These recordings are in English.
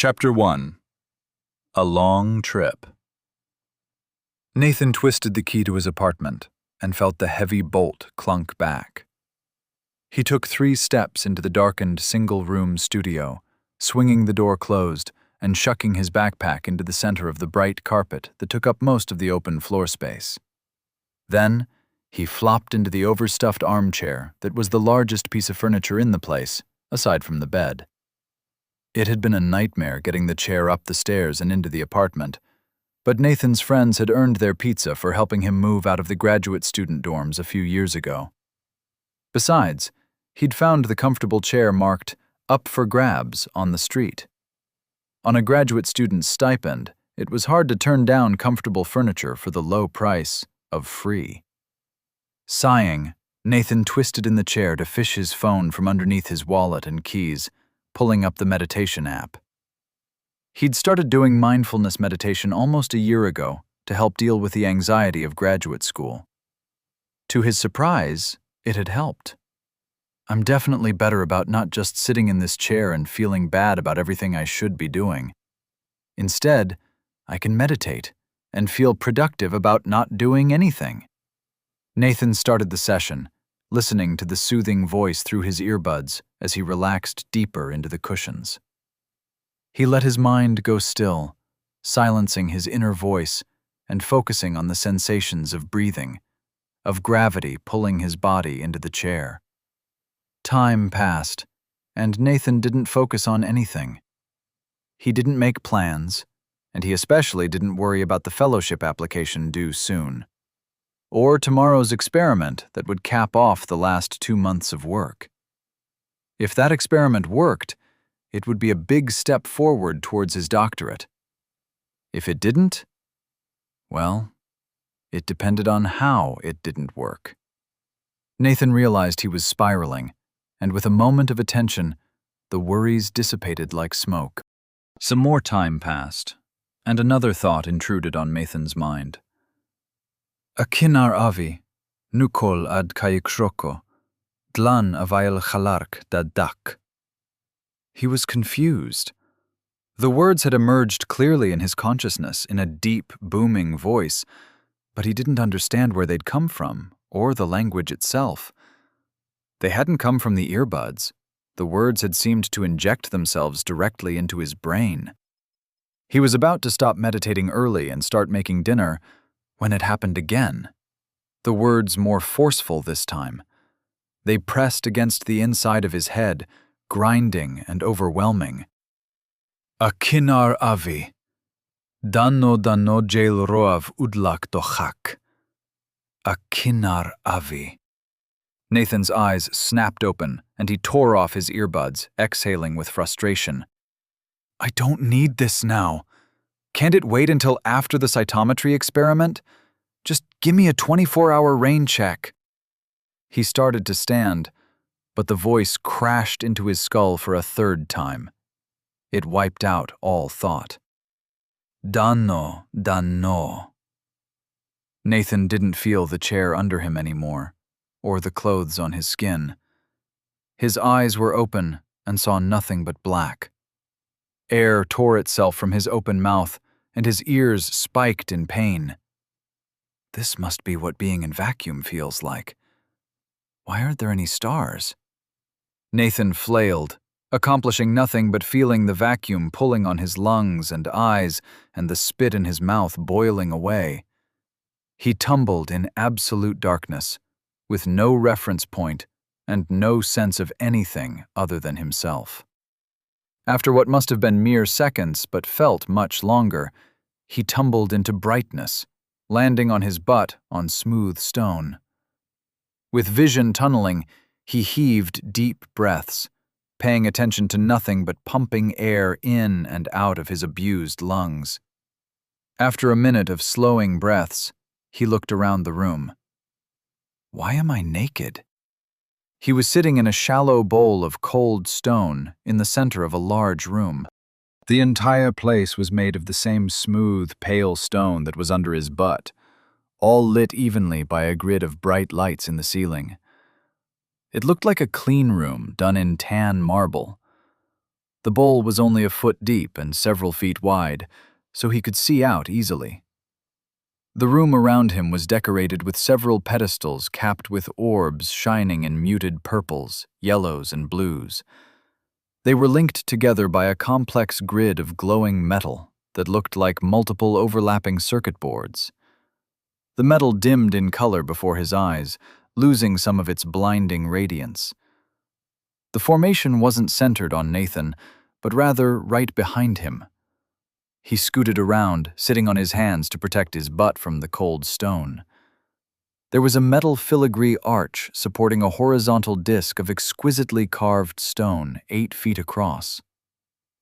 Chapter 1. A Long Trip. Nathan twisted the key to his apartment and felt the heavy bolt clunk back. He took 3 steps into the darkened single-room studio, swinging the door closed and shucking his backpack into the center of the bright carpet that took up most of the open floor space. Then, he flopped into the overstuffed armchair that was the largest piece of furniture in the place, aside from the bed. It had been a nightmare getting the chair up the stairs and into the apartment, but Nathan's friends had earned their pizza for helping him move out of the graduate student dorms a few years ago. Besides, he'd found the comfortable chair marked "Up for Grabs" on the street. On a graduate student's stipend, it was hard to turn down comfortable furniture for the low price of free. Sighing, Nathan twisted in the chair to fish his phone from underneath his wallet and keys, pulling up the meditation app. He'd started doing mindfulness meditation almost a year ago to help deal with the anxiety of graduate school. To his surprise, it had helped. "I'm definitely better about not just sitting in this chair and feeling bad about everything I should be doing. Instead, I can meditate and feel productive about not doing anything." Nathan started the session, listening to the soothing voice through his earbuds as he relaxed deeper into the cushions. He let his mind go still, silencing his inner voice and focusing on the sensations of breathing, of gravity pulling his body into the chair. Time passed, and Nathan didn't focus on anything. He didn't make plans, and he especially didn't worry about the fellowship application due soon, or tomorrow's experiment that would cap off the last 2 months of work. If that experiment worked, it would be a big step forward towards his doctorate. If it didn't, well, it depended on how it didn't work. Nathan realized he was spiraling, and with a moment of attention, the worries dissipated like smoke. Some more time passed, and another thought intruded on Nathan's mind. "Akinar avi, nukol ad kayikshoko, dlan avail chalark da dak." He was confused. The words had emerged clearly in his consciousness in a deep, booming voice, but he didn't understand where they'd come from, or the language itself. They hadn't come from the earbuds. The words had seemed to inject themselves directly into his brain. He was about to stop meditating early and start making dinner when it happened again. The words more forceful this time. They pressed against the inside of his head, grinding and overwhelming. "Akinar avi, danno jail roav udlak dochak. Akinar avi." Nathan's eyes snapped open, and he tore off his earbuds, exhaling with frustration. "I don't need this now. Can't it wait until after the cytometry experiment? Just give me a 24-hour rain check." He started to stand, but the voice crashed into his skull for a 3rd time. It wiped out all thought. "Danno. Nathan didn't feel the chair under him anymore, or the clothes on his skin. His eyes were open and saw nothing but black. Air tore itself from his open mouth, and his ears spiked in pain. This must be what being in vacuum feels like. Why aren't there any stars? Nathan flailed, accomplishing nothing but feeling the vacuum pulling on his lungs and eyes and the spit in his mouth boiling away. He tumbled in absolute darkness, with no reference point and no sense of anything other than himself. After what must have been mere seconds but felt much longer, he tumbled into brightness, landing on his butt on smooth stone. With vision tunneling, he heaved deep breaths, paying attention to nothing but pumping air in and out of his abused lungs. After a minute of slowing breaths, he looked around the room. Why am I naked? He was sitting in a shallow bowl of cold stone in the center of a large room. The entire place was made of the same smooth, pale stone that was under his butt, all lit evenly by a grid of bright lights in the ceiling. It looked like a clean room done in tan marble. The bowl was only a foot deep and several feet wide, so he could see out easily. The room around him was decorated with several pedestals capped with orbs shining in muted purples, yellows, and blues. They were linked together by a complex grid of glowing metal that looked like multiple overlapping circuit boards. The metal dimmed in color before his eyes, losing some of its blinding radiance. The formation wasn't centered on Nathan, but rather right behind him. He scooted around, sitting on his hands to protect his butt from the cold stone. There was a metal filigree arch supporting a horizontal disc of exquisitely carved stone 8 feet across.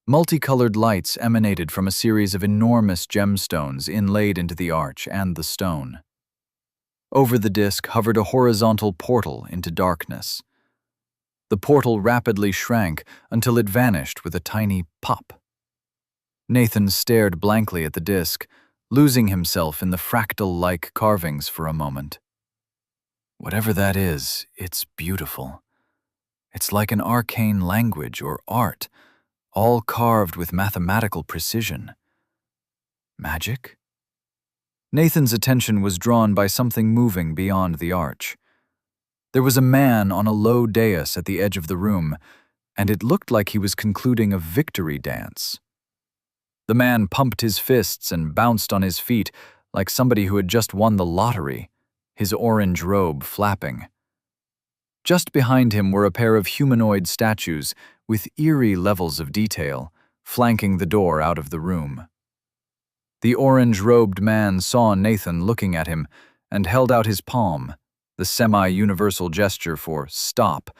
Multicolored lights emanated from a series of enormous gemstones inlaid into the arch and the stone. Over the disc hovered a horizontal portal into darkness. The portal rapidly shrank until it vanished with a tiny pop. Nathan stared blankly at the disc, losing himself in the fractal-like carvings for a moment. Whatever that is, it's beautiful. It's like an arcane language or art, all carved with mathematical precision. Magic? Nathan's attention was drawn by something moving beyond the arch. There was a man on a low dais at the edge of the room, and it looked like he was concluding a victory dance. The man pumped his fists and bounced on his feet like somebody who had just won the lottery, his orange robe flapping. Just behind him were a pair of humanoid statues with eerie levels of detail, flanking the door out of the room. The orange-robed man saw Nathan looking at him and held out his palm, the semi-universal gesture for stop,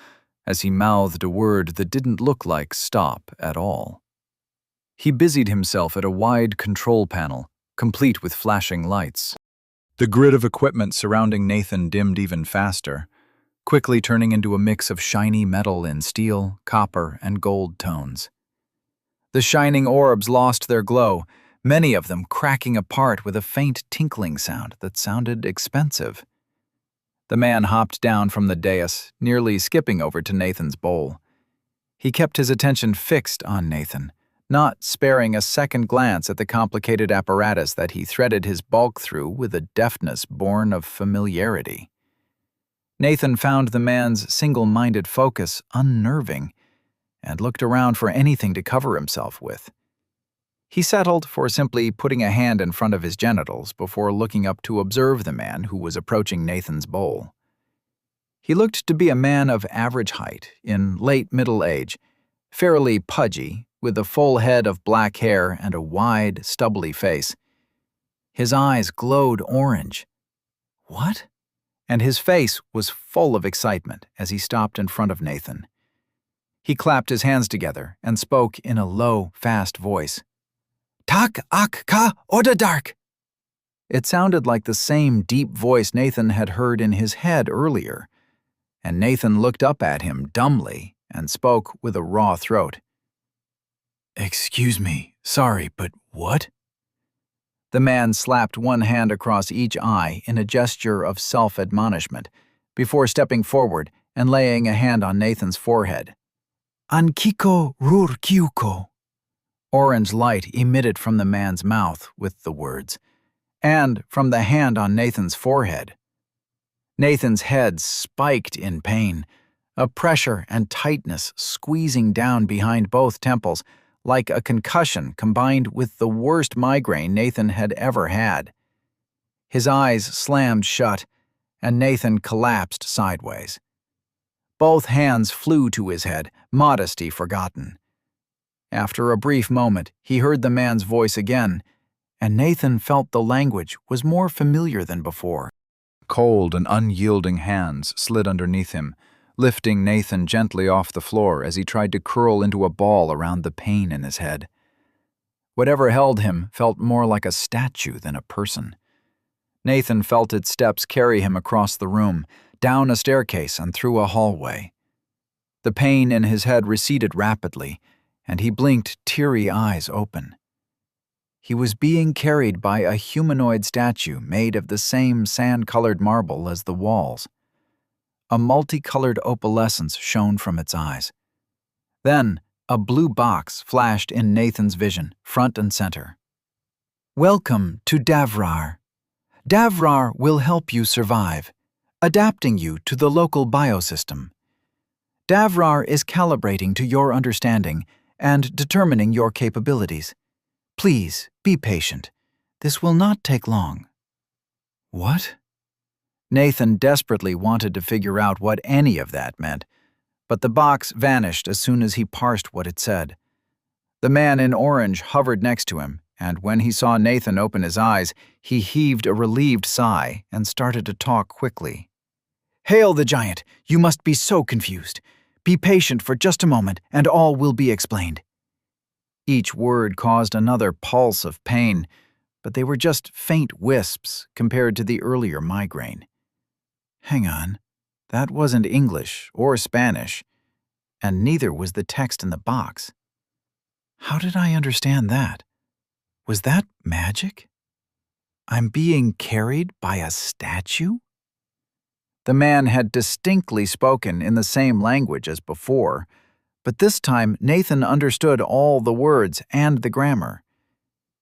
as he mouthed a word that didn't look like stop at all. He busied himself at a wide control panel, complete with flashing lights. The grid of equipment surrounding Nathan dimmed even faster, quickly turning into a mix of shiny metal in steel, copper, and gold tones. The shining orbs lost their glow, many of them cracking apart with a faint tinkling sound that sounded expensive. The man hopped down from the dais, nearly skipping over to Nathan's bowl. He kept his attention fixed on Nathan, not sparing a second glance at the complicated apparatus that he threaded his bulk through with a deftness born of familiarity. Nathan found the man's single-minded focus unnerving and looked around for anything to cover himself with. He settled for simply putting a hand in front of his genitals before looking up to observe the man who was approaching Nathan's bowl. He looked to be a man of average height, in late middle age, fairly pudgy, with a full head of black hair and a wide, stubbly face. His eyes glowed orange. What? And his face was full of excitement as he stopped in front of Nathan. He clapped his hands together and spoke in a low, fast voice. Tak ak ka oda dark. It sounded like the same deep voice Nathan had heard in his head earlier, and Nathan looked up at him dumbly and spoke with a raw throat. Excuse me, sorry, but what? The man slapped one hand across each eye in a gesture of self-admonishment, before stepping forward and laying a hand on Nathan's forehead. Ankiko rur kyuko. Orange light emitted from the man's mouth with the words, and from the hand on Nathan's forehead. Nathan's head spiked in pain, a pressure and tightness squeezing down behind both temples, like a concussion combined with the worst migraine Nathan had ever had. His eyes slammed shut, and Nathan collapsed sideways. Both hands flew to his head, modesty forgotten. After a brief moment, he heard the man's voice again, and Nathan felt the language was more familiar than before. Cold and unyielding hands slid underneath him, lifting Nathan gently off the floor as he tried to curl into a ball around the pain in his head. Whatever held him felt more like a statue than a person. Nathan felt its steps carry him across the room, down a staircase and through a hallway. The pain in his head receded rapidly, and he blinked teary eyes open. He was being carried by a humanoid statue made of the same sand-colored marble as the walls. A multicolored opalescence shone from its eyes. Then, A blue box flashed in Nathan's vision, front and center. Welcome to Davrar. Davrar will help you survive, adapting you to the local biosystem. Davrar is calibrating to your understanding and determining your capabilities. Please be patient. This will not take long. What? Nathan desperately wanted to figure out what any of that meant, but the box vanished as soon as he parsed what it said. The man in orange hovered next to him, and when he saw Nathan open his eyes, he heaved a relieved sigh and started to talk quickly. Hail the giant! You must be so confused. Be patient for just a moment, and all will be explained. Each word caused another pulse of pain, but they were just faint wisps compared to the earlier migraine. Hang on, that wasn't English or Spanish, and neither was the text in the box. How did I understand that? Was that magic? I'm being carried by a statue? The man had distinctly spoken in the same language as before, but this time Nathan understood all the words and the grammar.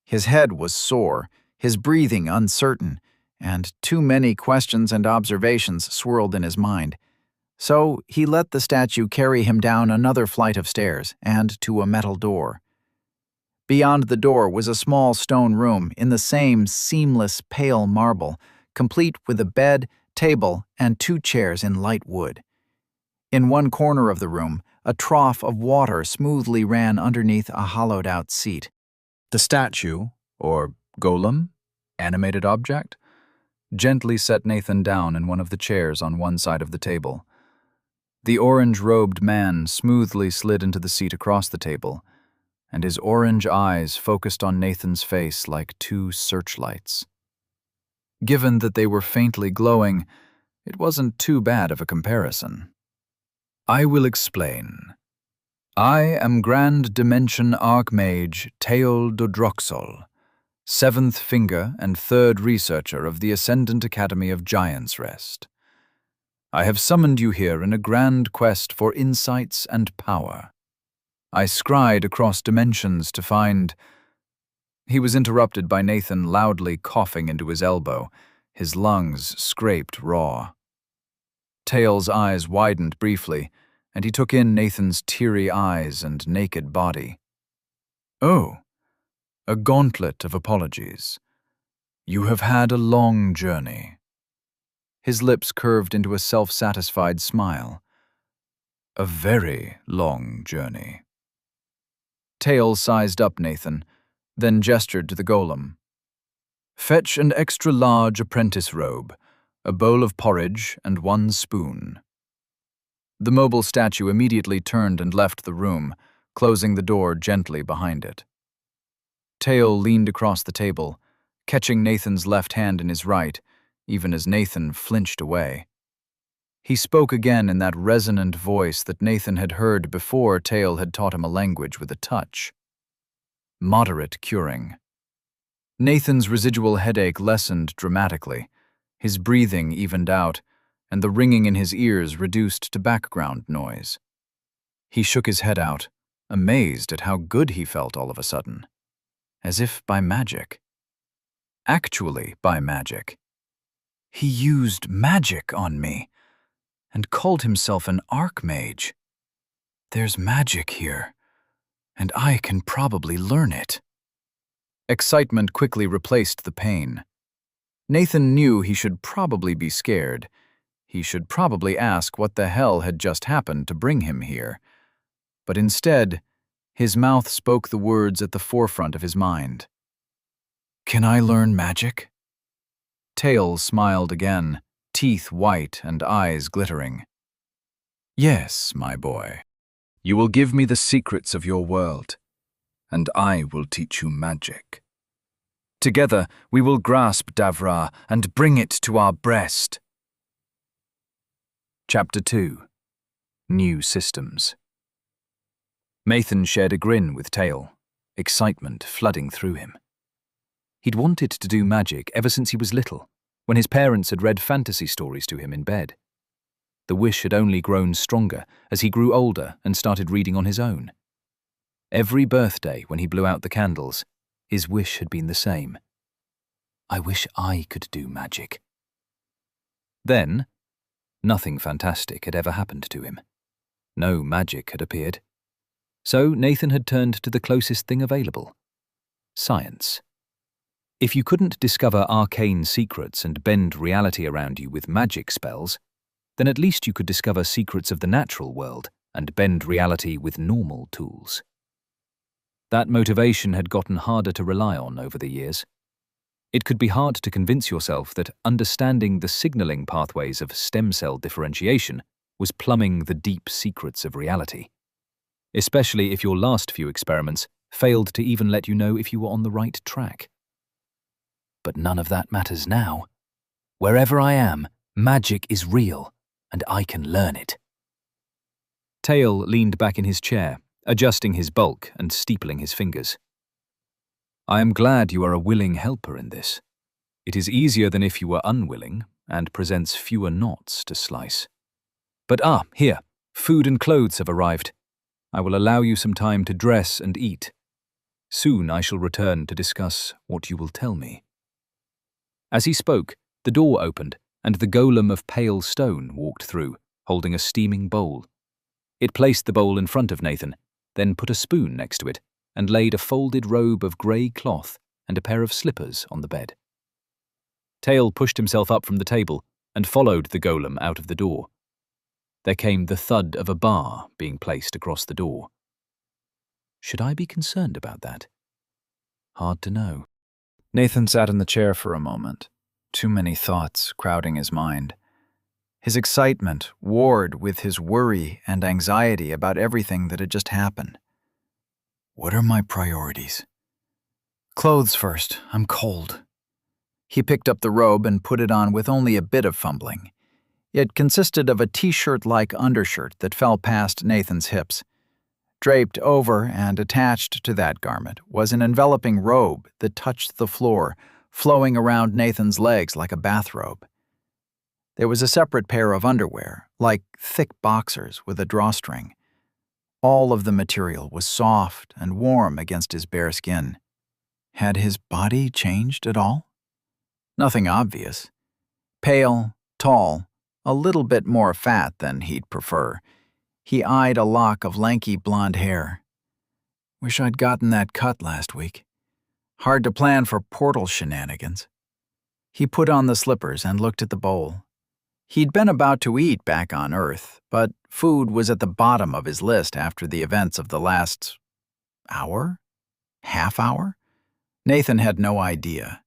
His head was sore, his breathing uncertain, and too many questions and observations swirled in his mind. So he let the statue carry him down another flight of stairs and to a metal door. Beyond the door was a small stone room in the same seamless pale marble, complete with a bed, table, and 2 chairs in light wood. In one corner of the room, a trough of water smoothly ran underneath a hollowed-out seat. The statue, or golem, animated object, gently set Nathan down in one of the chairs on one side of the table. The orange-robed man smoothly slid into the seat across the table, and his orange eyes focused on Nathan's face like 2 searchlights. Given that they were faintly glowing, it wasn't too bad of a comparison. I will explain. I am Grand Dimension Archmage Teol Dodroxol, 7th Finger and 3rd Researcher of the Ascendant Academy of Giants Rest. I have summoned you here in a grand quest for insights and power. I scryed across dimensions to find... He was interrupted by Nathan loudly coughing into his elbow, his lungs scraped raw. Teol's eyes widened briefly, and he took in Nathan's teary eyes and naked body. Oh, a gauntlet of apologies. You have had a long journey. His lips curved into a self-satisfied smile. A very long journey. Teol sized up Nathan, then gestured to the golem. Fetch an extra-large apprentice robe, a bowl of porridge, and 1 spoon. The mobile statue immediately turned and left the room, closing the door gently behind it. Teol leaned across the table, catching Nathan's left hand in his right, even as Nathan flinched away. He spoke again in that resonant voice that Nathan had heard before Teol had taught him a language with a touch. Moderate curing. Nathan's residual headache lessened dramatically, his breathing evened out, and the ringing in his ears reduced to background noise. He shook his head out, amazed at how good he felt all of a sudden. As if by magic. Actually by magic. He used magic on me, and called himself an archmage. There's magic here, and I can probably learn it. Excitement quickly replaced the pain. Nathan knew he should probably be scared. He should probably ask what the hell had just happened to bring him here. But instead, his mouth spoke the words at the forefront of his mind. Can I learn magic? Teol smiled again, teeth white and eyes glittering. Yes, my boy. You will give me the secrets of your world, and I will teach you magic. Together we will grasp Davrar and bring it to our breast. Chapter 2. New Systems. Nathan shared a grin with Teol, excitement flooding through him. He'd wanted to do magic ever since he was little, when his parents had read fantasy stories to him in bed. The wish had only grown stronger as he grew older and started reading on his own. Every birthday, when he blew out the candles, his wish had been the same. I wish I could do magic. Then, nothing fantastic had ever happened to him. No magic had appeared. So Nathan had turned to the closest thing available: science. If you couldn't discover arcane secrets and bend reality around you with magic spells, then at least you could discover secrets of the natural world and bend reality with normal tools. That motivation had gotten harder to rely on over the years. It could be hard to convince yourself that understanding the signaling pathways of stem cell differentiation was plumbing the deep secrets of reality, especially if your last few experiments failed to even let you know if you were on the right track. But none of that matters now. Wherever I am, magic is real, and I can learn it. Tail leaned back in his chair, adjusting his bulk and steepling his fingers. I am glad you are a willing helper in this. It is easier than if you were unwilling, and presents fewer knots to slice. But here, food and clothes have arrived. I will allow you some time to dress and eat. Soon I shall return to discuss what you will tell me. As he spoke, the door opened, and the golem of pale stone walked through, holding a steaming bowl. It placed the bowl in front of Nathan, then put a spoon next to it, and laid a folded robe of grey cloth and a pair of slippers on the bed. Tail pushed himself up from the table and followed the golem out of the door. There came the thud of a bar being placed across the door. Should I be concerned about that? Hard to know. Nathan sat in the chair for a moment, too many thoughts crowding his mind. His excitement warred with his worry and anxiety about everything that had just happened. What are my priorities? Clothes first. I'm cold. He picked up the robe and put it on with only a bit of fumbling. It consisted of a t-shirt-like undershirt that fell past Nathan's hips. Draped over and attached to that garment was an enveloping robe that touched the floor, flowing around Nathan's legs like a bathrobe. There was a separate pair of underwear, like thick boxers with a drawstring. All of the material was soft and warm against his bare skin. Had his body changed at all? Nothing obvious. Pale, tall, a little bit more fat than he'd prefer. He eyed a lock of lanky blonde hair. Wish I'd gotten that cut last week. Hard to plan for portal shenanigans. He put on the slippers and looked at the bowl. He'd been about to eat back on Earth, but food was at the bottom of his list after the events of the last hour? Half hour? Nathan had no idea.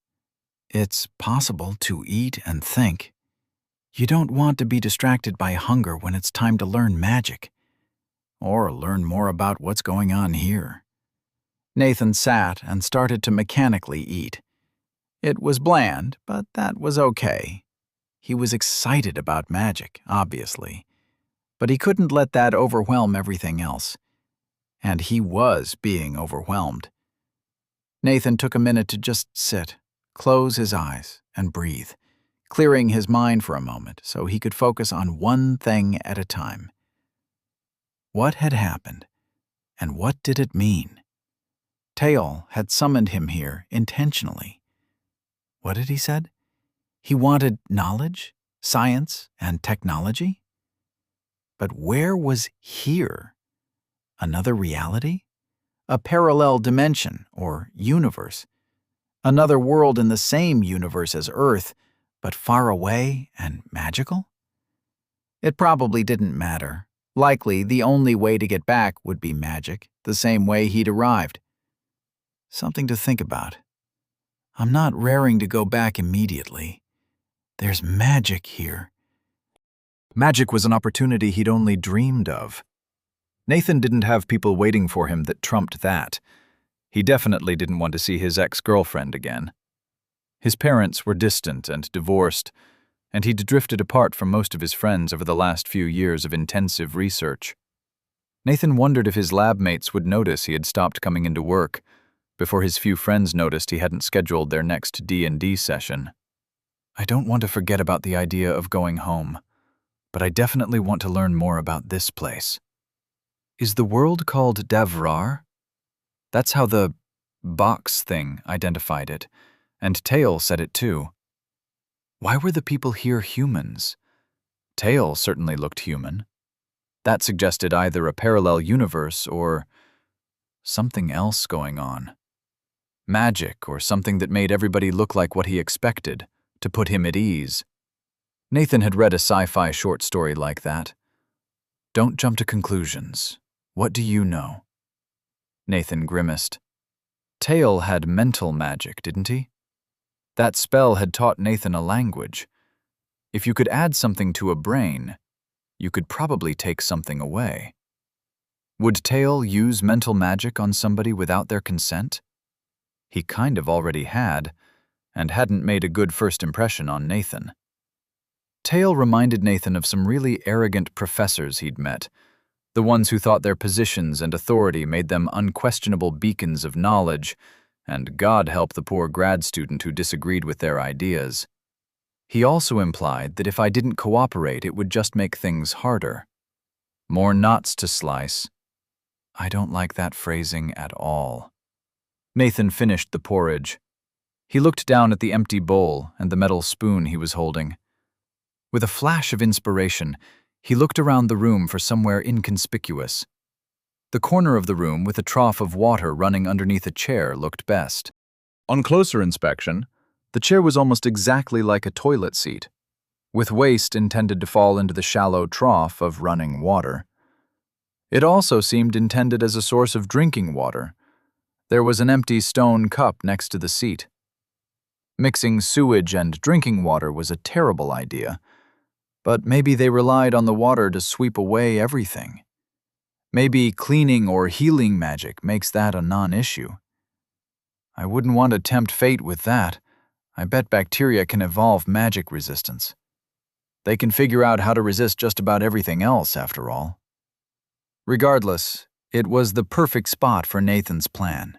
It's possible to eat and think. You don't want to be distracted by hunger when it's time to learn magic, or learn more about what's going on here. Nathan sat and started to mechanically eat. It was bland, but that was okay. He was excited about magic, obviously, but he couldn't let that overwhelm everything else. And he was being overwhelmed. Nathan took a minute to just sit, close his eyes, and breathe, clearing his mind for a moment so he could focus on one thing at a time. What had happened, and what did it mean? Tail had summoned him here intentionally. What had he said? He wanted knowledge, science, and technology? But where was here? Another reality? A parallel dimension, or universe? Another world in the same universe as Earth, but far away and magical? It probably didn't matter. Likely, the only way to get back would be magic, the same way he'd arrived. Something to think about. I'm not raring to go back immediately. There's magic here. Magic was an opportunity he'd only dreamed of. Nathan didn't have people waiting for him that trumped that. He definitely didn't want to see his ex-girlfriend again. His parents were distant and divorced, and he'd drifted apart from most of his friends over the last few years of intensive research. Nathan wondered if his lab mates would notice he had stopped coming into work, before his few friends noticed he hadn't scheduled their next D&D session. I don't want to forget about the idea of going home, but I definitely want to learn more about this place. Is the world called Davrar? That's how the box thing identified it, and Tail said it too. Why were the people here humans? Tail certainly looked human. That suggested either a parallel universe or something else going on. Magic or something that made everybody look like what he expected, to put him at ease. Nathan had read a sci-fi short story like that. Don't jump to conclusions. What do you know? Nathan grimaced. Tail had mental magic, didn't he? That spell had taught Nathan a language. If you could add something to a brain, you could probably take something away. Would Tail use mental magic on somebody without their consent? He kind of already had, and hadn't made a good first impression on Nathan. Tail reminded Nathan of some really arrogant professors he'd met, the ones who thought their positions and authority made them unquestionable beacons of knowledge, and God help the poor grad student who disagreed with their ideas. He also implied that if I didn't cooperate, it would just make things harder. More knots to slice. I don't like that phrasing at all. Nathan finished the porridge. He looked down at the empty bowl and the metal spoon he was holding. With a flash of inspiration, he looked around the room for somewhere inconspicuous. The corner of the room with a trough of water running underneath a chair looked best. On closer inspection, the chair was almost exactly like a toilet seat, with waste intended to fall into the shallow trough of running water. It also seemed intended as a source of drinking water. There was an empty stone cup next to the seat. Mixing sewage and drinking water was a terrible idea, but maybe they relied on the water to sweep away everything. Maybe cleaning or healing magic makes that a non-issue. I wouldn't want to tempt fate with that. I bet bacteria can evolve magic resistance. They can figure out how to resist just about everything else, after all. Regardless, it was the perfect spot for Nathan's plan.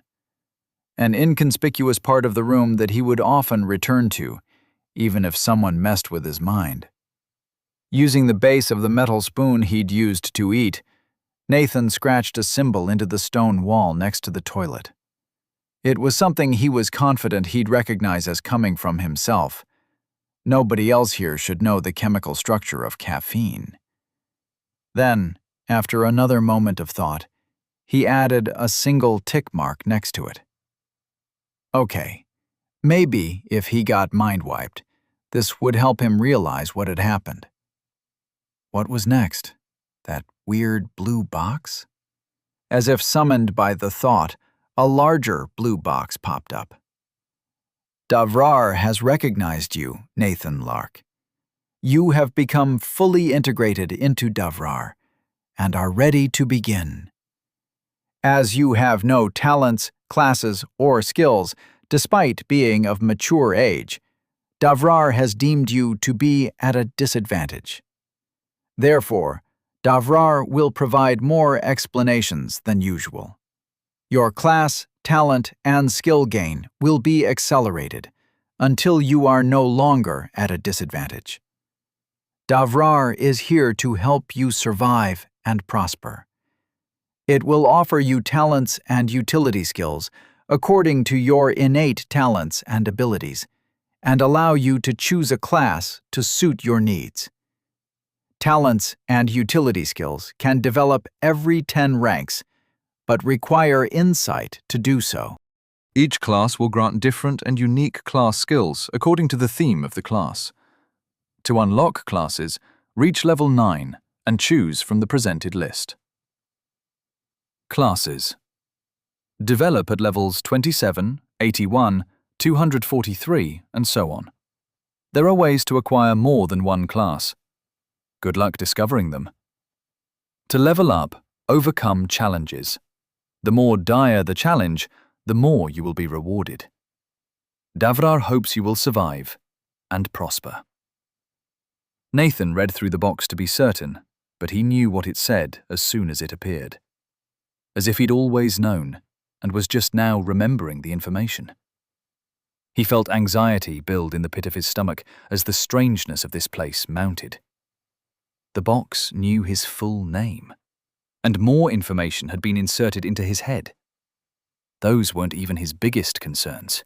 An inconspicuous part of the room that he would often return to, even if someone messed with his mind. Using the base of the metal spoon he'd used to eat, Nathan scratched a symbol into the stone wall next to the toilet. It was something he was confident he'd recognize as coming from himself. Nobody else here should know the chemical structure of caffeine. Then, after another moment of thought, he added a single tick mark next to it. Okay, maybe if he got mind-wiped, this would help him realize what had happened. What was next? That weird blue box? As if summoned by the thought, a larger blue box popped up. Davrar has recognized you, Nathan Lark. You have become fully integrated into Davrar and are ready to begin. As you have no talents, classes, or skills, despite being of mature age, Davrar has deemed you to be at a disadvantage. Therefore, Davrar will provide more explanations than usual. Your class, talent, and skill gain will be accelerated until you are no longer at a disadvantage. Davrar is here to help you survive and prosper. It will offer you talents and utility skills according to your innate talents and abilities, and allow you to choose a class to suit your needs. Talents and utility skills can develop every 10 ranks, but require insight to do so. Each class will grant different and unique class skills according to the theme of the class. To unlock classes, reach level 9 and choose from the presented list. Classes. Develop at levels 27, 81, 243, and so on. There are ways to acquire more than one class. Good luck discovering them. To level up, overcome challenges. The more dire the challenge, the more you will be rewarded. Davrar hopes you will survive and prosper. Nathan read through the box to be certain, but he knew what it said as soon as it appeared. As if he'd always known, and was just now remembering the information. He felt anxiety build in the pit of his stomach as the strangeness of this place mounted. The box knew his full name, and more information had been inserted into his head. those weren't even his biggest concerns.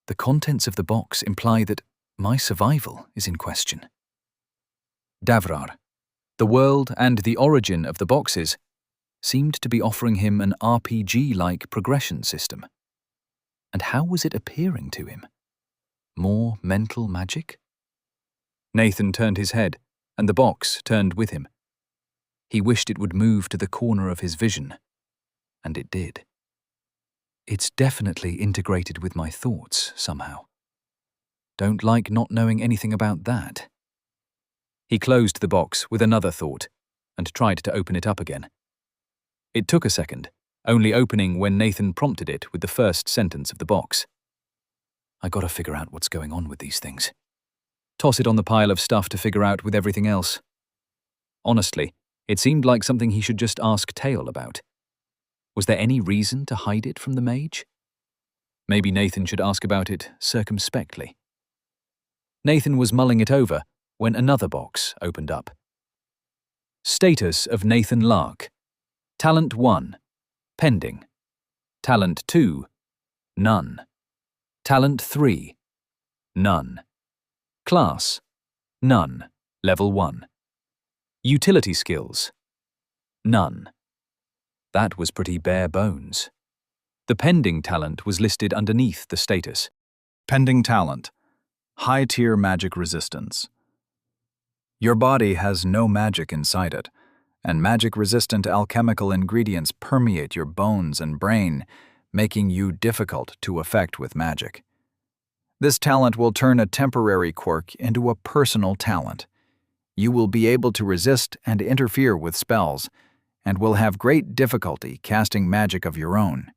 The contents of the box imply that my survival is in question. Davrar, the world and the origin of the boxes, seemed to be offering him an RPG-like progression system. And how was it appearing to him? More mental magic? Nathan turned his head, and the box turned with him. He wished it would move to the corner of his vision, and it did. It's definitely integrated with my thoughts somehow. Don't like not knowing anything about that. He closed the box with another thought and tried to open it up again. It took a second, only opening when Nathan prompted it with the first sentence of the box. I gotta figure out what's going on with these things. Toss it on the pile of stuff to figure out with everything else. Honestly, it seemed like something he should just ask Tail about. Was there any reason to hide it from the mage? Maybe Nathan should ask about it circumspectly. Nathan was mulling it over when another box opened up. Status of Nathan Lark. Talent 1, pending. Talent 2, none. Talent 3, none. Class, none, level 1. Utility skills, none. That was pretty bare bones. The pending talent was listed underneath the status. Pending talent. High-tier magic resistance. Your body has no magic inside it, and magic-resistant alchemical ingredients permeate your bones and brain, making you difficult to affect with magic. This talent will turn a temporary quirk into a personal talent. You will be able to resist and interfere with spells, and will have great difficulty casting magic of your own.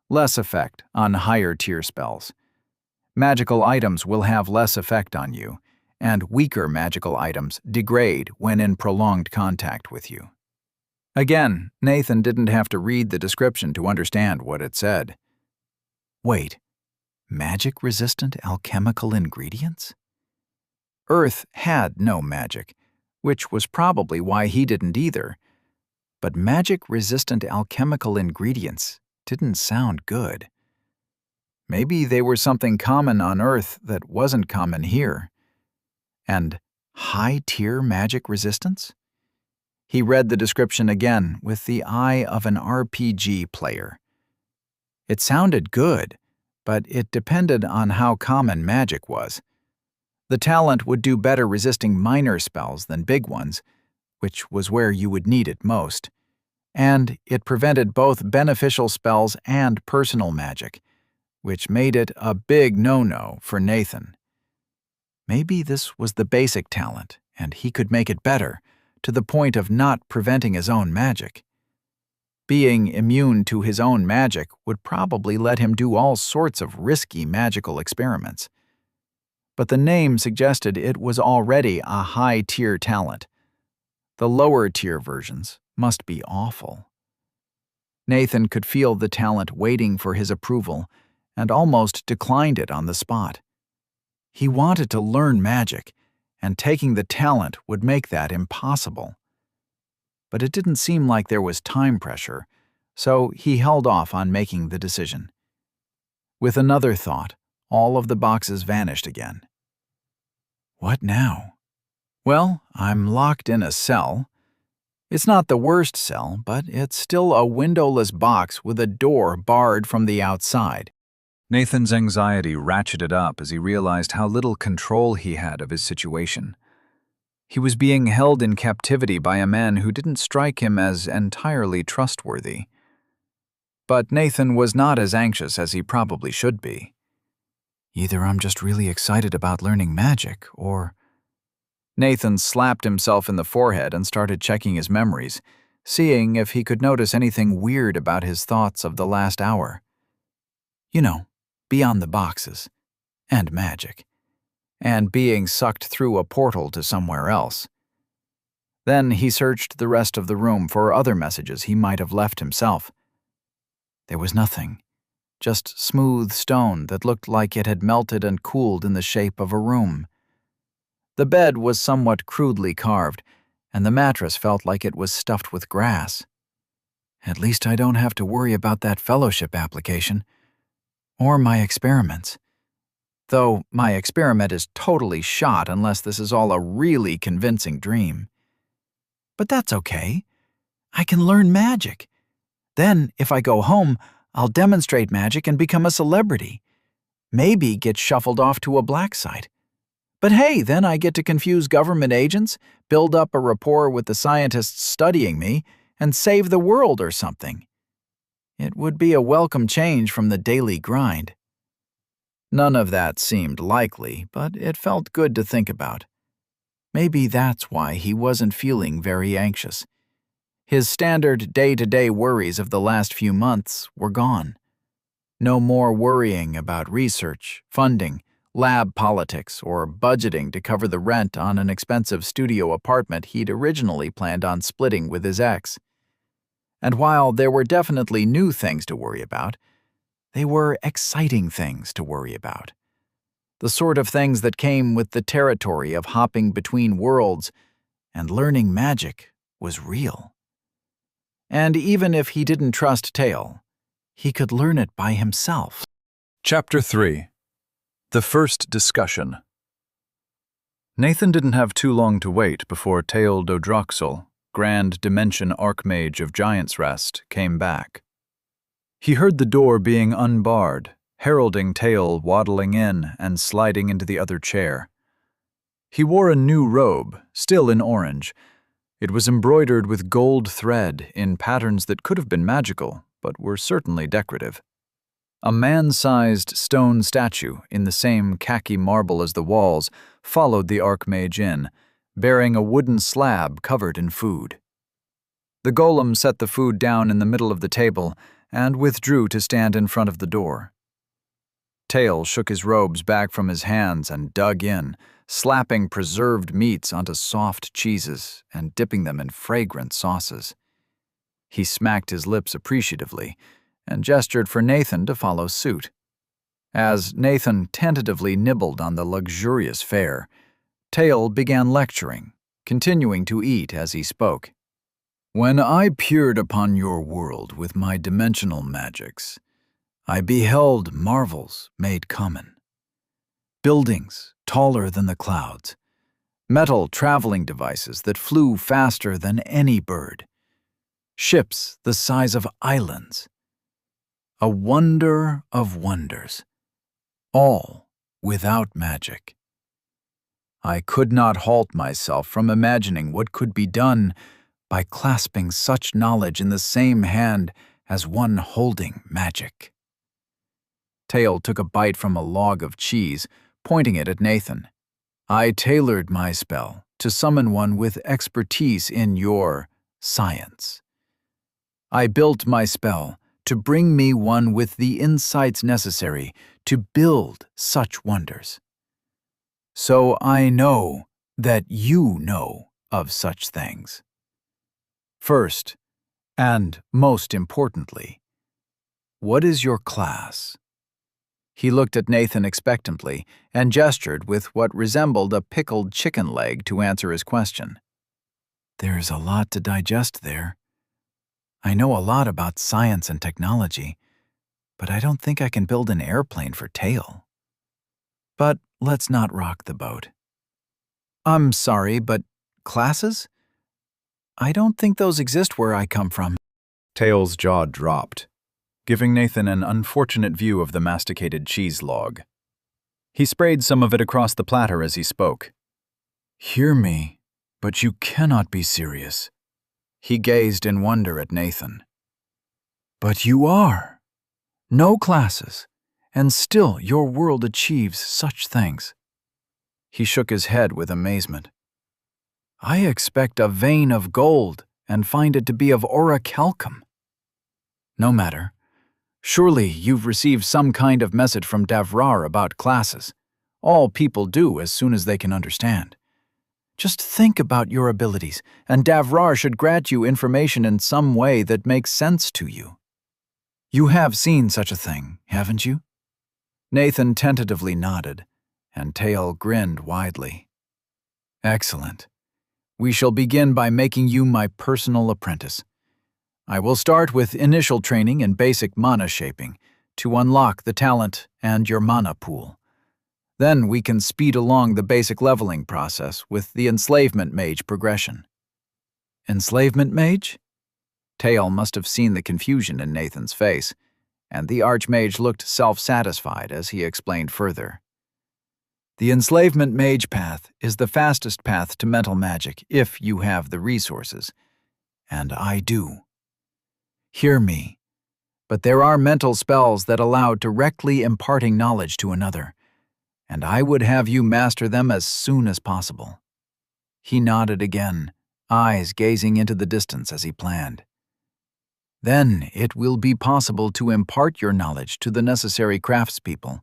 Less effect on higher-tier spells. Magical items will have less effect on you, and weaker magical items degrade when in prolonged contact with you. Again, Nathan didn't have to read the description to understand what it said. Wait, magic-resistant alchemical ingredients? Earth had no magic, which was probably why he didn't either. But magic-resistant alchemical ingredients didn't sound good. Maybe they were something common on Earth that wasn't common here. And high-tier magic resistance? He read the description again with the eye of an RPG player. It sounded good, but it depended on how common magic was. The talent would do better resisting minor spells than big ones, which was where you would need it most. And it prevented both beneficial spells and personal magic, which made it a big no-no for Nathan. Maybe this was the basic talent, and he could make it better, to the point of not preventing his own magic. Being immune to his own magic would probably let him do all sorts of risky magical experiments. But the name suggested it was already a high-tier talent. The lower-tier versions must be awful. Nathan could feel the talent waiting for his approval and almost declined it on the spot. He wanted to learn magic, and taking the talent would make that impossible. But it didn't seem like there was time pressure, so he held off on making the decision. With another thought, all of the boxes vanished again. What now? Well, I'm locked in a cell. It's not the worst cell, but it's still a windowless box with a door barred from the outside. Nathan's anxiety ratcheted up as he realized how little control he had of his situation. He was being held in captivity by a man who didn't strike him as entirely trustworthy. But Nathan was not as anxious as he probably should be. Either I'm just really excited about learning magic, or... Nathan slapped himself in the forehead and started checking his memories, seeing if he could notice anything weird about his thoughts of the last hour. You know, beyond the boxes, and magic, and being sucked through a portal to somewhere else. Then he searched the rest of the room for other messages he might have left himself. There was nothing, just smooth stone that looked like it had melted and cooled in the shape of a room. The bed was somewhat crudely carved, and the mattress felt like it was stuffed with grass. At least I don't have to worry about that fellowship application. Or my experiments. Though my experiment is totally shot unless this is all a really convincing dream. But that's okay. I can learn magic. Then, if I go home, I'll demonstrate magic and become a celebrity. Maybe get shuffled off to a black site. But hey, then I get to confuse government agents, build up a rapport with the scientists studying me, and save the world or something. It would be a welcome change from the daily grind. None of that seemed likely, but it felt good to think about. Maybe that's why he wasn't feeling very anxious. His standard day-to-day worries of the last few months were gone. No more worrying about research, funding, lab politics, or budgeting to cover the rent on an expensive studio apartment he'd originally planned on splitting with his ex. And while there were definitely new things to worry about, they were exciting things to worry about. The sort of things that came with the territory of hopping between worlds, and learning magic was real. And even if he didn't trust Tale, he could learn it by himself. Chapter 3. The First Discussion. Nathan didn't have too long to wait before Tale Dodroxel, Grand Dimension Archmage of Giant's Rest, came back. He heard the door being unbarred, heralding Tale waddling in and sliding into the other chair. He wore a new robe, still in orange. It was embroidered with gold thread in patterns that could have been magical, but were certainly decorative. A man-sized stone statue in the same khaki marble as the walls followed the Archmage in, bearing a wooden slab covered in food. The golem set the food down in the middle of the table and withdrew to stand in front of the door. Tale shook his robes back from his hands and dug in, slapping preserved meats onto soft cheeses and dipping them in fragrant sauces. He smacked his lips appreciatively and gestured for Nathan to follow suit. As Nathan tentatively nibbled on the luxurious fare, Tale began lecturing, continuing to eat as he spoke. "When I peered upon your world with my dimensional magics, I beheld marvels made common. Buildings taller than the clouds, metal traveling devices that flew faster than any bird, ships the size of islands. A wonder of wonders, all without magic. I could not halt myself from imagining what could be done by clasping such knowledge in the same hand as one holding magic." Tale took a bite from a log of cheese, pointing it at Nathan. "I tailored my spell to summon one with expertise in your science. I built my spell to bring me one with the insights necessary to build such wonders. So I know that you know of such things. First, and most importantly, what is your class?" He looked at Nathan expectantly and gestured with what resembled a pickled chicken leg to answer his question. "There's a lot to digest there. I know a lot about science and technology, but I don't think I can build an airplane for Tale. But let's not rock the boat. I'm sorry, but classes? I don't think those exist where I come from." Tale's jaw dropped, giving Nathan an unfortunate view of the masticated cheese log. He sprayed some of it across the platter as he spoke. "Hear me, but you cannot be serious." He gazed in wonder at Nathan. "But you are. No classes, and still your world achieves such things." He shook his head with amazement. "I expect a vein of gold and find it to be of orichalcum. No matter. Surely you've received some kind of message from Davrar about classes. All people do as soon as they can understand. Just think about your abilities, and Davrar should grant you information in some way that makes sense to you. You have seen such a thing, haven't you?" Nathan tentatively nodded, and Tale grinned widely. "Excellent. We shall begin by making you my personal apprentice. I will start with initial training in basic mana shaping to unlock the talent and your mana pool. Then we can speed along the basic leveling process with the Enslavement Mage progression. Enslavement Mage? Tael must have seen the confusion in Nathan's face, and the Archmage looked self-satisfied as he explained further. The Enslavement Mage path is the fastest path to mental magic if you have the resources, and I do. Hear me, but there are mental spells that allow directly imparting knowledge to another, and I would have you master them as soon as possible. He nodded again, eyes gazing into the distance as he planned. Then it will be possible to impart your knowledge to the necessary craftspeople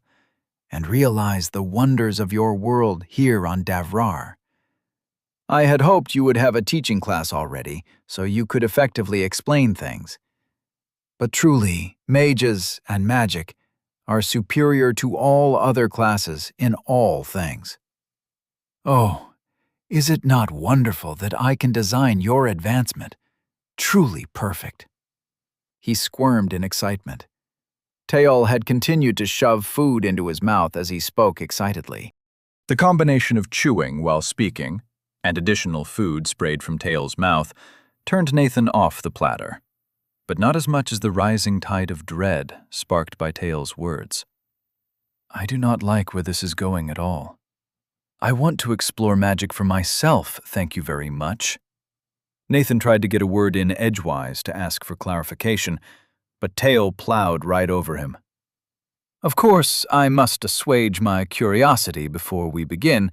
and realize the wonders of your world here on Davrar. I had hoped you would have a teaching class already, so you could effectively explain things. But truly, mages and magic are superior to all other classes in all things. Oh, is it not wonderful that I can design your advancement? Truly perfect. He squirmed in excitement. Tael had continued to shove food into his mouth as he spoke excitedly. The combination of chewing while speaking and additional food sprayed from Tael's mouth turned Nathan off the platter, but not as much as the rising tide of dread sparked by Tael's words. I do not like where this is going at all. I want to explore magic for myself, thank you very much. Nathan tried to get a word in edgewise to ask for clarification, but Tael plowed right over him. Of course, I must assuage my curiosity before we begin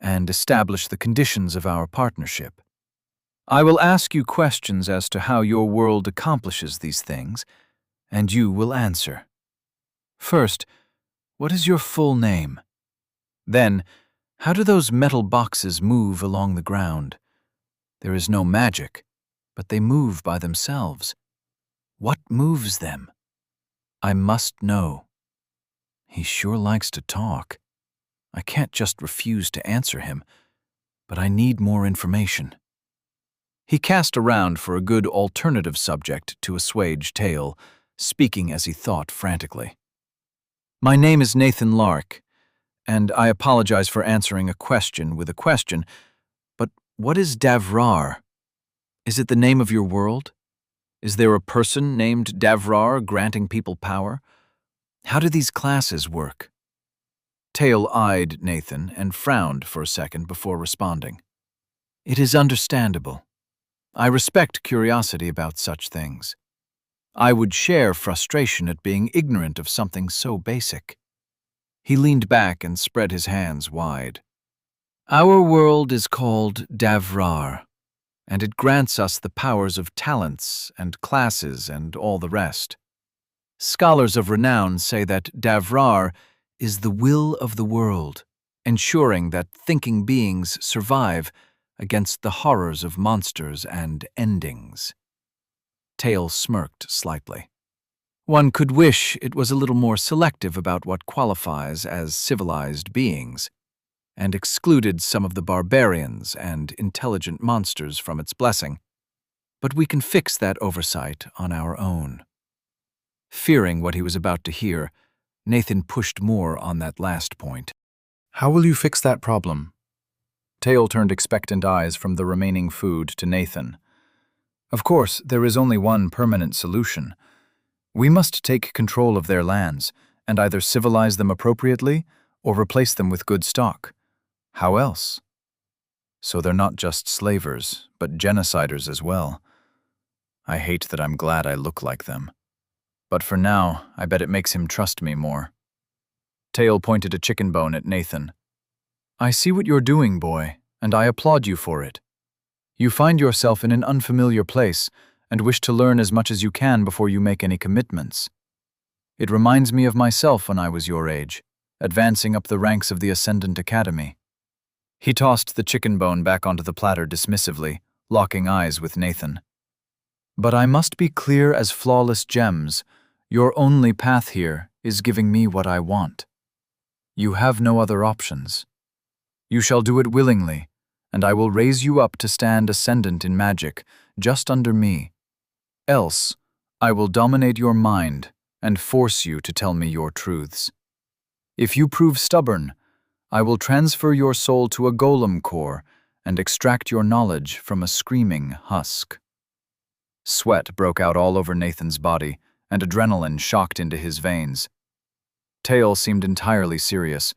and establish the conditions of our partnership. I will ask you questions as to how your world accomplishes these things, and you will answer. First, what is your full name? Then, how do those metal boxes move along the ground? There is no magic, but they move by themselves. What moves them? I must know. He sure likes to talk. I can't just refuse to answer him, but I need more information. He cast around for a good alternative subject to assuage Tael, speaking as he thought frantically. My name is Nathan Lark, and I apologize for answering a question with a question, but what is Davrar? Is it the name of your world? Is there a person named Davrar granting people power? How do these classes work? Tael eyed Nathan and frowned for a second before responding. It is understandable. I respect curiosity about such things. I would share frustration at being ignorant of something so basic. He leaned back and spread his hands wide. Our world is called Davrar, and it grants us the powers of talents and classes and all the rest. Scholars of renown say that Davrar is the will of the world, ensuring that thinking beings survive against the horrors of monsters and endings. Tael smirked slightly. One could wish it was a little more selective about what qualifies as civilized beings, and excluded some of the barbarians and intelligent monsters from its blessing, but we can fix that oversight on our own. Fearing what he was about to hear, Nathan pushed more on that last point. How will you fix that problem? Tael turned expectant eyes from the remaining food to Nathan. Of course, there is only one permanent solution. We must take control of their lands and either civilize them appropriately or replace them with good stock. How else? So they're not just slavers, but genociders as well. I hate that I'm glad I look like them. But for now, I bet it makes him trust me more. Tael pointed a chicken bone at Nathan. I see what you're doing, boy, and I applaud you for it. You find yourself in an unfamiliar place and wish to learn as much as you can before you make any commitments. It reminds me of myself when I was your age, advancing up the ranks of the Ascendant Academy. He tossed the chicken bone back onto the platter dismissively, locking eyes with Nathan. But I must be clear as flawless gems. Your only path here is giving me what I want. You have no other options. You shall do it willingly, and I will raise you up to stand ascendant in magic, just under me. Else, I will dominate your mind and force you to tell me your truths. If you prove stubborn, I will transfer your soul to a golem core and extract your knowledge from a screaming husk." Sweat broke out all over Nathan's body, and adrenaline shocked into his veins. Tail seemed entirely serious,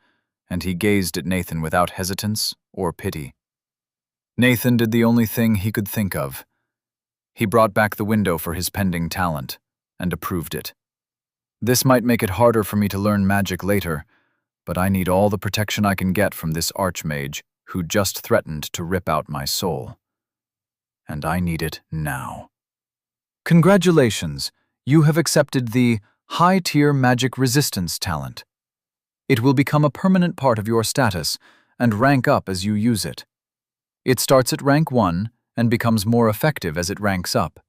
and he gazed at Nathan without hesitance or pity. Nathan did the only thing he could think of. He brought back the window for his pending talent, and approved it. "This might make it harder for me to learn magic later, but I need all the protection I can get from this archmage who just threatened to rip out my soul. And I need it now." Congratulations, you have accepted the high-tier magic resistance talent. It will become a permanent part of your status and rank up as you use it. It starts at rank 1 and becomes more effective as it ranks up.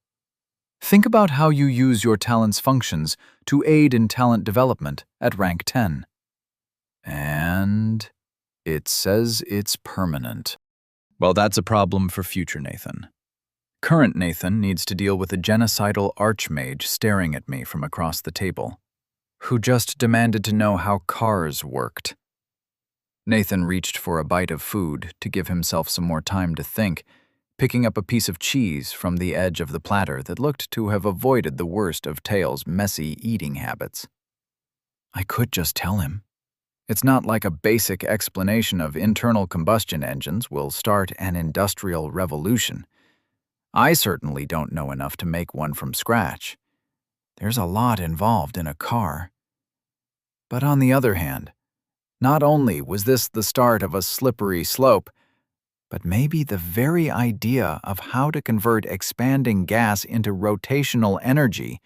Think about how you use your talent's functions to aid in talent development at rank 10. And it says it's permanent. Well, that's a problem for future Nathan. Current Nathan needs to deal with a genocidal archmage staring at me from across the table, who just demanded to know how cars worked. Nathan reached for a bite of food to give himself some more time to think, picking up a piece of cheese from the edge of the platter that looked to have avoided the worst of Tail's messy eating habits. I could just tell him. It's not like a basic explanation of internal combustion engines will start an industrial revolution. I certainly don't know enough to make one from scratch. There's a lot involved in a car. But on the other hand, not only was this the start of a slippery slope, but maybe the very idea of how to convert expanding gas into rotational energy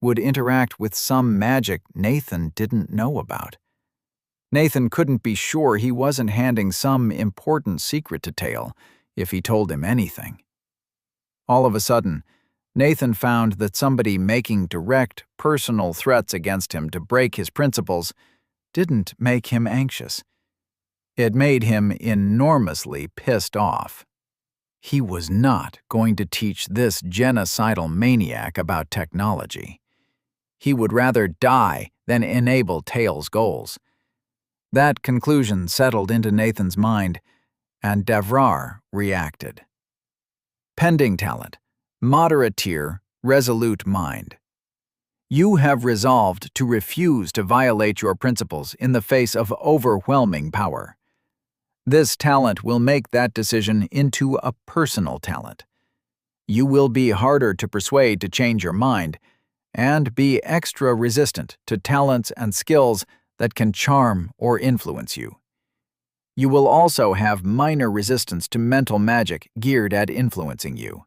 would interact with some magic Nathan didn't know about. Nathan couldn't be sure he wasn't handing some important secret to Tail if he told him anything. All of a sudden, Nathan found that somebody making direct, personal threats against him to break his principles didn't make him anxious. It made him enormously pissed off. He was not going to teach this genocidal maniac about technology. He would rather die than enable Tail's goals. That conclusion settled into Nathan's mind, and Davrar reacted. Pending talent, moderate tier, resolute mind. You have resolved to refuse to violate your principles in the face of overwhelming power. This talent will make that decision into a personal talent. You will be harder to persuade to change your mind, and be extra resistant to talents and skills that can charm or influence you. You will also have minor resistance to mental magic geared at influencing you,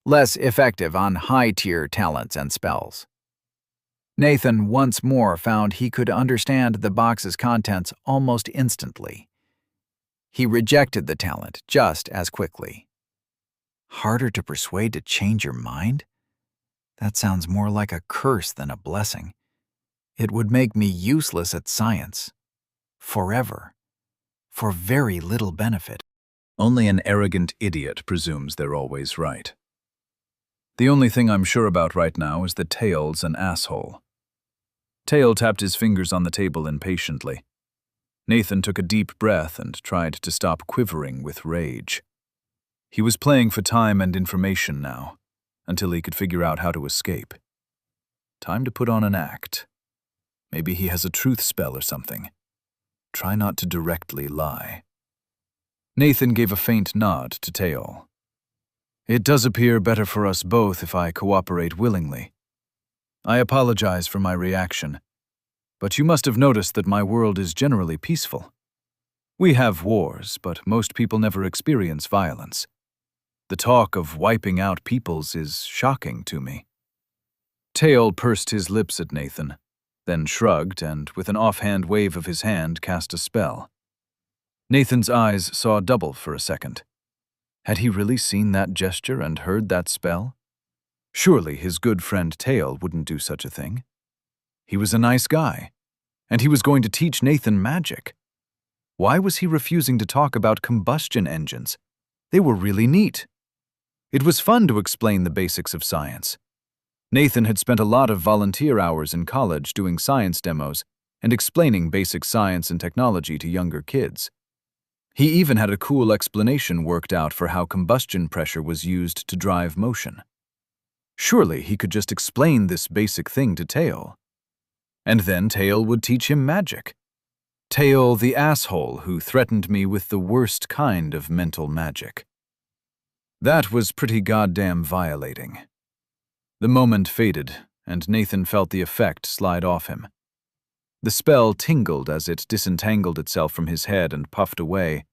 less effective on high-tier talents and spells. Nathan once more found he could understand the box's contents almost instantly. He rejected the talent just as quickly. Harder to persuade to change your mind? That sounds more like a curse than a blessing. It would make me useless at science. Forever. For very little benefit. Only an arrogant idiot presumes they're always right. The only thing I'm sure about right now is that Tail's an asshole. Tail tapped his fingers on the table impatiently. Nathan took a deep breath and tried to stop quivering with rage. He was playing for time and information now, until he could figure out how to escape. Time to put on an act. Maybe he has a truth spell or something. Try not to directly lie. Nathan gave a faint nod to Tail. It does appear better for us both if I cooperate willingly. I apologize for my reaction, but you must have noticed that my world is generally peaceful. We have wars, but most people never experience violence. The talk of wiping out peoples is shocking to me. Tail pursed his lips at Nathan, then shrugged and, with an offhand wave of his hand, cast a spell. Nathan's eyes saw double for a second. Had he really seen that gesture and heard that spell? Surely his good friend Tail wouldn't do such a thing. He was a nice guy, and he was going to teach Nathan magic. Why was he refusing to talk about combustion engines? They were really neat. It was fun to explain the basics of science. Nathan had spent a lot of volunteer hours in college doing science demos and explaining basic science and technology to younger kids. He even had a cool explanation worked out for how combustion pressure was used to drive motion. Surely he could just explain this basic thing to Tail. And then Tail would teach him magic. Tail, the asshole who threatened me with the worst kind of mental magic. That was pretty goddamn violating. The moment faded, and Nathan felt the effect slide off him. The spell tingled as it disentangled itself from his head and puffed away,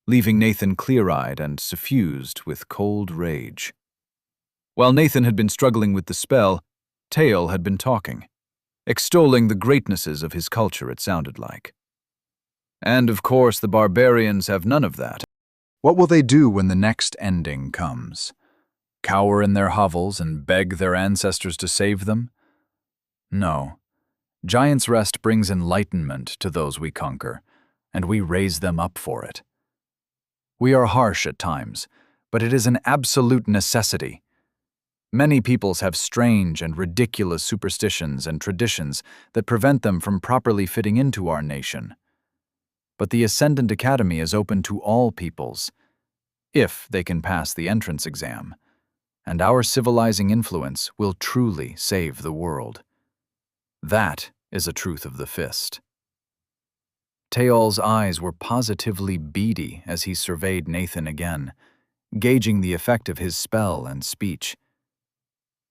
leaving Nathan clear-eyed and suffused with cold rage. While Nathan had been struggling with the spell, Tail had been talking, extolling the greatnesses of his culture, it sounded like. And of course the barbarians have none of that. What will they do when the next ending comes? Cower in their hovels and beg their ancestors to save them? No. Giant's Rest brings enlightenment to those we conquer, and we raise them up for it. We are harsh at times, but it is an absolute necessity. Many peoples have strange and ridiculous superstitions and traditions that prevent them from properly fitting into our nation. But the Ascendant Academy is open to all peoples, if they can pass the entrance exam, and our civilizing influence will truly save the world. That is a truth of the fist. Taol's eyes were positively beady as he surveyed Nathan again, gauging the effect of his spell and speech.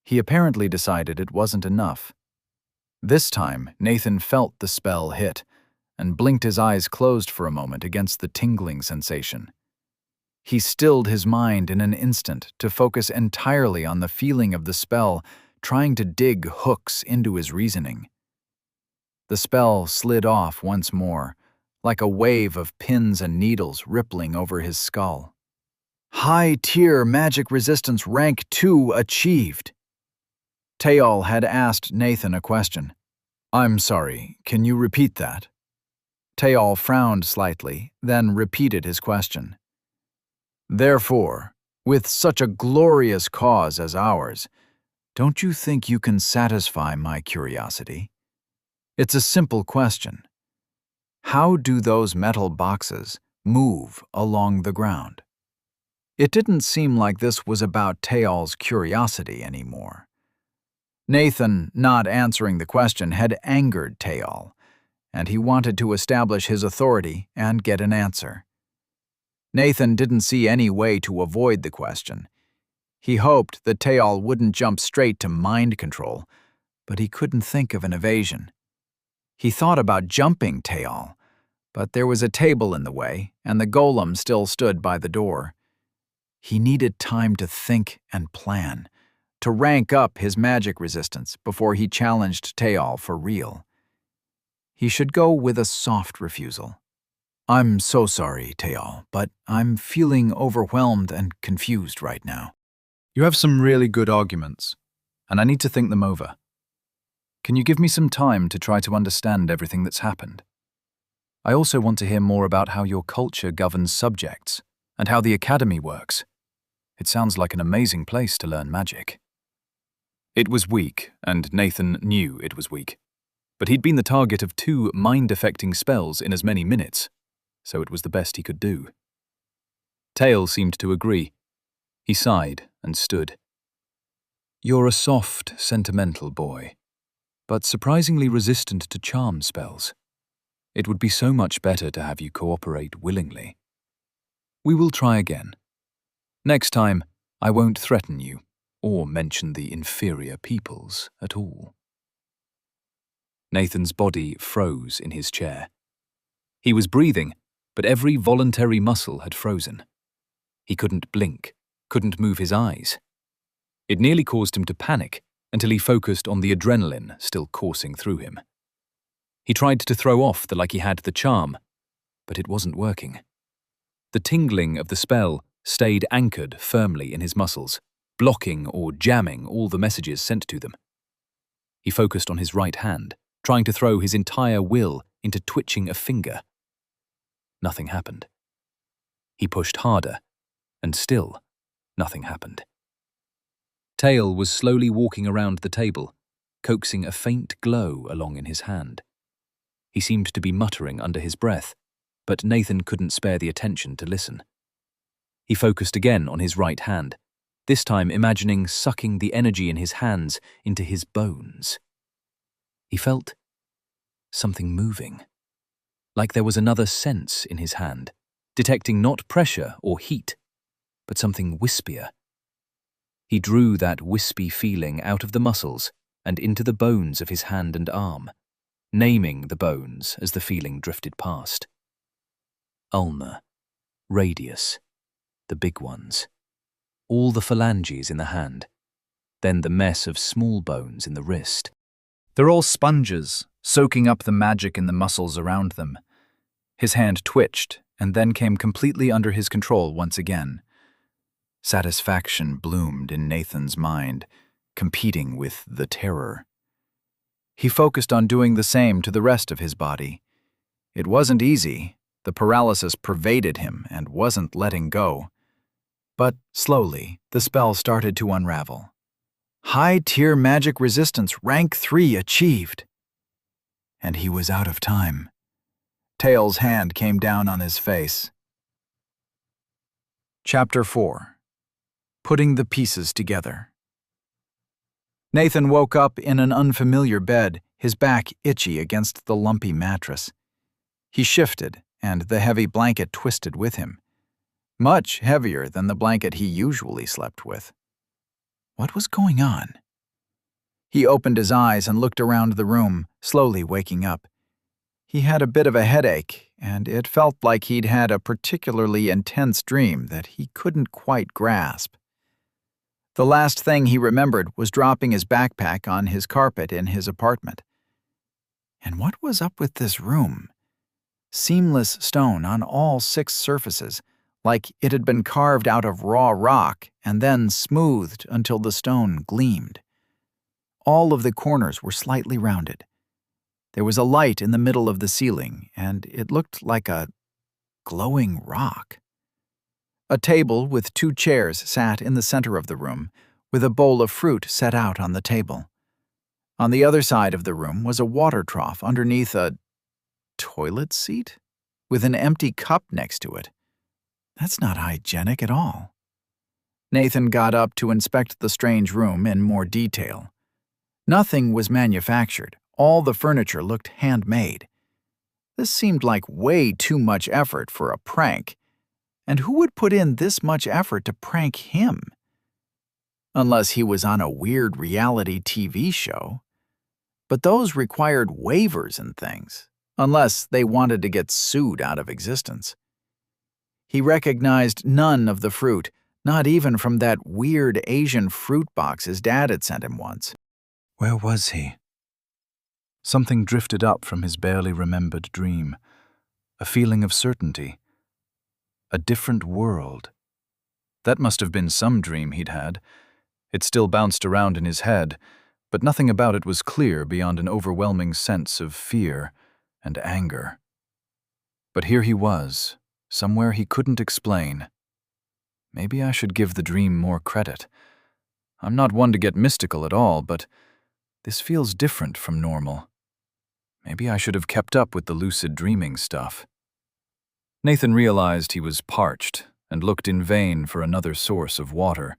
He apparently decided it wasn't enough. This time, Nathan felt the spell hit, and blinked his eyes closed for a moment against the tingling sensation. He stilled his mind in an instant to focus entirely on the feeling of the spell, trying to dig hooks into his reasoning. The spell slid off once more, like a wave of pins and needles rippling over his skull. High-tier magic resistance rank 2 achieved. Taol had asked Nathan a question. I'm sorry, can you repeat that? Taol frowned slightly, then repeated his question. Therefore, with such a glorious cause as ours, don't you think you can satisfy my curiosity? It's a simple question. How do those metal boxes move along the ground? It didn't seem like this was about Taol's curiosity anymore. Nathan not answering the question had angered Taol, and he wanted to establish his authority and get an answer. Nathan didn't see any way to avoid the question. He hoped that Taol wouldn't jump straight to mind control, but he couldn't think of an evasion. He thought about jumping Taol, but there was a table in the way, and the golem still stood by the door. He needed time to think and plan, to rank up his magic resistance before he challenged Taol for real. He should go with a soft refusal. I'm so sorry, Taol, but I'm feeling overwhelmed and confused right now. You have some really good arguments, and I need to think them over. Can you give me some time to try to understand everything that's happened? I also want to hear more about how your culture governs subjects, and how the academy works. It sounds like an amazing place to learn magic. It was weak, and Nathan knew it was weak. But he'd been the target of 2 mind-affecting spells in as many minutes, so it was the best he could do. Tail seemed to agree. He sighed and stood. You're a soft, sentimental boy, but surprisingly resistant to charm spells. It would be so much better to have you cooperate willingly. We will try again. Next time, I won't threaten you, or mention the inferior peoples at all. Nathan's body froze in his chair. He was breathing, but every voluntary muscle had frozen. He couldn't blink, couldn't move his eyes. It nearly caused him to panic until he focused on the adrenaline still coursing through him. He tried to throw off the like he had the charm, but it wasn't working. The tingling of the spell stayed anchored firmly in his muscles, blocking or jamming all the messages sent to them. He focused on his right hand, trying to throw his entire will into twitching a finger. Nothing happened. He pushed harder, and still nothing happened. Tail was slowly walking around the table, coaxing a faint glow along in his hand. He seemed to be muttering under his breath, but Nathan couldn't spare the attention to listen. He focused again on his right hand, this time imagining sucking the energy in his hands into his bones. He felt something moving, like there was another sense in his hand, detecting not pressure or heat, but something wispier. He drew that wispy feeling out of the muscles and into the bones of his hand and arm, naming the bones as the feeling drifted past. Ulna, radius, the big ones, all the phalanges in the hand, then the mess of small bones in the wrist. They're all sponges, soaking up the magic in the muscles around them. His hand twitched and then came completely under his control once again. Satisfaction bloomed in Nathan's mind, competing with the terror. He focused on doing the same to the rest of his body. It wasn't easy. The paralysis pervaded him and wasn't letting go. But slowly, the spell started to unravel. High-tier magic resistance rank 3 achieved. And he was out of time. Tail's hand came down on his face. Chapter 4. Putting the pieces together. Nathan woke up in an unfamiliar bed, his back itchy against the lumpy mattress. He shifted, and the heavy blanket twisted with him. Much heavier than the blanket he usually slept with. What was going on? He opened his eyes and looked around the room, slowly waking up. He had a bit of a headache, and it felt like he'd had a particularly intense dream that he couldn't quite grasp. The last thing he remembered was dropping his backpack on his carpet in his apartment. And what was up with this room? Seamless stone on all 6 surfaces, like it had been carved out of raw rock and then smoothed until the stone gleamed. All of the corners were slightly rounded. There was a light in the middle of the ceiling, and it looked like a glowing rock. A table with 2 chairs sat in the center of the room, with a bowl of fruit set out on the table. On the other side of the room was a water trough underneath a toilet seat, with an empty cup next to it. That's not hygienic at all. Nathan got up to inspect the strange room in more detail. Nothing was manufactured. All the furniture looked handmade. This seemed like way too much effort for a prank. And who would put in this much effort to prank him? Unless he was on a weird reality TV show. But those required waivers and things, unless they wanted to get sued out of existence. He recognized none of the fruit, not even from that weird Asian fruit box his dad had sent him once. Where was he? Something drifted up from his barely remembered dream. A feeling of certainty. A different world. That must have been some dream he'd had. It still bounced around in his head, but nothing about it was clear beyond an overwhelming sense of fear and anger. But here he was, somewhere he couldn't explain. Maybe I should give the dream more credit. I'm not one to get mystical at all, but this feels different from normal. Maybe I should have kept up with the lucid dreaming stuff. Nathan realized he was parched and looked in vain for another source of water,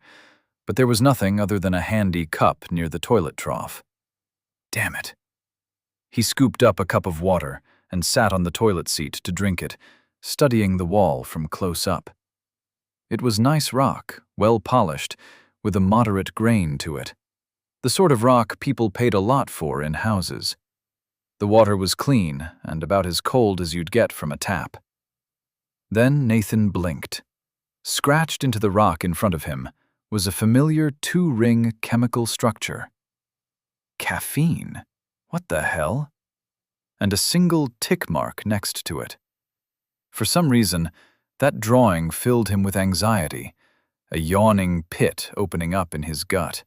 but there was nothing other than a handy cup near the toilet trough. Damn it. He scooped up a cup of water and sat on the toilet seat to drink it, studying the wall from close up. It was nice rock, well polished, with a moderate grain to it. The sort of rock people paid a lot for in houses. The water was clean and about as cold as you'd get from a tap. Then Nathan blinked. Scratched into the rock in front of him was a familiar 2-ring chemical structure. Caffeine? What the hell? And a single tick mark next to it. For some reason, that drawing filled him with anxiety, a yawning pit opening up in his gut.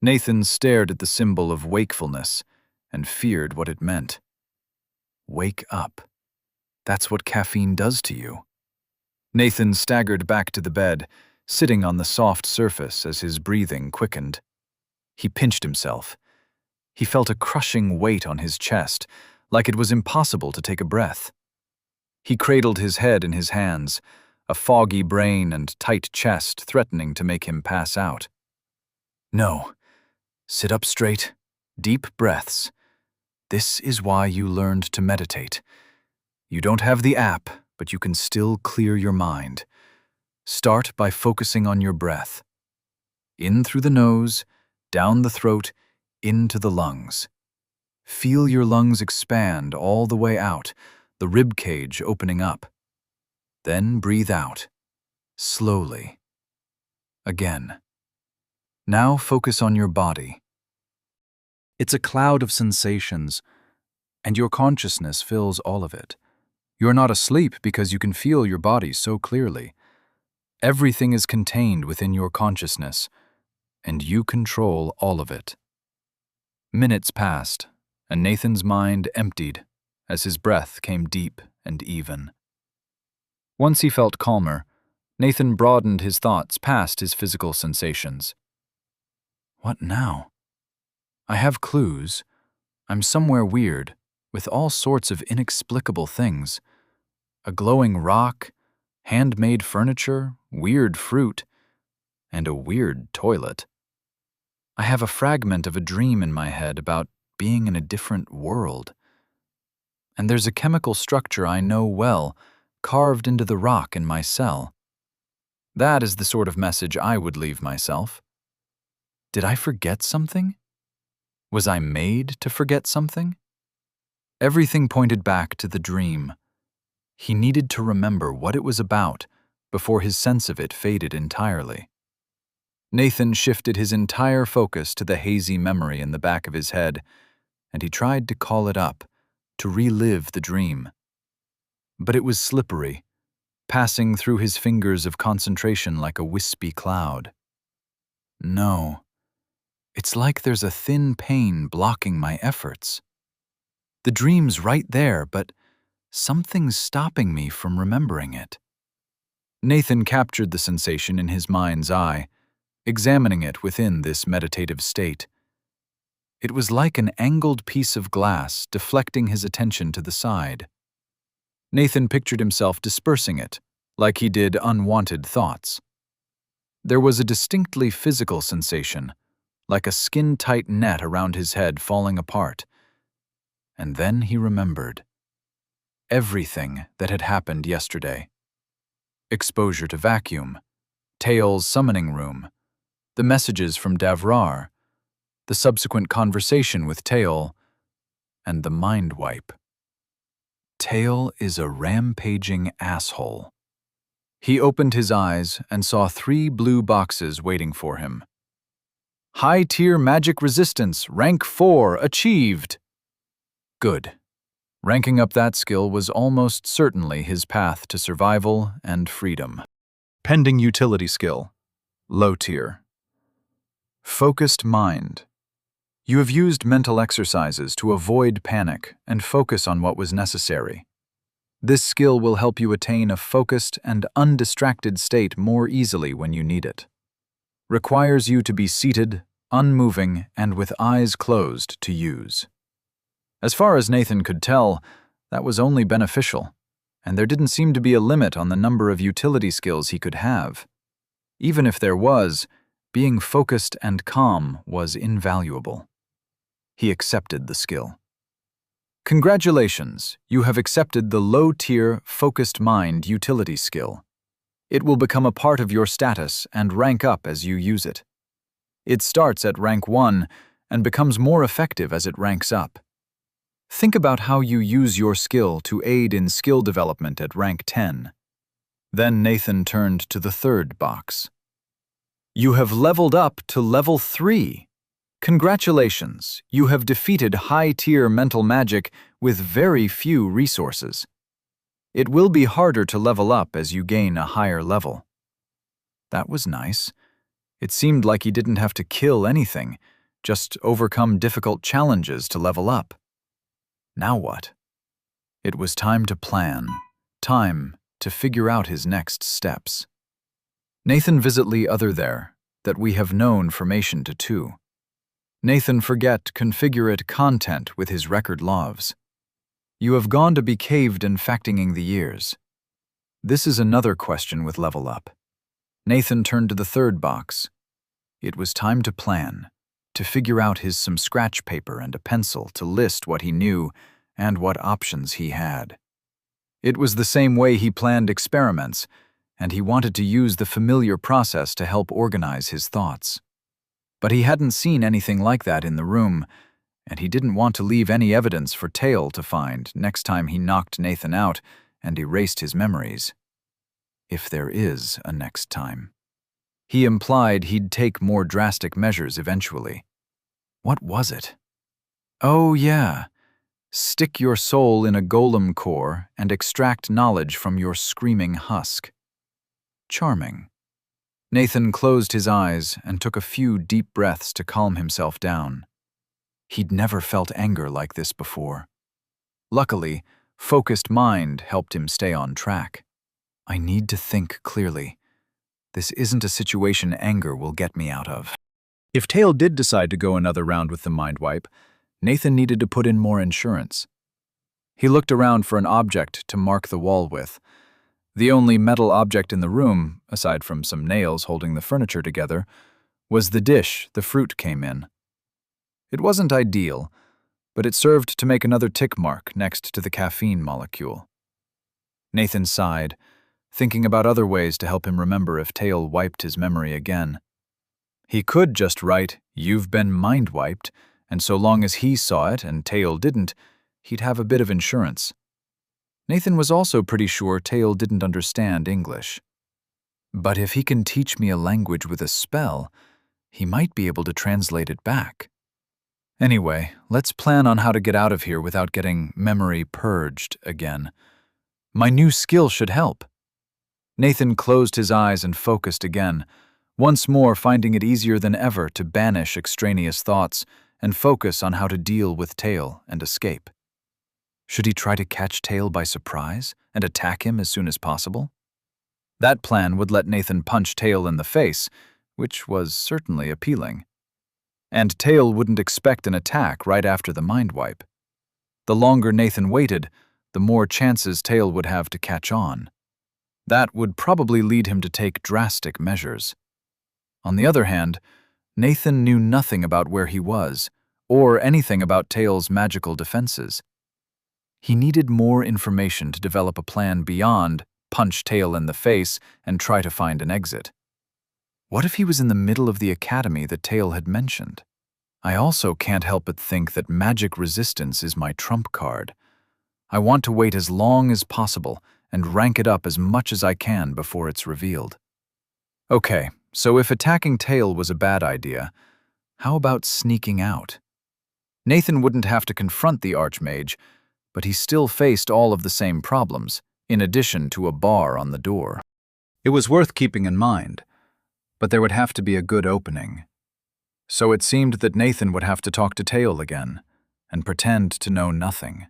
Nathan stared at the symbol of wakefulness and feared what it meant. Wake up. That's what caffeine does to you. Nathan staggered back to the bed, sitting on the soft surface as his breathing quickened. He pinched himself. He felt a crushing weight on his chest, like it was impossible to take a breath. He cradled his head in his hands, a foggy brain and tight chest threatening to make him pass out. No. Sit up straight. Deep breaths. This is why you learned to meditate. You don't have the app, but you can still clear your mind. Start by focusing on your breath. In through the nose, down the throat, into the lungs. Feel your lungs expand all the way out, the rib cage opening up. Then breathe out, slowly. Again. Now focus on your body. It's a cloud of sensations, and your consciousness fills all of it. You're not asleep because you can feel your body so clearly. Everything is contained within your consciousness, and you control all of it. Minutes passed, and Nathan's mind emptied as his breath came deep and even. Once he felt calmer, Nathan broadened his thoughts past his physical sensations. What now? I have clues. I'm somewhere weird, with all sorts of inexplicable things. A glowing rock, handmade furniture, weird fruit, and a weird toilet. I have a fragment of a dream in my head about being in a different world. And there's a chemical structure I know well, carved into the rock in my cell. That is the sort of message I would leave myself. Did I forget something? Was I made to forget something? Everything pointed back to the dream. He needed to remember what it was about before his sense of it faded entirely. Nathan shifted his entire focus to the hazy memory in the back of his head, and he tried to call it up, to relive the dream. But it was slippery, passing through his fingers of concentration like a wispy cloud. No. It's like there's a thin pane blocking my efforts. The dream's right there, but something's stopping me from remembering it. Nathan captured the sensation in his mind's eye, examining it within this meditative state. It was like an angled piece of glass deflecting his attention to the side. Nathan pictured himself dispersing it, like he did unwanted thoughts. There was a distinctly physical sensation, like a skin-tight net around his head falling apart. And then he remembered. Everything that had happened yesterday. Exposure to vacuum, Tael's summoning room, the messages from Davrar, the subsequent conversation with Tael, and the mind wipe. Tael is a rampaging asshole. He opened his eyes and saw 3 blue boxes waiting for him. High-tier magic resistance, rank 4, achieved. Good. Ranking up that skill was almost certainly his path to survival and freedom. Pending utility skill, low tier. Focused mind. You have used mental exercises to avoid panic and focus on what was necessary. This skill will help you attain a focused and undistracted state more easily when you need it. Requires you to be seated, unmoving, and with eyes closed to use. As far as Nathan could tell, that was only beneficial, and there didn't seem to be a limit on the number of utility skills he could have. Even if there was, being focused and calm was invaluable. He accepted the skill. Congratulations, you have accepted the low-tier Focused Mind utility skill. It will become a part of your status and rank up as you use it. It starts at rank 1 and becomes more effective as it ranks up. Think about how you use your skill to aid in skill development at rank 10. Then Nathan turned to the 3rd box. You have leveled up to level 3. Congratulations, you have defeated high-tier mental magic with very few resources. It will be harder to level up as you gain a higher level. That was nice. It seemed like he didn't have to kill anything, just overcome difficult challenges to level up. Now what? It was time to plan, time to figure out his next steps. Nathan visitly other there, that we have known formation to two. Nathan forget configurate content with his record loves. You have gone to be caved in factinging the years. This is another question with level up. Nathan turned to the third box. It was time to plan, to figure out his some scratch paper and a pencil to list what he knew and what options he had. It was the same way he planned experiments, and he wanted to use the familiar process to help organize his thoughts. But he hadn't seen anything like that in the room, and he didn't want to leave any evidence for Tail to find next time he knocked Nathan out and erased his memories. If there is a next time. He implied he'd take more drastic measures eventually. What was it? Oh, yeah. Stick your soul in a golem core and extract knowledge from your screaming husk. Charming. Nathan closed his eyes and took a few deep breaths to calm himself down. He'd never felt anger like this before. Luckily, focused mind helped him stay on track. I need to think clearly. This isn't a situation anger will get me out of. If Tail did decide to go another round with the mind wipe, Nathan needed to put in more insurance. He looked around for an object to mark the wall with. The only metal object in the room, aside from some nails holding the furniture together, was the dish the fruit came in. It wasn't ideal, but it served to make another tick mark next to the caffeine molecule. Nathan sighed, thinking about other ways to help him remember if Tail wiped his memory again. He could just write, "You've been mind-wiped," and so long as he saw it and Tail didn't, he'd have a bit of insurance. Nathan was also pretty sure Tail didn't understand English. But if he can teach me a language with a spell, he might be able to translate it back. Anyway, let's plan on how to get out of here without getting memory purged again. My new skill should help. Nathan closed his eyes and focused again, once more finding it easier than ever to banish extraneous thoughts and focus on how to deal with Tail and escape. Should he try to catch Tail by surprise and attack him as soon as possible? That plan would let Nathan punch Tail in the face, which was certainly appealing. And Tail wouldn't expect an attack right after the mind wipe. The longer Nathan waited, the more chances Tail would have to catch on. That would probably lead him to take drastic measures. On the other hand, Nathan knew nothing about where he was, or anything about Tail's magical defenses. He needed more information to develop a plan beyond punch Tail in the face and try to find an exit. What if he was in the middle of the academy that Tail had mentioned? I also can't help but think that magic resistance is my trump card. I want to wait as long as possible and rank it up as much as I can before it's revealed. Okay, so if attacking Tail was a bad idea, how about sneaking out? Nathan wouldn't have to confront the Archmage, but he still faced all of the same problems, in addition to a bar on the door. It was worth keeping in mind, but there would have to be a good opening. So it seemed that Nathan would have to talk to Tail again, and pretend to know nothing.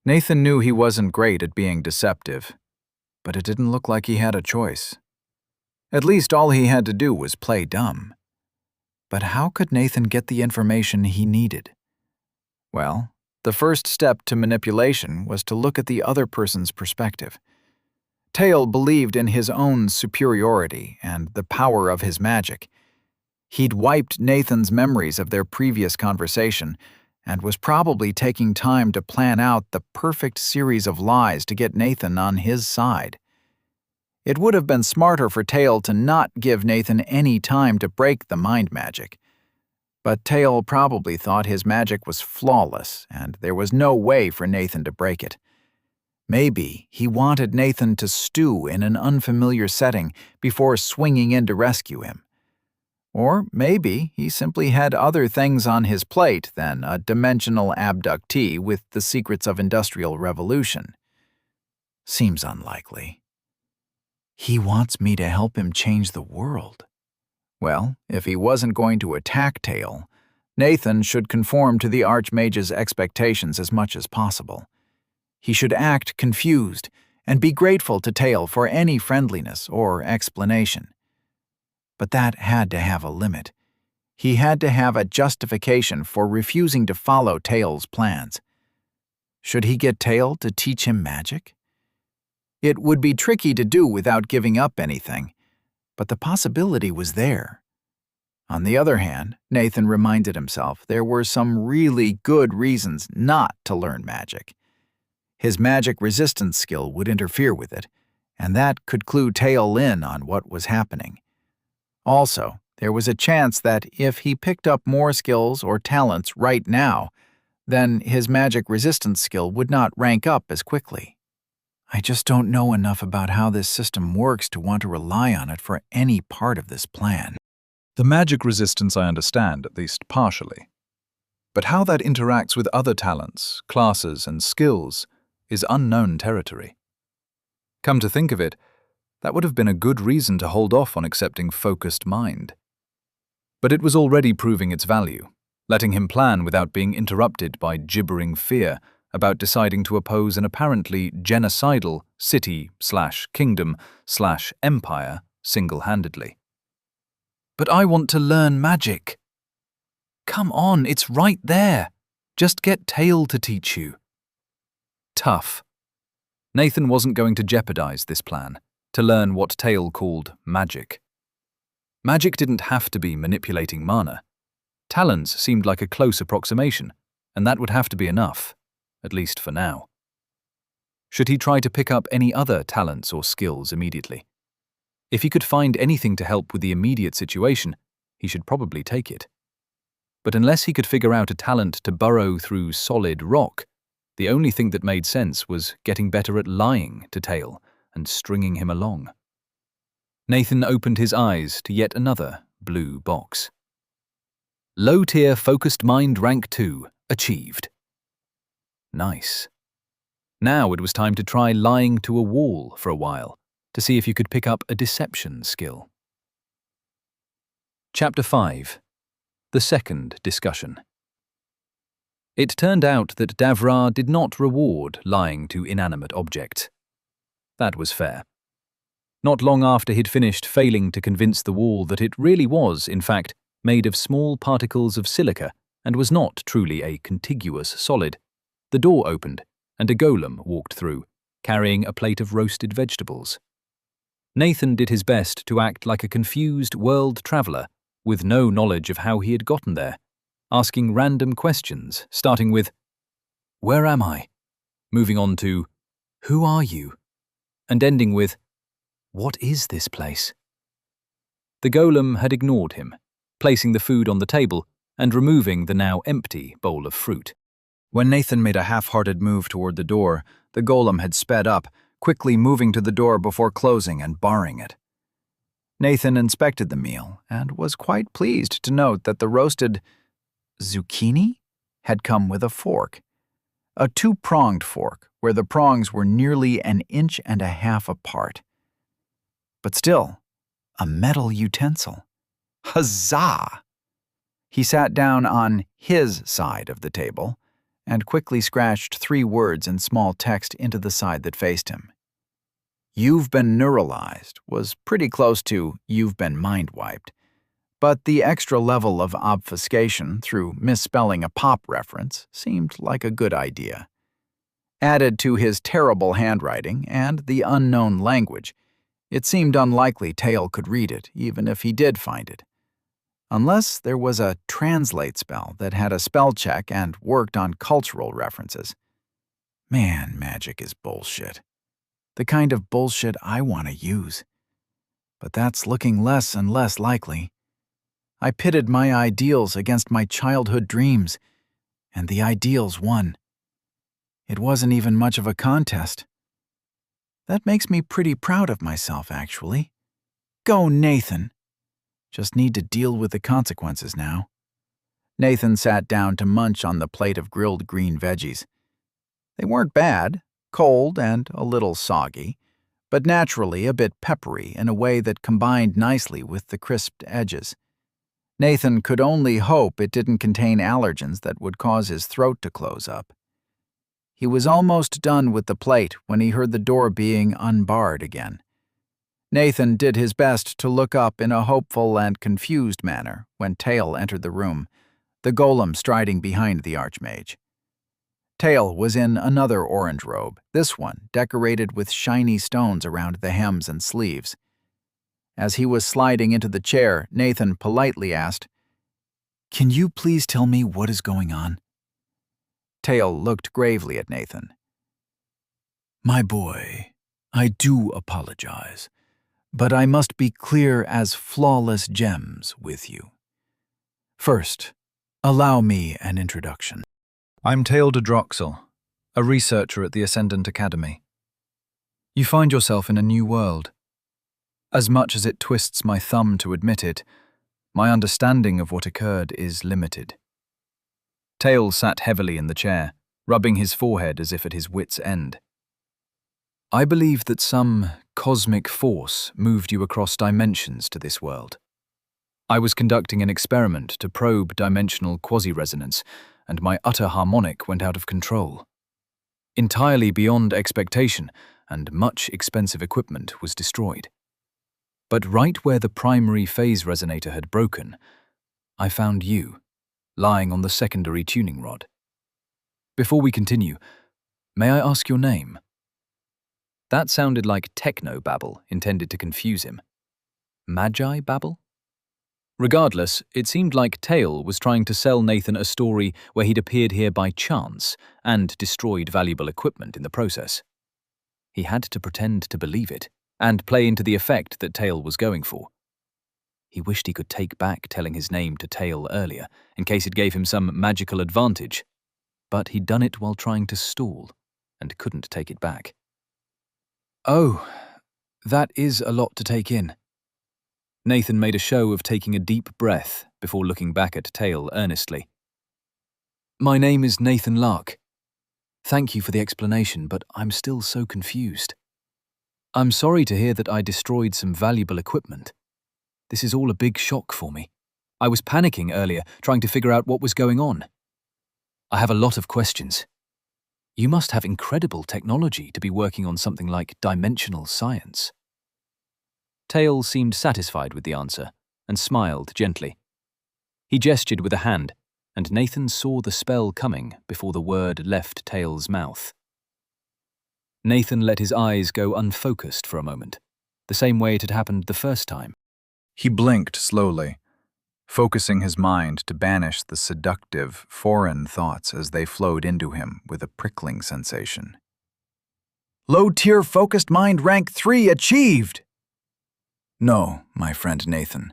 Nathan knew he wasn't great at being deceptive, but it didn't look like he had a choice. At least all he had to do was play dumb. But how could Nathan get the information he needed? Well, the first step to manipulation was to look at the other person's perspective. Tail believed in his own superiority and the power of his magic. He'd wiped Nathan's memories of their previous conversation and was probably taking time to plan out the perfect series of lies to get Nathan on his side. It would have been smarter for Tail to not give Nathan any time to break the mind magic. But Tail probably thought his magic was flawless, and there was no way for Nathan to break it. Maybe he wanted Nathan to stew in an unfamiliar setting before swinging in to rescue him. Or maybe he simply had other things on his plate than a dimensional abductee with the secrets of industrial revolution. Seems unlikely. He wants me to help him change the world. Well, if he wasn't going to attack Tail, Nathan should conform to the Archmage's expectations as much as possible. He should act confused and be grateful to Tail for any friendliness or explanation. But that had to have a limit. He had to have a justification for refusing to follow Tail's plans. Should he get Tail to teach him magic? It would be tricky to do without giving up anything, but the possibility was there. On the other hand, Nathan reminded himself there were some really good reasons not to learn magic. His magic resistance skill would interfere with it, and that could clue Tail in on what was happening. Also, there was a chance that if he picked up more skills or talents right now, then his magic resistance skill would not rank up as quickly. I just don't know enough about how this system works to want to rely on it for any part of this plan. The magic resistance I understand, at least partially. But how that interacts with other talents, classes, and skills is unknown territory. Come to think of it, that would have been a good reason to hold off on accepting Focused Mind. But it was already proving its value, letting him plan without being interrupted by gibbering fear about deciding to oppose an apparently genocidal city/kingdom/empire single-handedly. But I want to learn magic. Come on, it's right there. Just get Tail to teach you. Tough. Nathan wasn't going to jeopardize this plan, to learn what Tail called magic. Magic didn't have to be manipulating mana. Talons seemed like a close approximation, and that would have to be enough, at least for now. Should he try to pick up any other talents or skills immediately? If he could find anything to help with the immediate situation, he should probably take it. But unless he could figure out a talent to burrow through solid rock, the only thing that made sense was getting better at lying to Tail and stringing him along. Nathan opened his eyes to yet another blue box. Low-tier Focused Mind Rank 2 achieved. Nice. Now it was time to try lying to a wall for a while, to see if you could pick up a deception skill. Chapter 5. The Second Discussion. It turned out that Davra did not reward lying to inanimate objects. That was fair. Not long after he'd finished failing to convince the wall that it really was, in fact, made of small particles of silica and was not truly a contiguous solid, the door opened and a golem walked through, carrying a plate of roasted vegetables. Nathan did his best to act like a confused world traveler with no knowledge of how he had gotten there, asking random questions, starting with, "Where am I?" moving on to, "Who are you?" and ending with, "What is this place?" The golem had ignored him, placing the food on the table and removing the now empty bowl of fruit. When Nathan made a half-hearted move toward the door, the golem had sped up, quickly moving to the door before closing and barring it. Nathan inspected the meal and was quite pleased to note that the roasted zucchini had come with a fork. A two-pronged fork, where the prongs were nearly 1.5 inches apart. But still, a metal utensil. Huzzah! He sat down on his side of the table and quickly scratched 3 words in small text into the side that faced him. "You've been neuralized" was pretty close to "you've been mind-wiped," but the extra level of obfuscation through misspelling a pop reference seemed like a good idea. Added to his terrible handwriting and the unknown language, it seemed unlikely Tail could read it, even if he did find it. Unless there was a translate spell that had a spell check and worked on cultural references. Man, magic is bullshit. The kind of bullshit I want to use. But that's looking less and less likely. I pitted my ideals against my childhood dreams, and the ideals won. It wasn't even much of a contest. That makes me pretty proud of myself, actually. Go, Nathan! Just need to deal with the consequences now. Nathan sat down to munch on the plate of grilled green veggies. They weren't bad, cold and a little soggy, but naturally a bit peppery in a way that combined nicely with the crisped edges. Nathan could only hope it didn't contain allergens that would cause his throat to close up. He was almost done with the plate when he heard the door being unbarred again. Nathan did his best to look up in a hopeful and confused manner when Tail entered the room, the golem striding behind the archmage. Tail was in another orange robe, this one decorated with shiny stones around the hems and sleeves. As he was sliding into the chair, Nathan politely asked, "Can you please tell me what is going on?" Tail looked gravely at Nathan. "My boy, I do apologize, but I must be clear as flawless gems with you. First, allow me an introduction. I'm Tail Droxel, a researcher at the Ascendant Academy. You find yourself in a new world. As much as it twists my thumb to admit it, my understanding of what occurred is limited." Tail sat heavily in the chair, rubbing his forehead as if at his wit's end. "I believe that some cosmic force moved you across dimensions to this world. I was conducting an experiment to probe dimensional quasi-resonance, and my utter harmonic went out of control. Entirely beyond expectation, and much expensive equipment was destroyed. But right where the primary phase resonator had broken, I found you, lying on the secondary tuning rod. Before we continue, may I ask your name?" That sounded like techno-babble intended to confuse him. Magi babble? Regardless, it seemed like Tail was trying to sell Nathan a story where he'd appeared here by chance and destroyed valuable equipment in the process. He had to pretend to believe it and play into the effect that Tail was going for. He wished he could take back telling his name to Tail earlier, in case it gave him some magical advantage, but he'd done it while trying to stall, and couldn't take it back. "Oh, that is a lot to take in." Nathan made a show of taking a deep breath before looking back at Tail earnestly. "My name is Nathan Lark. Thank you for the explanation, but I'm still so confused. I'm sorry to hear that I destroyed some valuable equipment. This is all a big shock for me. I was panicking earlier, trying to figure out what was going on. I have a lot of questions. You must have incredible technology to be working on something like dimensional science." Tail seemed satisfied with the answer and smiled gently. He gestured with a hand, and Nathan saw the spell coming before the word left Tail's mouth. Nathan let his eyes go unfocused for a moment, the same way it had happened the first time. He blinked slowly, focusing his mind to banish the seductive, foreign thoughts as they flowed into him with a prickling sensation. Low-tier focused mind rank 3 achieved! "No, my friend Nathan,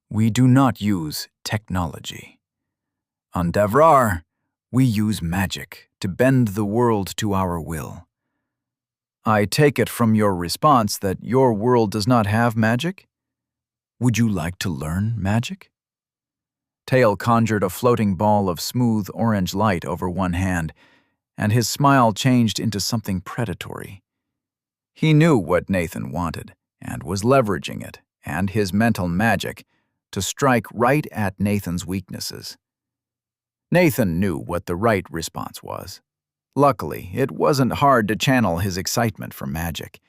we do not use technology. On Devrar, we use magic to bend the world to our will. I take it from your response that your world does not have magic? Would you like to learn magic?" Tail conjured a floating ball of smooth orange light over one hand, and his smile changed into something predatory. He knew what Nathan wanted, and was leveraging it, and his mental magic, to strike right at Nathan's weaknesses. Nathan knew what the right response was. Luckily, it wasn't hard to channel his excitement for magic.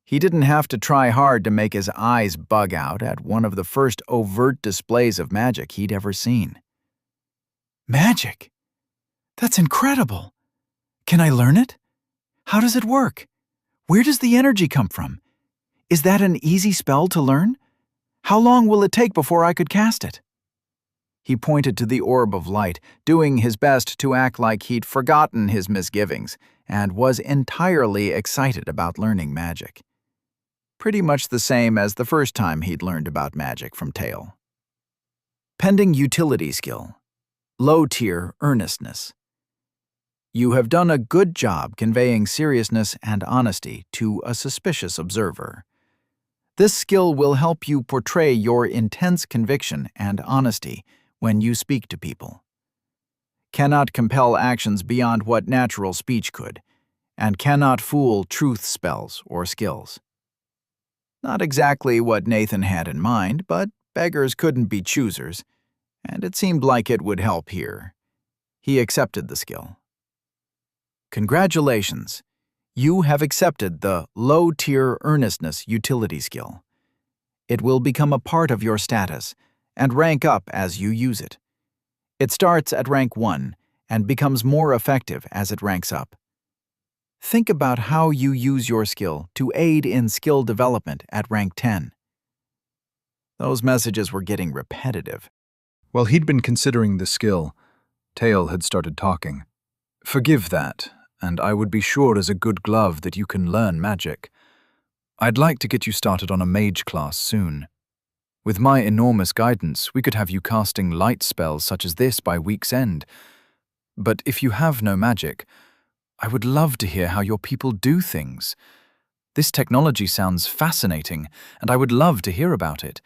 He didn't have to try hard to make his eyes bug out at one of the first overt displays of magic he'd ever seen. "Magic? That's incredible! Can I learn it? How does it work? Where does the energy come from? Is that an easy spell to learn? How long will it take before I could cast it?" He pointed to the orb of light, doing his best to act like he'd forgotten his misgivings and was entirely excited about learning magic. Pretty much the same as the first time he'd learned about magic from Tail. Pending utility skill. Low-tier earnestness. You have done a good job conveying seriousness and honesty to a suspicious observer. This skill will help you portray your intense conviction and honesty when you speak to people. Cannot compel actions beyond what natural speech could, and cannot fool truth spells or skills. Not exactly what Nathan had in mind, but beggars couldn't be choosers, and it seemed like it would help here. He accepted the skill. Congratulations! You have accepted the low-tier earnestness utility skill. It will become a part of your status and rank up as you use it. It starts at rank 1 and becomes more effective as it ranks up. Think about how you use your skill to aid in skill development at rank 10. Those messages were getting repetitive. While he'd been considering the skill, Tail had started talking. Forgive that, and I would be sure as a good glove that you can learn magic. I'd like to get you started on a mage class soon. With my enormous guidance, we could have you casting light spells such as this by week's end. But if you have no magic, I would love to hear how your people do things. This technology sounds fascinating, and I would love to hear about it.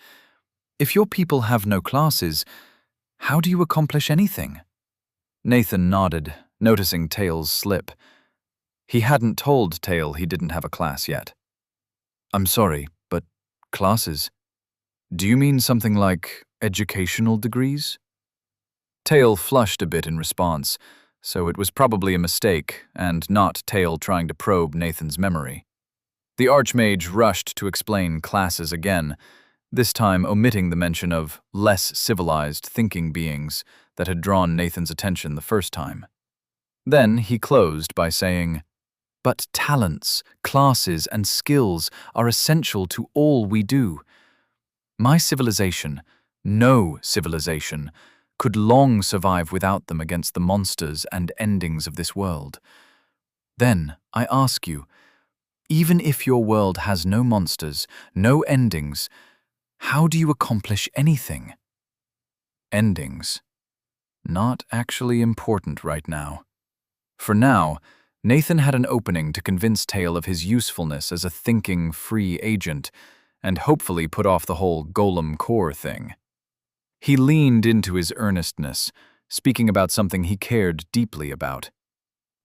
If your people have no classes, how do you accomplish anything? Nathan nodded, noticing Tail's slip. He hadn't told Tail he didn't have a class yet. I'm sorry, but classes? Do you mean something like educational degrees? Tail flushed a bit in response, so it was probably a mistake and not Tail trying to probe Nathan's memory. The Archmage rushed to explain classes again, this time omitting the mention of less civilized thinking beings that had drawn Nathan's attention the first time. Then he closed by saying, "But talents, classes, and skills are essential to all we do. My civilization, no civilization, could long survive without them against the monsters and endings of this world. Then, I ask you, even if your world has no monsters, no endings, how do you accomplish anything?" Endings. Not actually important right now. For now, Nathan had an opening to convince Tail of his usefulness as a thinking, free agent, and hopefully put off the whole Golem Core thing. He leaned into his earnestness, speaking about something he cared deeply about.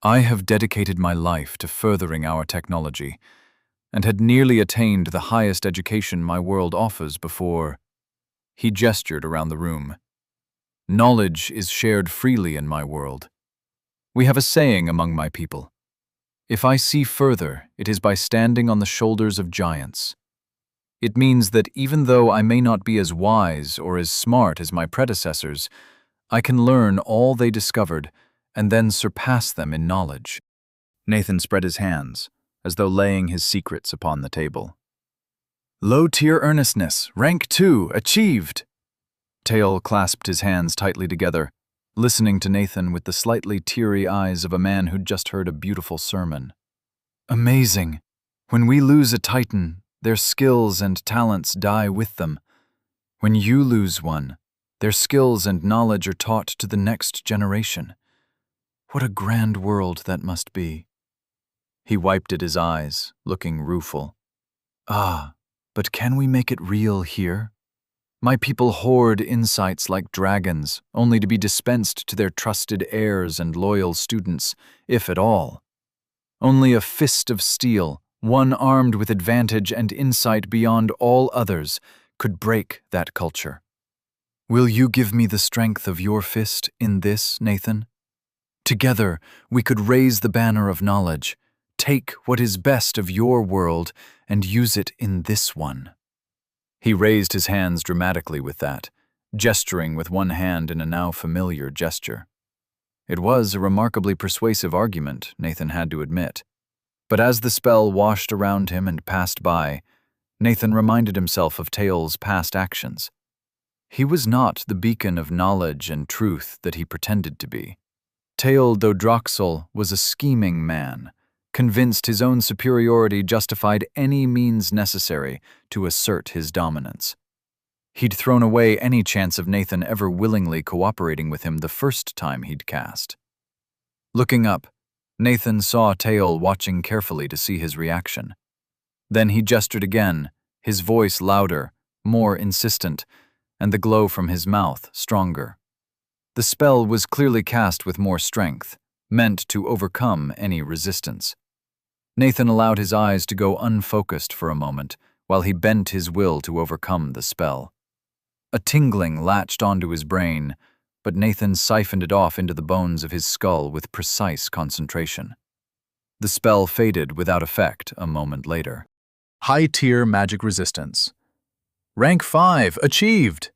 I have dedicated my life to furthering our technology, and had nearly attained the highest education my world offers before. He gestured around the room. Knowledge is shared freely in my world. We have a saying among my people. If I see further, it is by standing on the shoulders of giants. It means that even though I may not be as wise or as smart as my predecessors, I can learn all they discovered and then surpass them in knowledge. Nathan spread his hands, as though laying his secrets upon the table. Low-tier earnestness, rank 2, achieved! Tail clasped his hands tightly together, listening to Nathan with the slightly teary eyes of a man who'd just heard a beautiful sermon. Amazing! When we lose a titan, their skills and talents die with them. When you lose one, their skills and knowledge are taught to the next generation. What a grand world that must be. He wiped at his eyes, looking rueful. Ah, but can we make it real here? My people hoard insights like dragons, only to be dispensed to their trusted heirs and loyal students, if at all. Only a fist of steel, one armed with advantage and insight beyond all others, could break that culture. Will you give me the strength of your fist in this, Nathan? Together, we could raise the banner of knowledge, take what is best of your world, and use it in this one. He raised his hands dramatically with that, gesturing with one hand in a now familiar gesture. It was a remarkably persuasive argument, Nathan had to admit. But as the spell washed around him and passed by, Nathan reminded himself of Tail's past actions. He was not the beacon of knowledge and truth that he pretended to be. Tail Dodroxel was a scheming man, convinced his own superiority justified any means necessary to assert his dominance. He'd thrown away any chance of Nathan ever willingly cooperating with him the first time he'd cast. Looking up, Nathan saw Tail watching carefully to see his reaction. Then he gestured again, his voice louder, more insistent, and the glow from his mouth stronger. The spell was clearly cast with more strength, meant to overcome any resistance. Nathan allowed his eyes to go unfocused for a moment while he bent his will to overcome the spell. A tingling latched onto his brain, but Nathan siphoned it off into the bones of his skull with precise concentration. The spell faded without effect a moment later. High-tier magic resistance. Rank 5 achieved!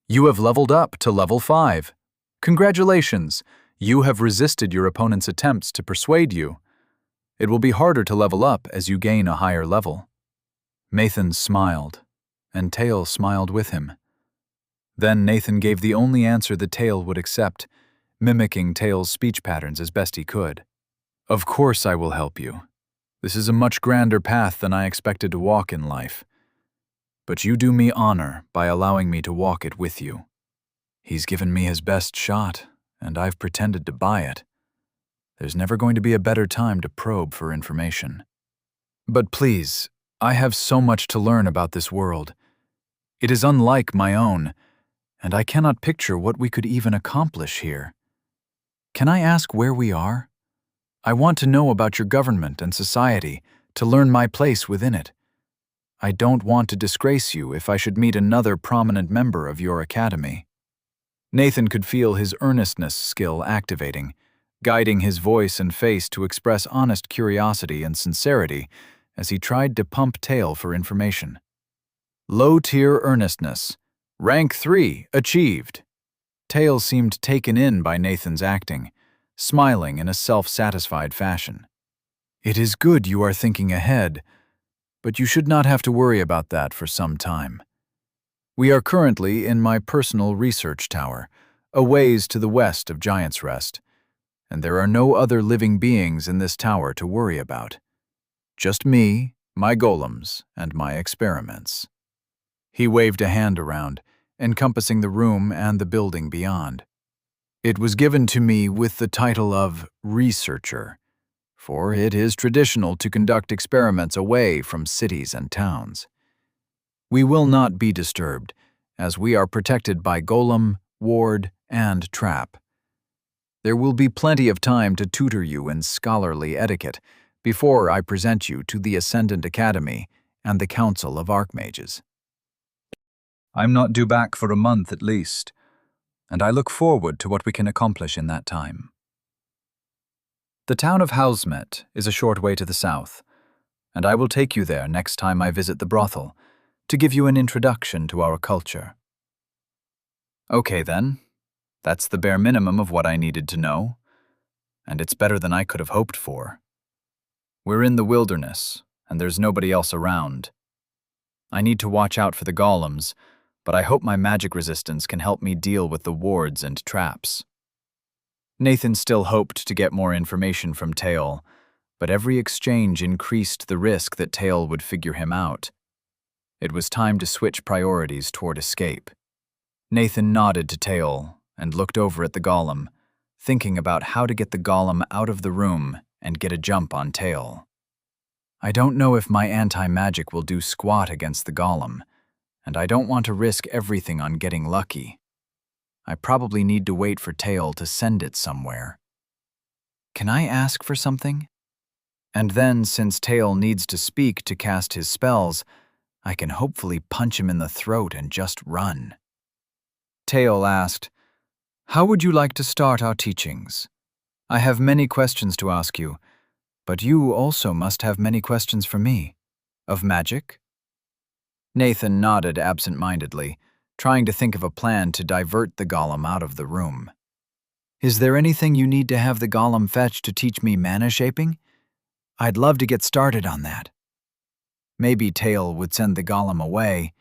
You have leveled up to level 5. Congratulations! You have resisted your opponent's attempts to persuade you. It will be harder to level up as you gain a higher level. Nathan smiled, and Tail smiled with him. Then Nathan gave the only answer that Tail would accept, mimicking Tail's speech patterns as best he could. Of course I will help you. This is a much grander path than I expected to walk in life. But you do me honor by allowing me to walk it with you. He's given me his best shot, and I've pretended to buy it. There's never going to be a better time to probe for information. But please, I have so much to learn about this world. It is unlike my own, and I cannot picture what we could even accomplish here. Can I ask where we are? I want to know about your government and society, to learn my place within it. I don't want to disgrace you if I should meet another prominent member of your academy. Nathan could feel his earnestness skill activating, guiding his voice and face to express honest curiosity and sincerity as he tried to pump Tail for information. Low-tier earnestness. Rank 3 achieved. Tail seemed taken in by Nathan's acting, smiling in a self-satisfied fashion. It is good you are thinking ahead, but you should not have to worry about that for some time. We are currently in my personal research tower, a ways to the west of Giant's Rest, and there are no other living beings in this tower to worry about. Just me, my golems, and my experiments. He waved a hand around, encompassing the room and the building beyond. It was given to me with the title of Researcher, for it is traditional to conduct experiments away from cities and towns. We will not be disturbed, as we are protected by Golem, Ward, and Trap. There will be plenty of time to tutor you in scholarly etiquette before I present you to the Ascendant Academy and the Council of Archmages. I'm not due back for a month at least, and I look forward to what we can accomplish in that time. The town of Housmet is a short way to the south, and I will take you there next time I visit the brothel to give you an introduction to our culture. Okay then, that's the bare minimum of what I needed to know, and it's better than I could have hoped for. We're in the wilderness, and there's nobody else around. I need to watch out for the golems, but I hope my magic resistance can help me deal with the wards and traps. Nathan still hoped to get more information from Tail, but every exchange increased the risk that Tail would figure him out. It was time to switch priorities toward escape. Nathan nodded to Tail and looked over at the golem, thinking about how to get the golem out of the room and get a jump on Tail. I don't know if my anti-magic will do squat against the golem, and I don't want to risk everything on getting lucky. I probably need to wait for Tail to send it somewhere. Can I ask for something? And then, since Tail needs to speak to cast his spells, I can hopefully punch him in the throat and just run. Tail asked, "How would you like to start our teachings? I have many questions to ask you, but you also must have many questions for me. Of magic?" Nathan nodded absent-mindedly, trying to think of a plan to divert the golem out of the room. "Is there anything you need to have the golem fetch to teach me mana shaping? I'd love to get started on that." Maybe Tail would send the golem away,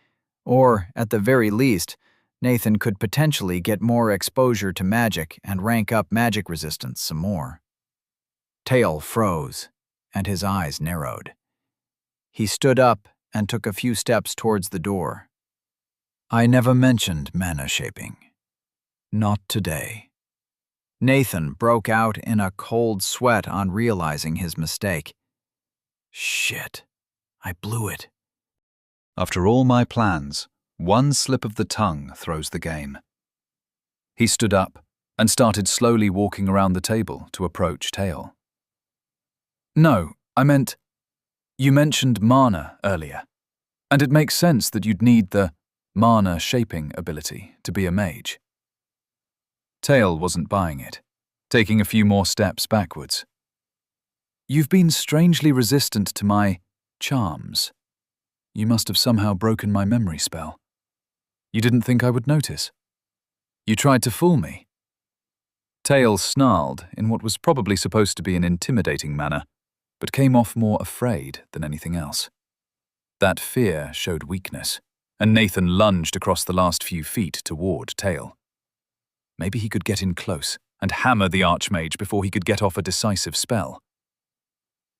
or, at the very least, Nathan could potentially get more exposure to magic and rank up magic resistance some more. Tail froze, and his eyes narrowed. He stood up and took a few steps towards the door. "I never mentioned mana shaping. Not today." Nathan broke out in a cold sweat on realizing his mistake. Shit, I blew it. After all my plans, one slip of the tongue throws the game. He stood up and started slowly walking around the table to approach Tail. "No, I meant, you mentioned mana earlier, and it makes sense that you'd need the mana shaping ability to be a mage." Tail wasn't buying it, taking a few more steps backwards. You've been strangely resistant to my charms. You must have somehow broken my memory spell. You didn't think I would notice. You tried to fool me." Tails snarled in what was probably supposed to be an intimidating manner, but came off more afraid than anything else. That fear showed weakness, and Nathan lunged across the last few feet toward Tail. Maybe he could get in close and hammer the Archmage before he could get off a decisive spell.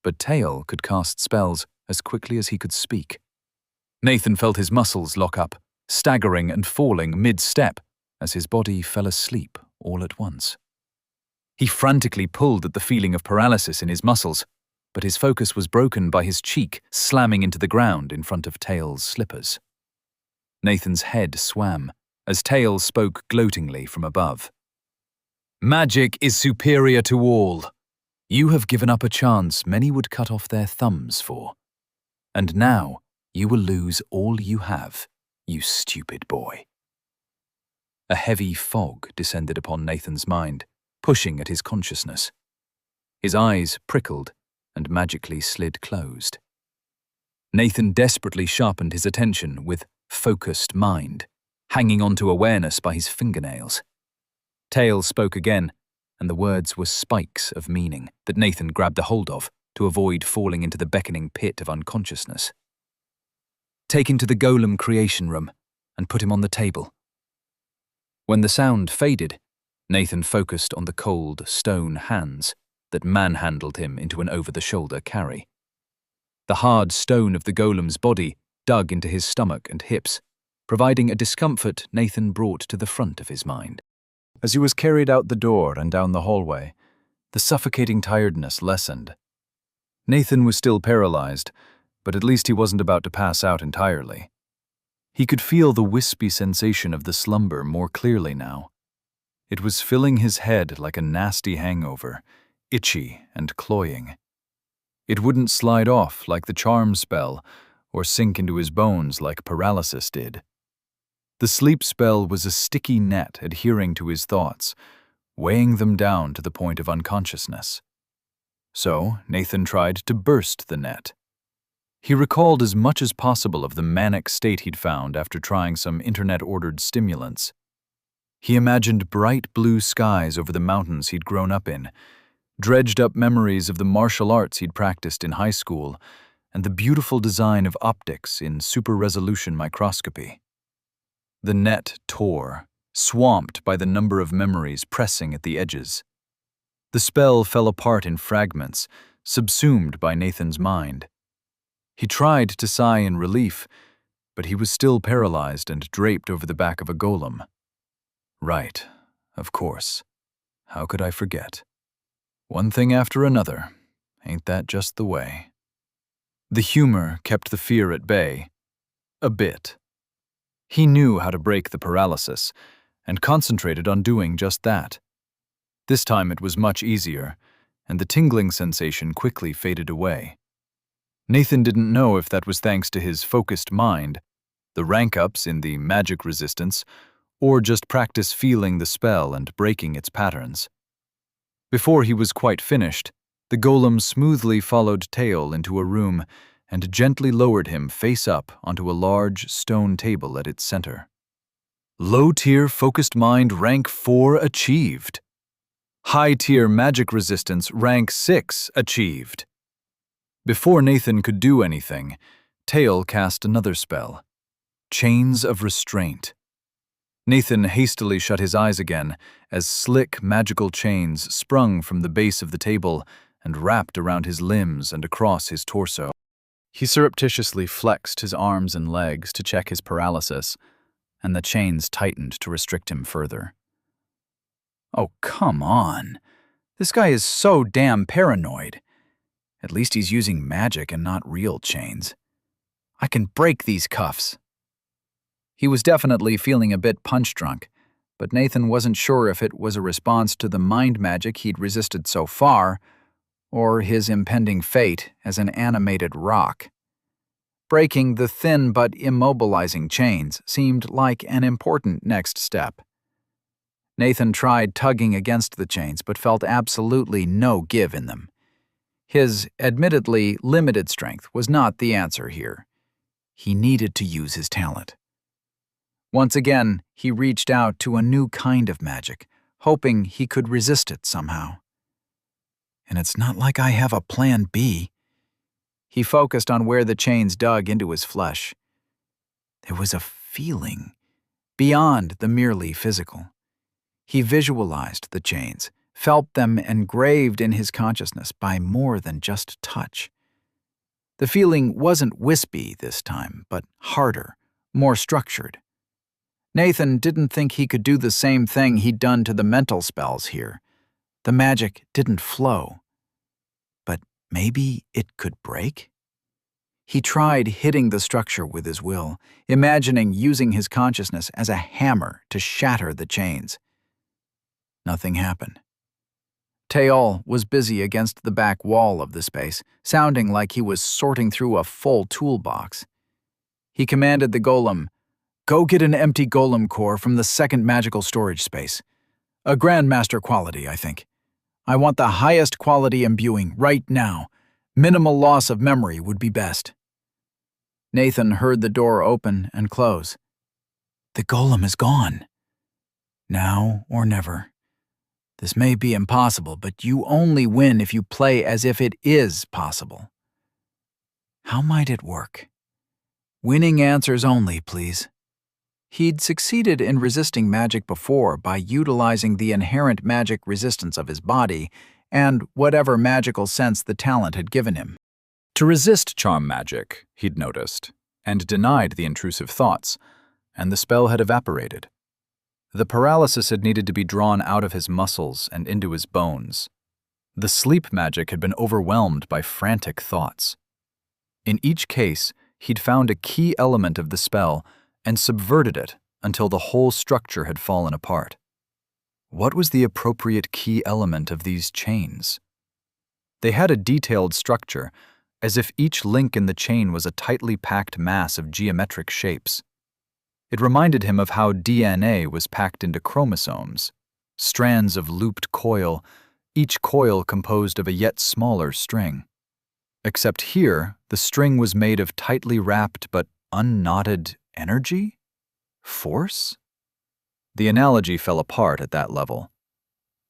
But Tail could cast spells as quickly as he could speak. Nathan felt his muscles lock up, staggering and falling mid-step as his body fell asleep all at once. He frantically pulled at the feeling of paralysis in his muscles, but his focus was broken by his cheek slamming into the ground in front of Tails' slippers. Nathan's head swam as Tails spoke gloatingly from above. "Magic is superior to all. You have given up a chance many would cut off their thumbs for. And now you will lose all you have, you stupid boy." A heavy fog descended upon Nathan's mind, pushing at his consciousness. His eyes prickled and magically slid closed. Nathan desperately sharpened his attention with focused mind, hanging on to awareness by his fingernails. Tails spoke again, and the words were spikes of meaning that Nathan grabbed a hold of to avoid falling into the beckoning pit of unconsciousness. "Take him to the golem creation room and put him on the table." When the sound faded, Nathan focused on the cold, stone hands that manhandled him into an over-the-shoulder carry. The hard stone of the golem's body dug into his stomach and hips, providing a discomfort Nathan brought to the front of his mind. As he was carried out the door and down the hallway, the suffocating tiredness lessened. Nathan was still paralyzed, but at least he wasn't about to pass out entirely. He could feel the wispy sensation of the slumber more clearly now. It was filling his head like a nasty hangover, itchy and cloying. It wouldn't slide off like the charm spell or sink into his bones like paralysis did. The sleep spell was a sticky net adhering to his thoughts, weighing them down to the point of unconsciousness. So Nathan tried to burst the net. He recalled as much as possible of the manic state he'd found after trying some internet-ordered stimulants. He imagined bright blue skies over the mountains he'd grown up in, dredged up memories of the martial arts he'd practiced in high school, and the beautiful design of optics in super-resolution microscopy. The net tore, swamped by the number of memories pressing at the edges. The spell fell apart in fragments, subsumed by Nathan's mind. He tried to sigh in relief, but he was still paralyzed and draped over the back of a golem. Right, of course. How could I forget? One thing after another. Ain't that just the way? The humor kept the fear at bay. A bit. He knew how to break the paralysis, and concentrated on doing just that. This time it was much easier, and the tingling sensation quickly faded away. Nathan didn't know if that was thanks to his focused mind, the rank-ups in the magic resistance, or just practice feeling the spell and breaking its patterns. Before he was quite finished, the golem smoothly followed Tail into a room and gently lowered him face up onto a large stone table at its center. Low-tier focused mind rank 4 achieved. High-tier magic resistance rank 6 achieved. Before Nathan could do anything, Tail cast another spell, Chains of Restraint. Nathan hastily shut his eyes again as slick magical chains sprung from the base of the table and wrapped around his limbs and across his torso. He surreptitiously flexed his arms and legs to check his paralysis, and the chains tightened to restrict him further. Oh, come on. This guy is so damn paranoid. At least he's using magic and not real chains. I can break these cuffs. He was definitely feeling a bit punch-drunk, but Nathan wasn't sure if it was a response to the mind magic he'd resisted so far, or his impending fate as an animated rock. Breaking the thin but immobilizing chains seemed like an important next step. Nathan tried tugging against the chains but felt absolutely no give in them. His admittedly limited strength was not the answer here. He needed to use his talent. Once again, he reached out to a new kind of magic, hoping he could resist it somehow. And it's not like I have a plan B. He focused on where the chains dug into his flesh. There was a feeling beyond the merely physical. He visualized the chains, felt them engraved in his consciousness by more than just touch. The feeling wasn't wispy this time, but harder, more structured. Nathan didn't think he could do the same thing he'd done to the mental spells here. The magic didn't flow. But maybe it could break? He tried hitting the structure with his will, imagining using his consciousness as a hammer to shatter the chains. Nothing happened. Teol was busy against the back wall of the space, sounding like he was sorting through a full toolbox. He commanded the golem, "Go get an empty golem core from the second magical storage space. A Grandmaster quality, I think. I want the highest quality imbuing right now. Minimal loss of memory would be best." Nathan heard the door open and close. The golem is gone. Now or never. This may be impossible, but you only win if you play as if it is possible. How might it work? Winning answers only, please. He'd succeeded in resisting magic before by utilizing the inherent magic resistance of his body and whatever magical sense the talent had given him. To resist charm magic, he'd noticed, and denied the intrusive thoughts, and the spell had evaporated. The paralysis had needed to be drawn out of his muscles and into his bones. The sleep magic had been overwhelmed by frantic thoughts. In each case, he'd found a key element of the spell and subverted it until the whole structure had fallen apart. What was the appropriate key element of these chains? They had a detailed structure, as if each link in the chain was a tightly packed mass of geometric shapes. It reminded him of how DNA was packed into chromosomes, strands of looped coil, each coil composed of a yet smaller string. Except here, the string was made of tightly wrapped but unknotted energy? Force? The analogy fell apart at that level.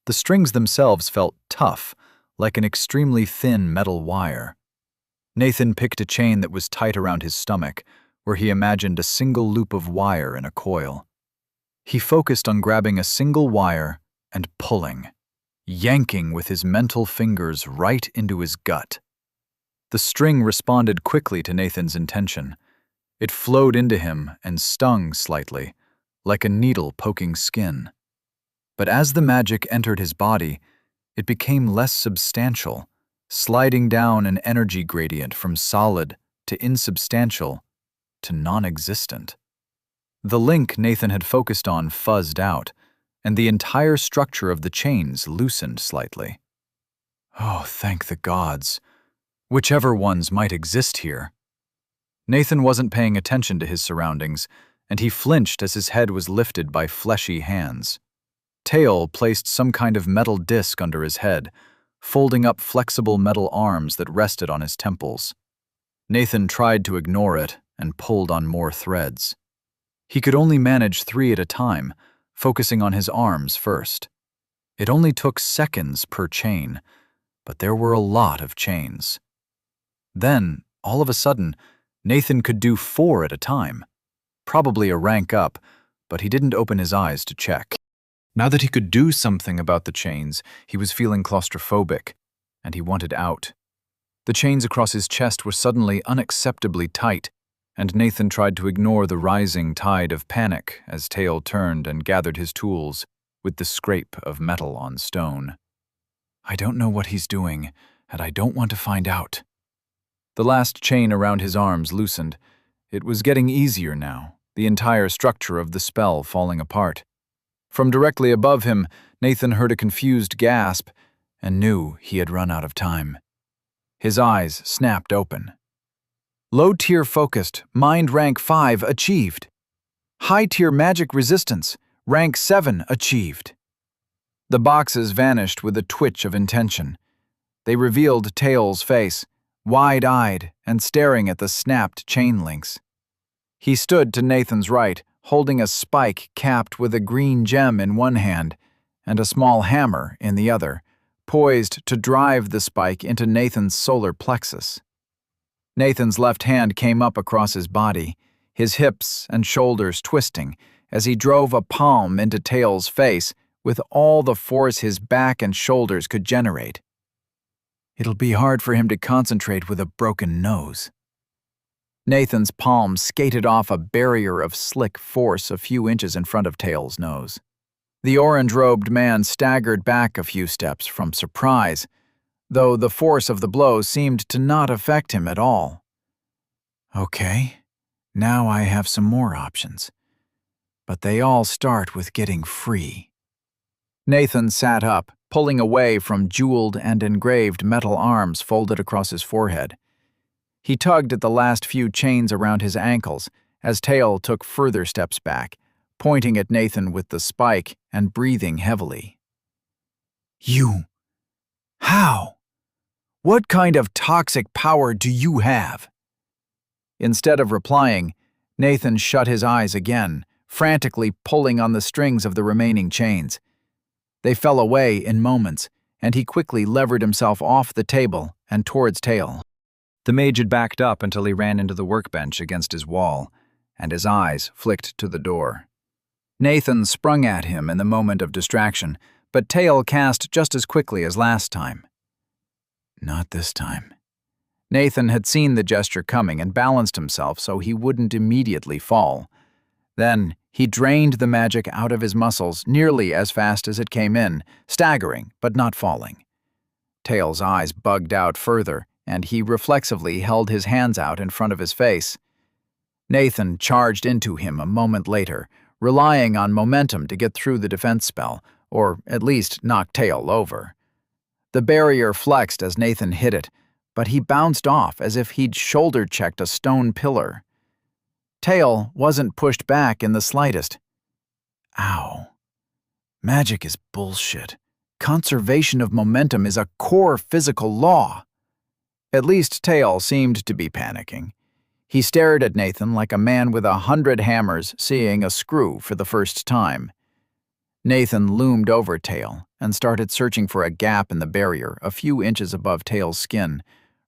The strings themselves felt tough, like an extremely thin metal wire. Nathan picked a chain that was tight around his stomach, where he imagined a single loop of wire in a coil. He focused on grabbing a single wire and pulling, yanking with his mental fingers right into his gut. The string responded quickly to Nathan's intention. It flowed into him and stung slightly, like a needle poking skin. But as the magic entered his body, it became less substantial, sliding down an energy gradient from solid to insubstantial to non-existent. The link Nathan had focused on fuzzed out, and the entire structure of the chains loosened slightly. Oh, thank the gods. Whichever ones might exist here. Nathan wasn't paying attention to his surroundings, and he flinched as his head was lifted by fleshy hands. Teol placed some kind of metal disc under his head, folding up flexible metal arms that rested on his temples. Nathan tried to ignore it and pulled on more threads. He could only manage 3 at a time, focusing on his arms first. It only took seconds per chain, but there were a lot of chains. Then, all of a sudden, Nathan could do 4 at a time. Probably a rank up, but he didn't open his eyes to check. Now that he could do something about the chains, he was feeling claustrophobic, and he wanted out. The chains across his chest were suddenly unacceptably tight, and Nathan tried to ignore the rising tide of panic as Teol turned and gathered his tools with the scrape of metal on stone. I don't know what he's doing, and I don't want to find out. The last chain around his arms loosened. It was getting easier now, the entire structure of the spell falling apart. From directly above him, Nathan heard a confused gasp and knew he had run out of time. His eyes snapped open. Low-tier focused, mind rank 5 achieved. High-tier magic resistance, rank 7 achieved. The boxes vanished with a twitch of intention. They revealed Tails' face, wide-eyed and staring at the snapped chain links. He stood to Nathan's right, holding a spike capped with a green gem in one hand and a small hammer in the other, poised to drive the spike into Nathan's solar plexus. Nathan's left hand came up across his body, his hips and shoulders twisting as he drove a palm into Tails' face with all the force his back and shoulders could generate. It'll be hard for him to concentrate with a broken nose. Nathan's palm skated off a barrier of slick force a few inches in front of Tails' nose. The orange-robed man staggered back a few steps from surprise, though the force of the blow seemed to not affect him at all. Okay, now I have some more options. But they all start with getting free. Nathan sat up, pulling away from jeweled and engraved metal arms folded across his forehead. He tugged at the last few chains around his ankles as Tail took further steps back, pointing at Nathan with the spike and breathing heavily. You? How? What kind of toxic power do you have? Instead of replying, Nathan shut his eyes again, frantically pulling on the strings of the remaining chains. They fell away in moments, and he quickly levered himself off the table and towards Tail. The mage had backed up until he ran into the workbench against his wall, and his eyes flicked to the door. Nathan sprung at him in the moment of distraction, but Tail cast just as quickly as last time. Not this time. Nathan had seen the gesture coming and balanced himself so he wouldn't immediately fall. Then he drained the magic out of his muscles nearly as fast as it came in, staggering but not falling. Tail's eyes bugged out further, and he reflexively held his hands out in front of his face. Nathan charged into him a moment later, relying on momentum to get through the defense spell, or at least knock Tail over. The barrier flexed as Nathan hit it, but he bounced off as if he'd shoulder-checked a stone pillar. Tail wasn't pushed back in the slightest. Ow. Magic is bullshit. Conservation of momentum is a core physical law. At least Tail seemed to be panicking. He stared at Nathan like a man with 100 hammers seeing a screw for the first time. Nathan loomed over Tail and started searching for a gap in the barrier a few inches above Tail's skin,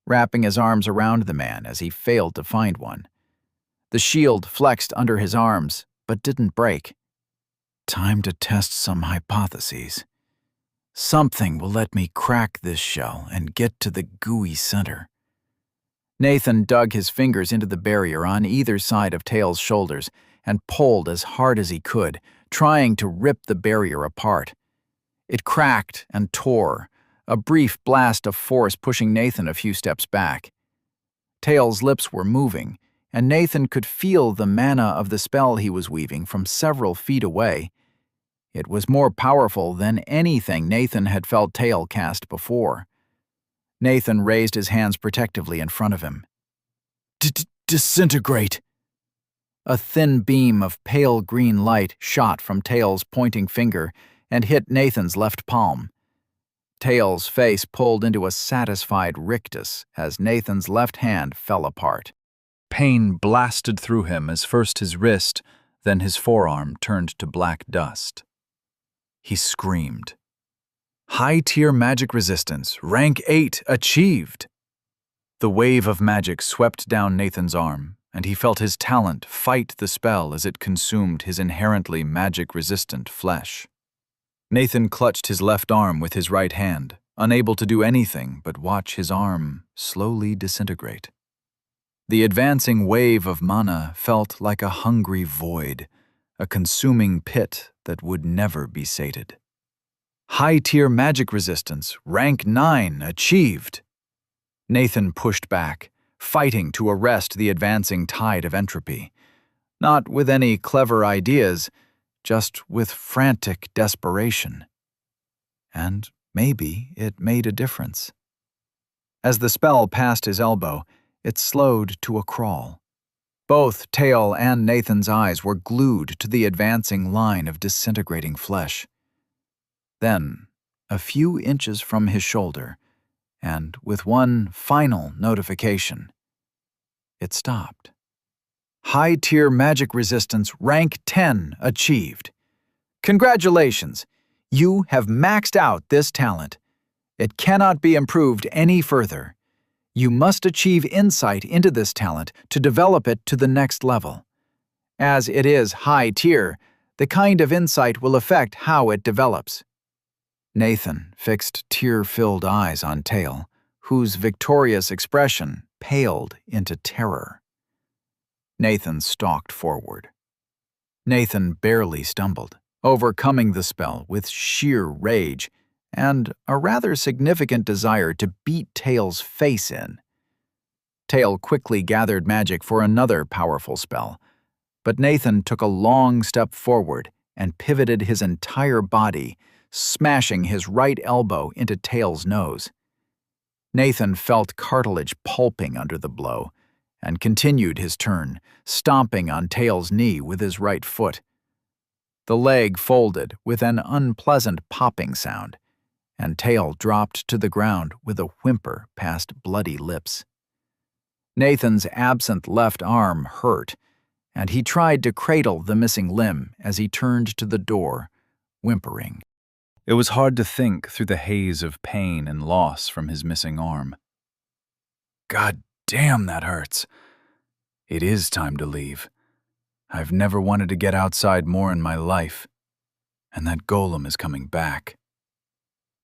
wrapping his arms around the man as he failed to find one. The shield flexed under his arms, but didn't break. Time to test some hypotheses. Something will let me crack this shell and get to the gooey center. Nathan dug his fingers into the barrier on either side of Tail's shoulders and pulled as hard as he could, trying to rip the barrier apart. It cracked and tore, a brief blast of force pushing Nathan a few steps back. Tail's lips were moving, and Nathan could feel the mana of the spell he was weaving from several feet away. It was more powerful than anything Nathan had felt Tail cast before. Nathan raised his hands protectively in front of him. Disintegrate! A thin beam of pale green light shot from Tail's pointing finger and hit Nathan's left palm. Tail's face pulled into a satisfied rictus as Nathan's left hand fell apart. Pain blasted through him as first his wrist, then his forearm turned to black dust. He screamed. High-tier magic resistance, rank 8, achieved! The wave of magic swept down Nathan's arm, and he felt his talent fight the spell as it consumed his inherently magic-resistant flesh. Nathan clutched his left arm with his right hand, unable to do anything but watch his arm slowly disintegrate. The advancing wave of mana felt like a hungry void, a consuming pit that would never be sated. High-tier magic resistance, rank 9, achieved! Nathan pushed back, fighting to arrest the advancing tide of entropy. Not with any clever ideas, just with frantic desperation. And maybe it made a difference. As the spell passed his elbow, it slowed to a crawl. Both Tail and Nathan's eyes were glued to the advancing line of disintegrating flesh. Then, a few inches from his shoulder, and with one final notification, it stopped. High-tier magic resistance rank 10 achieved. Congratulations! You have maxed out this talent. It cannot be improved any further. You must achieve insight into this talent to develop it to the next level. As it is high tier, the kind of insight will affect how it develops. Nathan fixed tear-filled eyes on Tail, whose victorious expression paled into terror. Nathan stalked forward. Nathan barely stumbled, overcoming the spell with sheer rage and a rather significant desire to beat Tail's face in. Tail quickly gathered magic for another powerful spell, but Nathan took a long step forward and pivoted his entire body, smashing his right elbow into Tail's nose. Nathan felt cartilage pulping under the blow and continued his turn, stomping on Tail's knee with his right foot. The leg folded with an unpleasant popping sound, and Tail dropped to the ground with a whimper past bloody lips. Nathan's absent left arm hurt, and he tried to cradle the missing limb as he turned to the door, whimpering. It was hard to think through the haze of pain and loss from his missing arm. God damn, that hurts. It is time to leave. I've never wanted to get outside more in my life. And that golem is coming back.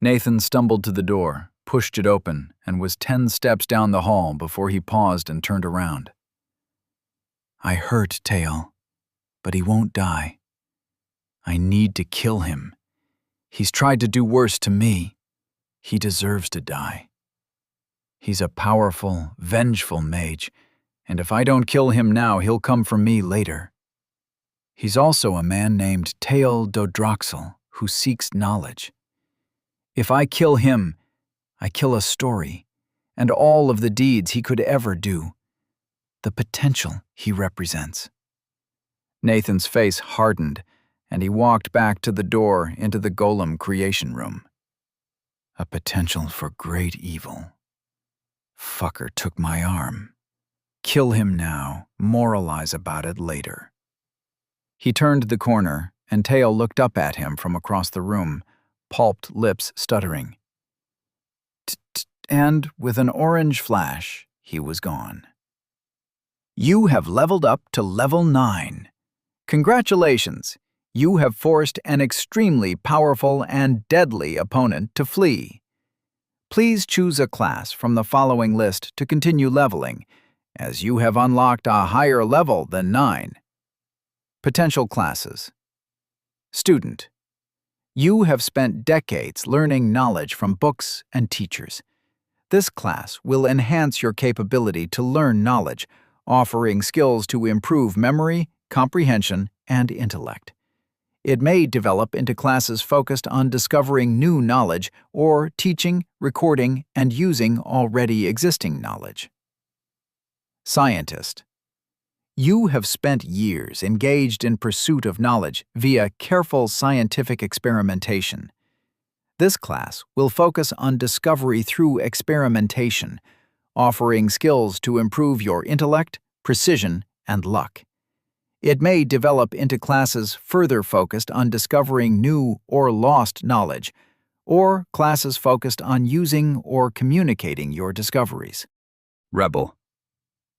Nathan stumbled to the door, pushed it open, and was 10 steps down the hall before he paused and turned around. I hurt Tail, but he won't die. I need to kill him. He's tried to do worse to me. He deserves to die. He's a powerful, vengeful mage, and if I don't kill him now, he'll come for me later. He's also a man named Tail Dodroxel, who seeks knowledge. If I kill him, I kill a story, and all of the deeds he could ever do. The potential he represents. Nathan's face hardened, and he walked back to the door into the golem creation room. A potential for great evil. Fucker took my arm. Kill him now, moralize about it later. He turned the corner, and Tail looked up at him from across the room, pulped lips stuttering. And with an orange flash, he was gone. You have leveled up to level 9. Congratulations! You have forced an extremely powerful and deadly opponent to flee. Please choose a class from the following list to continue leveling, as you have unlocked a higher level than 9. Potential classes. Student. You have spent decades learning knowledge from books and teachers. This class will enhance your capability to learn knowledge, offering skills to improve memory, comprehension, and intellect. It may develop into classes focused on discovering new knowledge or teaching, recording, and using already existing knowledge. Scientist. You have spent years engaged in pursuit of knowledge via careful scientific experimentation. This class will focus on discovery through experimentation, offering skills to improve your intellect, precision, and luck. It may develop into classes further focused on discovering new or lost knowledge, or classes focused on using or communicating your discoveries. Rebel.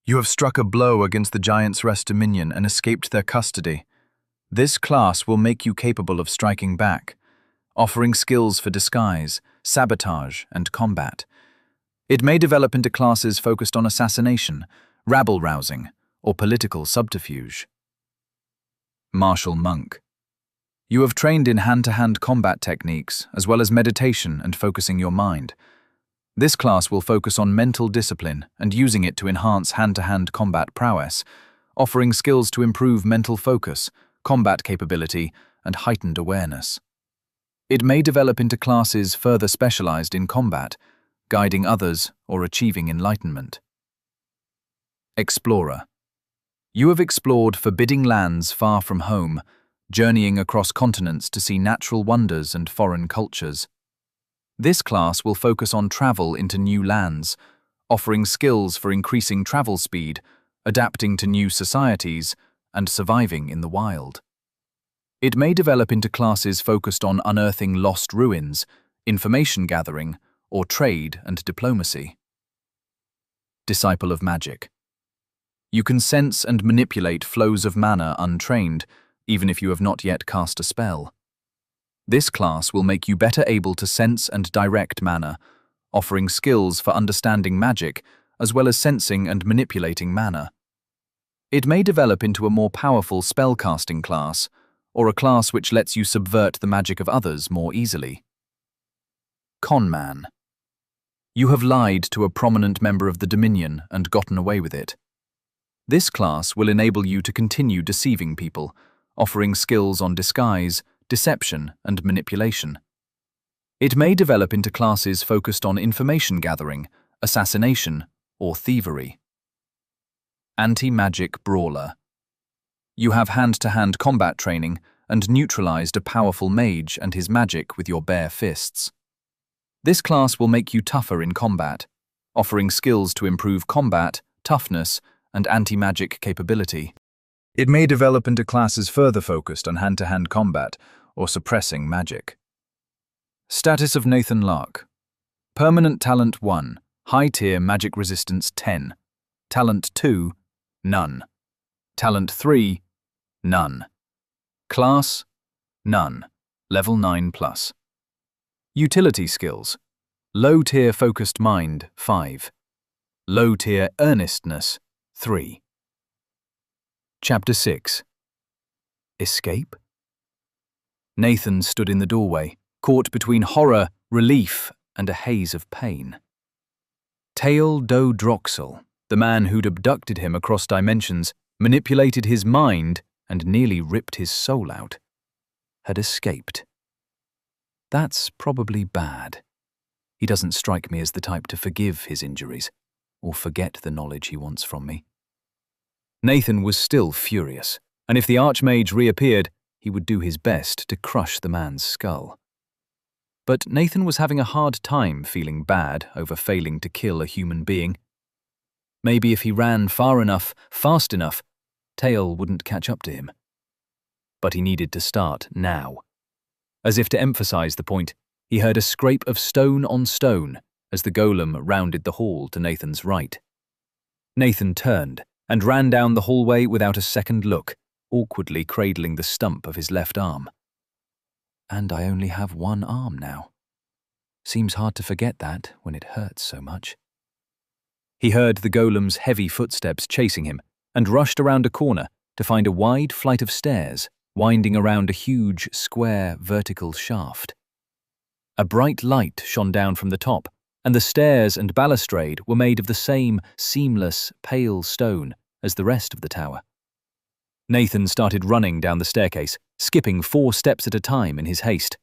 You have struck a blow against the Giants' Rest Dominion and escaped their custody. This class will make you capable of striking back, offering skills for disguise, sabotage, and combat. It may develop into classes focused on assassination, rabble-rousing, or political subterfuge. Martial Monk. You have trained in hand-to-hand combat techniques, as well as meditation and focusing your mind. This class will focus on mental discipline and using it to enhance hand-to-hand combat prowess, offering skills to improve mental focus, combat capability, and heightened awareness. It may develop into classes further specialized in combat, guiding others or achieving enlightenment. Explorer. You have explored forbidding lands far from home, journeying across continents to see natural wonders and foreign cultures. This class will focus on travel into new lands, offering skills for increasing travel speed, adapting to new societies, and surviving in the wild. It may develop into classes focused on unearthing lost ruins, information gathering, or trade and diplomacy. Disciple of Magic. You can sense and manipulate flows of mana untrained, even if you have not yet cast a spell. This class will make you better able to sense and direct mana, offering skills for understanding magic as well as sensing and manipulating mana. It may develop into a more powerful spellcasting class, or a class which lets you subvert the magic of others more easily. Conman. You have lied to a prominent member of the Dominion and gotten away with it. This class will enable you to continue deceiving people, offering skills on disguise, deception, and manipulation. It may develop into classes focused on information gathering, assassination, or thievery. Anti-Magic Brawler. You have hand-to-hand combat training and neutralized a powerful mage and his magic with your bare fists. This class will make you tougher in combat, offering skills to improve combat, toughness, and anti-magic capability. It may develop into classes further focused on hand-to-hand combat or suppressing magic. Status of Nathan Lark. Permanent Talent 1, High Tier Magic Resistance 10. Talent 2, None. Talent 3, None. Class, None. Level 9+. Utility Skills. Low Tier Focused Mind, 5. Low Tier Earnestness, 3. Chapter 6. Escape? Nathan stood in the doorway, caught between horror, relief, and a haze of pain. Tael Do Droxel, the man who'd abducted him across dimensions, manipulated his mind, and nearly ripped his soul out, had escaped. That's probably bad. He doesn't strike me as the type to forgive his injuries, or forget the knowledge he wants from me. Nathan was still furious, and if the Archmage reappeared, he would do his best to crush the man's skull. But Nathan was having a hard time feeling bad over failing to kill a human being. Maybe if he ran far enough, fast enough, Tael wouldn't catch up to him. But he needed to start now. As if to emphasize the point, he heard a scrape of stone on stone as the golem rounded the hall to Nathan's right. Nathan turned and ran down the hallway without a second look, awkwardly cradling the stump of his left arm. And I only have one arm now. Seems hard to forget that when it hurts so much. He heard the golem's heavy footsteps chasing him and rushed around a corner to find a wide flight of stairs winding around a huge, square, vertical shaft. A bright light shone down from the top, and the stairs and balustrade were made of the same seamless, pale stone as the rest of the tower. Nathan started running down the staircase, skipping 4 steps at a time in his haste.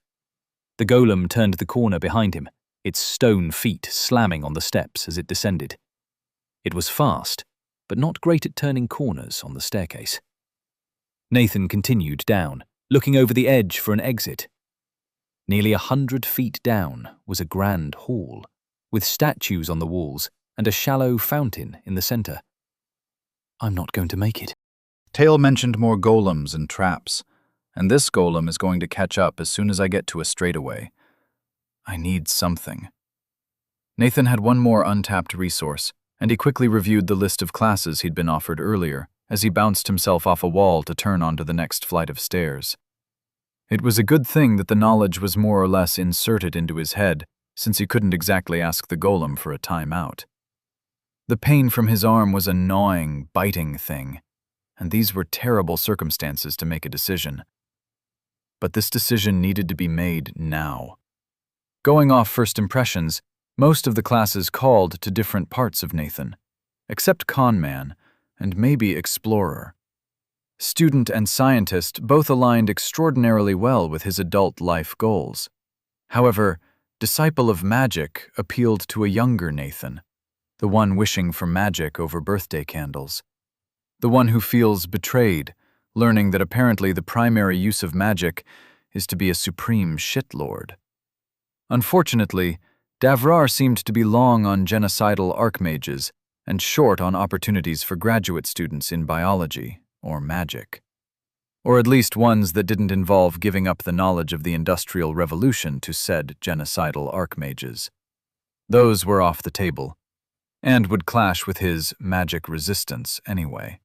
The golem turned the corner behind him, its stone feet slamming on the steps as it descended. It was fast, but not great at turning corners on the staircase. Nathan continued down, looking over the edge for an exit. Nearly 100 feet down was a grand hall, with statues on the walls and a shallow fountain in the center. I'm not going to make it. Tael mentioned more golems and traps, and this golem is going to catch up as soon as I get to a straightaway. I need something. Nathan had one more untapped resource, and he quickly reviewed the list of classes he'd been offered earlier as he bounced himself off a wall to turn onto the next flight of stairs. It was a good thing that the knowledge was more or less inserted into his head, since he couldn't exactly ask the golem for a timeout. The pain from his arm was a gnawing, biting thing, and these were terrible circumstances to make a decision. But this decision needed to be made now. Going off first impressions, most of the classes called to different parts of Nathan, except Conman and maybe Explorer. Student and Scientist both aligned extraordinarily well with his adult life goals. However, Disciple of Magic appealed to a younger Nathan, the one wishing for magic over birthday candles. The one who feels betrayed, learning that apparently the primary use of magic is to be a supreme shitlord. Unfortunately, Davrar seemed to be long on genocidal archmages and short on opportunities for graduate students in biology or magic. Or at least ones that didn't involve giving up the knowledge of the Industrial Revolution to said genocidal archmages. Those were off the table, and would clash with his magic resistance anyway.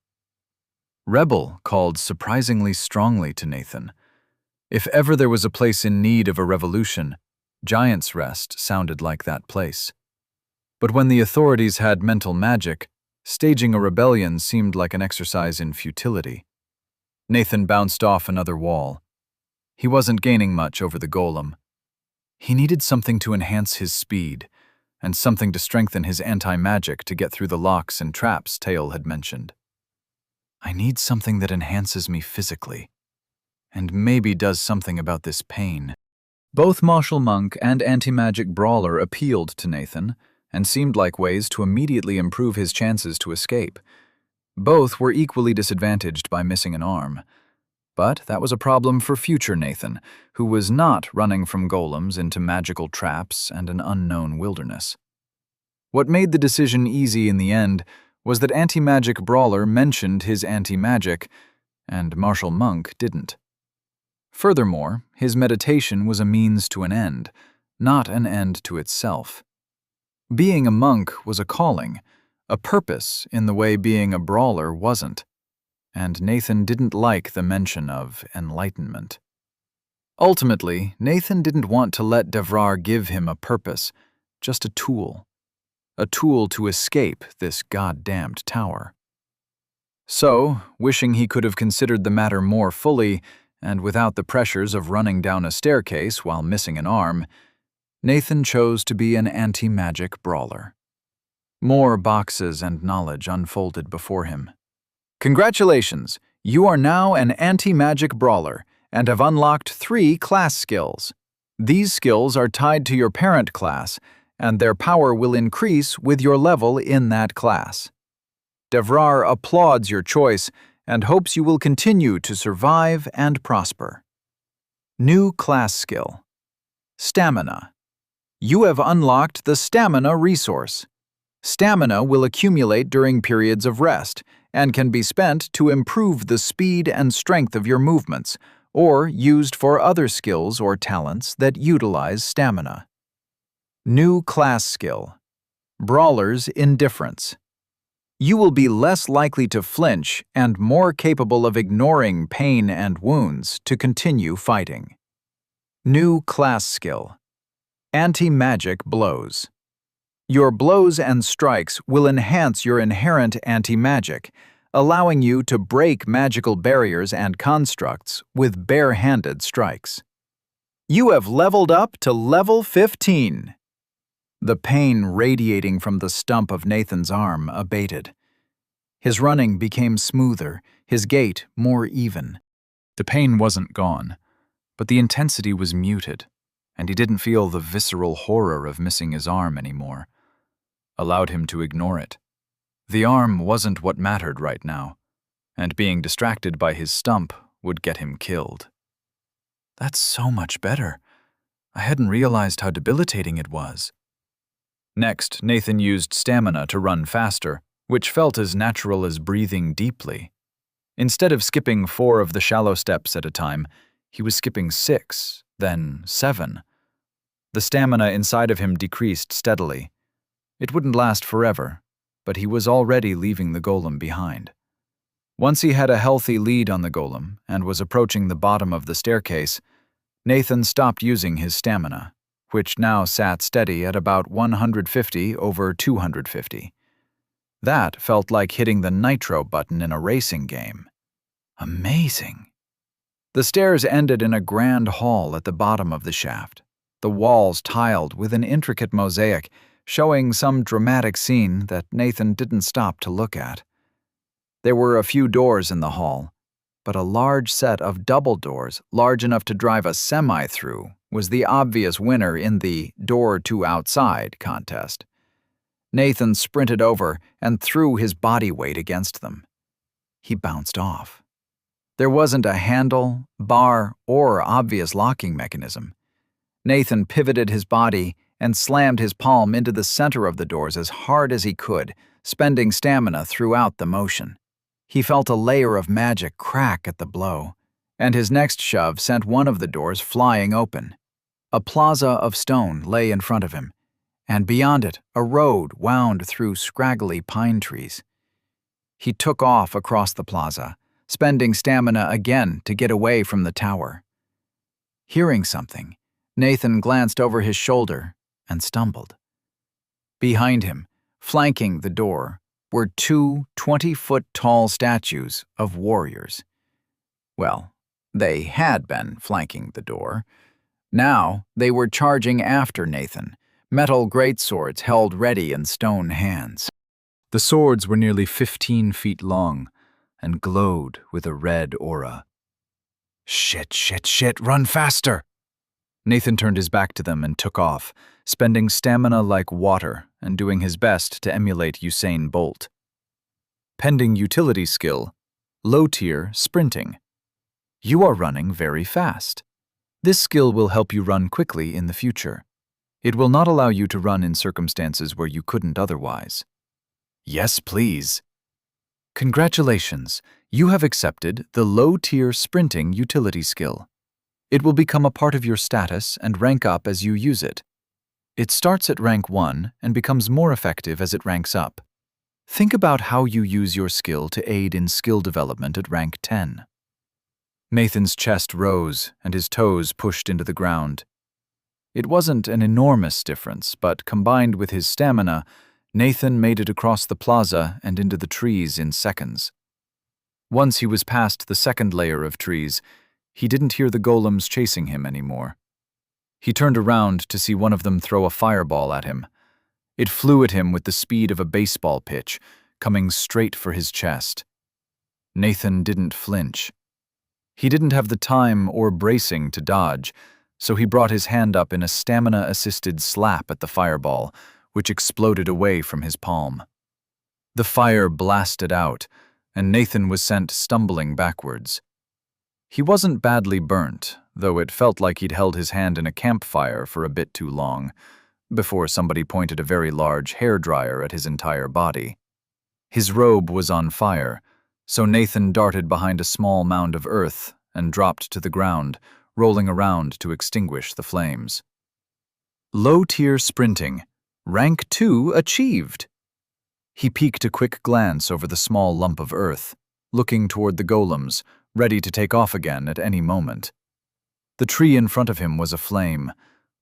Rebel called surprisingly strongly to Nathan. If ever there was a place in need of a revolution, Giant's Rest sounded like that place. But when the authorities had mental magic, staging a rebellion seemed like an exercise in futility. Nathan bounced off another wall. He wasn't gaining much over the golem. He needed something to enhance his speed, and something to strengthen his anti-magic to get through the locks and traps Tail had mentioned. I need something that enhances me physically, and maybe does something about this pain. Both Martial Monk and Anti-Magic Brawler appealed to Nathan, and seemed like ways to immediately improve his chances to escape. Both were equally disadvantaged by missing an arm. But that was a problem for future Nathan, who was not running from golems into magical traps and an unknown wilderness. What made the decision easy in the end was that Anti-Magic Brawler mentioned his anti-magic, and Martial Monk didn't. Furthermore, his meditation was a means to an end, not an end to itself. Being a monk was a calling, a purpose in the way being a brawler wasn't, and Nathan didn't like the mention of enlightenment. Ultimately, Nathan didn't want to let Davrar give him a purpose, just a tool to escape this goddamned tower. So, wishing he could have considered the matter more fully, and without the pressures of running down a staircase while missing an arm, Nathan chose to be an anti-magic brawler. More boxes and knowledge unfolded before him. Congratulations! You are now an anti-magic brawler and have unlocked 3 class skills. These skills are tied to your parent class, and their power will increase with your level in that class. Davrar applauds your choice and hopes you will continue to survive and prosper. New class skill. Stamina. You have unlocked the Stamina resource. Stamina will accumulate during periods of rest and can be spent to improve the speed and strength of your movements, or used for other skills or talents that utilize stamina. New class skill. Brawler's Indifference. You will be less likely to flinch and more capable of ignoring pain and wounds to continue fighting. New class skill. Anti-magic blows. Your blows and strikes will enhance your inherent anti-magic, allowing you to break magical barriers and constructs with bare-handed strikes. You have leveled up to level 15. The pain radiating from the stump of Nathan's arm abated. His running became smoother, his gait more even. The pain wasn't gone, but the intensity was muted, and he didn't feel the visceral horror of missing his arm anymore. Allowed him to ignore it. The arm wasn't what mattered right now, and being distracted by his stump would get him killed. That's so much better. I hadn't realized how debilitating it was. Next, Nathan used stamina to run faster, which felt as natural as breathing deeply. Instead of skipping 4 of the shallow steps at a time, he was skipping 6, then 7. The stamina inside of him decreased steadily. It wouldn't last forever, but he was already leaving the golem behind. Once he had a healthy lead on the golem and was approaching the bottom of the staircase, Nathan stopped using his stamina, which now sat steady at about 150 over 250. That felt like hitting the nitro button in a racing game. Amazing. The stairs ended in a grand hall at the bottom of the shaft, the walls tiled with an intricate mosaic showing some dramatic scene that Nathan didn't stop to look at. There were a few doors in the hall, but a large set of double doors large enough to drive a semi through was the obvious winner in the door to outside contest. Nathan sprinted over and threw his body weight against them. He bounced off. There wasn't a handle, bar, or obvious locking mechanism. Nathan pivoted his body and slammed his palm into the center of the doors as hard as he could, spending stamina throughout the motion. He felt a layer of magic crack at the blow, and his next shove sent one of the doors flying open. A plaza of stone lay in front of him, and beyond it, a road wound through scraggly pine trees. He took off across the plaza, spending stamina again to get away from the tower. Hearing something, Nathan glanced over his shoulder and stumbled. Behind him, flanking the door, were two 20-foot-tall statues of warriors. Well, they had been flanking the door. Now they were charging after Nathan, metal greatswords held ready in stone hands. The swords were nearly 15 feet long and glowed with a red aura. Shit, run faster! Nathan turned his back to them and took off, spending stamina like water and doing his best to emulate Usain Bolt. Pending utility skill, low tier sprinting. You are running very fast. This skill will help you run quickly in the future. It will not allow you to run in circumstances where you couldn't otherwise. Yes, please. Congratulations, you have accepted the low-tier sprinting utility skill. It will become a part of your status and rank up as you use it. It starts at rank 1 and becomes more effective as it ranks up. Think about how you use your skill to aid in skill development at rank 10. Nathan's chest rose and his toes pushed into the ground. It wasn't an enormous difference, but combined with his stamina, Nathan made it across the plaza and into the trees in seconds. Once he was past the second layer of trees, he didn't hear the golems chasing him anymore. He turned around to see one of them throw a fireball at him. It flew at him with the speed of a baseball pitch, coming straight for his chest. Nathan didn't flinch. He didn't have the time or bracing to dodge, so he brought his hand up in a stamina-assisted slap at the fireball, which exploded away from his palm. The fire blasted out, and Nathan was sent stumbling backwards. He wasn't badly burnt, though it felt like he'd held his hand in a campfire for a bit too long, before somebody pointed a very large hairdryer at his entire body. His robe was on fire, so Nathan darted behind a small mound of earth and dropped to the ground, rolling around to extinguish the flames. Low-tier sprinting. Rank 2 achieved. He peeked a quick glance over the small lump of earth, looking toward the golems, ready to take off again at any moment. The tree in front of him was aflame,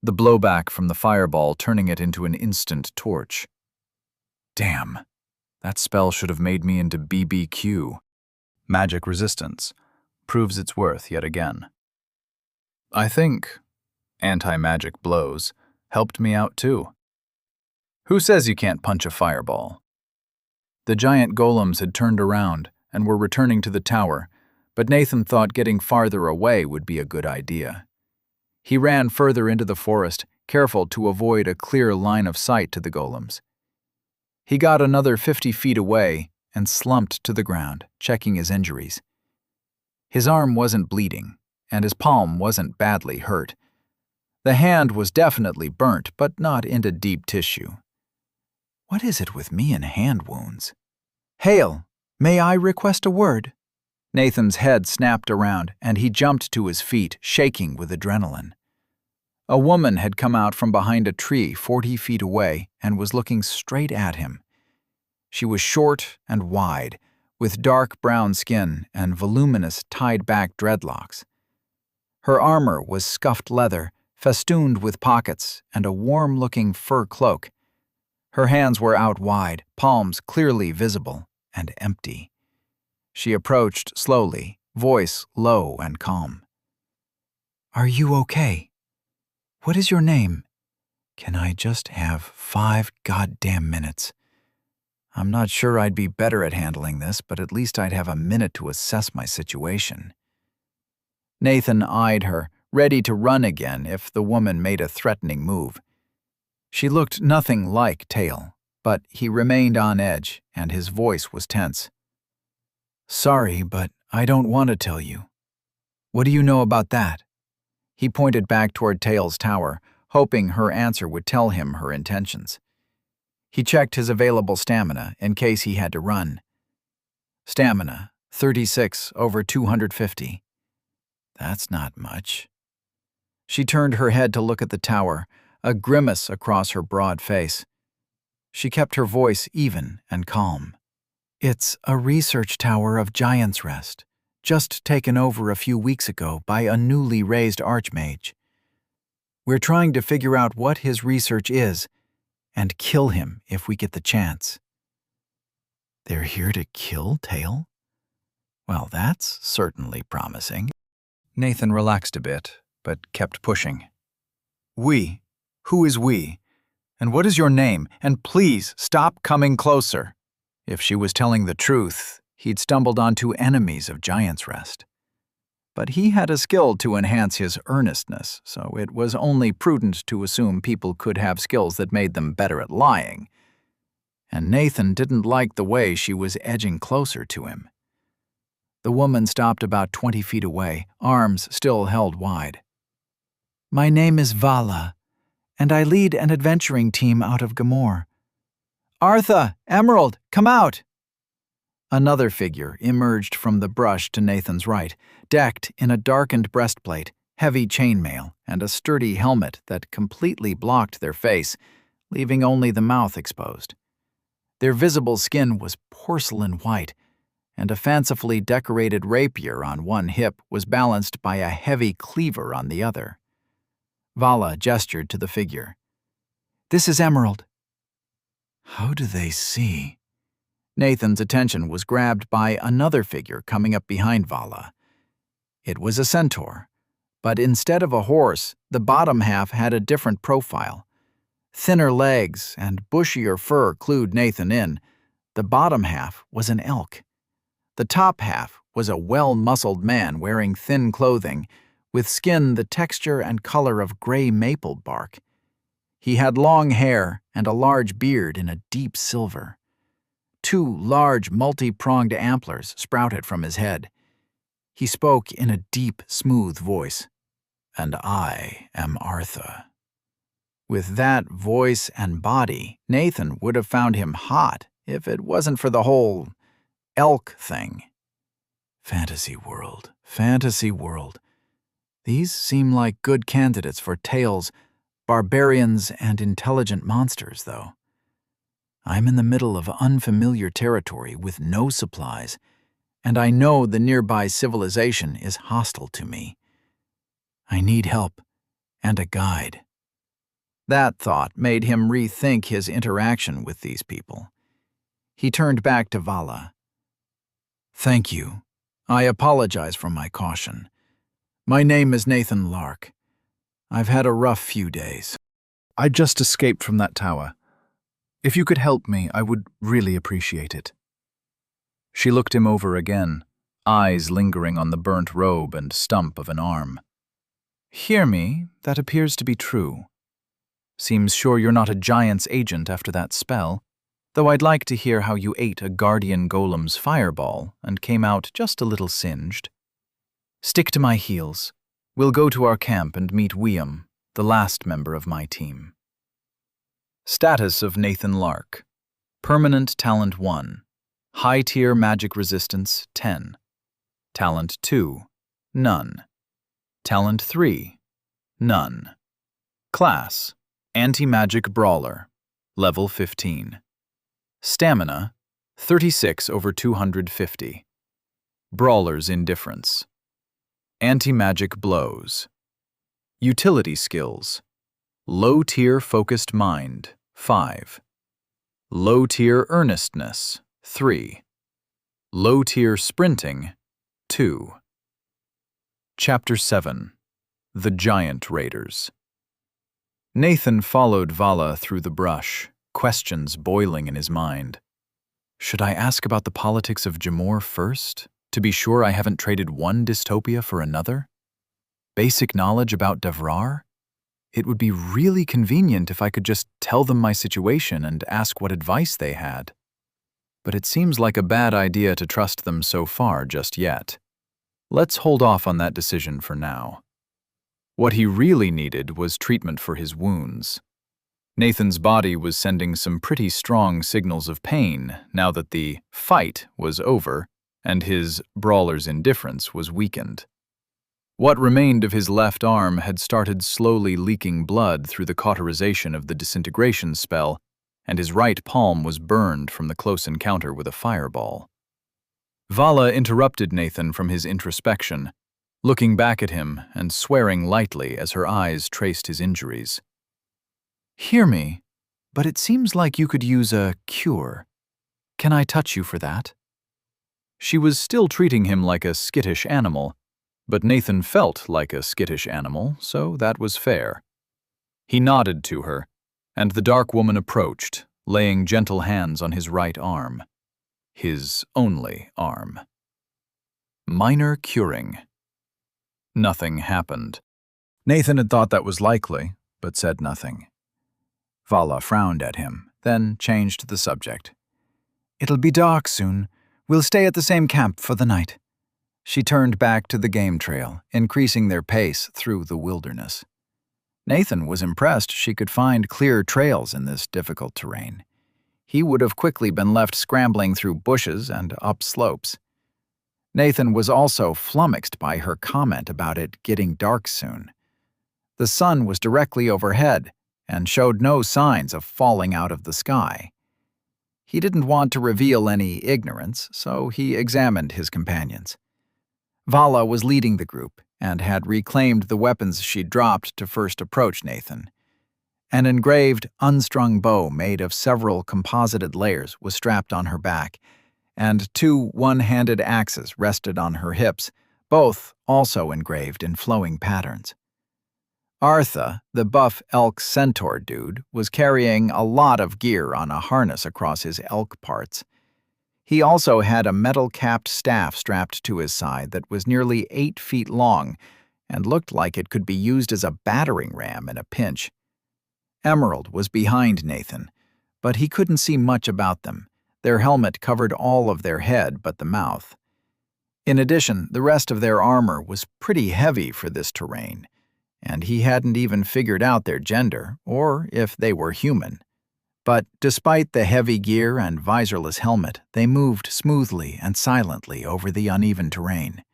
the blowback from the fireball turning it into an instant torch. Damn, that spell should have made me into BBQ. Magic resistance. Proves its worth yet again. I think anti-magic blows helped me out too. Who says you can't punch a fireball? The giant golems had turned around and were returning to the tower, but Nathan thought getting farther away would be a good idea. He ran further into the forest, careful to avoid a clear line of sight to the golems. He got another 50 feet away and slumped to the ground, checking his injuries. His arm wasn't bleeding, and his palm wasn't badly hurt. The hand was definitely burnt, but not into deep tissue. What is it with me and hand wounds? Hail, may I request a word? Nathan's head snapped around, and he jumped to his feet, shaking with adrenaline. A woman had come out from behind a tree 40 feet away and was looking straight at him. She was short and wide, with dark brown skin and voluminous tied-back dreadlocks. Her armor was scuffed leather, festooned with pockets and a warm-looking fur cloak. Her hands were out wide, palms clearly visible and empty. She approached slowly, voice low and calm. Are you okay? What is your name? Can I just have 5 goddamn minutes? I'm not sure I'd be better at handling this, but at least I'd have a minute to assess my situation. Nathan eyed her, ready to run again if the woman made a threatening move. She looked nothing like Tail, but he remained on edge, and his voice was tense. Sorry, but I don't want to tell you. What do you know about that? He pointed back toward Tails' tower, hoping her answer would tell him her intentions. He checked his available stamina in case he had to run. Stamina, 36 over 250. That's not much. She turned her head to look at the tower, a grimace across her broad face. She kept her voice even and calm. It's a research tower of Giant's Rest, just taken over a few weeks ago by a newly raised archmage. We're trying to figure out what his research is and kill him if we get the chance. They're here to kill Tail? Well, that's certainly promising. Nathan relaxed a bit, but kept pushing. We? Who is we? And what is your name? And please stop coming closer. If she was telling the truth, he'd stumbled onto enemies of Giant's Rest. But he had a skill to enhance his earnestness, so it was only prudent to assume people could have skills that made them better at lying. And Nathan didn't like the way she was edging closer to him. The woman stopped about 20 feet away, arms still held wide. My name is Vala, and I lead an adventuring team out of Gamor. Artha, Emerald, come out! Another figure emerged from the brush to Nathan's right, decked in a darkened breastplate, heavy chainmail, and a sturdy helmet that completely blocked their face, leaving only the mouth exposed. Their visible skin was porcelain white, and a fancifully decorated rapier on one hip was balanced by a heavy cleaver on the other. Vala gestured to the figure. This is Emerald. How do they see? Nathan's attention was grabbed by another figure coming up behind Vala. It was a centaur, but instead of a horse, the bottom half had a different profile. Thinner legs and bushier fur clued Nathan in. The bottom half was an elk. The top half was a well-muscled man wearing thin clothing, with skin the texture and color of gray maple bark. He had long hair and a large beard in a deep silver. 2 large multi-pronged antlers sprouted from his head. He spoke in a deep, smooth voice. And I am Artha. With that voice and body, Nathan would have found him hot if it wasn't for the whole elk thing. Fantasy world, fantasy world. These seem like good candidates for tales, barbarians and intelligent monsters, though. I'm in the middle of unfamiliar territory with no supplies, and I know the nearby civilization is hostile to me. I need help and a guide. That thought made him rethink his interaction with these people. He turned back to Vala. Thank you. I apologize for my caution. My name is Nathan Lark. I've had a rough few days. I just escaped from that tower. If you could help me, I would really appreciate it. She looked him over again, eyes lingering on the burnt robe and stump of an arm. Hear me, that appears to be true. Seems sure you're not a giant's agent after that spell, though I'd like to hear how you ate a guardian golem's fireball and came out just a little singed. Stick to my heels. We'll go to our camp and meet Wiam, the last member of my team. Status of Nathan Lark. Permanent Talent 1. High-tier magic resistance 10. Talent 2. None. Talent 3. None. Class. Anti-magic brawler. Level 15. Stamina. 36 over 250. Brawler's indifference. Anti-magic blows. Utility skills. Low-tier focused mind, 5. Low-tier earnestness, 3. Low-tier sprinting, 2. Chapter 7. The Giant Raiders. Nathan followed Vala through the brush, questions boiling in his mind. Should I ask about the politics of Jamor first, to be sure I haven't traded one dystopia for another? Basic knowledge about Devrar? It would be really convenient if I could just tell them my situation and ask what advice they had. But it seems like a bad idea to trust them so far just yet. Let's hold off on that decision for now. What he really needed was treatment for his wounds. Nathan's body was sending some pretty strong signals of pain now that the fight was over and his brawler's indifference was weakened. What remained of his left arm had started slowly leaking blood through the cauterization of the disintegration spell, and his right palm was burned from the close encounter with a fireball. Vala interrupted Nathan from his introspection, looking back at him and swearing lightly as her eyes traced his injuries. "Hear me, but it seems like you could use a cure. Can I touch you for that?" She was still treating him like a skittish animal, but Nathan felt like a skittish animal, so that was fair. He nodded to her, and the dark woman approached, laying gentle hands on his right arm. His only arm. Minor curing. Nothing happened. Nathan had thought that was likely, but said nothing. Vala frowned at him, then changed the subject. "It'll be dark soon. We'll stay at the same camp for the night." She turned back to the game trail, increasing their pace through the wilderness. Nathan was impressed she could find clear trails in this difficult terrain. He would have quickly been left scrambling through bushes and up slopes. Nathan was also flummoxed by her comment about it getting dark soon. The sun was directly overhead and showed no signs of falling out of the sky. He didn't want to reveal any ignorance, so he examined his companions. Vala was leading the group and had reclaimed the weapons she'd dropped to first approach Nathan. An engraved, unstrung bow made of several composited layers was strapped on her back, and 2 one-handed axes rested on her hips, both also engraved in flowing patterns. Artha, the buff elk centaur dude, was carrying a lot of gear on a harness across his elk parts. He also had a metal-capped staff strapped to his side that was nearly 8 feet long and looked like it could be used as a battering ram in a pinch. Emerald was behind Nathan, but he couldn't see much about them. Their helmet covered all of their head but the mouth. In addition, the rest of their armor was pretty heavy for this terrain, and he hadn't even figured out their gender or if they were human. But despite the heavy gear and visorless helmet, they moved smoothly and silently over the uneven terrain.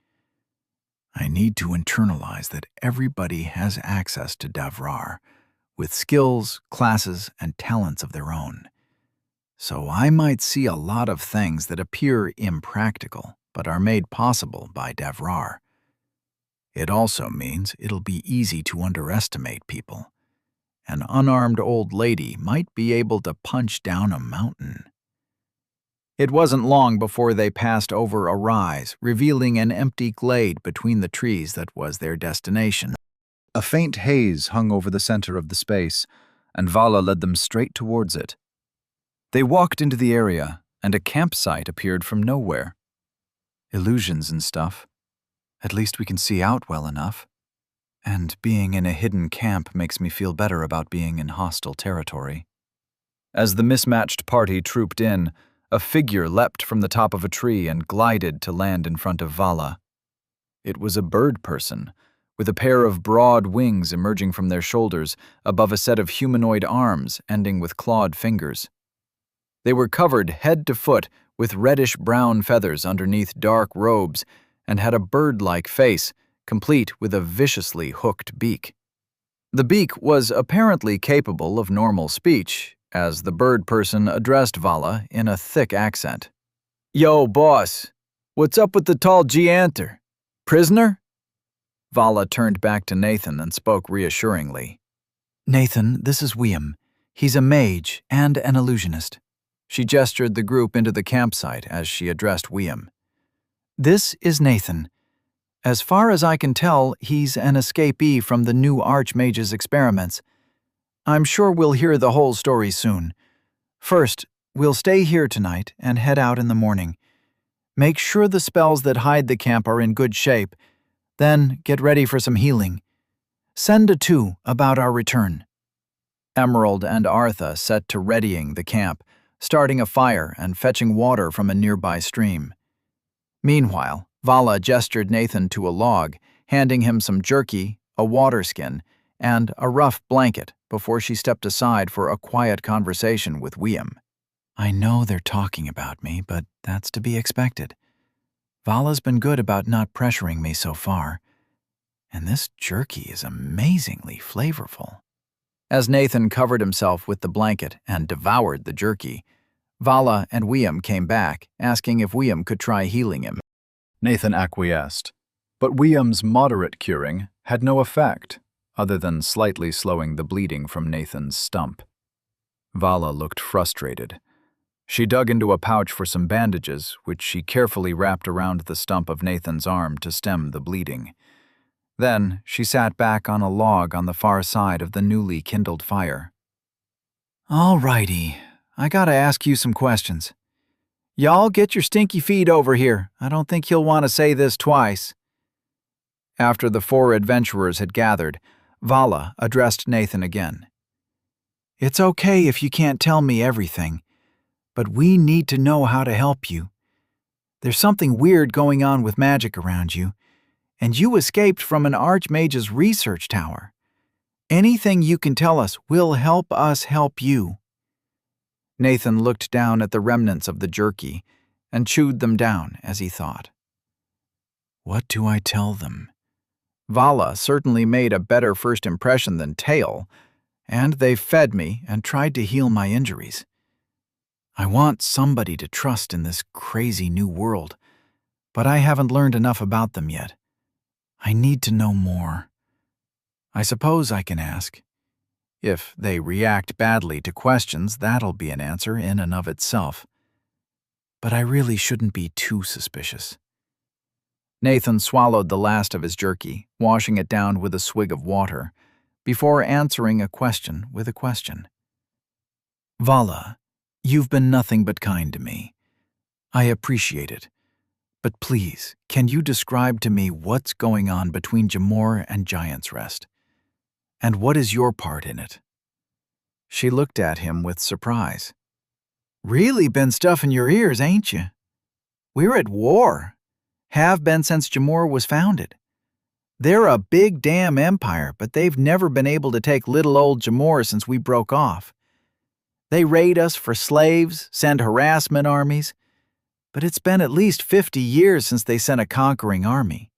"I need to internalize that everybody has access to Davrar, with skills, classes, and talents of their own. So I might see a lot of things that appear impractical, but are made possible by Davrar. It also means it'll be easy to underestimate people. An unarmed old lady might be able to punch down a mountain." It wasn't long before they passed over a rise, revealing an empty glade between the trees that was their destination. A faint haze hung over the center of the space, and Vala led them straight towards it. They walked into the area, and a campsite appeared from nowhere. "Illusions and stuff. At least we can see out well enough. And being in a hidden camp makes me feel better about being in hostile territory." As the mismatched party trooped in, a figure leapt from the top of a tree and glided to land in front of Vala. It was a bird person, with a pair of broad wings emerging from their shoulders above a set of humanoid arms ending with clawed fingers. They were covered head to foot with reddish-brown feathers underneath dark robes and had a bird-like face, complete with a viciously hooked beak. The beak was apparently capable of normal speech, as the bird person addressed Vala in a thick accent. "Yo, boss, what's up with the tall gianter? Prisoner?" Vala turned back to Nathan and spoke reassuringly. "Nathan, this is William. He's a mage and an illusionist." She gestured the group into the campsite as she addressed William. "This is Nathan. As far as I can tell, he's an escapee from the new Archmage's experiments. I'm sure we'll hear the whole story soon. First, we'll stay here tonight and head out in the morning. Make sure the spells that hide the camp are in good shape. Then get ready for some healing. Send a 2 about our return." Emerald and Artha set to readying the camp, starting a fire and fetching water from a nearby stream. Meanwhile, Vala gestured Nathan to a log, handing him some jerky, a water skin, and a rough blanket before she stepped aside for a quiet conversation with William. I know they're talking about me, but that's to be expected. Vala's been good about not pressuring me so far, and this jerky is amazingly flavorful. As Nathan covered himself with the blanket and devoured the jerky, Vala and William came back, asking if William could try healing him. Nathan acquiesced, but William's moderate curing had no effect, other than slightly slowing the bleeding from Nathan's stump. Vala looked frustrated. She dug into a pouch for some bandages, which she carefully wrapped around the stump of Nathan's arm to stem the bleeding. Then she sat back on a log on the far side of the newly kindled fire. "All righty, I gotta ask you some questions. Y'all get your stinky feet over here. I don't think he'll want to say this twice." After the 4 adventurers had gathered, Vala addressed Nathan again. "It's okay if you can't tell me everything, but we need to know how to help you. There's something weird going on with magic around you, and you escaped from an archmage's research tower. Anything you can tell us will help us help you." Nathan looked down at the remnants of the jerky and chewed them down as he thought. What do I tell them? Vala certainly made a better first impression than Tail, and they fed me and tried to heal my injuries. I want somebody to trust in this crazy new world, but I haven't learned enough about them yet. I need to know more. I suppose I can ask. If they react badly to questions, that'll be an answer in and of itself. But I really shouldn't be too suspicious. Nathan swallowed the last of his jerky, washing it down with a swig of water, before answering a question with a question. Vala, you've been nothing but kind to me. I appreciate it. But please, can you describe to me what's going on between Jamor and Giant's Rest? And what is your part in it? She looked at him with surprise. Really been stuffing your ears, ain't you? We're at war. Have been since Jamor was founded. They're a big damn empire, but they've never been able to take little old Jamor since we broke off. They raid us for slaves, send harassment armies, but it's been at least 50 years since they sent a conquering army.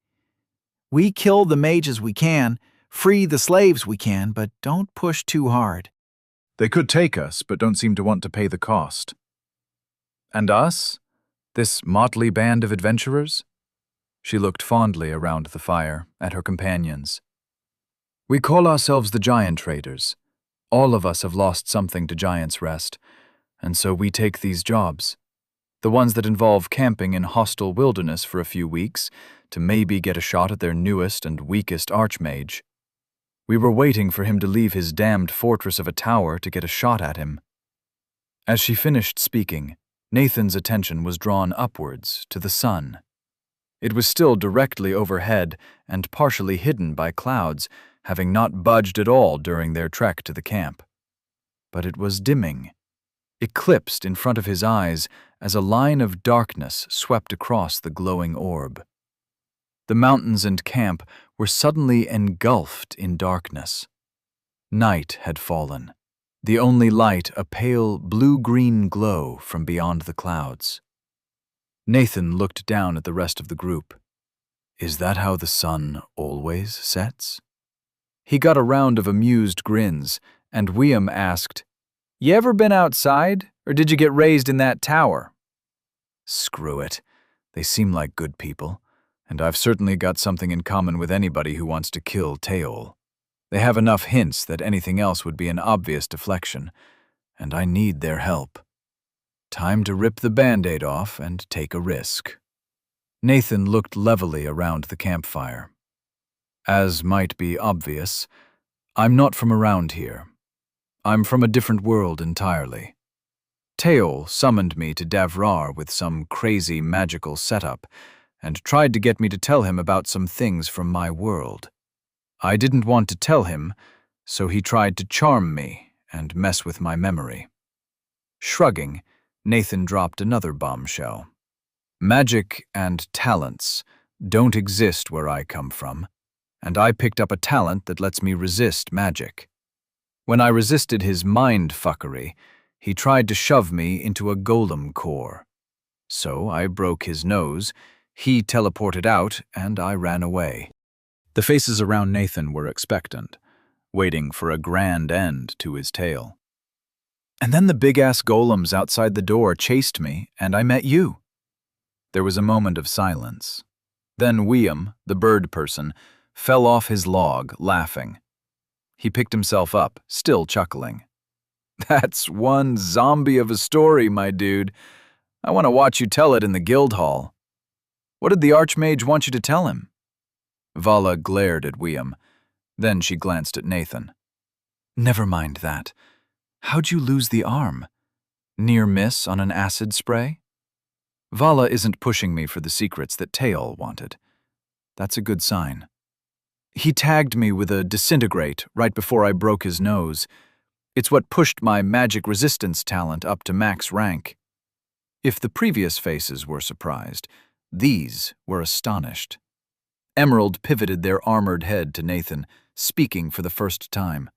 We kill the mages we can, free the slaves we can, but don't push too hard. They could take us, but don't seem to want to pay the cost. And us? This motley band of adventurers? She looked fondly around the fire, at her companions. We call ourselves the Giant Traders. All of us have lost something to Giant's Rest, and so we take these jobs. The ones that involve camping in hostile wilderness for a few weeks, to maybe get a shot at their newest and weakest archmage. We were waiting for him to leave his damned fortress of a tower to get a shot at him. As she finished speaking, Nathan's attention was drawn upwards to the sun. It was still directly overhead and partially hidden by clouds, having not budged at all during their trek to the camp. But it was dimming, eclipsed in front of his eyes as a line of darkness swept across the glowing orb. The mountains and camp were suddenly engulfed in darkness. Night had fallen, the only light a pale blue-green glow from beyond the clouds. Nathan looked down at the rest of the group. Is that how the sun always sets? He got a round of amused grins, and William asked, You ever been outside, or did you get raised in that tower? Screw it. They seem like good people, and I've certainly got something in common with anybody who wants to kill Teol. They have enough hints that anything else would be an obvious deflection, and I need their help. Time to rip the Band-Aid off and take a risk. Nathan looked levelly around the campfire. As might be obvious, I'm not from around here. I'm from a different world entirely. Teol summoned me to Davrar with some crazy magical setup, and tried to get me to tell him about some things from my world. I didn't want to tell him, so he tried to charm me and mess with my memory. Shrugging, Nathan dropped another bombshell. Magic and talents don't exist where I come from. and I picked up a talent that lets me resist magic. When I resisted his mind fuckery, he tried to shove me into a golem core. So I broke his nose, he teleported out, and I ran away. The faces around Nathan were expectant, waiting for a grand end to his tale. And then the big-ass golems outside the door chased me, and I met you. There was a moment of silence. Then William, the bird person, fell off his log, laughing. He picked himself up, still chuckling. That's one zombie of a story, my dude. I want to watch you tell it in the guild hall. What did the Archmage want you to tell him? Vala glared at William. Then she glanced at Nathan. Never mind that. How'd you lose the arm? Near miss on an acid spray? Vala isn't pushing me for the secrets that Teol wanted. That's a good sign. He tagged me with a disintegrate right before I broke his nose. It's what pushed my magic resistance talent up to max rank. If the previous faces were surprised, these were astonished. Emerald pivoted their armored head to Nathan, speaking for the first time.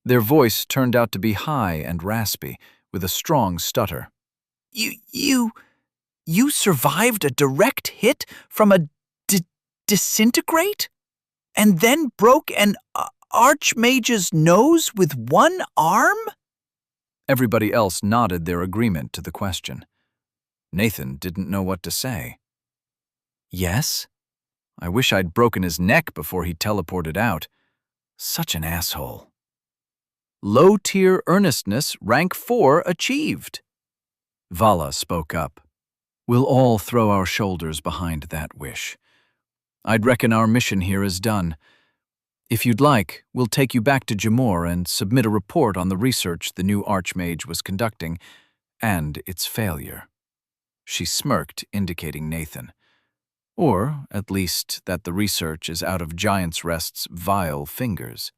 Their voice turned out to be high and raspy, with a strong stutter. You survived a direct hit from a disintegrate? And then broke an archmage's nose with one arm? Everybody else nodded their agreement to the question. Nathan didn't know what to say. Yes? I wish I'd broken his neck before he teleported out. Such an asshole. Low-tier earnestness, rank 4 achieved. Vala spoke up. We'll all throw our shoulders behind that wish. I'd reckon our mission here is done. If you'd like, we'll take you back to Jamor and submit a report on the research the new Archmage was conducting, and its failure. She smirked, indicating Nathan. Or, at least, that the research is out of Giant's Rest's vile fingers.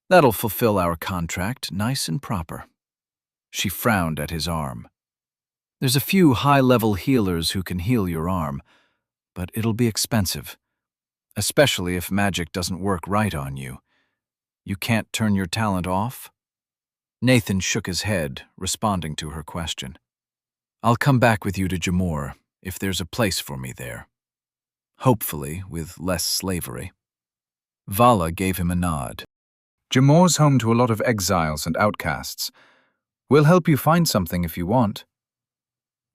That'll fulfill our contract nice and proper. She frowned at his arm. There's a few high-level healers who can heal your arm, but it'll be expensive. Especially if magic doesn't work right on you. You can't turn your talent off? Nathan shook his head, responding to her question. I'll come back with you to Jamor, if there's a place for me there. Hopefully, with less slavery. Vala gave him a nod. Jamor's home to a lot of exiles and outcasts. We'll help you find something if you want.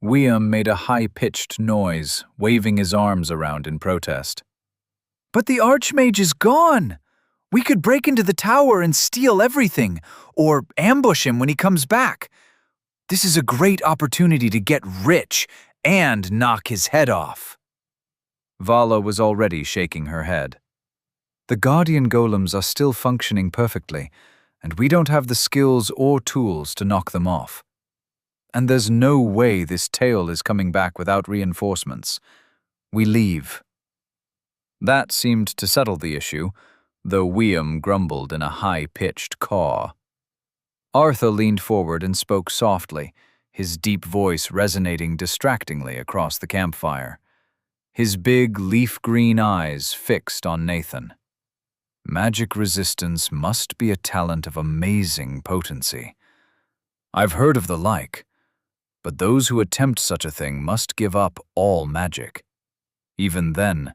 William made a high-pitched noise, waving his arms around in protest. But the Archmage is gone! We could break into the tower and steal everything, or ambush him when he comes back. This is a great opportunity to get rich and knock his head off. Vala was already shaking her head. The Guardian Golems are still functioning perfectly, and we don't have the skills or tools to knock them off. And there's no way this tale is coming back without reinforcements. We leave. That seemed to settle the issue, though William grumbled in a high-pitched caw. Arthur leaned forward and spoke softly, his deep voice resonating distractingly across the campfire. His big, leaf-green eyes fixed on Nathan. Magic resistance must be a talent of amazing potency. I've heard of the like, but those who attempt such a thing must give up all magic. Even then,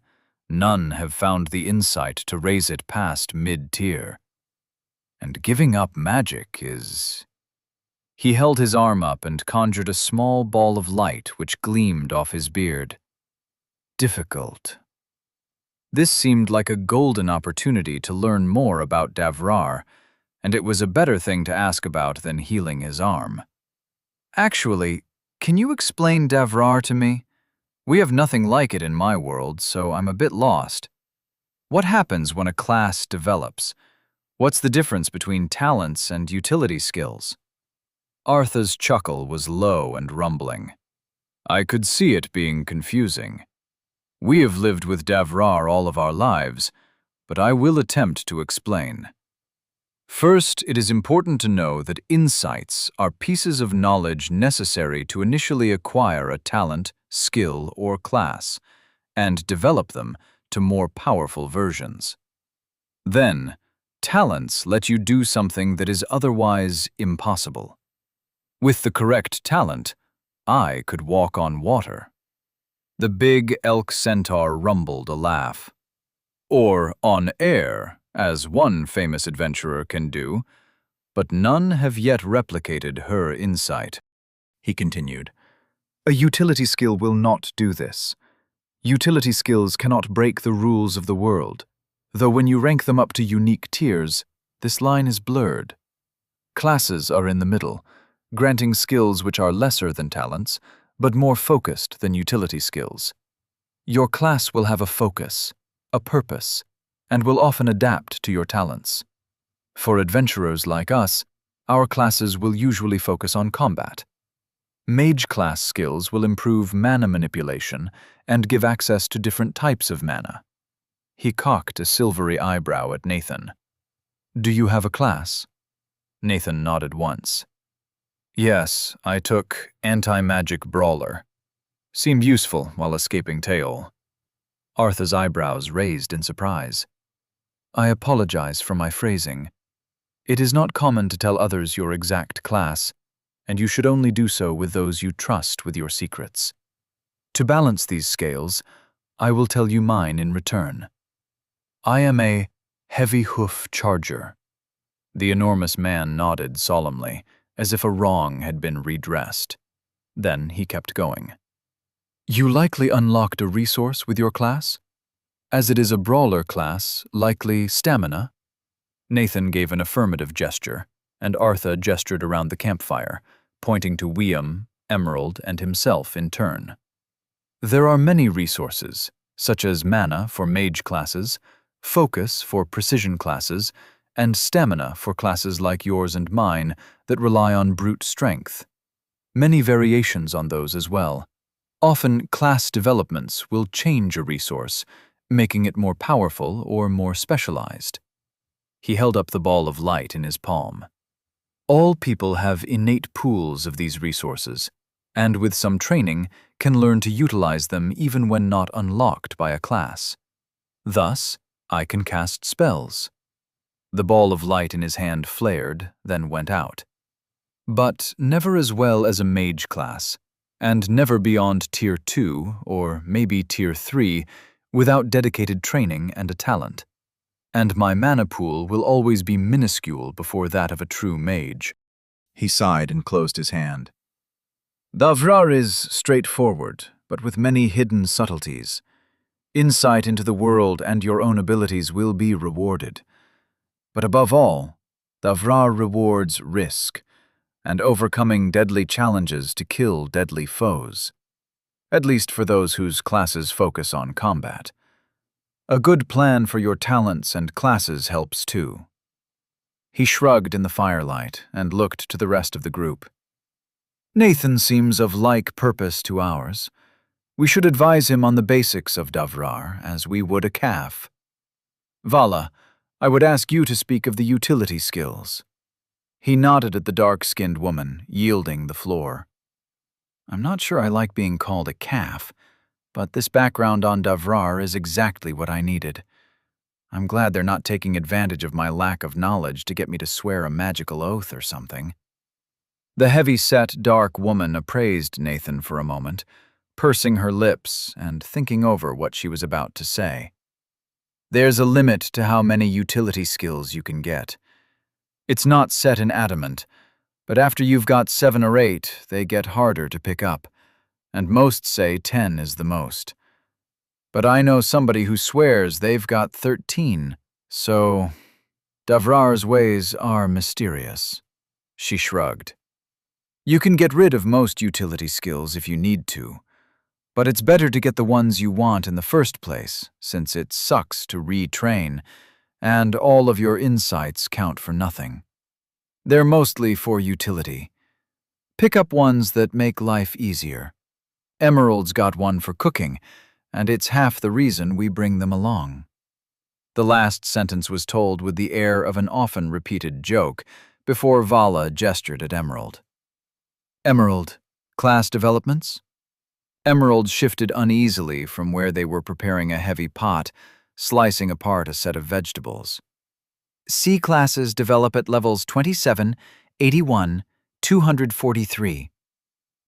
none have found the insight to raise it past mid-tier. And giving up magic is... He held his arm up and conjured a small ball of light which gleamed off his beard. Difficult. This seemed like a golden opportunity to learn more about Davrar, and it was a better thing to ask about than healing his arm. Actually, can you explain Davrar to me? We have nothing like it in my world, so I'm a bit lost. What happens when a class develops? What's the difference between talents and utility skills? Arthur's chuckle was low and rumbling. I could see it being confusing. We have lived with Davrar all of our lives, but I will attempt to explain. First, it is important to know that insights are pieces of knowledge necessary to initially acquire a talent, skill, or class, and develop them to more powerful versions. Then, talents let you do something that is otherwise impossible. With the correct talent, I could walk on water. The big elk centaur rumbled a laugh. Or on air, as one famous adventurer can do, but none have yet replicated her insight. He continued, "A utility skill will not do this. Utility skills cannot break the rules of the world, though when you rank them up to unique tiers, this line is blurred. Classes are in the middle, granting skills which are lesser than talents, but more focused than utility skills. Your class will have a focus, a purpose, and will often adapt to your talents. For adventurers like us, our classes will usually focus on combat. Mage class skills will improve mana manipulation and give access to different types of mana." He cocked a silvery eyebrow at Nathan. "Do you have a class?" Nathan nodded once. "Yes, I took Anti-Magic Brawler. Seemed useful while escaping Taol." Artha's eyebrows raised in surprise. "I apologize for my phrasing. It is not common to tell others your exact class, and you should only do so with those you trust with your secrets. To balance these scales, I will tell you mine in return. I am a heavy hoof charger." The enormous man nodded solemnly, as if a wrong had been redressed. Then he kept going. "You likely unlocked a resource with your class? As it is a brawler class, likely stamina?" Nathan gave an affirmative gesture, and Artha gestured around the campfire, pointing to Wiam, Emerald, and himself in turn. "There are many resources, such as mana for mage classes, focus for precision classes, and stamina for classes like yours and mine that rely on brute strength. Many variations on those as well. Often, class developments will change a resource, making it more powerful or more specialized." He held up the ball of light in his palm. "All people have innate pools of these resources, and with some training, can learn to utilize them even when not unlocked by a class. Thus, I can cast spells." The ball of light in his hand flared, then went out. "But never as well as a mage class, and never beyond Tier 2 or maybe Tier 3 without dedicated training and a talent. And my mana pool will always be minuscule before that of a true mage." He sighed and closed his hand. "Davrar is straightforward, but with many hidden subtleties. Insight into the world and your own abilities will be rewarded. But above all, Davrar rewards risk, and overcoming deadly challenges to kill deadly foes. At least for those whose classes focus on combat. A good plan for your talents and classes helps too." He shrugged in the firelight and looked to the rest of the group. "Nathan seems of like purpose to ours. We should advise him on the basics of Davrar, as we would a calf. Vala, I would ask you to speak of the utility skills." He nodded at the dark-skinned woman, yielding the floor. "I'm not sure I like being called a calf, but this background on Davrar is exactly what I needed. I'm glad they're not taking advantage of my lack of knowledge to get me to swear a magical oath or something." The heavy-set, dark woman appraised Nathan for a moment, pursing her lips and thinking over what she was about to say. "There's a limit to how many utility skills you can get. It's not set in adamant, but after you've got 7 or 8, they get harder to pick up, and most say 10 is the most. But I know somebody who swears they've got 13, so Davrar's ways are mysterious." She shrugged. "You can get rid of most utility skills if you need to, but it's better to get the ones you want in the first place, since it sucks to retrain, and all of your insights count for nothing. They're mostly for utility. Pick up ones that make life easier. Emerald's got one for cooking, and it's half the reason we bring them along." The last sentence was told with the air of an often repeated joke, before Vala gestured at Emerald. "Emerald, class developments?" Emerald shifted uneasily from where they were preparing a heavy pot, slicing apart a set of vegetables. C classes develop at levels 27, 81, 243.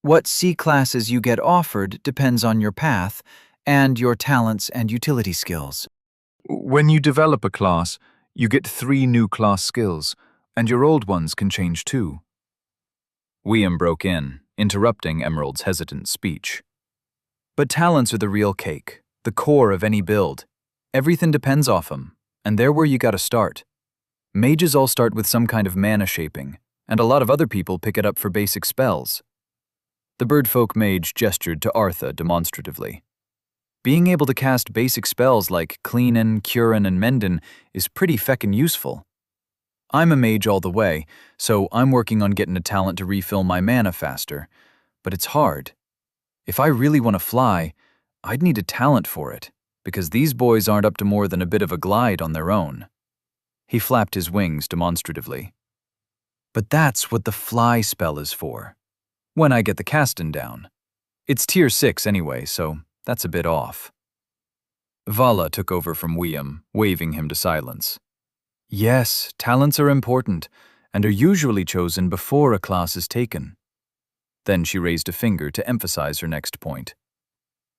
What C classes you get offered depends on your path and your talents and utility skills. When you develop a class, you get 3 new class skills, and your old ones can change too. William broke in, interrupting Emerald's hesitant speech. But talents are the real cake, the core of any build. Everything depends off 'em, and they're where you gotta start. Mages all start with some kind of mana shaping, and a lot of other people pick it up for basic spells. The birdfolk mage gestured to Artha demonstratively. Being able to cast basic spells like Cleanin', Curin, and Mendin is pretty feckin' useful. I'm a mage all the way, so I'm working on getting a talent to refill my mana faster, but it's hard. If I really want to fly, I'd need a talent for it, because these boys aren't up to more than a bit of a glide on their own. He flapped his wings demonstratively. But that's what the fly spell is for. When I get the castin' down. It's tier 6 anyway, so that's a bit off. Vala took over from William, waving him to silence. Yes, talents are important, and are usually chosen before a class is taken. Then she raised a finger to emphasize her next point.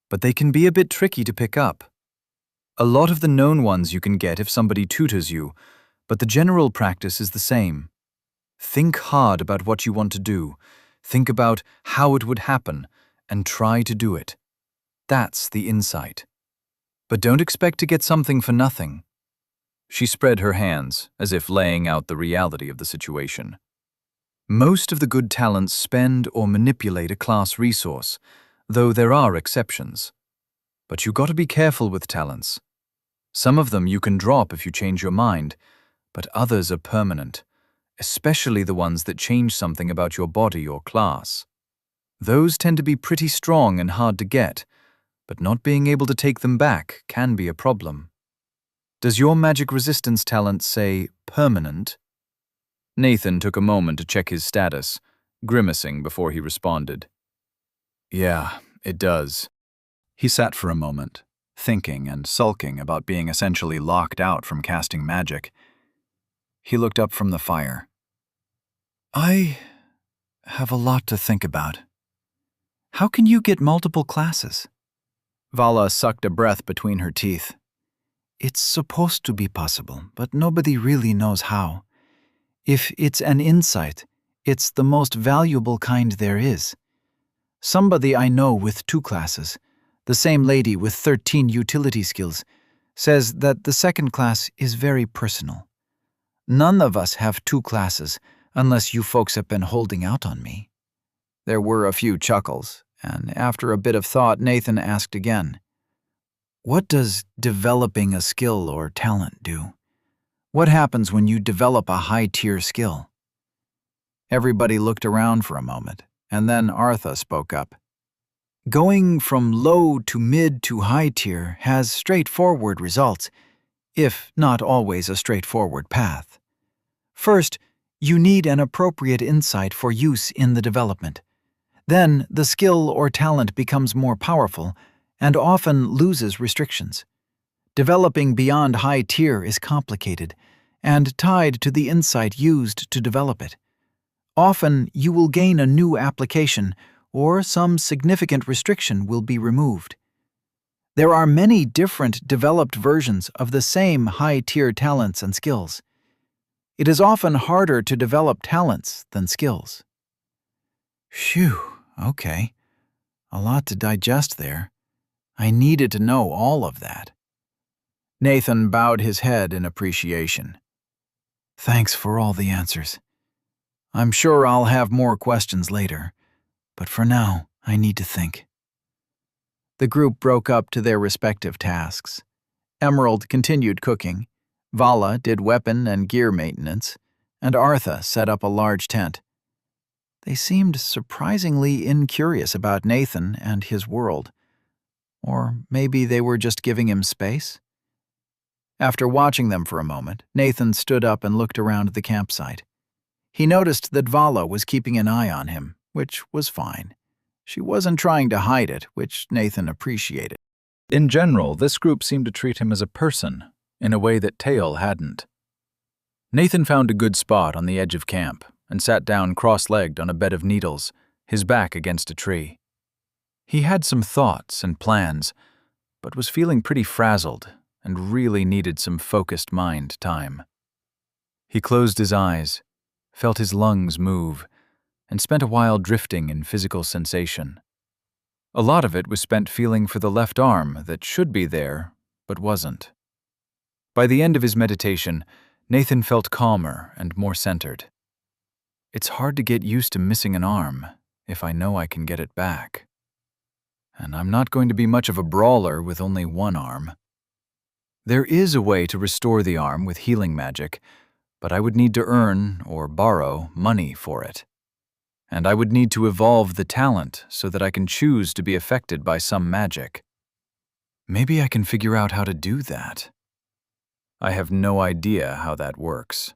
But they can be a bit tricky to pick up. A lot of the known ones you can get if somebody tutors you, but the general practice is the same. Think hard about what you want to do, think about how it would happen, and try to do it. That's the insight. But don't expect to get something for nothing. She spread her hands, as if laying out the reality of the situation. Most of the good talents spend or manipulate a class resource, though there are exceptions. But you gotta be careful with talents. Some of them you can drop if you change your mind, but others are permanent, especially the ones that change something about your body or class. Those tend to be pretty strong and hard to get, but not being able to take them back can be a problem. Does your magic resistance talent say permanent? Nathan took a moment to check his status, grimacing before he responded. Yeah, it does. He sat for a moment, thinking and sulking about being essentially locked out from casting magic. He looked up from the fire. I have a lot to think about. How can you get multiple classes? Vala sucked a breath between her teeth. It's supposed to be possible, but nobody really knows how. If it's an insight, it's the most valuable kind there is. Somebody I know with 2 classes, the same lady with 13 utility skills, says that the second class is very personal. None of us have 2 classes, unless you folks have been holding out on me. There were a few chuckles, and after a bit of thought, Nathan asked again, what does developing a skill or talent do? What happens when you develop a high-tier skill? Everybody looked around for a moment, and then Artha spoke up. Going from low to mid to high tier has straightforward results, if not always a straightforward path. First, you need an appropriate insight for use in the development. Then the skill or talent becomes more powerful and often loses restrictions. Developing beyond high tier is complicated and tied to the insight used to develop it. Often you will gain a new application or some significant restriction will be removed. There are many different developed versions of the same high-tier talents and skills. It is often harder to develop talents than skills. Phew, okay. A lot to digest there. I needed to know all of that. Nathan bowed his head in appreciation. Thanks for all the answers. I'm sure I'll have more questions later, but for now, I need to think. The group broke up to their respective tasks. Emerald continued cooking, Vala did weapon and gear maintenance, and Artha set up a large tent. They seemed surprisingly incurious about Nathan and his world. Or maybe they were just giving him space? After watching them for a moment, Nathan stood up and looked around the campsite. He noticed that Vala was keeping an eye on him, which was fine. She wasn't trying to hide it, which Nathan appreciated. In general, this group seemed to treat him as a person, in a way that Tail hadn't. Nathan found a good spot on the edge of camp and sat down cross-legged on a bed of needles, his back against a tree. He had some thoughts and plans, but was feeling pretty frazzled and really needed some focused mind time. He closed his eyes, felt his lungs move, and spent a while drifting in physical sensation. A lot of it was spent feeling for the left arm that should be there, but wasn't. By the end of his meditation, Nathan felt calmer and more centered. It's hard to get used to missing an arm if I know I can get it back. And I'm not going to be much of a brawler with only one arm. There is a way to restore the arm with healing magic, but I would need to earn or borrow money for it. And I would need to evolve the talent so that I can choose to be affected by some magic. Maybe I can figure out how to do that. I have no idea how that works.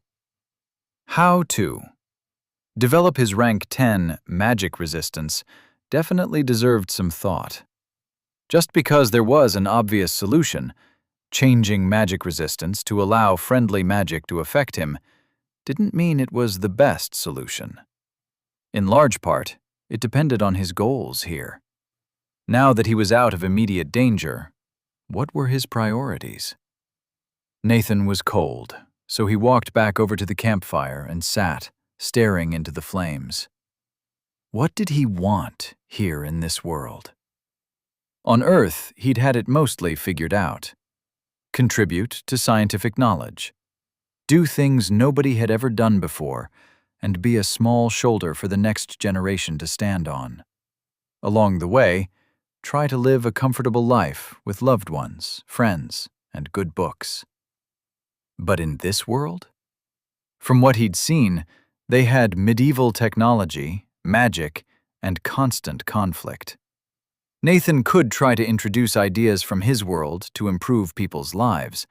How to develop his rank 10 magic resistance definitely deserved some thought. Just because there was an obvious solution, changing magic resistance to allow friendly magic to affect him, didn't mean it was the best solution. In large part, it depended on his goals here. Now that he was out of immediate danger, what were his priorities? Nathan was cold, so he walked back over to the campfire and sat, staring into the flames. What did he want here in this world? On Earth, he'd had it mostly figured out. Contribute to scientific knowledge. Do things nobody had ever done before, and be a small shoulder for the next generation to stand on. Along the way, try to live a comfortable life with loved ones, friends, and good books. But in this world? From what he'd seen, they had medieval technology, magic, and constant conflict. Nathan could try to introduce ideas from his world to improve people's lives.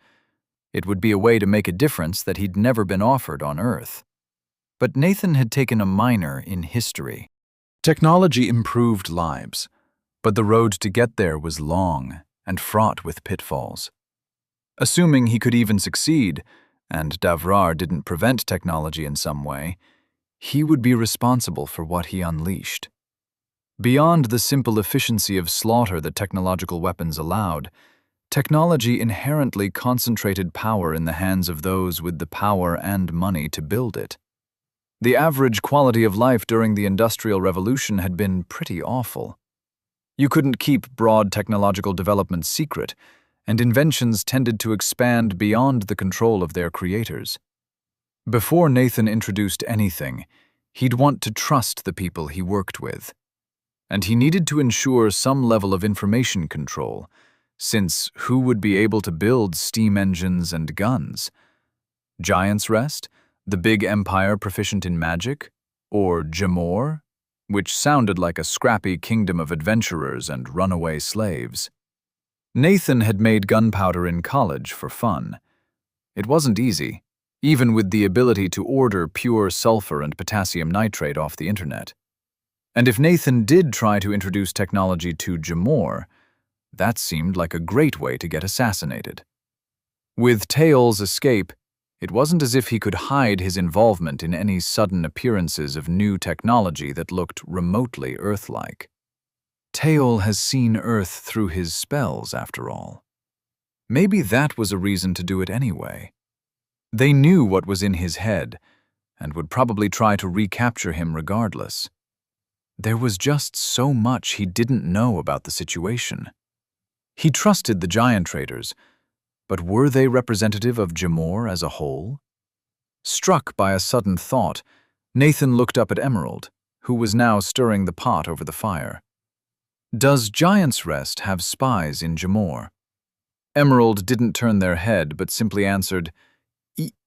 It would be a way to make a difference that he'd never been offered on Earth. But Nathan had taken a minor in history. Technology improved lives, but the road to get there was long and fraught with pitfalls. Assuming he could even succeed, and Davrar didn't prevent technology in some way, he would be responsible for what he unleashed. Beyond the simple efficiency of slaughter that technological weapons allowed, technology inherently concentrated power in the hands of those with the power and money to build it. The average quality of life during the Industrial Revolution had been pretty awful. You couldn't keep broad technological developments secret, and inventions tended to expand beyond the control of their creators. Before Nathan introduced anything, he'd want to trust the people he worked with. And he needed to ensure some level of information control, since who would be able to build steam engines and guns? Giant's Rest, the big empire proficient in magic? Or Jamor, which sounded like a scrappy kingdom of adventurers and runaway slaves? Nathan had made gunpowder in college for fun. It wasn't easy, even with the ability to order pure sulfur and potassium nitrate off the internet. And if Nathan did try to introduce technology to Jamor, that seemed like a great way to get assassinated. With Tael's escape, it wasn't as if he could hide his involvement in any sudden appearances of new technology that looked remotely Earth-like. Tael has seen Earth through his spells, after all. Maybe that was a reason to do it anyway. They knew what was in his head, and would probably try to recapture him regardless. There was just so much he didn't know about the situation. He trusted the giant traders, but were they representative of Jamor as a whole? Struck by a sudden thought, Nathan looked up at Emerald, who was now stirring the pot over the fire. Does Giant's Rest have spies in Jamor? Emerald didn't turn their head, but simply answered,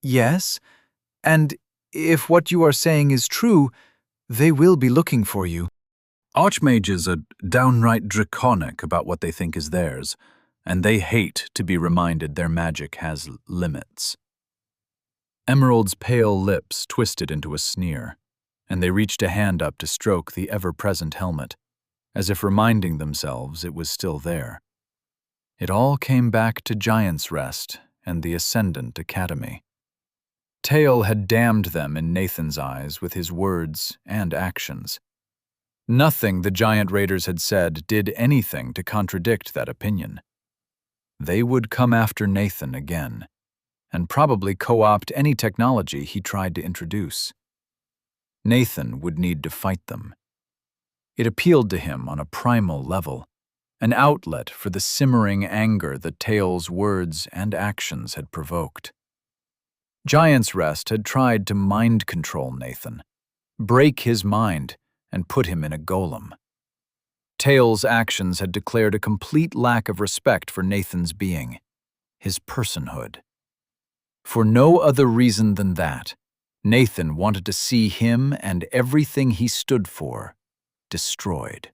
Yes, and if what you are saying is true, they will be looking for you. Archmages are downright draconic about what they think is theirs, and they hate to be reminded their magic has limits. Emerald's pale lips twisted into a sneer, and they reached a hand up to stroke the ever-present helmet, as if reminding themselves it was still there. It all came back to Giant's Rest and the Ascendant Academy. Tail had damned them in Nathan's eyes with his words and actions. Nothing the giant raiders had said did anything to contradict that opinion. They would come after Nathan again, and probably co-opt any technology he tried to introduce. Nathan would need to fight them. It appealed to him on a primal level, an outlet for the simmering anger that Tail's words and actions had provoked. Giant's Rest had tried to mind control Nathan, break his mind, and put him in a golem. Tail's actions had declared a complete lack of respect for Nathan's being, his personhood. For no other reason than that, Nathan wanted to see him and everything he stood for destroyed.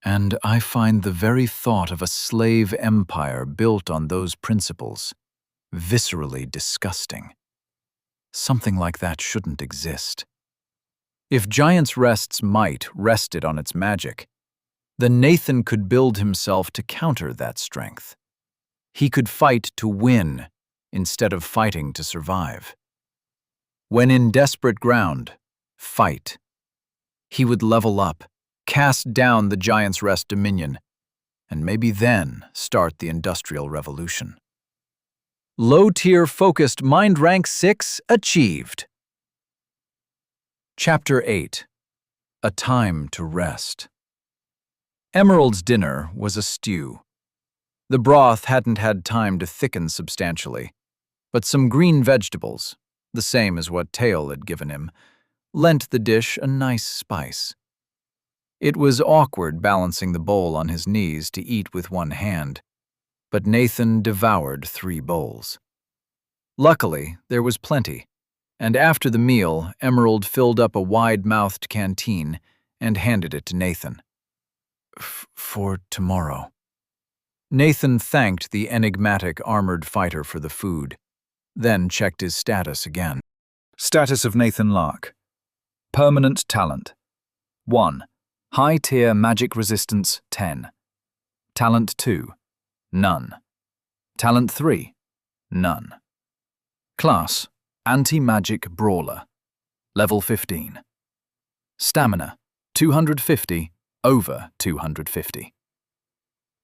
And I find the very thought of a slave empire built on those principles viscerally disgusting. Something like that shouldn't exist. If Giant's Rest's might rested on its magic, then Nathan could build himself to counter that strength. He could fight to win instead of fighting to survive. When in desperate ground, fight. He would level up, cast down the Giant's Rest dominion, and maybe then start the Industrial Revolution. Low-tier focused mind rank 6 achieved. Chapter 8. A Time to Rest. Emerald's dinner was a stew. The broth hadn't had time to thicken substantially, but some green vegetables, the same as what Tail had given him, lent the dish a nice spice. It was awkward balancing the bowl on his knees to eat with one hand, but Nathan devoured 3 bowls. Luckily, there was plenty, and after the meal, Emerald filled up a wide-mouthed canteen and handed it to Nathan. For tomorrow. Nathan thanked the enigmatic armored fighter for the food, then checked his status again. Status of Nathan Lark. Permanent talent. 1. High-tier magic resistance 10. Talent 2. None. Talent 3. None. Class: Anti-Magic Brawler. Level 15. Stamina: 250 over 250.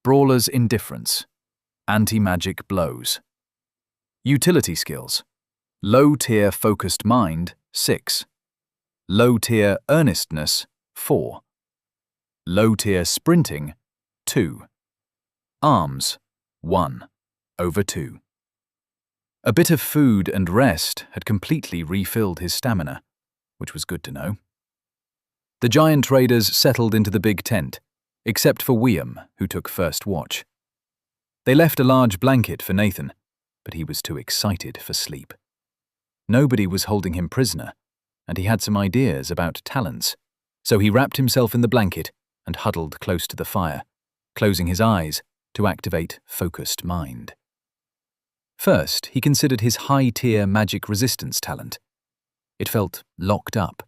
Brawler's Indifference. Anti-Magic Blows. Utility Skills: Low-tier Focused Mind 6. Low-tier Earnestness 4. Low-tier Sprinting 2. Arms 1 over 2. A bit of food and rest had completely refilled his stamina, which was good to know. The giant raiders settled into the big tent, except for William, who took first watch. They left a large blanket for Nathan, but he was too excited for sleep. Nobody was holding him prisoner, and he had some ideas about talents, so he wrapped himself in the blanket and huddled close to the fire, closing his eyes to activate focused mind. First, he considered his high-tier magic resistance talent. It felt locked up,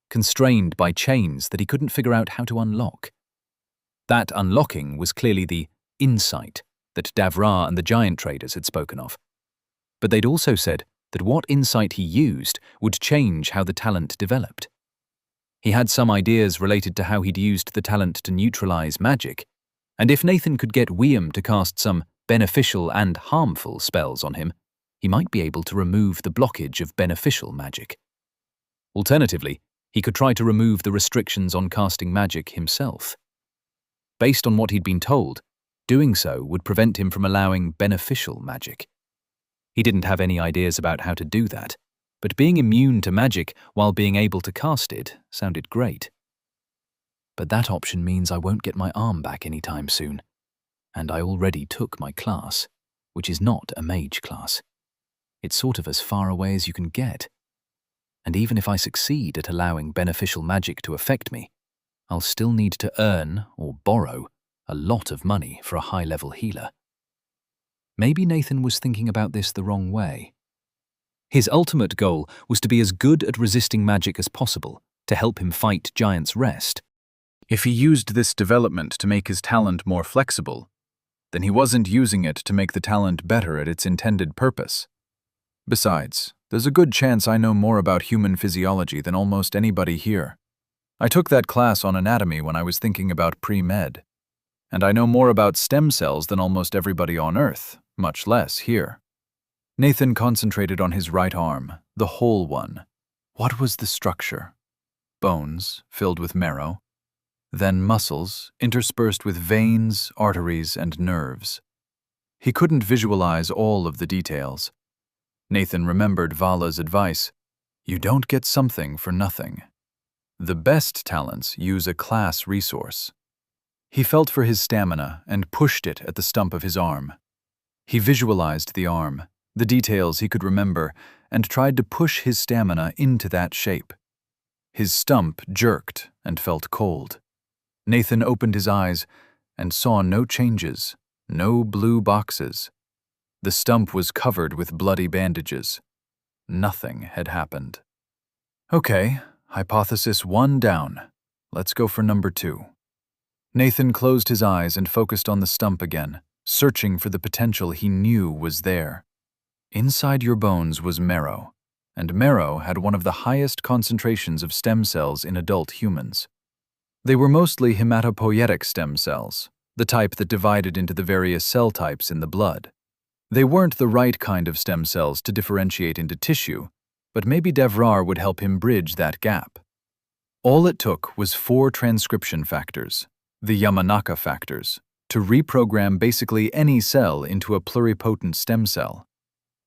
constrained by chains that he couldn't figure out how to unlock. That unlocking was clearly the insight that Davra and the giant traders had spoken of. But they'd also said that what insight he used would change how the talent developed. He had some ideas related to how he'd used the talent to neutralize magic, and if Nathan could get William to cast some beneficial and harmful spells on him, he might be able to remove the blockage of beneficial magic. Alternatively, he could try to remove the restrictions on casting magic himself. Based on what he'd been told, doing so would prevent him from allowing beneficial magic. He didn't have any ideas about how to do that, but being immune to magic while being able to cast it sounded great. But that option means I won't get my arm back anytime soon, and I already took my class, which is not a mage class. It's sort of as far away as you can get. And even if I succeed at allowing beneficial magic to affect me, I'll still need to earn, or borrow, a lot of money for a high-level healer. Maybe Nathan was thinking about this the wrong way. His ultimate goal was to be as good at resisting magic as possible to help him fight Giant's Rest. If he used this development to make his talent more flexible, then he wasn't using it to make the talent better at its intended purpose. Besides, There's a good chance I know more about human physiology than almost anybody here. I took that class on anatomy when I was thinking about pre-med. And I know more about stem cells than almost everybody on Earth, much less here. Nathan concentrated on his right arm, the whole one. What was the structure? Bones, filled with marrow. Then muscles, interspersed with veins, arteries, and nerves. He couldn't visualize all of the details. Nathan remembered Vala's advice, "You don't get something for nothing." The best talents use a class resource. He felt for his stamina and pushed it at the stump of his arm. He visualized the arm, the details he could remember, and tried to push his stamina into that shape. His stump jerked and felt cold. Nathan opened his eyes and saw no changes, no blue boxes. The stump was covered with bloody bandages. Nothing had happened. Okay, hypothesis 1 down. Let's go for number 2. Nathan closed his eyes and focused on the stump again, searching for the potential he knew was there. Inside your bones was marrow, and marrow had one of the highest concentrations of stem cells in adult humans. They were mostly hematopoietic stem cells, the type that divided into the various cell types in the blood. They weren't the right kind of stem cells to differentiate into tissue, but maybe Devrar would help him bridge that gap. All it took was 4 transcription factors, the Yamanaka factors, to reprogram basically any cell into a pluripotent stem cell.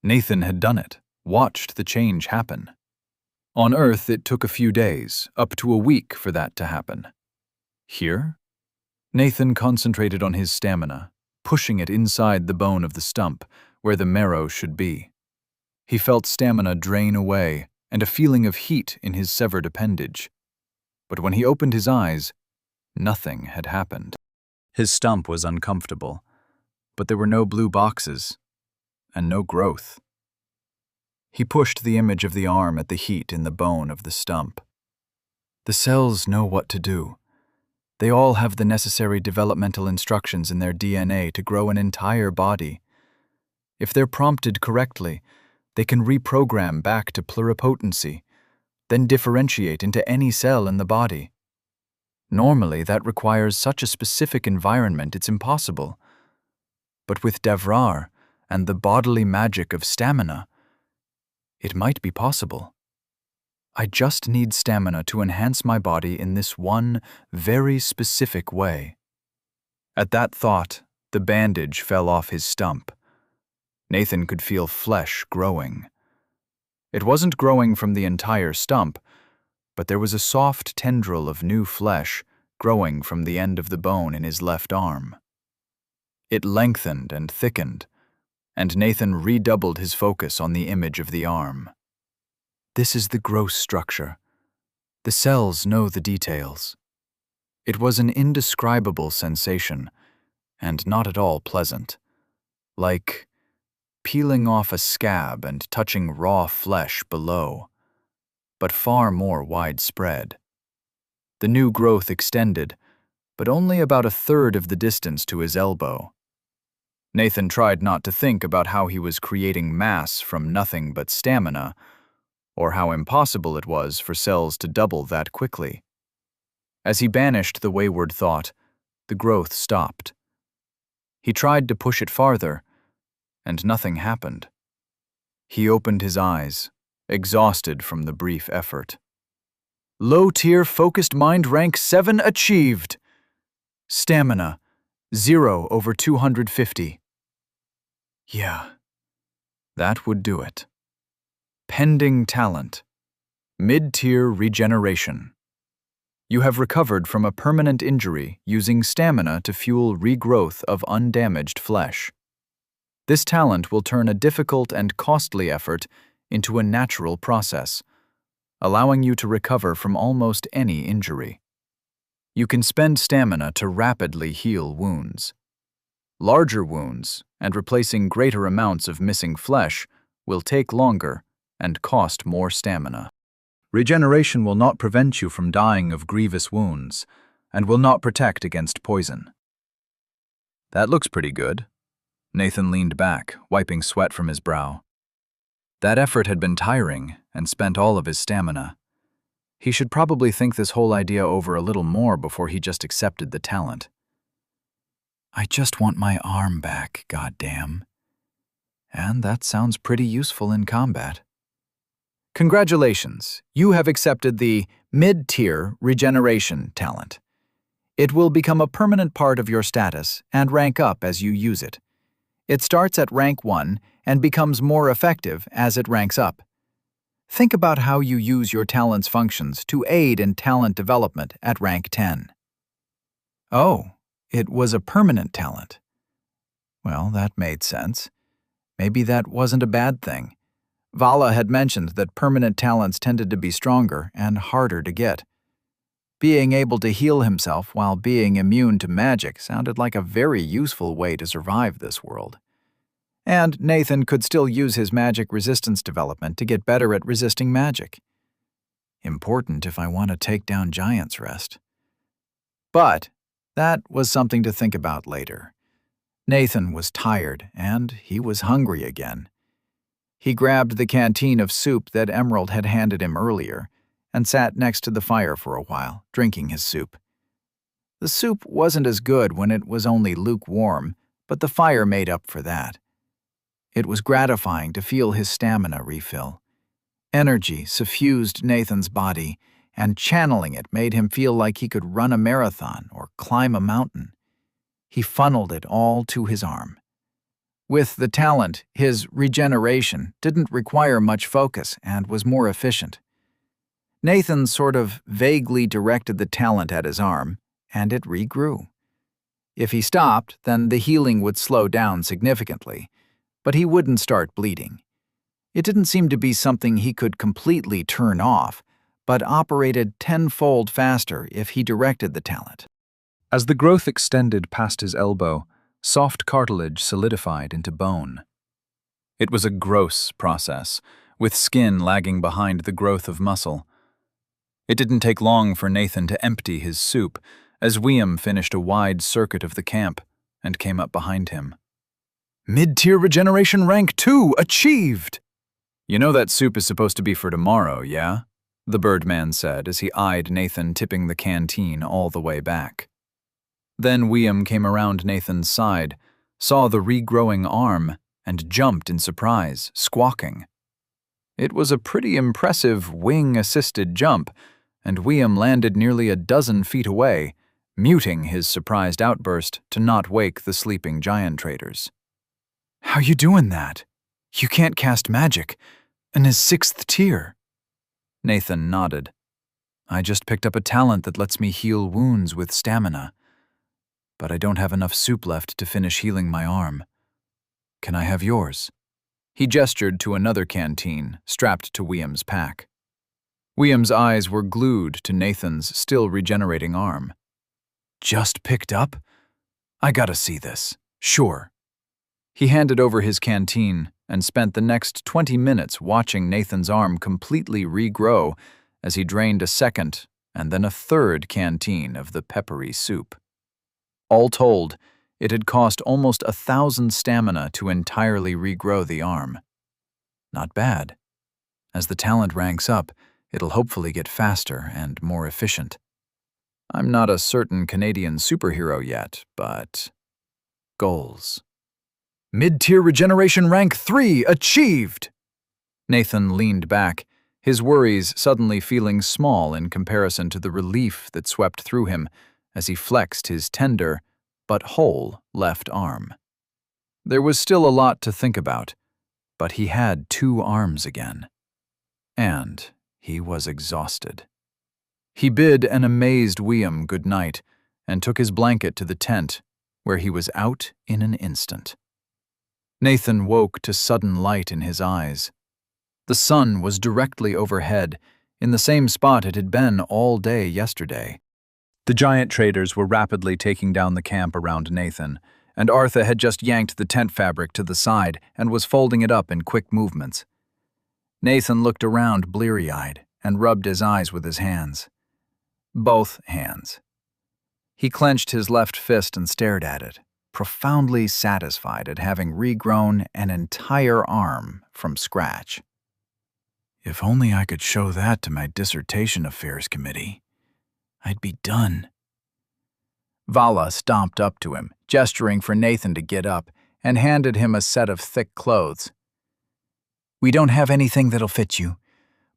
Nathan had done it, watched the change happen. On Earth, it took a few days, up to a week for that to happen. Here? Nathan concentrated on his stamina, pushing it inside the bone of the stump, where the marrow should be. He felt stamina drain away and a feeling of heat in his severed appendage. But when he opened his eyes, nothing had happened. His stump was uncomfortable, but there were no blue boxes and no growth. He pushed the image of the arm at the heat in the bone of the stump. The cells know what to do. They all have the necessary developmental instructions in their DNA to grow an entire body. If they're prompted correctly, they can reprogram back to pluripotency, then differentiate into any cell in the body. Normally, that requires such a specific environment it's impossible. But with Devrar and the bodily magic of stamina, it might be possible. I just need stamina to enhance my body in this one very specific way. At that thought, the bandage fell off his stump. Nathan could feel flesh growing. It wasn't growing from the entire stump, but there was a soft tendril of new flesh growing from the end of the bone in his left arm. It lengthened and thickened, and Nathan redoubled his focus on the image of the arm. This is the gross structure. The cells know the details. It was an indescribable sensation, and not at all pleasant. Like peeling off a scab and touching raw flesh below, but far more widespread. The new growth extended, but only about 1/3 of the distance to his elbow. Nathan tried not to think about how he was creating mass from nothing but stamina, or how impossible it was for cells to double that quickly. As he banished the wayward thought, the growth stopped. He tried to push it farther, and nothing happened. He opened his eyes, exhausted from the brief effort. Low-tier focused mind rank 7 achieved. Stamina, 0/250. Yeah, that would do it. Pending talent, mid-tier regeneration. You have recovered from a permanent injury using stamina to fuel regrowth of undamaged flesh. This talent will turn a difficult and costly effort into a natural process, allowing you to recover from almost any injury. You can spend stamina to rapidly heal wounds. Larger wounds and replacing greater amounts of missing flesh will take longer and cost more stamina. Regeneration will not prevent you from dying of grievous wounds and will not protect against poison. That looks pretty good. Nathan leaned back, wiping sweat from his brow. That effort had been tiring and spent all of his stamina. He should probably think this whole idea over a little more before he just accepted the talent. I just want my arm back, goddamn. And that sounds pretty useful in combat. Congratulations, you have accepted the mid-tier regeneration talent. It will become a permanent part of your status and rank up as you use it. It starts at rank 1 and becomes more effective as it ranks up. Think about how you use your talent's functions to aid in talent development at rank 10. Oh, it was a permanent talent. Well, that made sense. Maybe that wasn't a bad thing. Vala had mentioned that permanent talents tended to be stronger and harder to get. Being able to heal himself while being immune to magic sounded like a very useful way to survive this world. And Nathan could still use his magic resistance development to get better at resisting magic. Important if I want to take down Giant's Rest. But that was something to think about later. Nathan was tired, and he was hungry again. He grabbed the canteen of soup that Emerald had handed him earlier and sat next to the fire for a while, drinking his soup. The soup wasn't as good when it was only lukewarm, but the fire made up for that. It was gratifying to feel his stamina refill. Energy suffused Nathan's body, and channeling it made him feel like he could run a marathon or climb a mountain. He funneled it all to his arm. With the talent, his regeneration didn't require much focus and was more efficient. Nathan sort of vaguely directed the talent at his arm, and it regrew. If he stopped, then the healing would slow down significantly, but he wouldn't start bleeding. It didn't seem to be something he could completely turn off, but operated tenfold faster if he directed the talent. As the growth extended past his elbow, soft cartilage solidified into bone. It was a gross process, with skin lagging behind the growth of muscle. It didn't take long for Nathan to empty his soup, as William finished a wide circuit of the camp and came up behind him. Mid-tier regeneration rank 2 achieved! You know that soup is supposed to be for tomorrow, yeah? The Birdman said as he eyed Nathan tipping the canteen all the way back. Then William came around Nathan's side, saw the regrowing arm, and jumped in surprise, squawking. It was a pretty impressive wing-assisted jump, and William landed nearly a dozen feet away, muting his surprised outburst to not wake the sleeping giant traders. How you doing that? You can't cast magic, and is 6th tier. Nathan nodded. I just picked up a talent that lets me heal wounds with stamina, but I don't have enough soup left to finish healing my arm. Can I have yours? He gestured to another canteen, strapped to William's pack. William's eyes were glued to Nathan's still regenerating arm. Just picked up? I gotta see this. Sure. He handed over his canteen and spent the next 20 minutes watching Nathan's arm completely regrow as he drained a second and then a third canteen of the peppery soup. All told, it had cost almost 1,000 stamina to entirely regrow the arm. Not bad. As the talent ranks up, it'll hopefully get faster and more efficient. I'm not a certain Canadian superhero yet, but goals. Mid-tier regeneration rank 3 achieved! Nathan leaned back, his worries suddenly feeling small in comparison to the relief that swept through him as he flexed his tender but whole left arm. There was still a lot to think about, but he had 2 arms again. And he was exhausted. He bid an amazed William good night and took his blanket to the tent, where he was out in an instant. Nathan woke to sudden light in his eyes. The sun was directly overhead, in the same spot it had been all day yesterday. The giant traders were rapidly taking down the camp around Nathan, and Artha had just yanked the tent fabric to the side and was folding it up in quick movements. Nathan looked around bleary-eyed and rubbed his eyes with his hands. Both hands. He clenched his left fist and stared at it, profoundly satisfied at having regrown an entire arm from scratch. If only I could show that to my dissertation affairs committee, I'd be done. Vala stomped up to him, gesturing for Nathan to get up, and handed him a set of thick clothes. We don't have anything that'll fit you,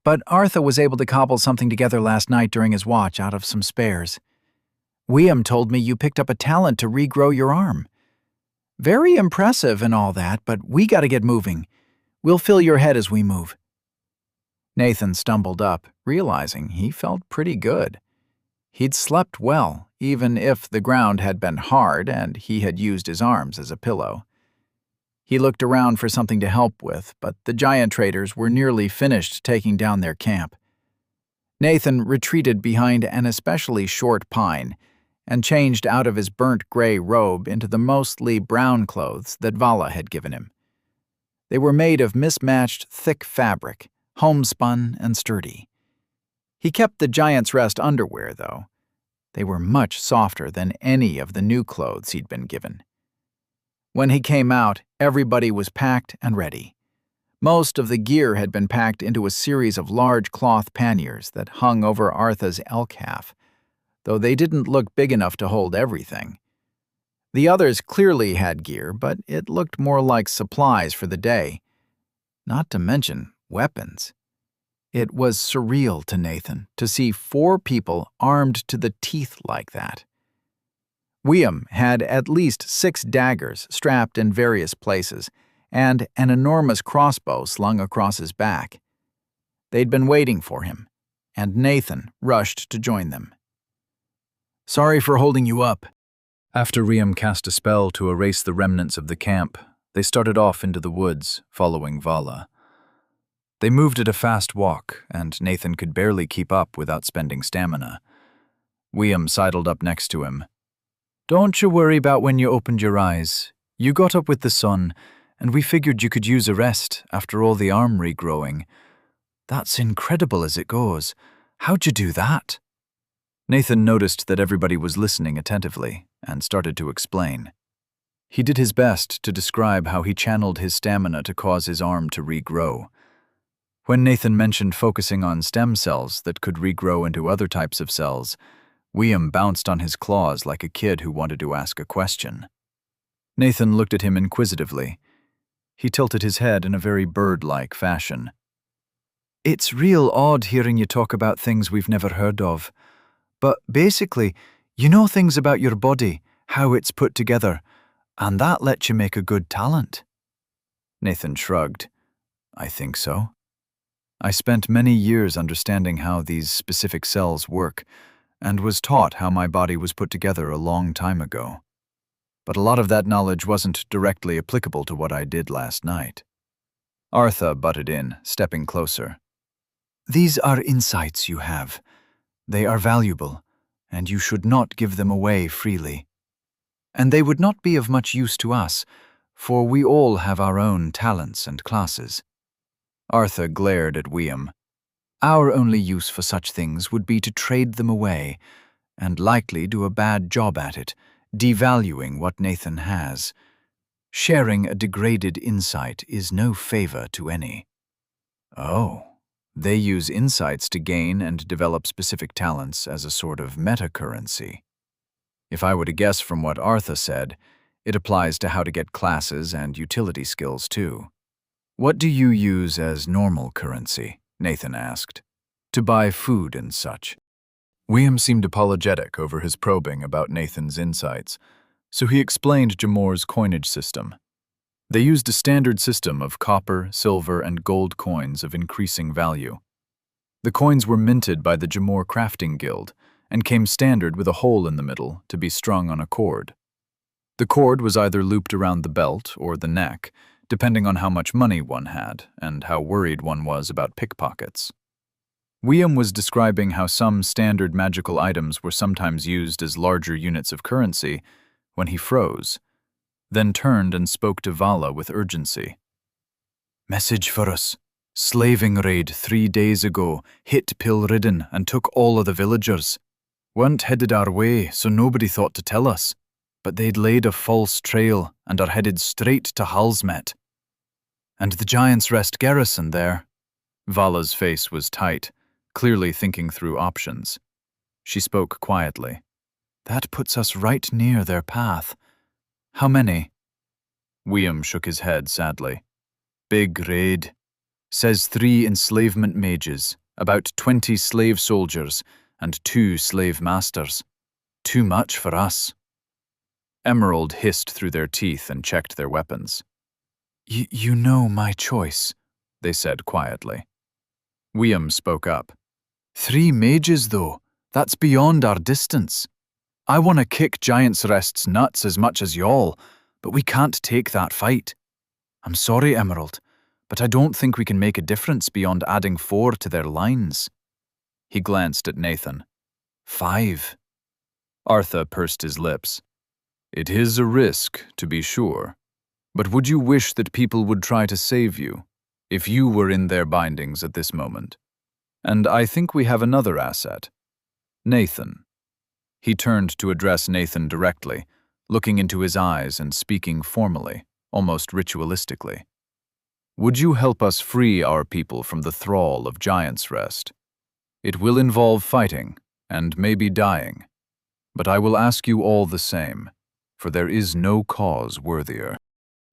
but Artha was able to cobble something together last night during his watch out of some spares. William told me you picked up a talent to regrow your arm. Very impressive and all that, but we gotta get moving. We'll fill your head as we move. Nathan stumbled up, realizing he felt pretty good. He'd slept well, even if the ground had been hard and he had used his arms as a pillow. He looked around for something to help with, but the giant traders were nearly finished taking down their camp. Nathan retreated behind an especially short pine and changed out of his burnt gray robe into the mostly brown clothes that Vala had given him. They were made of mismatched thick fabric, homespun and sturdy. He kept the Giant's Rest underwear, though. They were much softer than any of the new clothes he'd been given. When he came out, everybody was packed and ready. Most of the gear had been packed into a series of large cloth panniers that hung over Artha's elk half, though they didn't look big enough to hold everything. The others clearly had gear, but it looked more like supplies for the day, not to mention weapons. It was surreal to Nathan to see 4 people armed to the teeth like that. William had at least 6 daggers strapped in various places, and an enormous crossbow slung across his back. They'd been waiting for him, and Nathan rushed to join them. Sorry for holding you up. After Riam cast a spell to erase the remnants of the camp, they started off into the woods, following Vala. They moved at a fast walk, and Nathan could barely keep up without spending stamina. William sidled up next to him. Don't you worry about when you opened your eyes. You got up with the sun, and we figured you could use a rest after all the arm regrowing. That's incredible as it goes. How'd you do that? Nathan noticed that everybody was listening attentively and started to explain. He did his best to describe how he channeled his stamina to cause his arm to regrow. When Nathan mentioned focusing on stem cells that could regrow into other types of cells, William bounced on his claws like a kid who wanted to ask a question. Nathan looked at him inquisitively. He tilted his head in a very bird-like fashion. It's real odd hearing you talk about things we've never heard of. But basically, you know things about your body, how it's put together, and that lets you make a good talent. Nathan shrugged. I think so. I spent many years understanding how these specific cells work, and was taught how my body was put together a long time ago. But a lot of that knowledge wasn't directly applicable to what I did last night. Artha butted in, stepping closer. These are insights you have. They are valuable, and you should not give them away freely. And they would not be of much use to us, for we all have our own talents and classes. Artha glared at William. Our only use for such things would be to trade them away, and likely do a bad job at it, devaluing what Nathan has. Sharing a degraded insight is no favor to any. Oh, they use insights to gain and develop specific talents as a sort of meta-currency. If I were to guess from what Artha said, it applies to how to get classes and utility skills too. What do you use as normal currency? Nathan asked. To buy food and such. William seemed apologetic over his probing about Nathan's insights, so he explained Jamor's coinage system. They used a standard system of copper, silver, and gold coins of increasing value. The coins were minted by the Jamor Crafting Guild and came standard with a hole in the middle to be strung on a cord. The cord was either looped around the belt or the neck, depending on how much money one had and how worried one was about pickpockets. William was describing how some standard magical items were sometimes used as larger units of currency when he froze, then turned and spoke to Vala with urgency. Message for us. Slaving raid 3 days ago hit Pill-ridden and took all of the villagers. Weren't headed our way, so nobody thought to tell us. But they'd laid a false trail and are headed straight to Halsmet. And the Giant's Rest garrison there. Vala's face was tight, clearly thinking through options. She spoke quietly. That puts us right near their path. How many? William shook his head sadly. Big raid. Says 3 enslavement mages, about 20 slave soldiers, and 2 slave masters. Too much for us. Emerald hissed through their teeth and checked their weapons. You know my choice, they said quietly. William spoke up. 3 mages, though. That's beyond our distance. I want to kick Giant's Rest's nuts as much as y'all, but we can't take that fight. I'm sorry, Emerald, but I don't think we can make a difference beyond adding 4 to their lines. He glanced at Nathan. 5. Artha pursed his lips. It is a risk, to be sure. But would you wish that people would try to save you, if you were in their bindings at this moment? And I think we have another asset. Nathan. He turned to address Nathan directly, looking into his eyes and speaking formally, almost ritualistically. Would you help us free our people from the thrall of Giant's Rest? It will involve fighting, and maybe dying. But I will ask you all the same, for there is no cause worthier.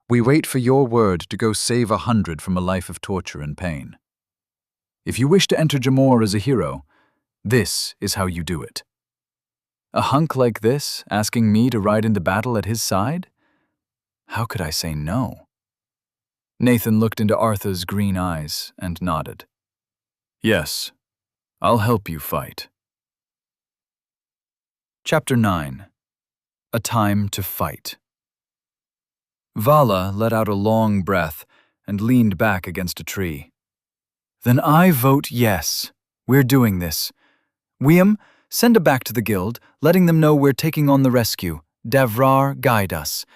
We wait for your word to go save 100 from a life of torture and pain. If you wish to enter Jamor as a hero, this is how you do it. A hunk like this asking me to ride into battle at his side? How could I say no? Nathan looked into Artha's green eyes and nodded. Yes, I'll help you fight. Chapter 9. A Time to Fight. Vala let out a long breath and leaned back against a tree. Then I vote yes. We're doing this. William, send a back to the guild, letting them know we're taking on the rescue. Davrar, guide us.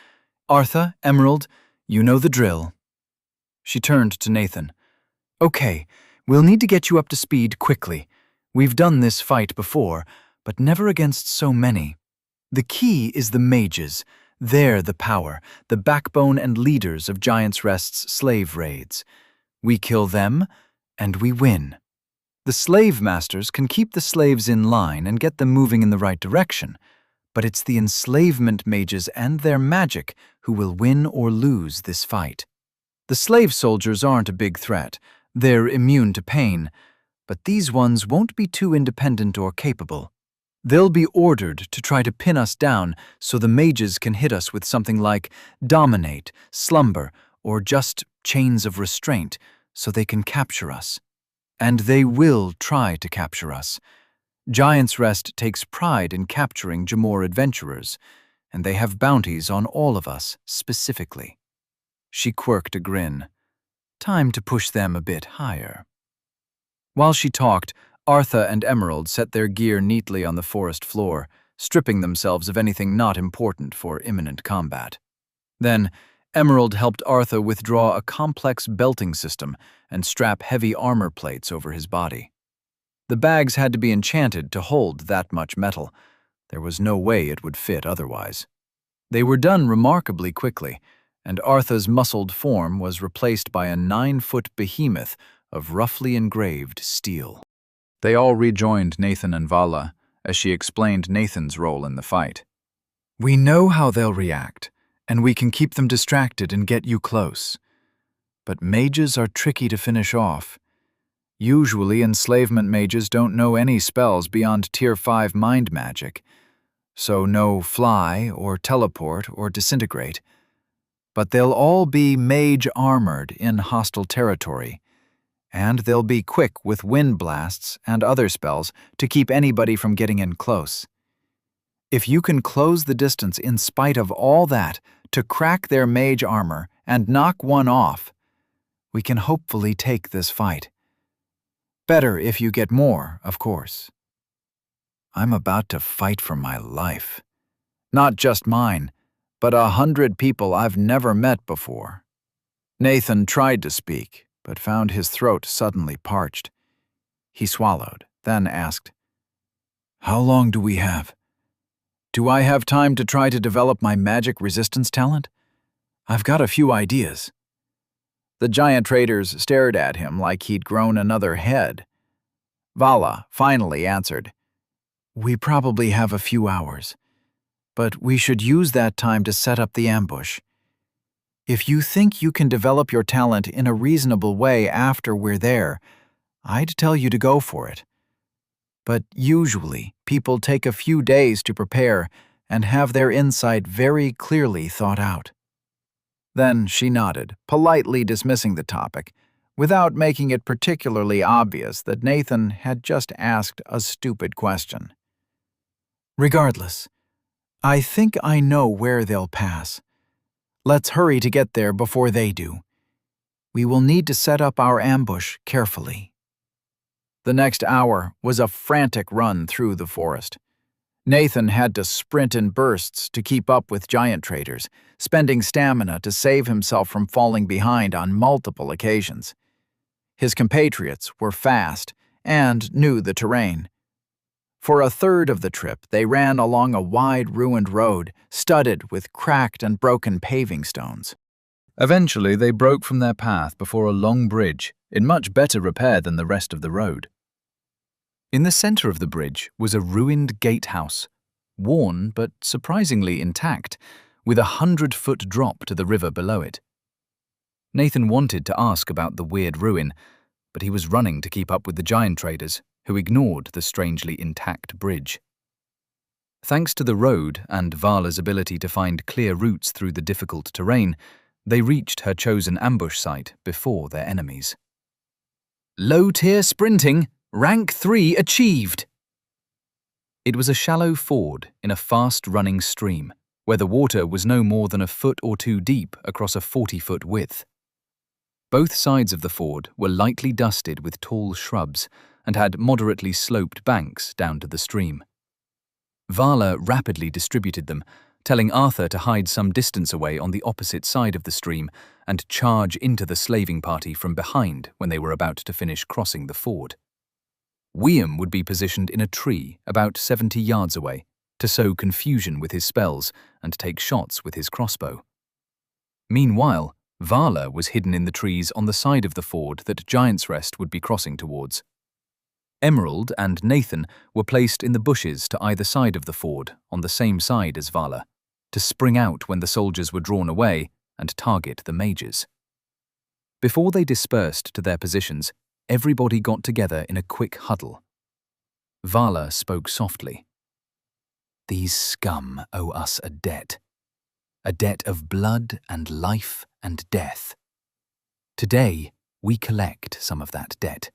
Artha, Emerald, you know the drill. She turned to Nathan. Okay, we'll need to get you up to speed quickly. We've done this fight before, but never against so many. The key is the mages. They're the power, the backbone and leaders of Giant's Rest's slave raids. We kill them, and we win. The slave masters can keep the slaves in line and get them moving in the right direction, but it's the enslavement mages and their magic who will win or lose this fight. The slave soldiers aren't a big threat. They're immune to pain, but these ones won't be too independent or capable. They'll be ordered to try to pin us down so the mages can hit us with something like dominate, slumber, or just chains of restraint so they can capture us. And they will try to capture us. Giant's Rest takes pride in capturing Jamor adventurers, and they have bounties on all of us specifically. She quirked a grin. Time to push them a bit higher. While she talked, Artha and Emerald set their gear neatly on the forest floor, stripping themselves of anything not important for imminent combat. Then, Emerald helped Artha withdraw a complex belting system and strap heavy armor plates over his body. The bags had to be enchanted to hold that much metal. There was no way it would fit otherwise. They were done remarkably quickly, and Artha's muscled form was replaced by a 9-foot behemoth of roughly engraved steel. They all rejoined Nathan and Vala as she explained Nathan's role in the fight. We know how they'll react, and we can keep them distracted and get you close. But mages are tricky to finish off. Usually enslavement mages don't know any spells beyond Tier 5 mind magic, so no fly or teleport or disintegrate. But they'll all be mage-armored in hostile territory, and they'll be quick with wind blasts and other spells to keep anybody from getting in close. If you can close the distance in spite of all that to crack their mage armor and knock one off, we can hopefully take this fight. Better if you get more, of course. I'm about to fight for my life. Not just mine, but 100 people I've never met before. Nathan tried to speak, but found his throat suddenly parched. He swallowed, then asked, "How long do we have? Do I have time to try to develop my magic resistance talent? I've got a few ideas." The giant traders stared at him like he'd grown another head. Vala finally answered, "We probably have a few hours, but we should use that time to set up the ambush. If you think you can develop your talent in a reasonable way after we're there, I'd tell you to go for it. But usually, people take a few days to prepare and have their insight very clearly thought out." Then she nodded, politely dismissing the topic, without making it particularly obvious that Nathan had just asked a stupid question. "Regardless, I think I know where they'll pass. Let's hurry to get there before they do. We will need to set up our ambush carefully." The next hour was a frantic run through the forest. Nathan had to sprint in bursts to keep up with giant traders, spending stamina to save himself from falling behind on multiple occasions. His compatriots were fast and knew the terrain. For a third of the trip, they ran along a wide, ruined road studded with cracked and broken paving stones. Eventually, they broke from their path before a long bridge, in much better repair than the rest of the road. In the center of the bridge was a ruined gatehouse, worn but surprisingly intact, with a 100-foot drop to the river below it. Nathan wanted to ask about the weird ruin, but he was running to keep up with the giant traders, who ignored the strangely intact bridge. Thanks to the road and Vala's ability to find clear routes through the difficult terrain, they reached her chosen ambush site before their enemies. "Low-tier sprinting, rank 3 achieved!" It was a shallow ford in a fast-running stream, where the water was no more than a foot or two deep across a 40-foot width. Both sides of the ford were lightly dusted with tall shrubs and had moderately sloped banks down to the stream. Vala rapidly distributed them, telling Arthur to hide some distance away on the opposite side of the stream and charge into the slaving party from behind when they were about to finish crossing the ford. William would be positioned in a tree about 70 yards away to sow confusion with his spells and take shots with his crossbow. Meanwhile, Vala was hidden in the trees on the side of the ford that Giant's Rest would be crossing towards. Emerald and Nathan were placed in the bushes to either side of the ford on the same side as Vala, to spring out when the soldiers were drawn away and target the mages. Before they dispersed to their positions, everybody got together in a quick huddle. Vala spoke softly. "These scum owe us a debt of blood and life and death. Today, we collect some of that debt.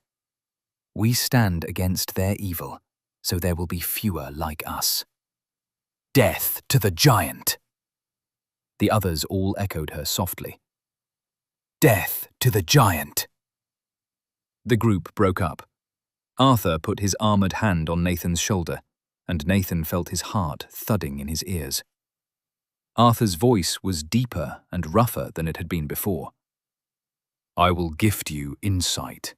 We stand against their evil, so there will be fewer like us. Death to the giant!" The others all echoed her softly. "Death to the giant!" The group broke up. Arthur put his armored hand on Nathan's shoulder, and Nathan felt his heart thudding in his ears. Arthur's voice was deeper and rougher than it had been before. "I will gift you insight.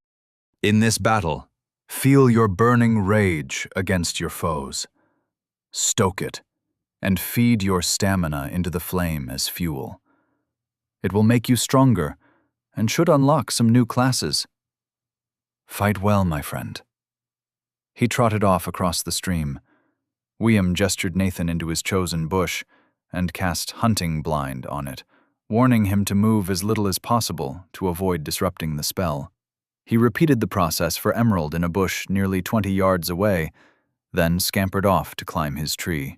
In this battle, feel your burning rage against your foes. Stoke it, and feed your stamina into the flame as fuel. It will make you stronger, and should unlock some new classes. Fight well, my friend." He trotted off across the stream. William gestured Nathan into his chosen bush and cast hunting blind on it, warning him to move as little as possible to avoid disrupting the spell. He repeated the process for Emerald in a bush nearly 20 yards away, then scampered off to climb his tree.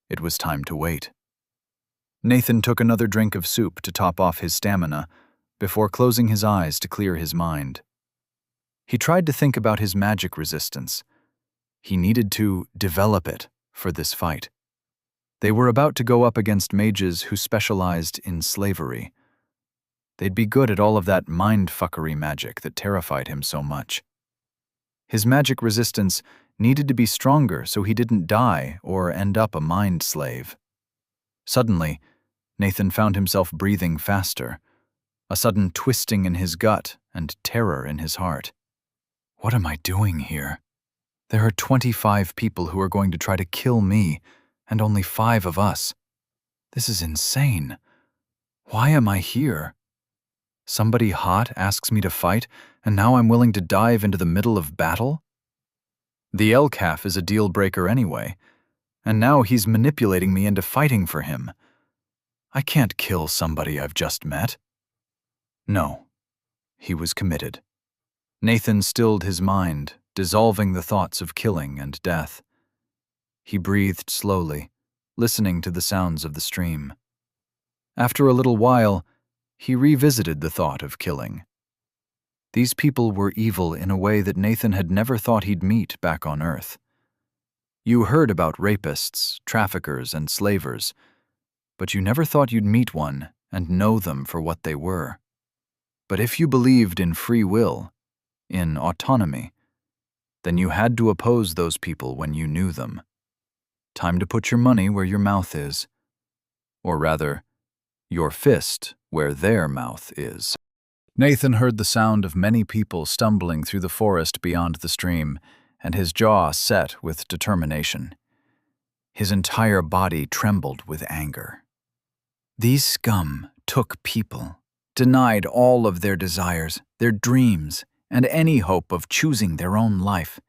It was time to wait. Nathan took another drink of soup to top off his stamina before closing his eyes to clear his mind. He tried to think about his magic resistance. He needed to develop it for this fight. They were about to go up against mages who specialized in slavery. They'd be good at all of that mind-fuckery magic that terrified him so much. His magic resistance needed to be stronger so he didn't die or end up a mind slave. Suddenly, Nathan found himself breathing faster, a sudden twisting in his gut and terror in his heart. What am I doing here? There are 25 people who are going to try to kill me, and only 5 of us. This is insane. Why am I here? Somebody hot asks me to fight, and now I'm willing to dive into the middle of battle? The LCAF is a deal-breaker anyway, and now he's manipulating me into fighting for him. I can't kill somebody I've just met. No, he was committed. Nathan stilled his mind, dissolving the thoughts of killing and death. He breathed slowly, listening to the sounds of the stream. After a little while, he revisited the thought of killing. These people were evil in a way that Nathan had never thought he'd meet back on Earth. You heard about rapists, traffickers, and slavers, but you never thought you'd meet one and know them for what they were. But if you believed in free will, in autonomy, then you had to oppose those people when you knew them. Time to put your money where your mouth is. Or rather, your fist where their mouth is. Nathan heard the sound of many people stumbling through the forest beyond the stream, and his jaw set with determination. His entire body trembled with anger. These scum took people, denied all of their desires, their dreams, and any hope of choosing their own life.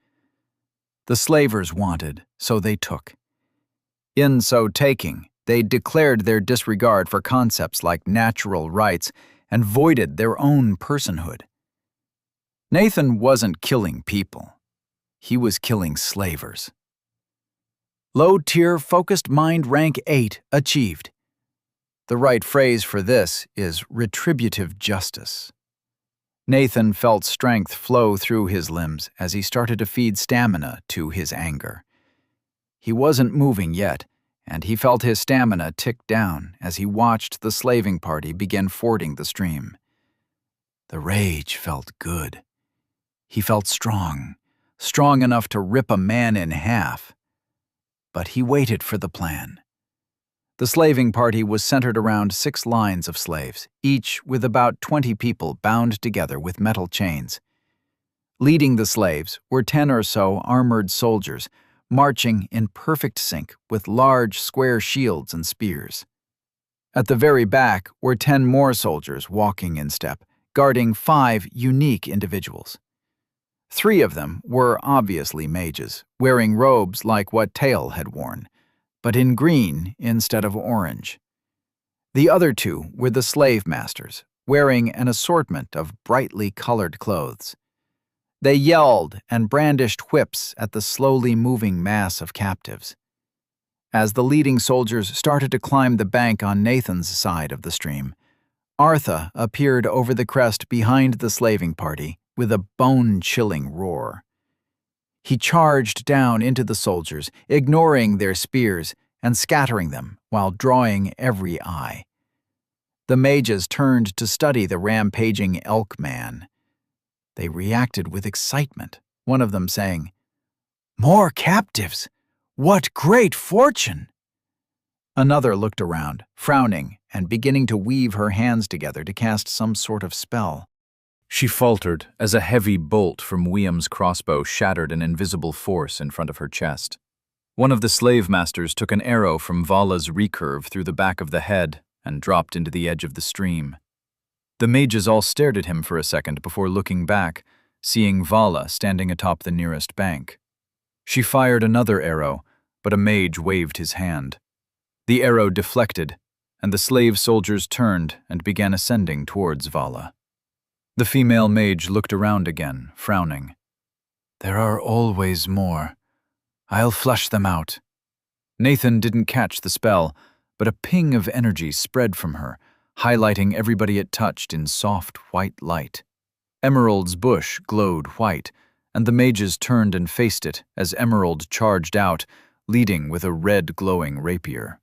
The slavers wanted, so they took. In so taking, they declared their disregard for concepts like natural rights and voided their own personhood. Nathan wasn't killing people. He was killing slavers. Low-tier focused mind rank 8 achieved. The right phrase for this is retributive justice. Nathan felt strength flow through his limbs as he started to feed stamina to his anger. He wasn't moving yet, and he felt his stamina tick down as he watched the slaving party begin fording the stream. The rage felt good. He felt strong enough to rip a man in half. But he waited for the plan. The slaving party was centered around 6 lines of slaves, each with about 20 people bound together with metal chains. Leading the slaves were 10 or so armored soldiers, marching in perfect sync with large square shields and spears. At the very back were 10 more soldiers walking in step, guarding 5 unique individuals. 3 of them were obviously mages, wearing robes like what Tail had worn, but in green instead of orange. The other 2 were the slave masters, wearing an assortment of brightly colored clothes. They yelled and brandished whips at the slowly moving mass of captives. As the leading soldiers started to climb the bank on Nathan's side of the stream, Artha appeared over the crest behind the slaving party with a bone-chilling roar. He charged down into the soldiers, ignoring their spears and scattering them while drawing every eye. The mages turned to study the rampaging elk man. They reacted with excitement, one of them saying, "More captives! What great fortune!" Another looked around, frowning and beginning to weave her hands together to cast some sort of spell. She faltered as a heavy bolt from Wiam's crossbow shattered an invisible force in front of her chest. One of the slave masters took an arrow from Vala's recurve through the back of the head and dropped into the edge of the stream. The mages all stared at him for a second before looking back, seeing Vala standing atop the nearest bank. She fired another arrow, but a mage waved his hand. The arrow deflected, and the slave soldiers turned and began ascending towards Vala. The female mage looked around again, frowning. "There are always more. I'll flush them out." Nathan didn't catch the spell, but a ping of energy spread from her, highlighting everybody it touched in soft white light. Emerald's bush glowed white, and the mages turned and faced it as Emerald charged out, leading with a red glowing rapier.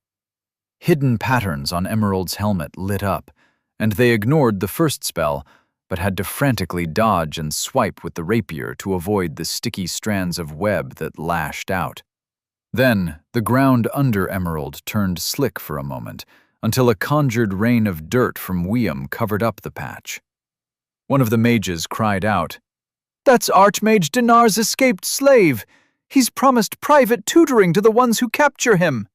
Hidden patterns on Emerald's helmet lit up, and they ignored the first spell, but had to frantically dodge and swipe with the rapier to avoid the sticky strands of web that lashed out. Then, the ground under Emerald turned slick for a moment, until a conjured rain of dirt from Wiam covered up the patch. One of the mages cried out, "That's Archmage Dinar's escaped slave! He's promised private tutoring to the ones who capture him!"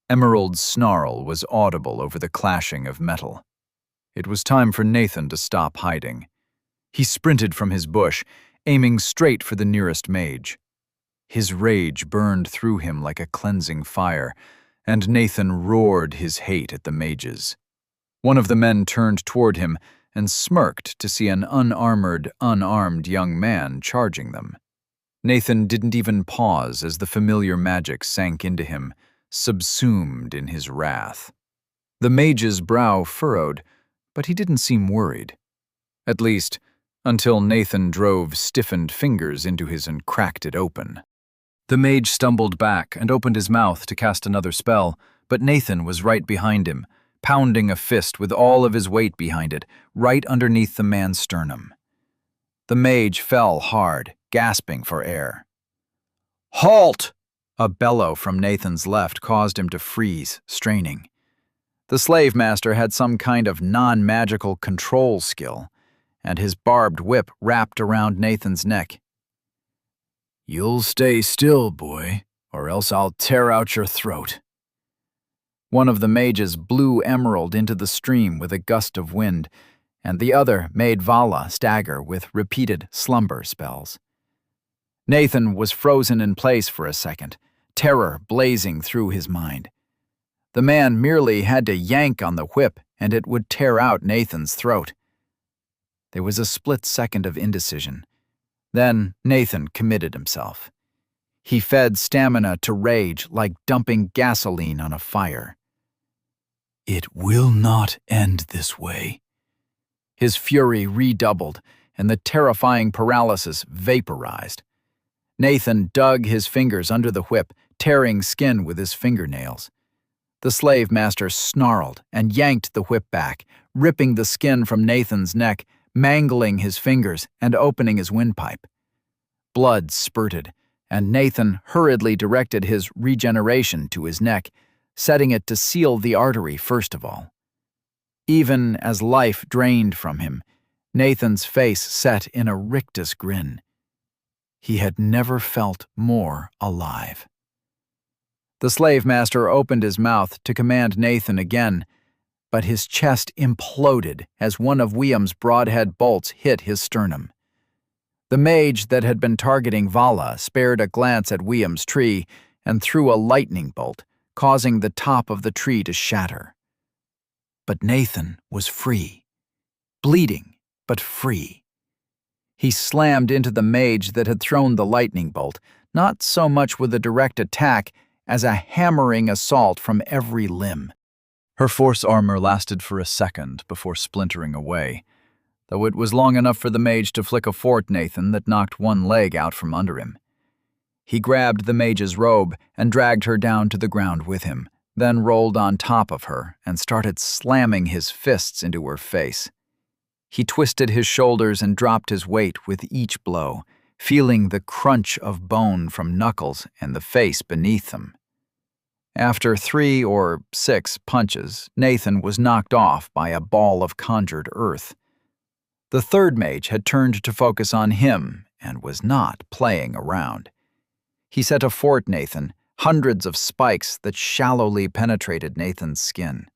Emerald's snarl was audible over the clashing of metal. It was time for Nathan to stop hiding. He sprinted from his bush, aiming straight for the nearest mage. His rage burned through him like a cleansing fire, and Nathan roared his hate at the mages. One of the men turned toward him and smirked to see an unarmed young man charging them. Nathan didn't even pause as the familiar magic sank into him, subsumed in his wrath. The mage's brow furrowed, but he didn't seem worried. At least, until Nathan drove stiffened fingers into his and cracked it open. The mage stumbled back and opened his mouth to cast another spell, but Nathan was right behind him, pounding a fist with all of his weight behind it, right underneath the man's sternum. The mage fell hard, gasping for air. "Halt!" A bellow from Nathan's left caused him to freeze, straining. The slave master had some kind of non-magical control skill, and his barbed whip wrapped around Nathan's neck. "You'll stay still, boy, or else I'll tear out your throat." One of the mages blew Emerald into the stream with a gust of wind, and the other made Vala stagger with repeated slumber spells. Nathan was frozen in place for a second, terror blazing through his mind. The man merely had to yank on the whip, and it would tear out Nathan's throat. There was a split second of indecision. Then Nathan committed himself. He fed stamina to rage like dumping gasoline on a fire. "It will not end this way." His fury redoubled, and the terrifying paralysis vaporized. Nathan dug his fingers under the whip, tearing skin with his fingernails. The slave master snarled and yanked the whip back, ripping the skin from Nathan's neck, mangling his fingers and opening his windpipe. Blood spurted, and Nathan hurriedly directed his regeneration to his neck, setting it to seal the artery first of all. Even as life drained from him, Nathan's face set in a rictus grin. He had never felt more alive. The slave master opened his mouth to command Nathan again, but his chest imploded as one of Wiam's broadhead bolts hit his sternum. The mage that had been targeting Vala spared a glance at Wiam's tree and threw a lightning bolt, causing the top of the tree to shatter. But Nathan was free. Bleeding, but free. He slammed into the mage that had thrown the lightning bolt, not so much with a direct attack as a hammering assault from every limb. Her force armor lasted for a second before splintering away, though it was long enough for the mage to flick a fort Nathan that knocked one leg out from under him. He grabbed the mage's robe and dragged her down to the ground with him, then rolled on top of her and started slamming his fists into her face. He twisted his shoulders and dropped his weight with each blow, feeling the crunch of bone from knuckles and the face beneath them. After 3 or 6 punches, Nathan was knocked off by a ball of conjured earth. The third mage had turned to focus on him and was not playing around. He set afort Nathan hundreds of spikes that shallowly penetrated Nathan's skin.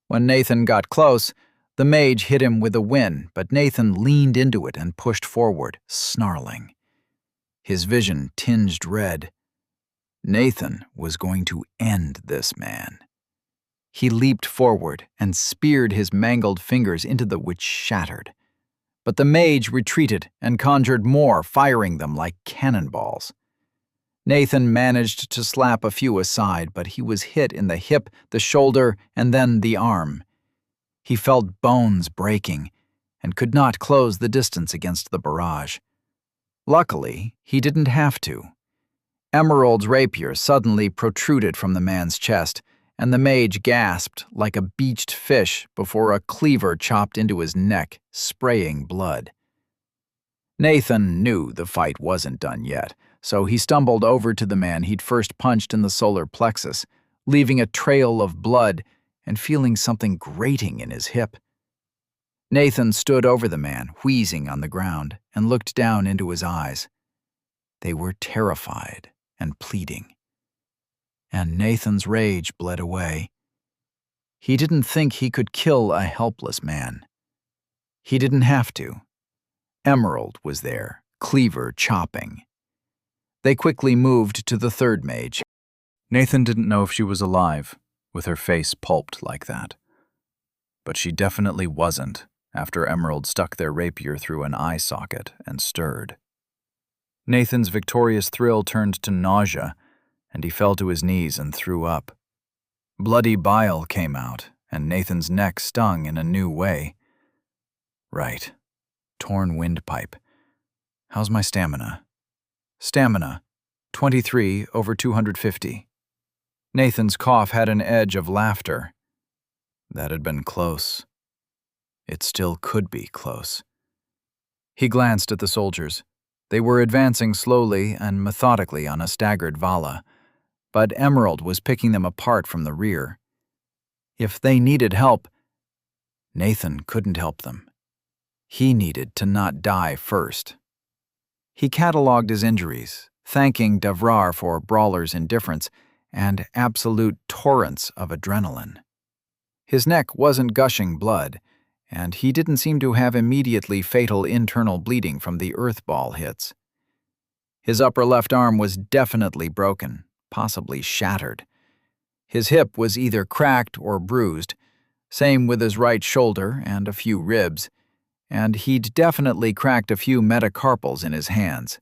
When Nathan got close, the mage hit him with a win, but Nathan leaned into it and pushed forward, snarling. His vision tinged red. Nathan was going to end this man. He leaped forward and speared his mangled fingers into the which shattered. But the mage retreated and conjured more, firing them like cannonballs. Nathan managed to slap a few aside, but he was hit in the hip, the shoulder, and then the arm. He felt bones breaking and could not close the distance against the barrage. Luckily, he didn't have to. Emerald's rapier suddenly protruded from the man's chest, and the mage gasped like a beached fish before a cleaver chopped into his neck, spraying blood. Nathan knew the fight wasn't done yet, so he stumbled over to the man he'd first punched in the solar plexus, leaving a trail of blood and feeling something grating in his hip. Nathan stood over the man, wheezing on the ground, and looked down into his eyes. They were terrified and pleading. And Nathan's rage bled away. He didn't think he could kill a helpless man. He didn't have to. Emerald was there, cleaver chopping. They quickly moved to the third mage. Nathan didn't know if she was alive, with her face pulped like that. But she definitely wasn't, after Emerald stuck their rapier through an eye socket and stirred. Nathan's victorious thrill turned to nausea, and he fell to his knees and threw up. Bloody bile came out, and Nathan's neck stung in a new way. Right. Torn windpipe. How's my stamina? Stamina, 23/250. Nathan's cough had an edge of laughter. That had been close. It still could be close. He glanced at the soldiers. They were advancing slowly and methodically on a staggered Vala, but Emerald was picking them apart from the rear. If they needed help, Nathan couldn't help them. He needed to not die first. He catalogued his injuries, thanking Davrar for Brawler's indifference and absolute torrents of adrenaline. His neck wasn't gushing blood, and he didn't seem to have immediately fatal internal bleeding from the earthball hits. His upper left arm was definitely broken, possibly shattered. His hip was either cracked or bruised, same with his right shoulder and a few ribs, and he'd definitely cracked a few metacarpals in his hands.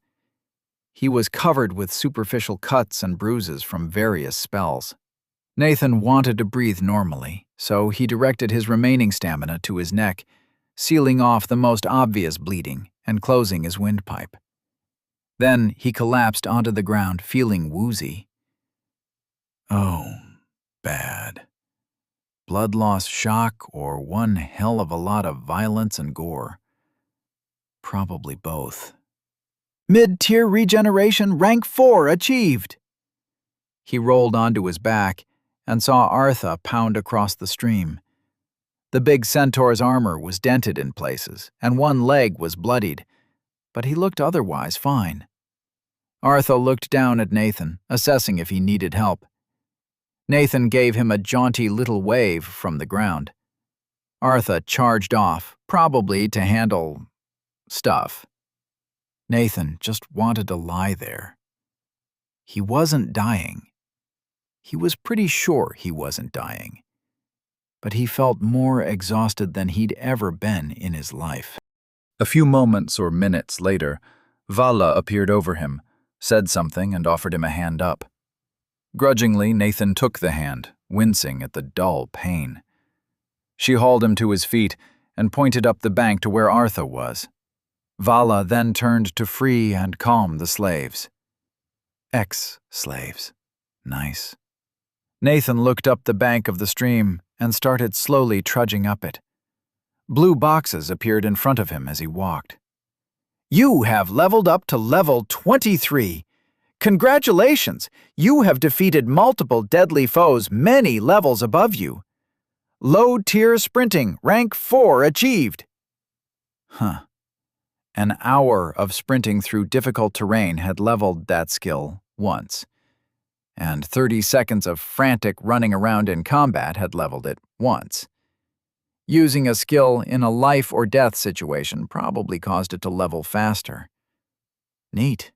He was covered with superficial cuts and bruises from various spells. Nathan wanted to breathe normally, so he directed his remaining stamina to his neck, sealing off the most obvious bleeding and closing his windpipe. Then he collapsed onto the ground, feeling woozy. Oh, bad. Blood loss shock or one hell of a lot of violence and gore. Probably both. Mid-tier regeneration rank 4 achieved. He rolled onto his back and saw Artha pound across the stream. The big centaur's armor was dented in places, and one leg was bloodied, but he looked otherwise fine. Artha looked down at Nathan, assessing if he needed help. Nathan gave him a jaunty little wave from the ground. Artha charged off, probably to handle stuff. Nathan just wanted to lie there. He wasn't dying. He was pretty sure he wasn't dying. But he felt more exhausted than he'd ever been in his life. A few moments or minutes later, Vala appeared over him, said something, and offered him a hand up. Grudgingly, Nathan took the hand, wincing at the dull pain. She hauled him to his feet and pointed up the bank to where Artha was. Vala then turned to free and calm the slaves. Ex-slaves. Nice. Nathan looked up the bank of the stream and started slowly trudging up it. Blue boxes appeared in front of him as he walked. You have leveled up to level 23. Congratulations! You have defeated multiple deadly foes many levels above you. Low-tier sprinting, rank 4 achieved. An hour of sprinting through difficult terrain had leveled that skill once, and 30 seconds of frantic running around in combat had leveled it once. Using a skill in a life-or-death situation probably caused it to level faster. Neat.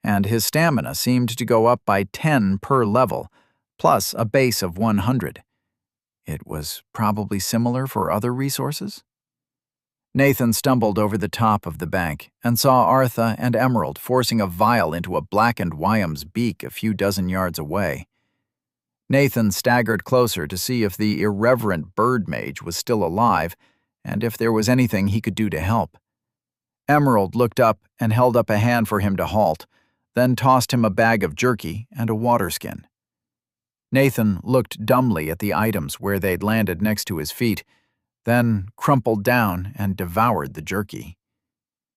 And his stamina seemed to go up by 10 per level, plus a base of 100. It was probably similar for other resources? Nathan stumbled over the top of the bank and saw Artha and Emerald forcing a vial into a blackened Wyam's beak a few dozen yards away. Nathan staggered closer to see if the irreverent bird mage was still alive and if there was anything he could do to help. Emerald looked up and held up a hand for him to halt, then tossed him a bag of jerky and a water skin. Nathan looked dumbly at the items where they'd landed next to his feet, then crumpled down and devoured the jerky.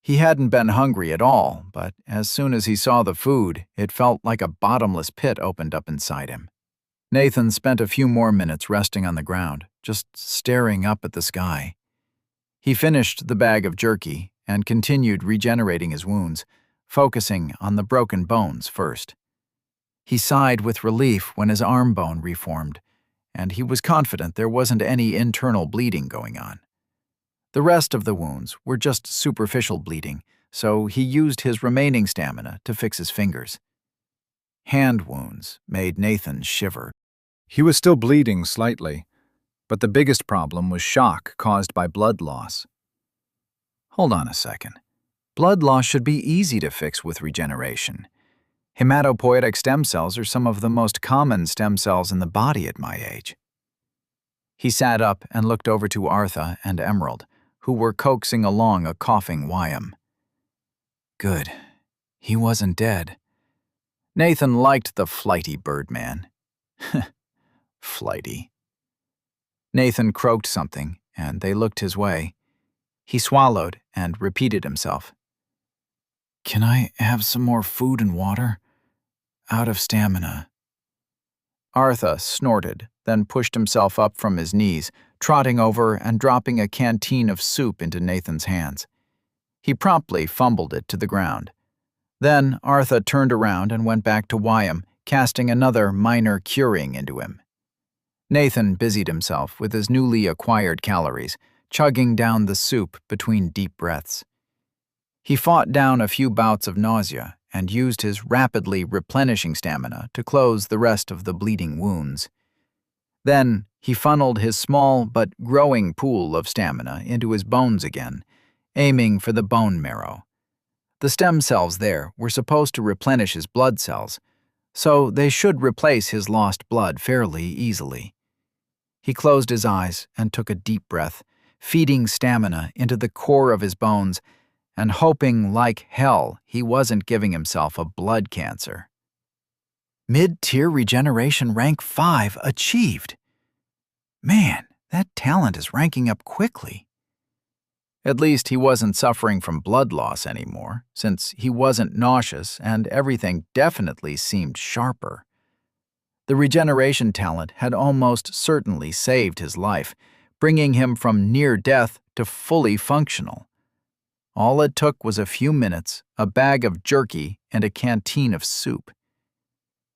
He hadn't been hungry at all, but as soon as he saw the food, it felt like a bottomless pit opened up inside him. Nathan spent a few more minutes resting on the ground, just staring up at the sky. He finished the bag of jerky and continued regenerating his wounds, focusing on the broken bones first. He sighed with relief when his arm bone reformed, and he was confident there wasn't any internal bleeding going on. The rest of the wounds were just superficial bleeding, so he used his remaining stamina to fix his fingers. Hand wounds made Nathan shiver. He was still bleeding slightly, but the biggest problem was shock caused by blood loss. Hold on a second. Blood loss should be easy to fix with regeneration. Hematopoietic stem cells are some of the most common stem cells in the body at my age. He sat up and looked over to Artha and Emerald, who were coaxing along a coughing Wyam. Good. He wasn't dead. Nathan liked the flighty birdman. Flighty. Nathan croaked something, and they looked his way. He swallowed and repeated himself. Can I have some more food and water? Out of stamina. Artha snorted, then pushed himself up from his knees, trotting over and dropping a canteen of soup into Nathan's hands. He promptly fumbled it to the ground. Then Artha turned around and went back to Wyam, casting another minor curing into him. Nathan busied himself with his newly acquired calories, chugging down the soup between deep breaths. He fought down a few bouts of nausea and used his rapidly replenishing stamina to close the rest of the bleeding wounds. Then he funneled his small but growing pool of stamina into his bones again, aiming for the bone marrow. The stem cells there were supposed to replenish his blood cells, so they should replace his lost blood fairly easily. He closed his eyes and took a deep breath, feeding stamina into the core of his bones and hoping like hell he wasn't giving himself a blood cancer. Mid-tier regeneration rank 5 achieved. Man, that talent is ranking up quickly. At least he wasn't suffering from blood loss anymore, since he wasn't nauseous and everything definitely seemed sharper. The regeneration talent had almost certainly saved his life, bringing him from near death to fully functional. All it took was a few minutes, a bag of jerky, and a canteen of soup.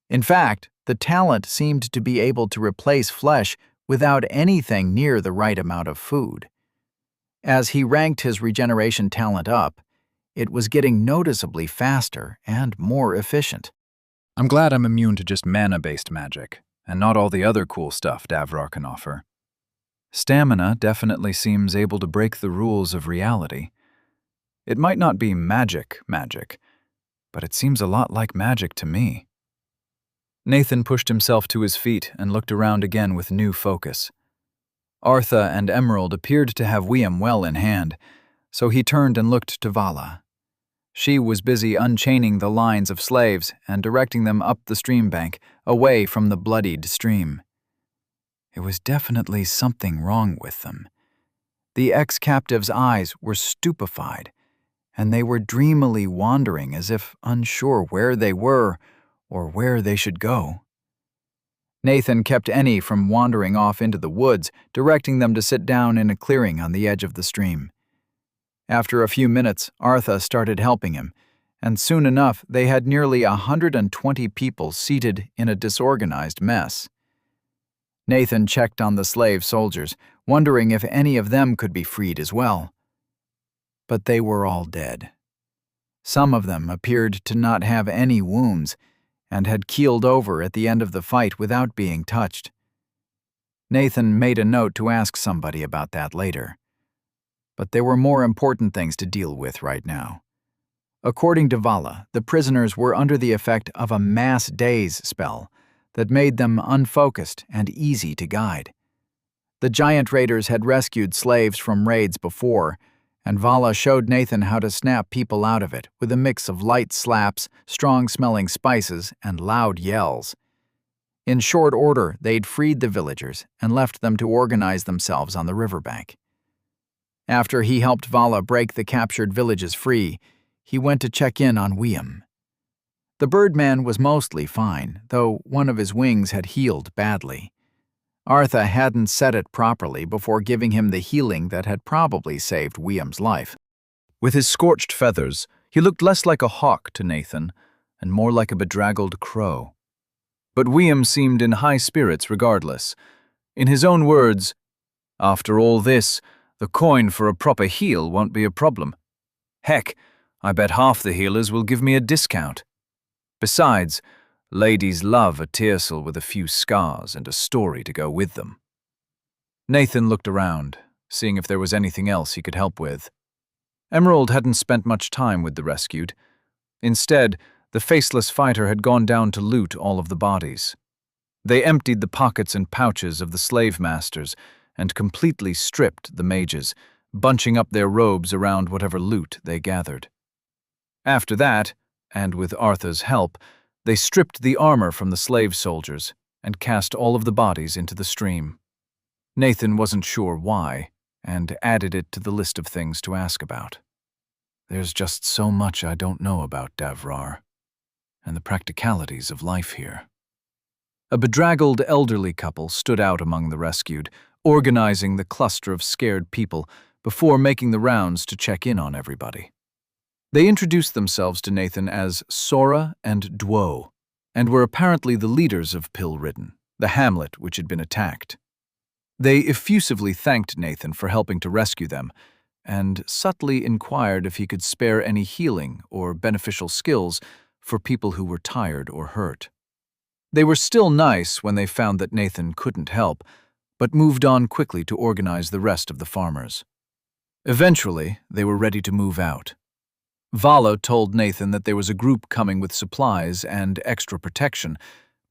In fact, the talent seemed to be able to replace flesh without anything near the right amount of food. As he ranked his regeneration talent up, it was getting noticeably faster and more efficient. I'm glad I'm immune to just mana-based magic, and not all the other cool stuff Davrar can offer. Stamina definitely seems able to break the rules of reality. It might not be magic, but it seems a lot like magic to me. Nathan pushed himself to his feet and looked around again with new focus. Artha and Emerald appeared to have Wyam well in hand, so he turned and looked to Vala. She was busy unchaining the lines of slaves and directing them up the stream bank, away from the bloodied stream. It was definitely something wrong with them. The ex-captive's eyes were stupefied, and they were dreamily wandering as if unsure where they were or where they should go. Nathan kept any from wandering off into the woods, directing them to sit down in a clearing on the edge of the stream. After a few minutes, Artha started helping him, and soon enough they had nearly 120 people seated in a disorganized mess. Nathan checked on the slave soldiers, wondering if any of them could be freed as well. But they were all dead. Some of them appeared to not have any wounds and had keeled over at the end of the fight without being touched. Nathan made a note to ask somebody about that later. But there were more important things to deal with right now. According to Vala, the prisoners were under the effect of a mass daze spell that made them unfocused and easy to guide. The giant raiders had rescued slaves from raids before, and Vala showed Nathan how to snap people out of it with a mix of light slaps, strong-smelling spices, and loud yells. In short order, they'd freed the villagers and left them to organize themselves on the riverbank. After he helped Vala break the captured villages free, he went to check in on Wyam. The birdman was mostly fine, though one of his wings had healed badly. Artha hadn't set it properly before giving him the healing that had probably saved Wyam's life. With his scorched feathers, he looked less like a hawk to Nathan and more like a bedraggled crow. But Wyam seemed in high spirits regardless, In his own words, "After all this, the coin for a proper heal won't be a problem. Heck, I bet half the healers will give me a discount. Besides, ladies love a tiersel with a few scars and a story to go with them." Nathan looked around, seeing if there was anything else he could help with. Emerald hadn't spent much time with the rescued. Instead, the faceless fighter had gone down to loot all of the bodies. They emptied the pockets and pouches of the slave masters and completely stripped the mages, bunching up their robes around whatever loot they gathered. After that, and with Artha's help, they stripped the armor from the slave soldiers and cast all of the bodies into the stream. Nathan wasn't sure why, and added it to the list of things to ask about. There's just so much I don't know about Davrar, and the practicalities of life here. A bedraggled elderly couple stood out among the rescued, organizing the cluster of scared people before making the rounds to check in on everybody. They introduced themselves to Nathan as Sora and Dwo, and were apparently the leaders of Pillridden, the hamlet which had been attacked. They effusively thanked Nathan for helping to rescue them, and subtly inquired if he could spare any healing or beneficial skills for people who were tired or hurt. They were still nice when they found that Nathan couldn't help, but moved on quickly to organize the rest of the farmers. Eventually, they were ready to move out. Vala told Nathan that there was a group coming with supplies and extra protection,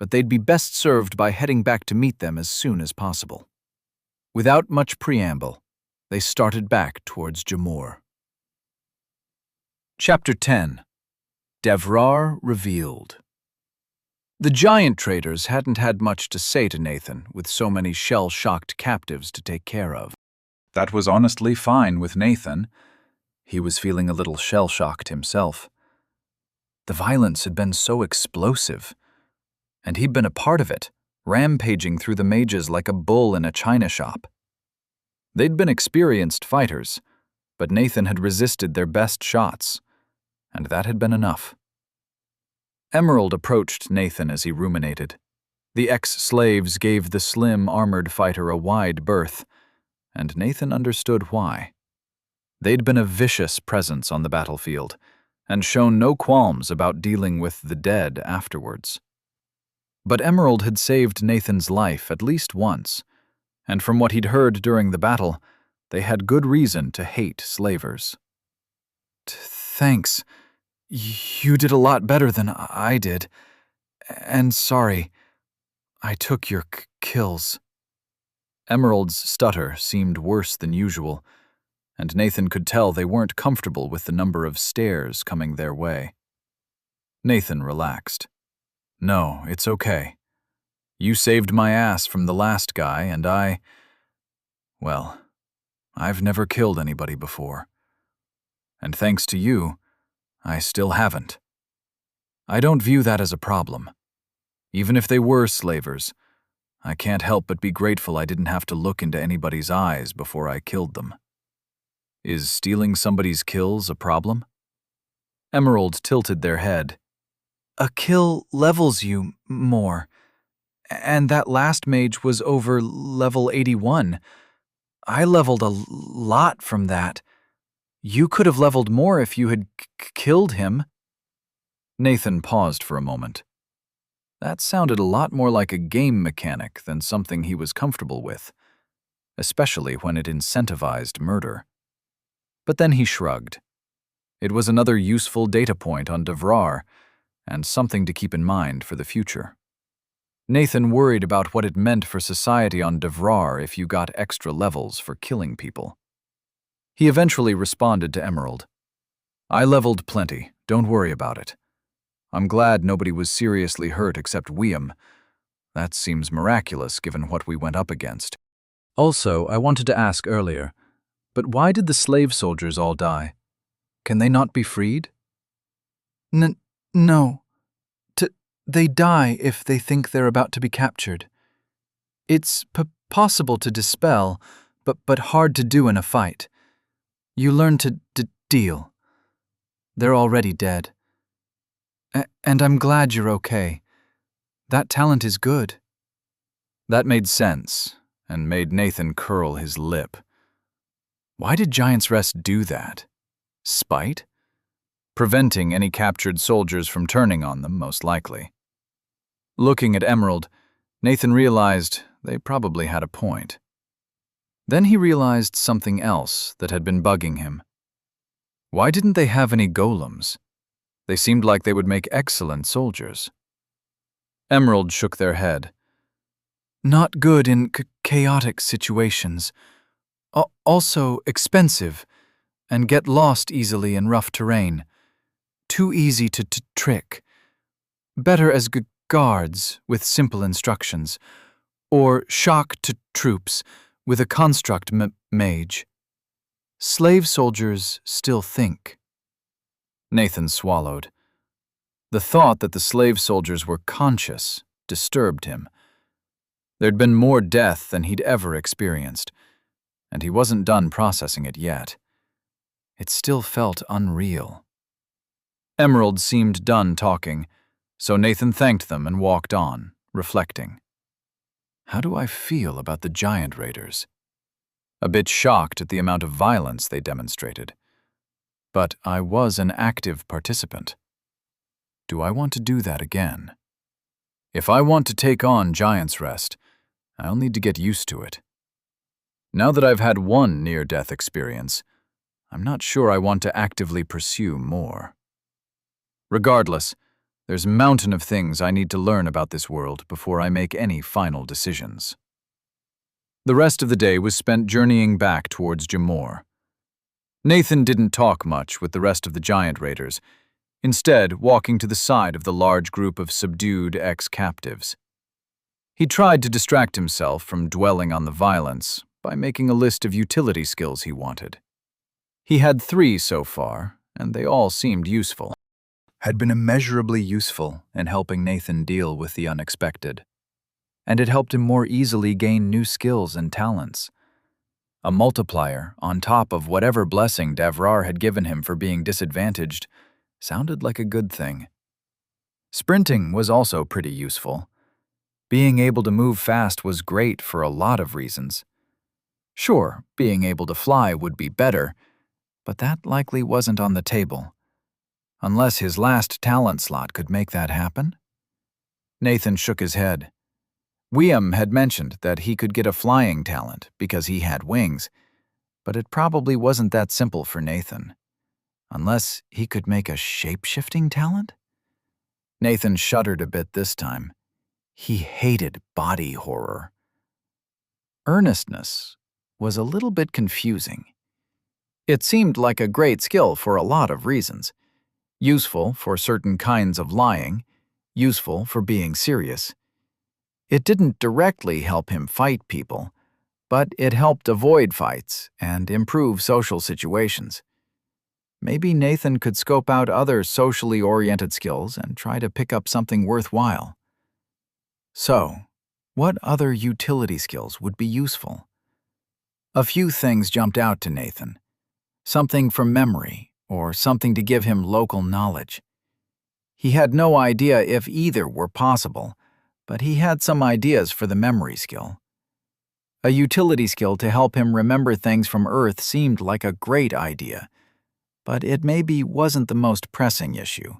but they'd be best served by heading back to meet them as soon as possible. Without much preamble, they started back towards Jamur. Chapter 10. Davrar Revealed. The giant traders hadn't had much to say to Nathan with so many shell-shocked captives to take care of. That was honestly fine with Nathan. He was feeling a little shell-shocked himself. The violence had been so explosive, and he'd been a part of it, rampaging through the mages like a bull in a china shop. They'd been experienced fighters, but Nathan had resisted their best shots, and that had been enough. Emerald approached Nathan as he ruminated. The ex-slaves gave the slim, armored fighter a wide berth, and Nathan understood why. They'd been a vicious presence on the battlefield, and shown no qualms about dealing with the dead afterwards. But Emerald had saved Nathan's life at least once, and from what he'd heard during the battle, they had good reason to hate slavers. "Thanks. You did a lot better than I did. And sorry, I took your kills." Emerald's stutter seemed worse than usual, and Nathan could tell they weren't comfortable with the number of stares coming their way. Nathan relaxed. "No, it's okay. You saved my ass from the last guy, and well, I've never killed anybody before. And thanks to you, I still haven't. I don't view that as a problem. Even if they were slavers, I can't help but be grateful I didn't have to look into anybody's eyes before I killed them. Is stealing somebody's kills a problem?" Emerald tilted their head. "A kill levels you more. And that last mage was over level 81. I leveled a lot from that. You could have leveled more if you had killed him." Nathan paused for a moment. That sounded a lot more like a game mechanic than something he was comfortable with, especially when it incentivized murder. But then he shrugged. It was another useful data point on Davrar, and something to keep in mind for the future. Nathan worried about what it meant for society on Davrar if you got extra levels for killing people. He eventually responded to Emerald. "I leveled plenty, don't worry about it. I'm glad nobody was seriously hurt except Wiam. That seems miraculous given what we went up against. Also, I wanted to ask earlier, but why did the slave soldiers all die? Can they not be freed?" No. They die if they think they're about to be captured. It's possible to dispel, but hard to do in a fight. You learn to deal. They're already dead. And I'm glad you're okay. That talent is good." That made sense, and made Nathan curl his lip. Why did Giant's Rest do that? Spite? Preventing any captured soldiers from turning on them, most likely. Looking at Emerald, Nathan realized they probably had a point. Then he realized something else that had been bugging him. Why didn't they have any golems? They seemed like they would make excellent soldiers. Emerald shook their head. Not good in chaotic situations. Also expensive, and get lost easily in rough terrain. Too easy to trick. Better as guards with simple instructions, or shock to troops with a construct mage. Slave soldiers still think. Nathan swallowed. The thought that the slave soldiers were conscious disturbed him. There'd been more death than he'd ever experienced, and he wasn't done processing it yet. It still felt unreal. Emerald seemed done talking, so Nathan thanked them and walked on, reflecting. How do I feel about the giant raiders? A bit shocked at the amount of violence they demonstrated. But I was an active participant. Do I want to do that again? If I want to take on Giant's Rest, I'll need to get used to it. Now that I've had one near-death experience, I'm not sure I want to actively pursue more. Regardless, there's a mountain of things I need to learn about this world before I make any final decisions. The rest of the day was spent journeying back towards Jamor. Nathan didn't talk much with the rest of the giant raiders, instead walking to the side of the large group of subdued ex-captives. He tried to distract himself from dwelling on the violence by making a list of utility skills he wanted. He had 3 so far, and they all seemed useful. Had been immeasurably useful in helping Nathan deal with the unexpected. And it helped him more easily gain new skills and talents. A multiplier on top of whatever blessing Davrar had given him for being disadvantaged sounded like a good thing. Sprinting was also pretty useful. Being able to move fast was great for a lot of reasons. Sure, being able to fly would be better, but that likely wasn't on the table. Unless his last talent slot could make that happen? Nathan shook his head. Wiam had mentioned that he could get a flying talent because he had wings, but it probably wasn't that simple for Nathan. Unless he could make a shape-shifting talent? Nathan shuddered a bit this time. He hated body horror. Earnestness was a little bit confusing. It seemed like a great skill for a lot of reasons. Useful for certain kinds of lying, useful for being serious. It didn't directly help him fight people, but it helped avoid fights and improve social situations. Maybe Nathan could scope out other socially oriented skills and try to pick up something worthwhile. So, what other utility skills would be useful? A few things jumped out to Nathan. Something from memory, or something to give him local knowledge. He had no idea if either were possible, but he had some ideas for the memory skill. A utility skill to help him remember things from Earth seemed like a great idea, but it maybe wasn't the most pressing issue.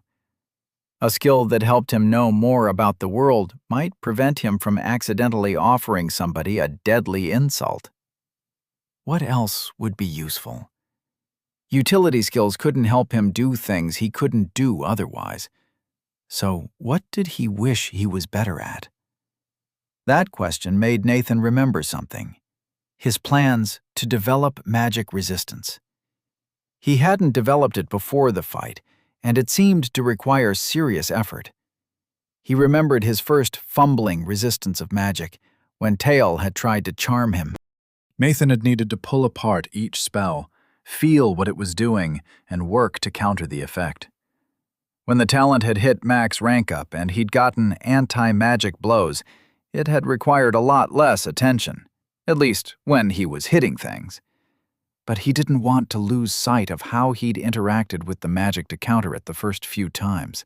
A skill that helped him know more about the world might prevent him from accidentally offering somebody a deadly insult. What else would be useful? Utility skills couldn't help him do things he couldn't do otherwise. So what did he wish he was better at? That question made Nathan remember something. His plans to develop magic resistance. He hadn't developed it before the fight, and it seemed to require serious effort. He remembered his first fumbling resistance of magic, when Tael had tried to charm him. Nathan had needed to pull apart each spell, feel what it was doing, and work to counter the effect. When the talent had hit max rank up and he'd gotten anti-magic blows, it had required a lot less attention, at least when he was hitting things. But he didn't want to lose sight of how he'd interacted with the magic to counter it the first few times.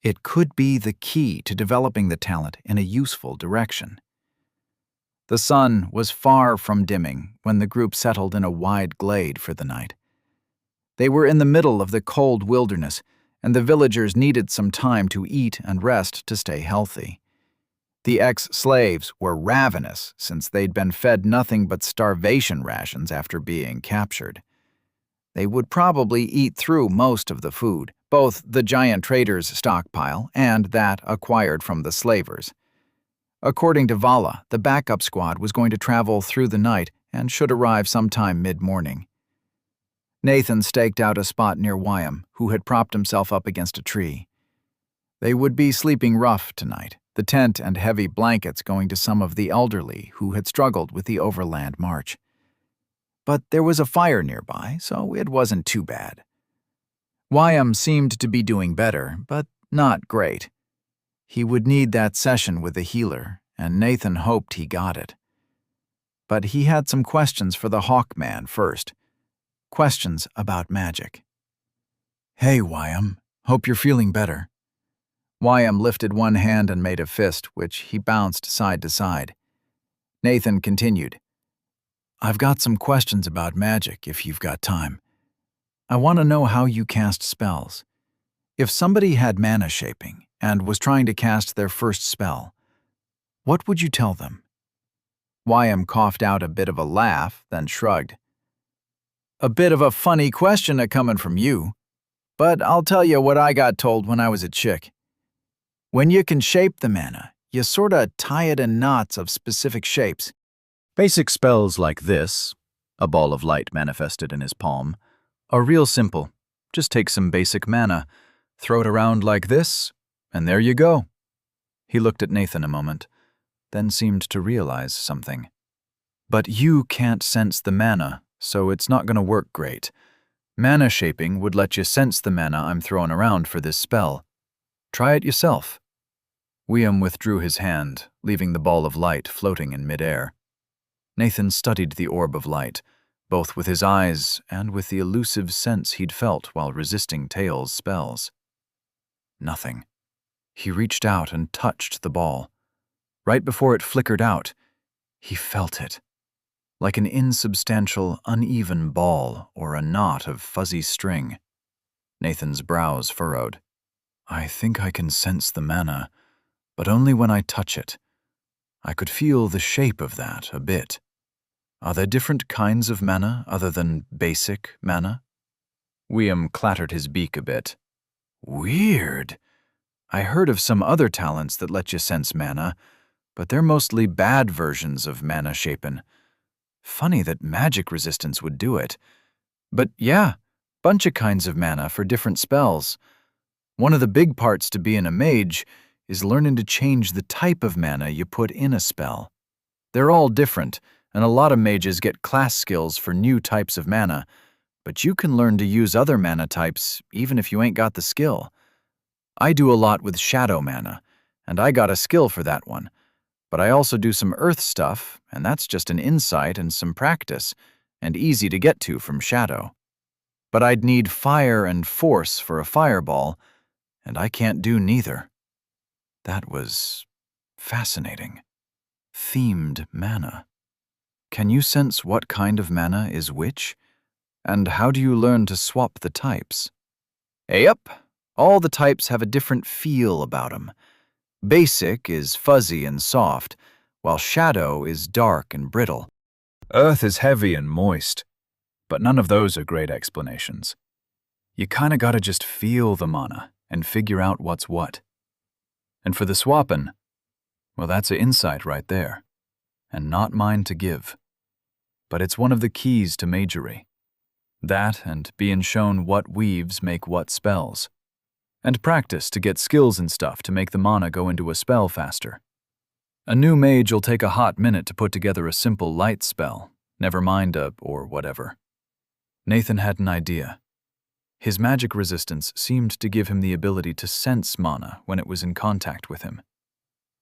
It could be the key to developing the talent in a useful direction. The sun was far from dimming when the group settled in a wide glade for the night. They were in the middle of the cold wilderness, and the villagers needed some time to eat and rest to stay healthy. The ex-slaves were ravenous since they'd been fed nothing but starvation rations after being captured. They would probably eat through most of the food, both the giant trader's stockpile and that acquired from the slavers. According to Vala, the backup squad was going to travel through the night and should arrive sometime mid-morning. Nathan staked out a spot near Wyam, who had propped himself up against a tree. They would be sleeping rough tonight, the tent and heavy blankets going to some of the elderly who had struggled with the overland march. But there was a fire nearby, so it wasn't too bad. Wyam seemed to be doing better, but not great. He would need that session with the healer, and Nathan hoped he got it. But he had some questions for the Hawkman first. Questions about magic. "Hey, Wyam. Hope you're feeling better." Wyam lifted one hand and made a fist, which he bounced side to side. Nathan continued. "I've got some questions about magic, if you've got time. I want to know how you cast spells. If somebody had mana shaping and was trying to cast their first spell, what would you tell them?" Wyam coughed out a bit of a laugh, then shrugged. "A bit of a funny question coming from you, but I'll tell you what I got told when I was a chick. When you can shape the mana, you sorta tie it in knots of specific shapes." Basic spells like this, a ball of light manifested in his palm, are real simple. Just take some basic mana, throw it around like this, and there you go. He looked at Nathan a moment, then seemed to realize something. "But you can't sense the mana, so it's not going to work great. Mana shaping would let you sense the mana I'm throwing around for this spell. Try it yourself." Wyam withdrew his hand, leaving the ball of light floating in midair. Nathan studied the orb of light, both with his eyes and with the elusive sense he'd felt while resisting Tail's spells. Nothing. He reached out and touched the ball. Right before it flickered out, he felt it. Like an insubstantial, uneven ball or a knot of fuzzy string. Nathan's brows furrowed. "I think I can sense the mana, but only when I touch it. I could feel the shape of that a bit. Are there different kinds of mana other than basic mana?" Wyam clattered his beak a bit. "Weird. I heard of some other talents that let you sense mana, but they're mostly bad versions of mana shapin'. Funny that magic resistance would do it. But yeah, bunch of kinds of mana for different spells. One of the big parts to being a mage is learning to change the type of mana you put in a spell. They're all different, and a lot of mages get class skills for new types of mana, but you can learn to use other mana types even if you ain't got the skill. I do a lot with shadow mana, and I got a skill for that one. But I also do some earth stuff, and that's just an insight and some practice, and easy to get to from shadow. But I'd need fire and force for a fireball, and I can't do neither." That was fascinating. Themed mana. Can you sense what kind of mana is which? And how do you learn to swap the types? Yep, all the types have a different feel about them. Basic is fuzzy and soft, while shadow is dark and brittle. Earth is heavy and moist, but none of those are great explanations. You kinda gotta just feel the mana and figure out what's what. And for the swappin', well, that's an insight right there, and not mine to give. But it's one of the keys to magery. That and being shown what weaves make what spells. And practice to get skills and stuff to make the mana go into a spell faster. A new mage'll take a hot minute to put together a simple light spell, never mind or whatever. Nathan had an idea. His magic resistance seemed to give him the ability to sense mana when it was in contact with him.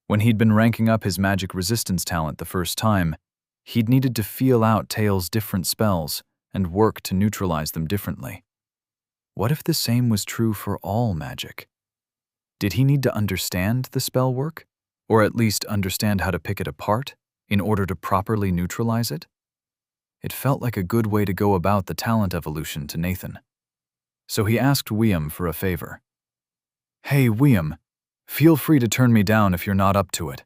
When he'd been ranking up his magic resistance talent the first time, he'd needed to feel out Tail's different spells and work to neutralize them differently. What if the same was true for all magic? Did he need to understand the spell work? Or at least understand how to pick it apart in order to properly neutralize it? It felt like a good way to go about the talent evolution to Nathan. So he asked Wiam for a favor. "Hey, Wiam, feel free to turn me down if you're not up to it.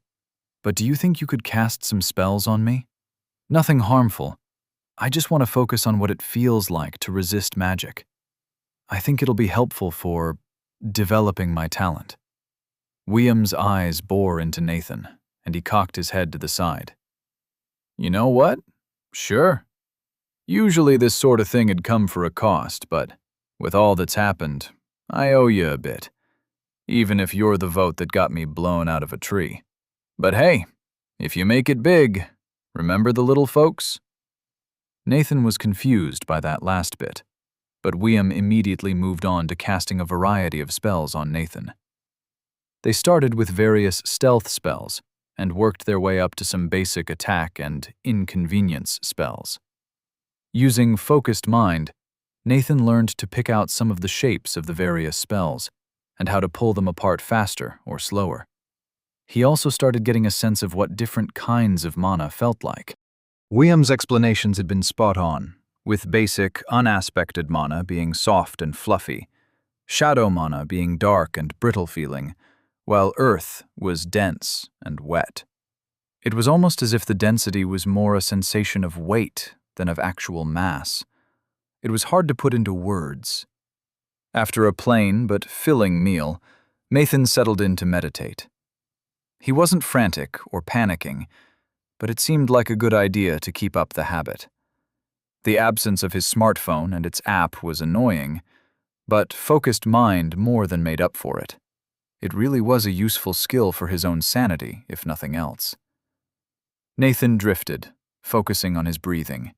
But do you think you could cast some spells on me? Nothing harmful. I just want to focus on what it feels like to resist magic. I think it'll be helpful for developing my talent." Wiam's eyes bore into Nathan, and he cocked his head to the side. "You know what? Sure. Usually this sort of thing had come for a cost, but with all that's happened, I owe you a bit, even if you're the vote that got me blown out of a tree. But hey, if you make it big, remember the little folks?" Nathan was confused by that last bit, but Wiam immediately moved on to casting a variety of spells on Nathan. They started with various stealth spells and worked their way up to some basic attack and inconvenience spells. Using focused mind, Nathan learned to pick out some of the shapes of the various spells and how to pull them apart faster or slower. He also started getting a sense of what different kinds of mana felt like. Wiam's explanations had been spot on, with basic, unaspected mana being soft and fluffy, shadow mana being dark and brittle feeling, while earth was dense and wet. It was almost as if the density was more a sensation of weight than of actual mass. It was hard to put into words. After a plain but filling meal, Nathan settled in to meditate. He wasn't frantic or panicking, but it seemed like a good idea to keep up the habit. The absence of his smartphone and its app was annoying, but focused mind more than made up for it. It really was a useful skill for his own sanity, if nothing else. Nathan drifted, focusing on his breathing.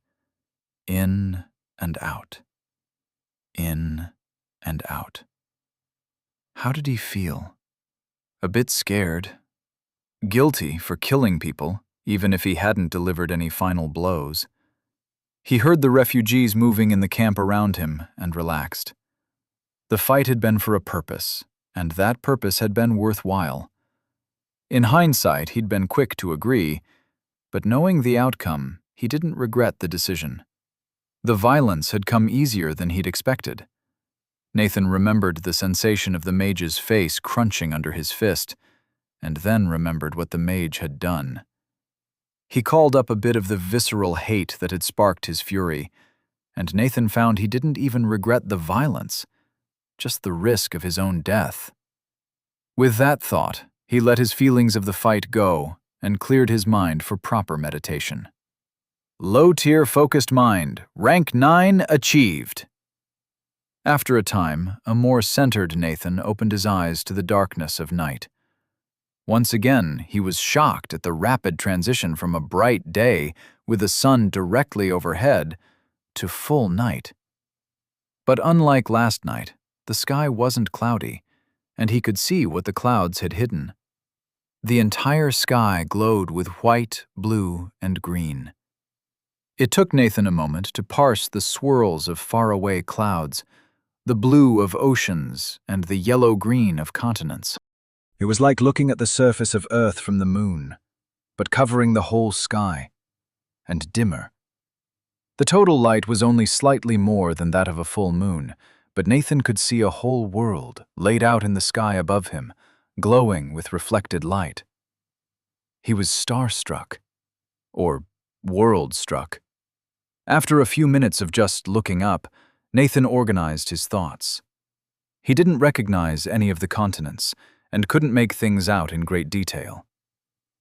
In and out. In and out. How did he feel? A bit scared. Guilty for killing people, even if he hadn't delivered any final blows. He heard the refugees moving in the camp around him and relaxed. The fight had been for a purpose, and that purpose had been worthwhile. In hindsight, he'd been quick to agree, but knowing the outcome, he didn't regret the decision. The violence had come easier than he'd expected. Nathan remembered the sensation of the mage's face crunching under his fist, and then remembered what the mage had done. He called up a bit of the visceral hate that had sparked his fury, and Nathan found he didn't even regret the violence, just the risk of his own death. With that thought, he let his feelings of the fight go and cleared his mind for proper meditation. Low-tier focused mind, rank 9 achieved. After a time, a more centered Nathan opened his eyes to the darkness of night. Once again, he was shocked at the rapid transition from a bright day with the sun directly overhead to full night. But unlike last night, the sky wasn't cloudy, and he could see what the clouds had hidden. The entire sky glowed with white, blue, and green. It took Nathan a moment to parse the swirls of faraway clouds, the blue of oceans, and the yellow-green of continents. It was like looking at the surface of Earth from the moon, but covering the whole sky, and dimmer. The total light was only slightly more than that of a full moon, but Nathan could see a whole world laid out in the sky above him, glowing with reflected light. He was starstruck, or world-struck. After a few minutes of just looking up, Nathan organized his thoughts. He didn't recognize any of the continents, and couldn't make things out in great detail.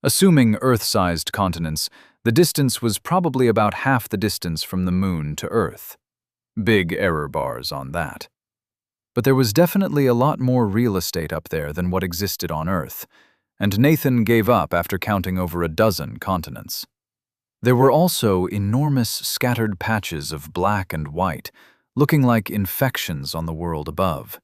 Assuming Earth-sized continents, the distance was probably about half the distance from the moon to Earth. Big error bars on that. But there was definitely a lot more real estate up there than what existed on Earth, and Nathan gave up after counting over a dozen continents. There were also enormous scattered patches of black and white, looking like infections on the world above.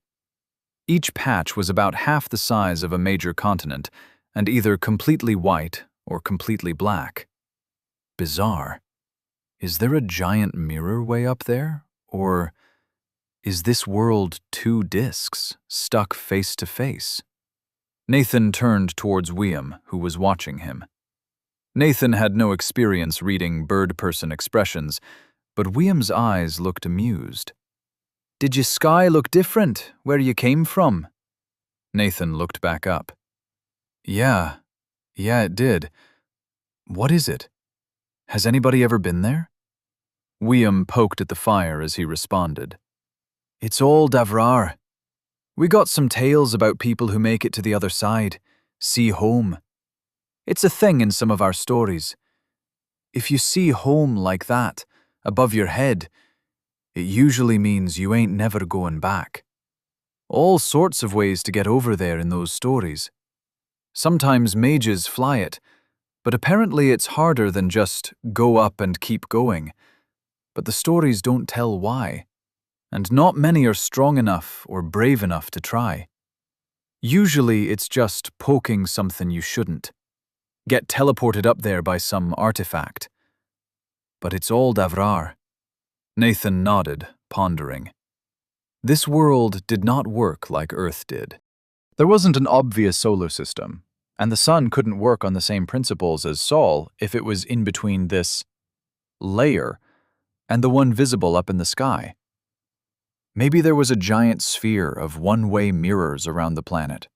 Each patch was about half the size of a major continent, and either completely white or completely black. Bizarre. Is there a giant mirror way up there? Or is this world 2 discs stuck face to face? Nathan turned towards Wiam, who was watching him. Nathan had no experience reading bird-person expressions, but William's eyes looked amused. "Did your sky look different where you came from?" Nathan looked back up. Yeah, it did. What is it? Has anybody ever been there?" William poked at the fire as he responded. "It's all Davrar. We got some tales about people who make it to the other side, see home. It's a thing in some of our stories. If you see home like that, above your head, it usually means you ain't never going back. All sorts of ways to get over there in those stories. Sometimes mages fly it, but apparently it's harder than just go up and keep going. But the stories don't tell why, and not many are strong enough or brave enough to try. Usually it's just poking something you shouldn't. Get teleported up there by some artifact. But it's all Davrar." Nathan nodded, pondering. This world did not work like Earth did. There wasn't an obvious solar system, and the sun couldn't work on the same principles as Sol if it was in between this layer and the one visible up in the sky. Maybe there was a giant sphere of one-way mirrors around the planet,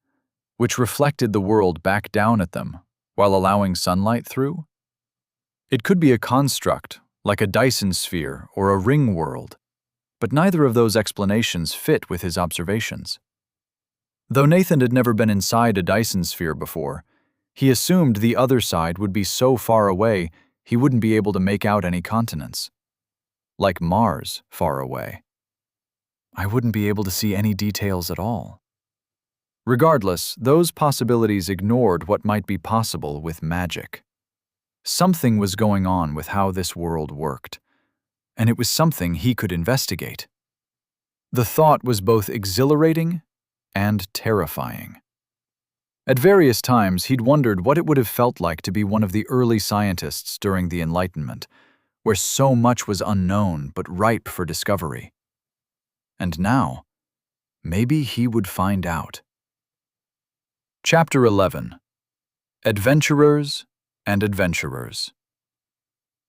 which reflected the world back down at them while allowing sunlight through? It could be a construct, like a Dyson sphere or a ring world, but neither of those explanations fit with his observations. Though Nathan had never been inside a Dyson sphere before, he assumed the other side would be so far away he wouldn't be able to make out any continents. Like Mars far away. I wouldn't be able to see any details at all. Regardless, those possibilities ignored what might be possible with magic. Something was going on with how this world worked, and it was something he could investigate. The thought was both exhilarating and terrifying. At various times, he'd wondered what it would have felt like to be one of the early scientists during the Enlightenment, where so much was unknown but ripe for discovery. And now, maybe he would find out. Chapter 11. Adventurers and Adventurers.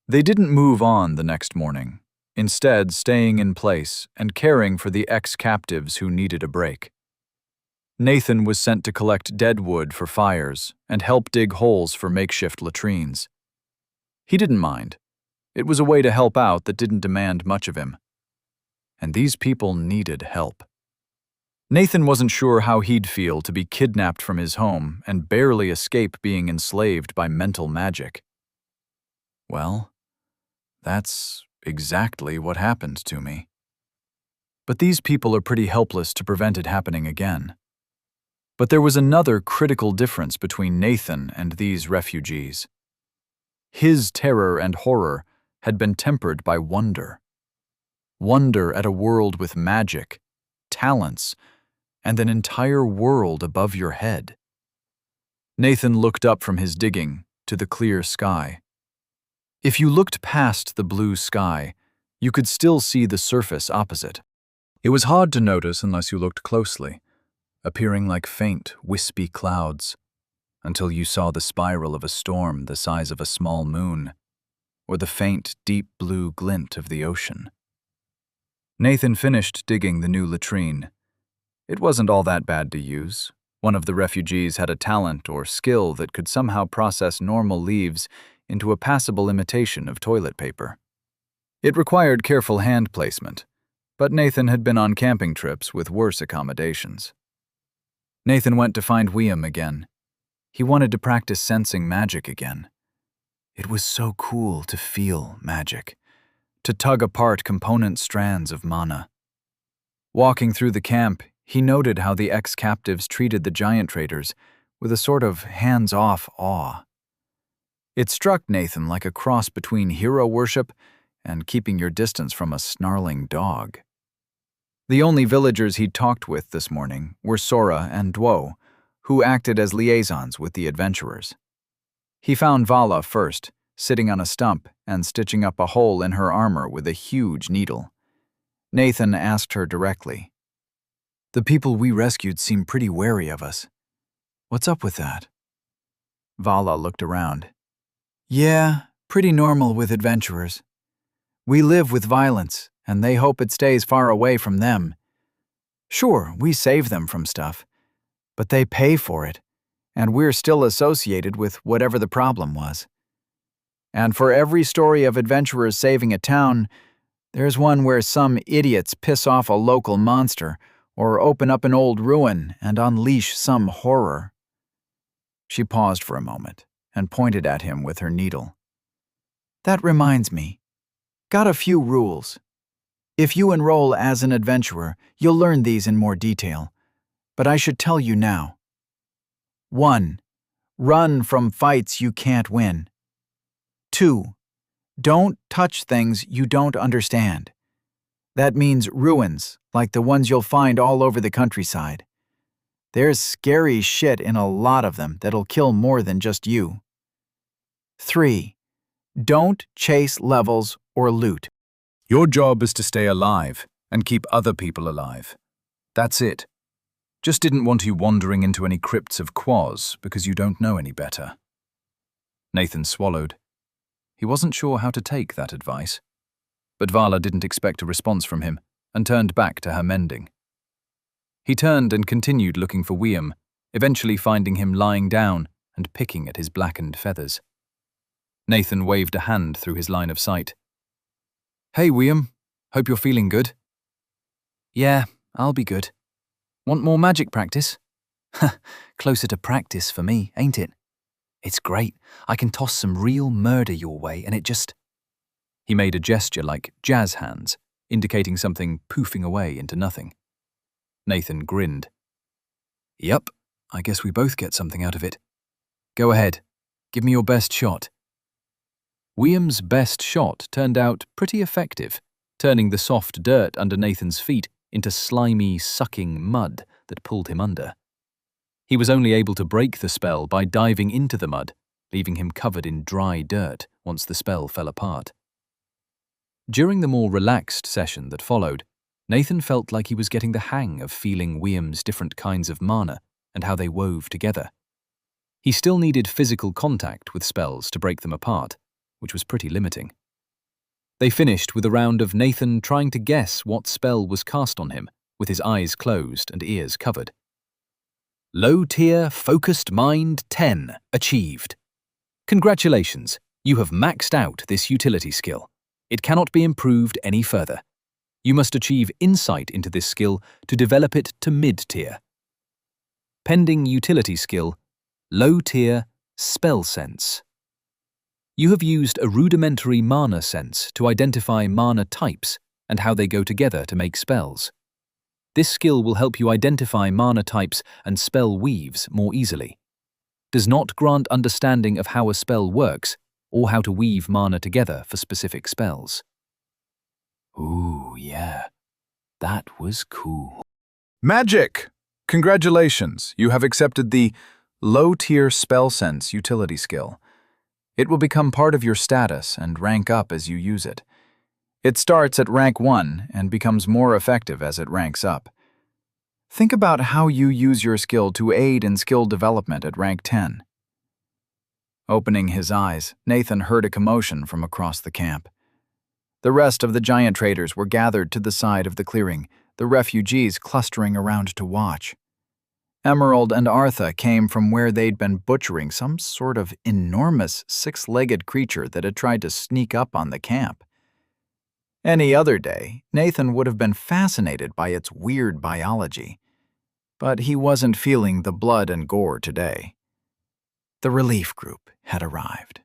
They didn't move on the next morning, instead staying in place and caring for the ex-captives who needed a break. Nathan was sent to collect dead wood for fires and help dig holes for makeshift latrines. He didn't mind. It was a way to help out that didn't demand much of him. And these people needed help. Nathan wasn't sure how he'd feel to be kidnapped from his home and barely escape being enslaved by mental magic. Well, that's exactly what happened to me. But these people are pretty helpless to prevent it happening again. But there was another critical difference between Nathan and these refugees. His terror and horror had been tempered by wonder. Wonder at a world with magic, talents, and an entire world above your head. Nathan looked up from his digging to the clear sky. If you looked past the blue sky, you could still see the surface opposite. It was hard to notice unless you looked closely, appearing like faint, wispy clouds, until you saw the spiral of a storm the size of a small moon, or the faint, deep blue glint of the ocean. Nathan finished digging the new latrine. It wasn't all that bad to use. One of the refugees had a talent or skill that could somehow process normal leaves into a passable imitation of toilet paper. It required careful hand placement, but Nathan had been on camping trips with worse accommodations. Nathan went to find William again. He wanted to practice sensing magic again. It was so cool to feel magic, to tug apart component strands of mana. Walking through the camp, he noted how the ex-captives treated the giant traders with a sort of hands-off awe. It struck Nathan like a cross between hero worship and keeping your distance from a snarling dog. The only villagers he'd talked with this morning were Sora and Dwo, who acted as liaisons with the adventurers. He found Vala first, sitting on a stump and stitching up a hole in her armor with a huge needle. Nathan asked her directly, "The people we rescued seem pretty wary of us. What's up with that?" Vala looked around. Yeah, pretty normal with adventurers. We live with violence, and they hope it stays far away from them. Sure, we save them from stuff, but they pay for it, and we're still associated with whatever the problem was. And for every story of adventurers saving a town, there's one where some idiots piss off a local monster or open up an old ruin and unleash some horror. She paused for a moment and pointed at him with her needle. That reminds me. Got a few rules. If you enroll as an adventurer, you'll learn these in more detail, but I should tell you now. 1. Run from fights you can't win. 2. Don't touch things you don't understand. That means ruins, like the ones you'll find all over the countryside. There's scary shit in a lot of them that'll kill more than just you. 3. Don't chase levels or loot. Your job is to stay alive and keep other people alive. That's it. Just didn't want you wandering into any crypts of Quaz because you don't know any better. Nathan swallowed. He wasn't sure how to take that advice. But Vala didn't expect a response from him and turned back to her mending. He turned and continued looking for Wiam, eventually finding him lying down and picking at his blackened feathers. Nathan waved a hand through his line of sight. Hey, Wiam. Hope you're feeling good. Yeah, I'll be good. Want more magic practice? Closer to practice for me, ain't it? It's great. I can toss some real murder your way and it just... He made a gesture like jazz hands, indicating something poofing away into nothing. Nathan grinned. Yup, I guess we both get something out of it. Go ahead. Give me your best shot. Wiam's best shot turned out pretty effective, turning the soft dirt under Nathan's feet into slimy, sucking mud that pulled him under. He was only able to break the spell by diving into the mud, leaving him covered in dry dirt once the spell fell apart. During the more relaxed session that followed, Nathan felt like he was getting the hang of feeling Wiam's different kinds of mana and how they wove together. He still needed physical contact with spells to break them apart, which was pretty limiting. They finished with a round of Nathan trying to guess what spell was cast on him, with his eyes closed and ears covered. Low tier Focused Mind 10 achieved. Congratulations, you have maxed out this utility skill. It cannot be improved any further. You must achieve insight into this skill to develop it to mid-tier. Pending utility skill, low-tier Spell Sense. You have used a rudimentary mana sense to identify mana types and how they go together to make spells. This skill will help you identify mana types and spell weaves more easily. Does not grant understanding of how a spell works or how to weave mana together for specific spells. Ooh, yeah. That was cool. Magic! Congratulations, you have accepted the low-tier Spell Sense utility skill. It will become part of your status and rank up as you use it. It starts at rank 1 and becomes more effective as it ranks up. Think about how you use your skill to aid in skill development at rank 10. Opening his eyes, Nathan heard a commotion from across the camp. The rest of the giant traders were gathered to the side of the clearing, the refugees clustering around to watch. Emerald and Artha came from where they'd been butchering some sort of enormous six-legged creature that had tried to sneak up on the camp. Any other day, Nathan would have been fascinated by its weird biology, but he wasn't feeling the blood and gore today. The relief group had arrived.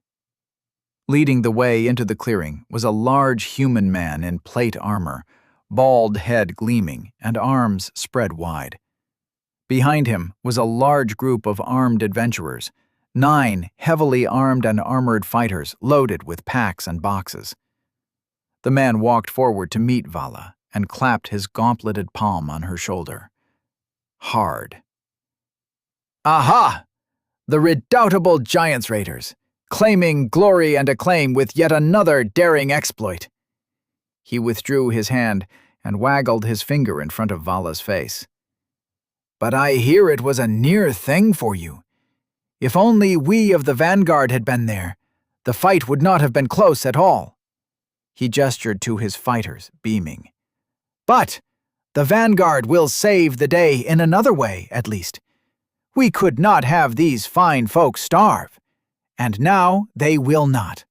Leading the way into the clearing was a large human man in plate armor, bald head gleaming and arms spread wide. Behind him was a large group of armed adventurers, 9 heavily armed and armored fighters loaded with packs and boxes. The man walked forward to meet Vala and clapped his gauntleted palm on her shoulder. Hard. Aha! The redoubtable Giants Raiders, claiming glory and acclaim with yet another daring exploit. He withdrew his hand and waggled his finger in front of Vala's face. But I hear it was a near thing for you. If only we of the Vanguard had been there, the fight would not have been close at all." He gestured to his fighters, beaming. "But the vanguard will save the day in another way, at least. We could not have these fine folks starve, and now they will not.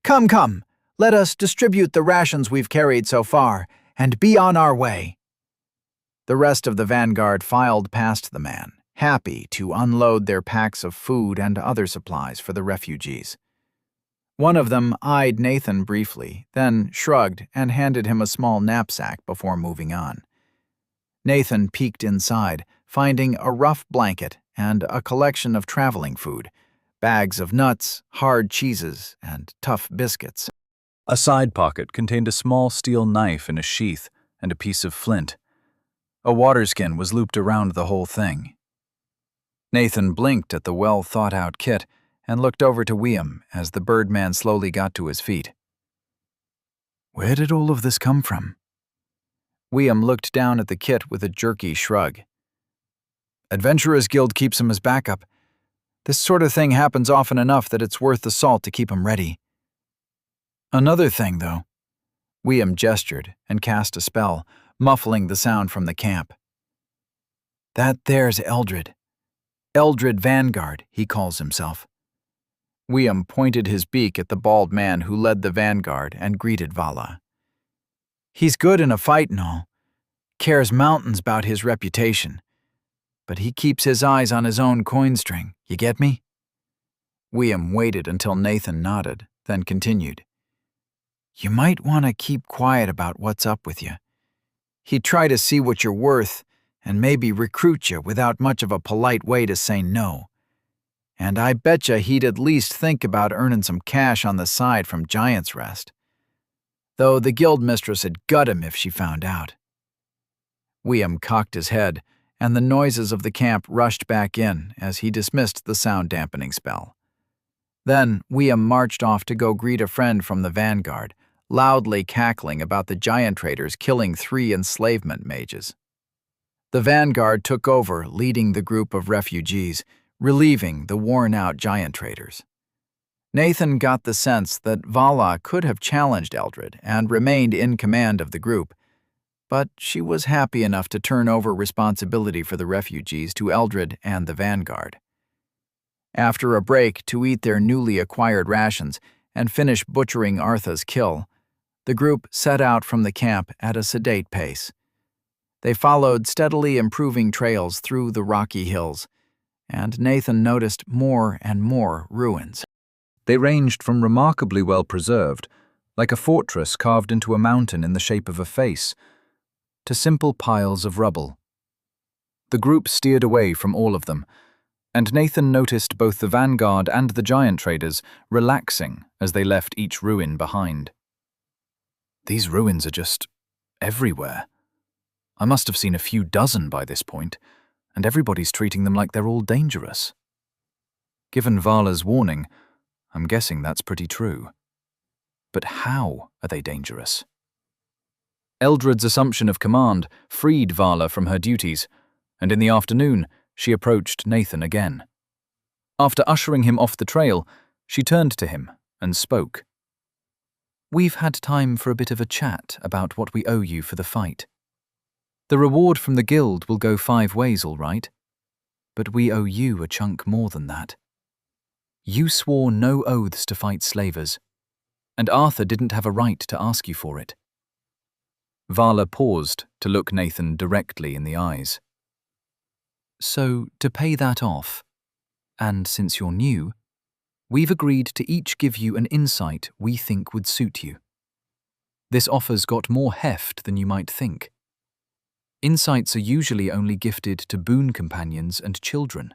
Come, come, let us distribute the rations we've carried so far, and be on our way." The rest of the vanguard filed past the man, happy to unload their packs of food and other supplies for the refugees. One of them eyed Nathan briefly, then shrugged and handed him a small knapsack before moving on. Nathan peeked inside, finding a rough blanket and a collection of traveling food, bags of nuts, hard cheeses, and tough biscuits. A side pocket contained a small steel knife in a sheath and a piece of flint. A water skin was looped around the whole thing. Nathan blinked at the well-thought-out kit and looked over to William as the Birdman slowly got to his feet. "Where did all of this come from?" William looked down at the kit with a jerky shrug. "Adventurers Guild keeps him as backup. This sort of thing happens often enough that it's worth the salt to keep him ready. Another thing, though." William gestured and cast a spell, muffling the sound from the camp. "That there's Eldred. Eldred Vanguard, he calls himself." William pointed his beak at the bald man who led the vanguard and greeted Vala. "He's good in a fight and all. Cares mountains about his reputation. But he keeps his eyes on his own coin string, you get me?" William waited until Nathan nodded, then continued. "You might want to keep quiet about what's up with you. He'd try to see what you're worth and maybe recruit you without much of a polite way to say no. And I betcha he'd at least think about earning some cash on the side from Giant's Rest. Though the guild mistress would gut him if she found out." William cocked his head, and the noises of the camp rushed back in as he dismissed the sound-dampening spell. Then William marched off to go greet a friend from the vanguard, loudly cackling about the giant traders killing 3 enslavement mages. The vanguard took over, leading the group of refugees, relieving the worn-out giant traders. Nathan got the sense that Vala could have challenged Eldred and remained in command of the group, but she was happy enough to turn over responsibility for the refugees to Eldred and the vanguard. After a break to eat their newly acquired rations and finish butchering Artha's kill, the group set out from the camp at a sedate pace. They followed steadily improving trails through the rocky hills, and Nathan noticed more and more ruins. They ranged from remarkably well preserved, like a fortress carved into a mountain in the shape of a face, to simple piles of rubble. The group steered away from all of them, and Nathan noticed both the vanguard and the giant traders relaxing as they left each ruin behind. "These ruins are just everywhere. I must have seen a few dozen by this point, and everybody's treating them like they're all dangerous. Given Vala's warning, I'm guessing that's pretty true. But how are they dangerous?" Eldred's assumption of command freed Vala from her duties, and in the afternoon, she approached Nathan again. After ushering him off the trail, she turned to him and spoke. "We've had time for a bit of a chat about what we owe you for the fight. The reward from the guild will go 5 ways, all right, but we owe you a chunk more than that. You swore no oaths to fight slavers, and Arthur didn't have a right to ask you for it." Vala paused to look Nathan directly in the eyes. "So, to pay that off, and since you're new, we've agreed to each give you an insight we think would suit you. This offer's got more heft than you might think. Insights are usually only gifted to boon companions and children,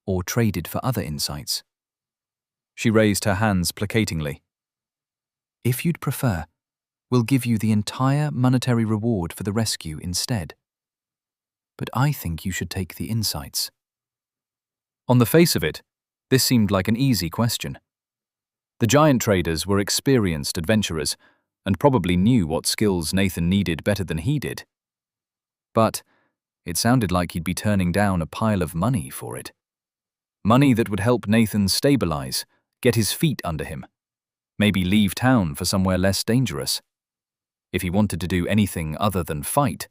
or traded for other insights." She raised her hands placatingly. "If you'd prefer, we'll give you the entire monetary reward for the rescue instead. But I think you should take the insights." On the face of it, this seemed like an easy question. The giant traders were experienced adventurers and probably knew what skills Nathan needed better than he did. But it sounded like he'd be turning down a pile of money for it. Money that would help Nathan stabilize, get his feet under him, maybe leave town for somewhere less dangerous. If he wanted to do anything other than fight,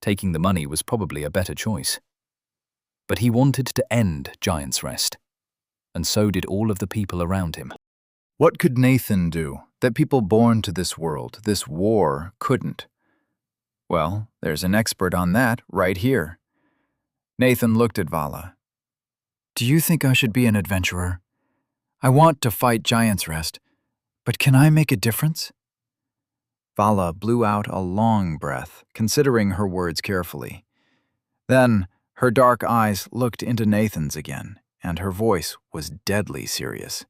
taking the money was probably a better choice. But he wanted to end Giant's Rest, and so did all of the people around him. What could Nathan do that people born to this world, this war, couldn't? Well, there's an expert on that right here. Nathan looked at Vala. Do you think I should be an adventurer? I want to fight Giant's Rest, but can I make a difference? Vala blew out a long breath, considering her words carefully. Then her dark eyes looked into Nathan's again, and her voice was deadly serious.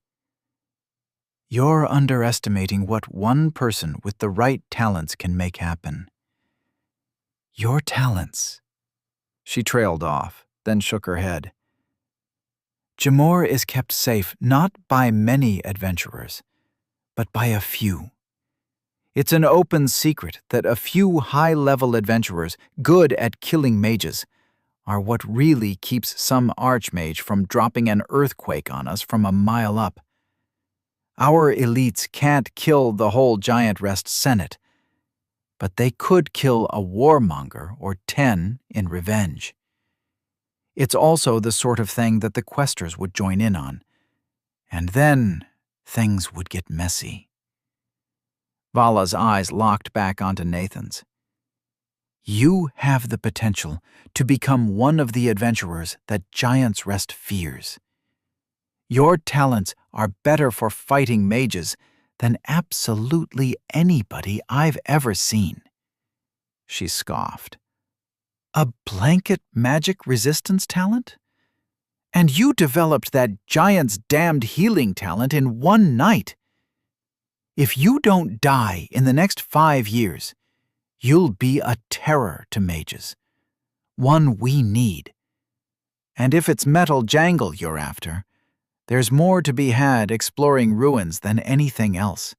You're underestimating what one person with the right talents can make happen. Your talents. She trailed off, then shook her head. Jamor is kept safe not by many adventurers, but by a few. It's an open secret that a few high-level adventurers, good at killing mages, are what really keeps some archmage from dropping an earthquake on us from a mile up. Our elites can't kill the whole Giant Rest Senate, but they could kill a warmonger or 10 in revenge. It's also the sort of thing that the questers would join in on, and then things would get messy. Vala's eyes locked back onto Nathan's. You have the potential to become one of the adventurers that Giant's Rest fears. Your talents are better for fighting mages than absolutely anybody I've ever seen. She scoffed. A blanket magic resistance talent? And you developed that giant's damned healing talent in one night. If you don't die in the next 5 years, you'll be a terror to mages. One we need. And if it's metal jangle you're after, there's more to be had exploring ruins than anything else.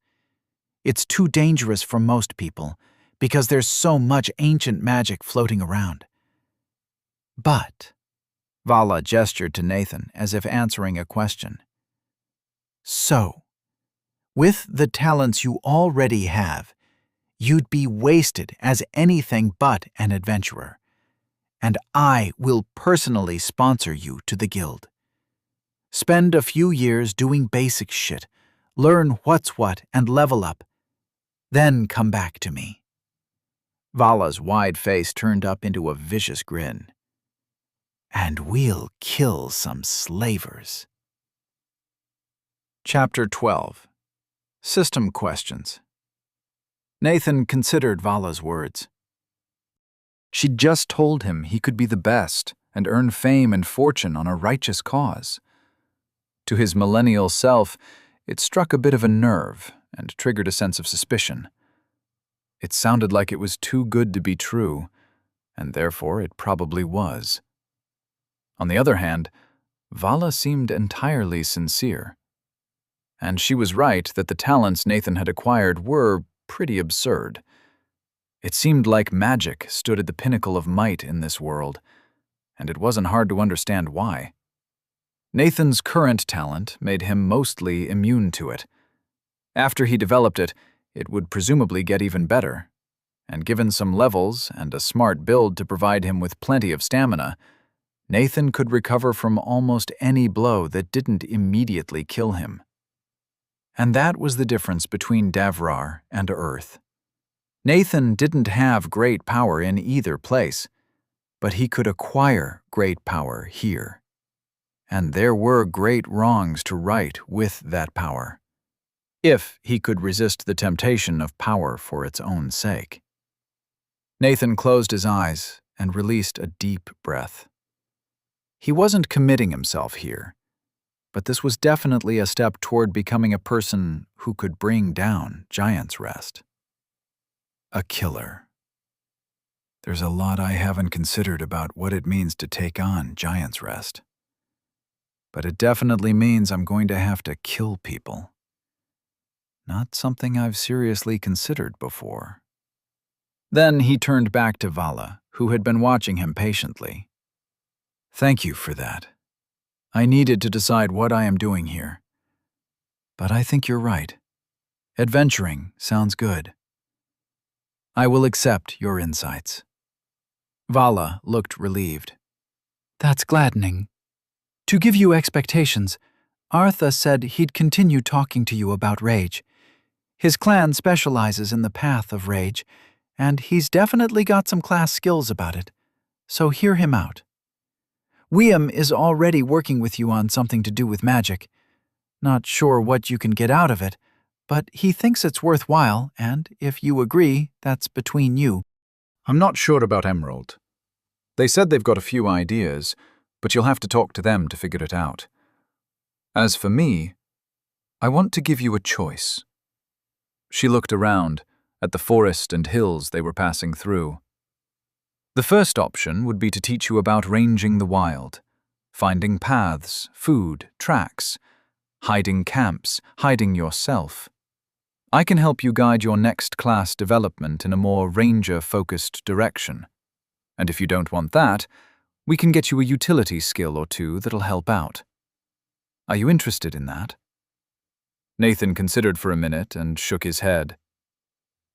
It's too dangerous for most people, because there's so much ancient magic floating around. But, Vala gestured to Nathan as if answering a question. So, with the talents you already have, you'd be wasted as anything but an adventurer, and I will personally sponsor you to the guild. Spend a few years doing basic shit, learn what's what, and level up. Then come back to me. Vala's wide face turned up into a vicious grin. And we'll kill some slavers. Chapter 12. System Questions. Nathan considered Vala's words. She'd just told him he could be the best and earn fame and fortune on a righteous cause. To his millennial self, it struck a bit of a nerve and triggered a sense of suspicion. It sounded like it was too good to be true, and therefore it probably was. On the other hand, Vala seemed entirely sincere. And she was right that the talents Nathan had acquired were pretty absurd. It seemed like magic stood at the pinnacle of might in this world, and it wasn't hard to understand why. Nathan's current talent made him mostly immune to it. After he developed it, it would presumably get even better, and given some levels and a smart build to provide him with plenty of stamina, Nathan could recover from almost any blow that didn't immediately kill him. And that was the difference between Davrar and Earth. Nathan didn't have great power in either place, but he could acquire great power here. And there were great wrongs to right with that power, if he could resist the temptation of power for its own sake. Nathan closed his eyes and released a deep breath. He wasn't committing himself here, but this was definitely a step toward becoming a person who could bring down Giant's Rest. A killer. There's a lot I haven't considered about what it means to take on Giant's Rest. But it definitely means I'm going to have to kill people. Not something I've seriously considered before. Then he turned back to Vala, who had been watching him patiently. Thank you for that. I needed to decide what I am doing here. But I think you're right. Adventuring sounds good. I will accept your insights. Vala looked relieved. That's gladdening. To give you expectations, Artha said he'd continue talking to you about rage. His clan specializes in the path of rage, and he's definitely got some class skills about it, so hear him out. Wiam is already working with you on something to do with magic. Not sure what you can get out of it, but he thinks it's worthwhile, and if you agree, that's between you. I'm not sure about Emerald. They said they've got a few ideas, but you'll have to talk to them to figure it out. As for me, I want to give you a choice. She looked around at the forest and hills they were passing through. The first option would be to teach you about ranging the wild, finding paths, food, tracks, hiding camps, hiding yourself. I can help you guide your next class development in a more ranger-focused direction. And if you don't want that, we can get you a utility skill or two that'll help out. Are you interested in that? Nathan considered for a minute and shook his head.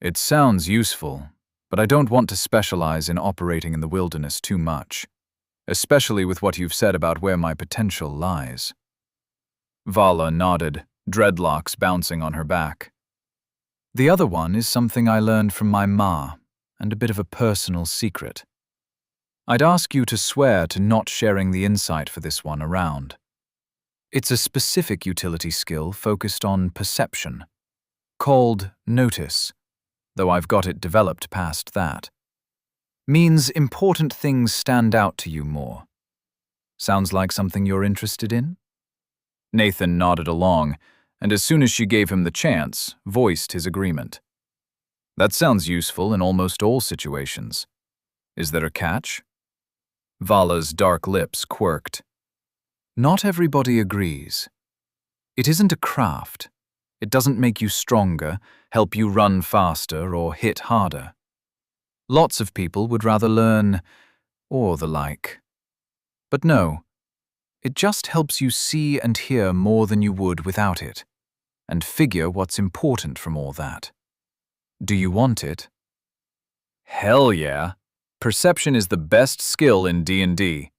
It sounds useful, but I don't want to specialize in operating in the wilderness too much, especially with what you've said about where my potential lies. Vala nodded, dreadlocks bouncing on her back. The other one is something I learned from my ma, and a bit of a personal secret. I'd ask you to swear to not sharing the insight for this one around. It's a specific utility skill focused on perception, called notice, though I've got it developed past that. Means important things stand out to you more. Sounds like something you're interested in? Nathan nodded along, and as soon as she gave him the chance, voiced his agreement. That sounds useful in almost all situations. Is there a catch? Vala's dark lips quirked. Not everybody agrees. It isn't a craft. It doesn't make you stronger, help you run faster, or hit harder. Lots of people would rather learn, or the like. But no, it just helps you see and hear more than you would without it, and figure what's important from all that. Do you want it? Hell yeah! Perception is the best skill in D&D.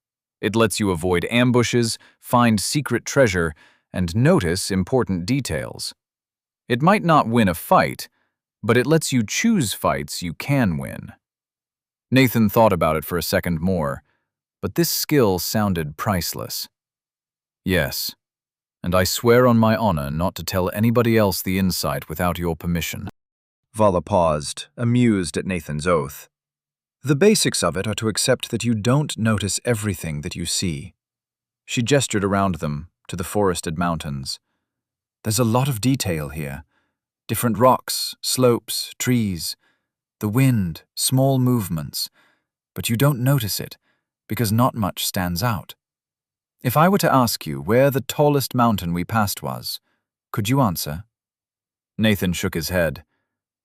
It lets you avoid ambushes, find secret treasure, and notice important details. It might not win a fight, but it lets you choose fights you can win. Nathan thought about it for a second more, but this skill sounded priceless. Yes, and I swear on my honor not to tell anybody else the insight without your permission. Vala paused, amused at Nathan's oath. The basics of it are to accept that you don't notice everything that you see. She gestured around them, to the forested mountains. There's a lot of detail here. Different rocks, slopes, trees, the wind, small movements. But you don't notice it, because not much stands out. If I were to ask you where the tallest mountain we passed was, could you answer? Nathan shook his head.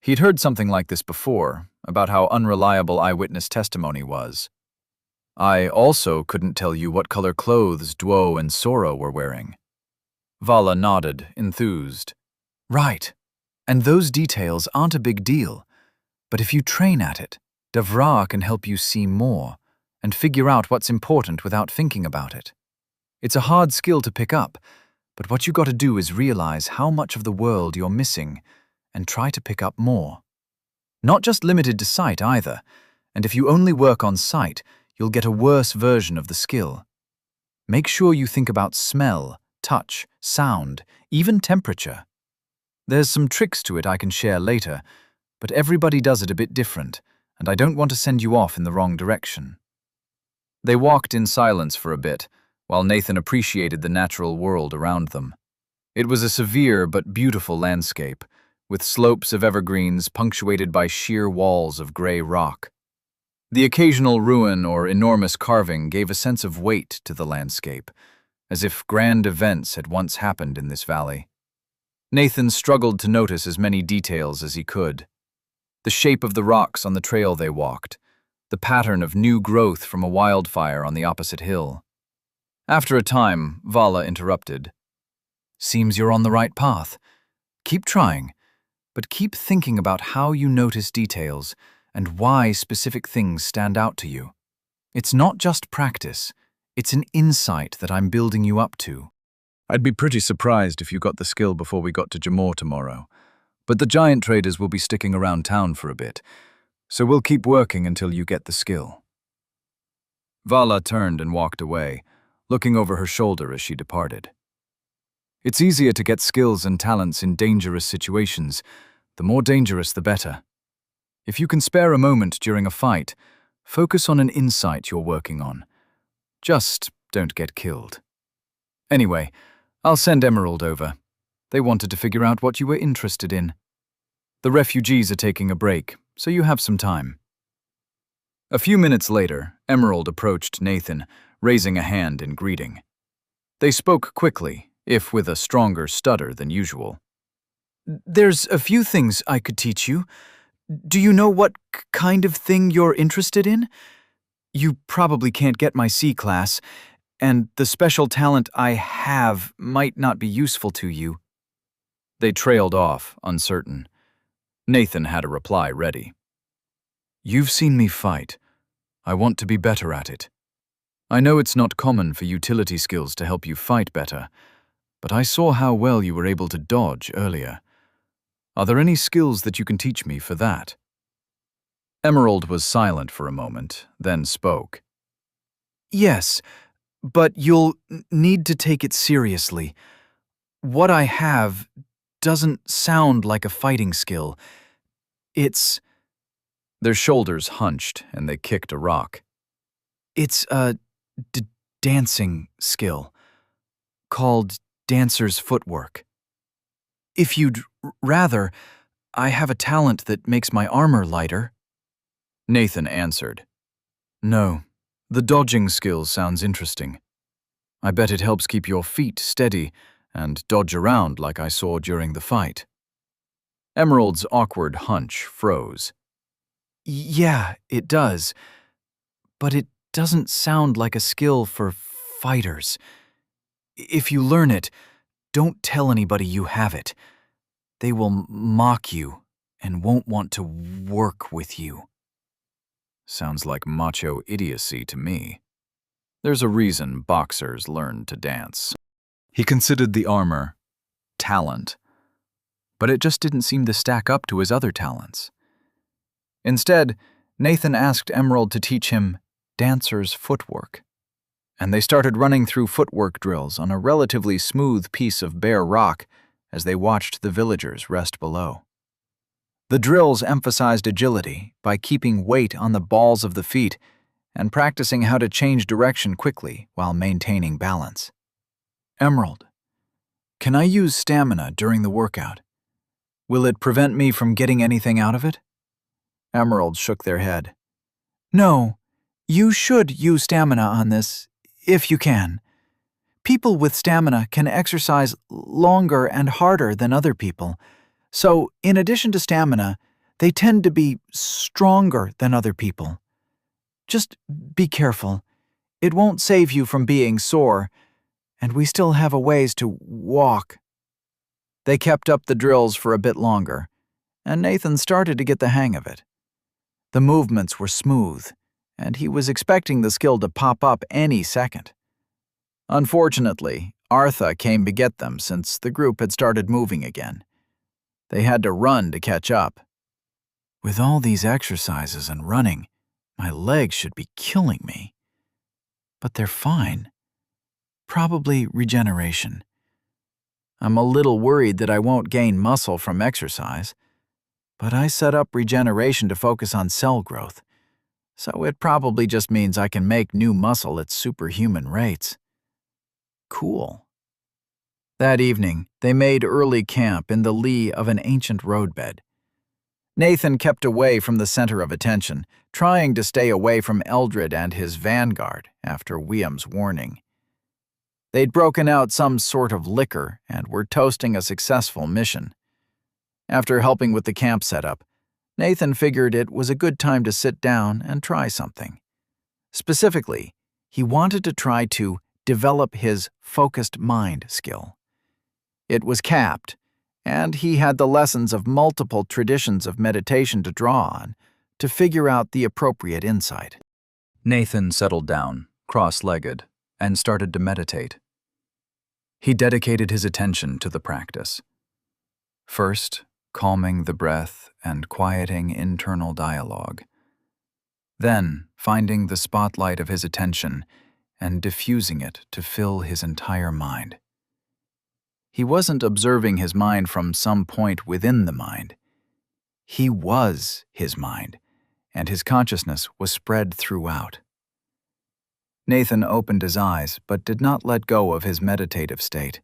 He'd heard something like this before, about how unreliable eyewitness testimony was. I also couldn't tell you what color clothes Duo and Sora were wearing. Vala nodded, enthused. Right, and those details aren't a big deal, but if you train at it, Davra can help you see more and figure out what's important without thinking about it. It's a hard skill to pick up, but what you got to do is realize how much of the world you're missing and try to pick up more. Not just limited to sight either, and if you only work on sight, you'll get a worse version of the skill. Make sure you think about smell, touch, sound, even temperature. There's some tricks to it I can share later, but everybody does it a bit different, and I don't want to send you off in the wrong direction. They walked in silence for a bit, while Nathan appreciated the natural world around them. It was a severe but beautiful landscape, with slopes of evergreens punctuated by sheer walls of gray rock. The occasional ruin or enormous carving gave a sense of weight to the landscape, as if grand events had once happened in this valley. Nathan struggled to notice as many details as he could. The shape of the rocks on the trail they walked, the pattern of new growth from a wildfire on the opposite hill. After a time, Vala interrupted. Seems you're on the right path. Keep trying, but keep thinking about how you notice details and why specific things stand out to you. It's not just practice, it's an insight that I'm building you up to. I'd be pretty surprised if you got the skill before we got to Jamor tomorrow. But the giant traders will be sticking around town for a bit, so we'll keep working until you get the skill. Vala turned and walked away, looking over her shoulder as she departed. It's easier to get skills and talents in dangerous situations. The more dangerous, the better. If you can spare a moment during a fight, focus on an insight you're working on. Just don't get killed. Anyway, I'll send Emerald over. They wanted to figure out what you were interested in. The refugees are taking a break, so you have some time. A few minutes later, Emerald approached Nathan, raising a hand in greeting. They spoke quickly, if with a stronger stutter than usual. There's a few things I could teach you. Do you know what kind of thing you're interested in? You probably can't get my C class, and the special talent I have might not be useful to you. They trailed off, uncertain. Nathan had a reply ready. You've seen me fight. I want to be better at it. I know it's not common for utility skills to help you fight better, but I saw how well you were able to dodge earlier. Are there any skills that you can teach me for that? Emerald was silent for a moment, then spoke. Yes, but you'll need to take it seriously. What I have doesn't sound like a fighting skill. It's... Their shoulders hunched and they kicked a rock. It's a dancing skill, called dancer's footwork. If you'd rather, I have a talent that makes my armor lighter. Nathan answered. No, the dodging skill sounds interesting. I bet it helps keep your feet steady and dodge around like I saw during the fight. Emerald's awkward hunch froze. Yeah, it does. But it doesn't sound like a skill for fighters. If you learn it, don't tell anybody you have it. They will mock you and won't want to work with you. Sounds like macho idiocy to me. There's a reason boxers learn to dance. He considered the armor talent, but it just didn't seem to stack up to his other talents. Instead, Nathan asked Emerald to teach him dancer's footwork, and they started running through footwork drills on a relatively smooth piece of bare rock as they watched the villagers rest below. The drills emphasized agility by keeping weight on the balls of the feet and practicing how to change direction quickly while maintaining balance. Emerald, can I use stamina during the workout? Will it prevent me from getting anything out of it? Emerald shook their head. No, you should use stamina on this, if you can. People with stamina can exercise longer and harder than other people, so in addition to stamina, they tend to be stronger than other people. Just be careful. It won't save you from being sore, and we still have a ways to walk. They kept up the drills for a bit longer, and Nathan started to get the hang of it. The movements were smooth, and he was expecting the skill to pop up any second. Unfortunately, Artha came to get them since the group had started moving again. They had to run to catch up. With all these exercises and running, my legs should be killing me. But they're fine. Probably regeneration. I'm a little worried that I won't gain muscle from exercise, but I set up regeneration to focus on cell growth, so it probably just means I can make new muscle at superhuman rates. Cool. That evening, they made early camp in the lee of an ancient roadbed. Nathan kept away from the center of attention, trying to stay away from Eldred and his vanguard after Wiam's warning. They'd broken out some sort of liquor and were toasting a successful mission. After helping with the camp setup, Nathan figured it was a good time to sit down and try something. Specifically, he wanted to try to develop his focused mind skill. It was capped, and he had the lessons of multiple traditions of meditation to draw on to figure out the appropriate insight. Nathan settled down, cross-legged, and started to meditate. He dedicated his attention to the practice. First, calming the breath and quieting internal dialogue. Then, finding the spotlight of his attention and diffusing it to fill his entire mind. He wasn't observing his mind from some point within the mind. He was his mind, and his consciousness was spread throughout. Nathan opened his eyes, but did not let go of his meditative state.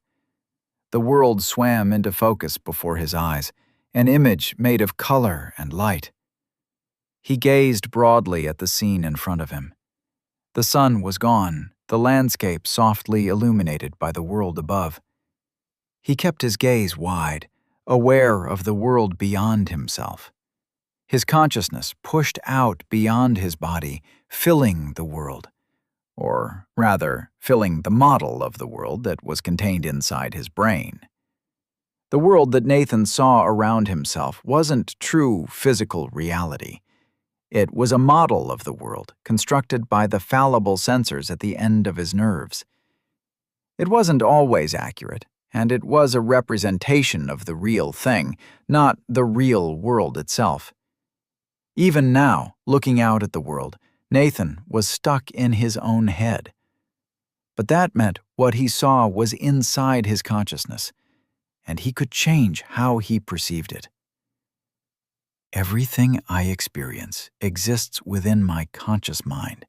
The world swam into focus before his eyes, an image made of color and light. He gazed broadly at the scene in front of him. The sun was gone, the landscape softly illuminated by the world above. He kept his gaze wide, aware of the world beyond himself. His consciousness pushed out beyond his body, filling the world, or rather, filling the model of the world that was contained inside his brain. The world that Nathan saw around himself wasn't true physical reality. It was a model of the world, constructed by the fallible sensors at the end of his nerves. It wasn't always accurate, and it was a representation of the real thing, not the real world itself. Even now, looking out at the world, Nathan was stuck in his own head. But that meant what he saw was inside his consciousness, and he could change how he perceived it. Everything I experience exists within my conscious mind,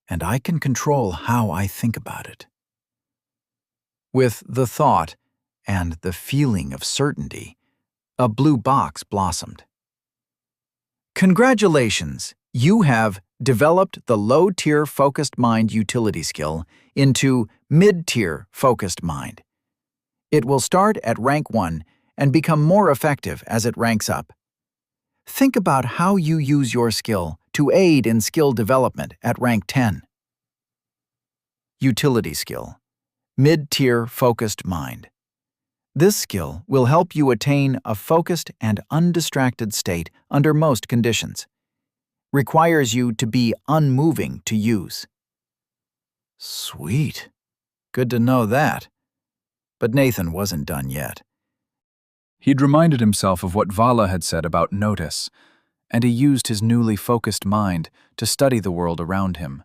and I can control how I think about it. With the thought and the feeling of certainty, a blue box blossomed. Congratulations! You have developed the low-tier focused mind utility skill into mid-tier focused mind. It will start at rank 1 and become more effective as it ranks up. Think about how you use your skill to aid in skill development at rank 10. Utility skill. Mid-tier focused mind. This skill will help you attain a focused and undistracted state under most conditions. Requires you to be unmoving to use. Sweet. Good to know that. But Nathan wasn't done yet. He'd reminded himself of what Vala had said about notice, and he used his newly focused mind to study the world around him.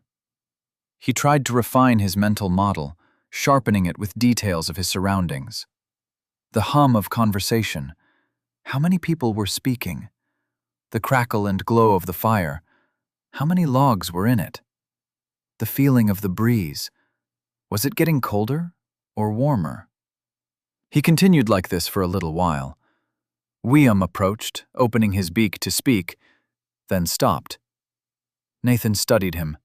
He tried to refine his mental model, sharpening it with details of his surroundings. The hum of conversation. How many people were speaking? The crackle and glow of the fire. How many logs were in it? The feeling of the breeze. Was it getting colder or warmer? He continued like this for a little while. William approached, opening his beak to speak, then stopped. Nathan studied him.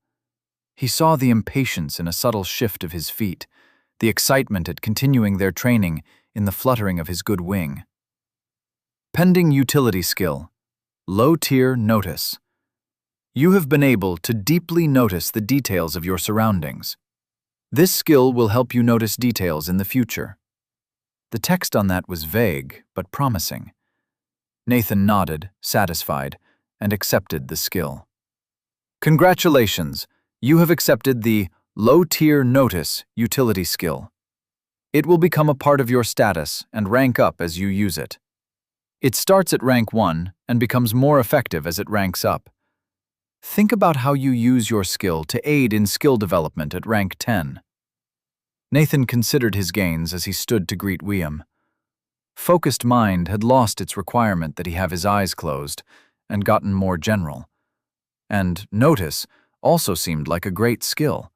He saw the impatience in a subtle shift of his feet, the excitement at continuing their training in the fluttering of his good wing. Pending utility skill. Low-tier notice. You have been able to deeply notice the details of your surroundings. This skill will help you notice details in the future. The text on that was vague, but promising. Nathan nodded, satisfied, and accepted the skill. Congratulations, you have accepted the Low-Tier Notice utility skill. It will become a part of your status and rank up as you use it. It starts at rank 1 and becomes more effective as it ranks up. Think about how you use your skill to aid in skill development at rank 10. Nathan considered his gains as he stood to greet William. Focused mind had lost its requirement that he have his eyes closed and gotten more general. And notice also seemed like a great skill,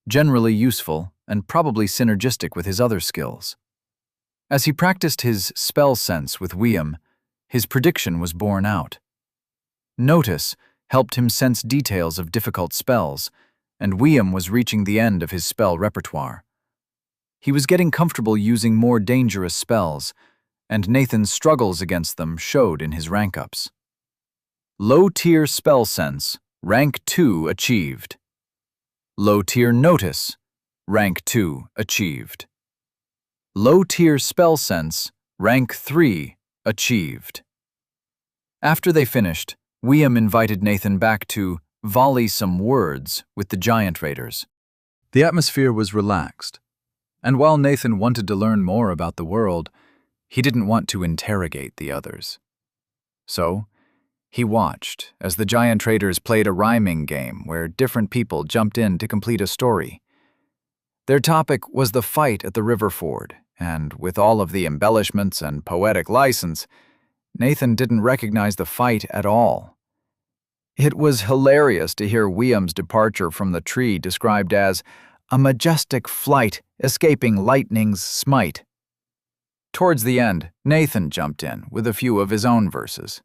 generally useful and probably synergistic with his other skills. As he practiced his spell sense with William, his prediction was borne out. Notice helped him sense details of difficult spells, and William was reaching the end of his spell repertoire. He was getting comfortable using more dangerous spells, and Nathan's struggles against them showed in his rank-ups. Low-tier spell sense, rank 2 achieved. Low-tier notice, rank 2 achieved. Low-tier spell sense, rank 3, achieved. After they finished, William invited Nathan back to volley some words with the giant raiders. The atmosphere was relaxed, and while Nathan wanted to learn more about the world, he didn't want to interrogate the others. So, he watched as the giant raiders played a rhyming game where different people jumped in to complete a story. Their topic was the fight at the river ford, and with all of the embellishments and poetic license, Nathan didn't recognize the fight at all. It was hilarious to hear William's departure from the tree described as a majestic flight escaping lightning's smite. Towards the end, Nathan jumped in with a few of his own verses.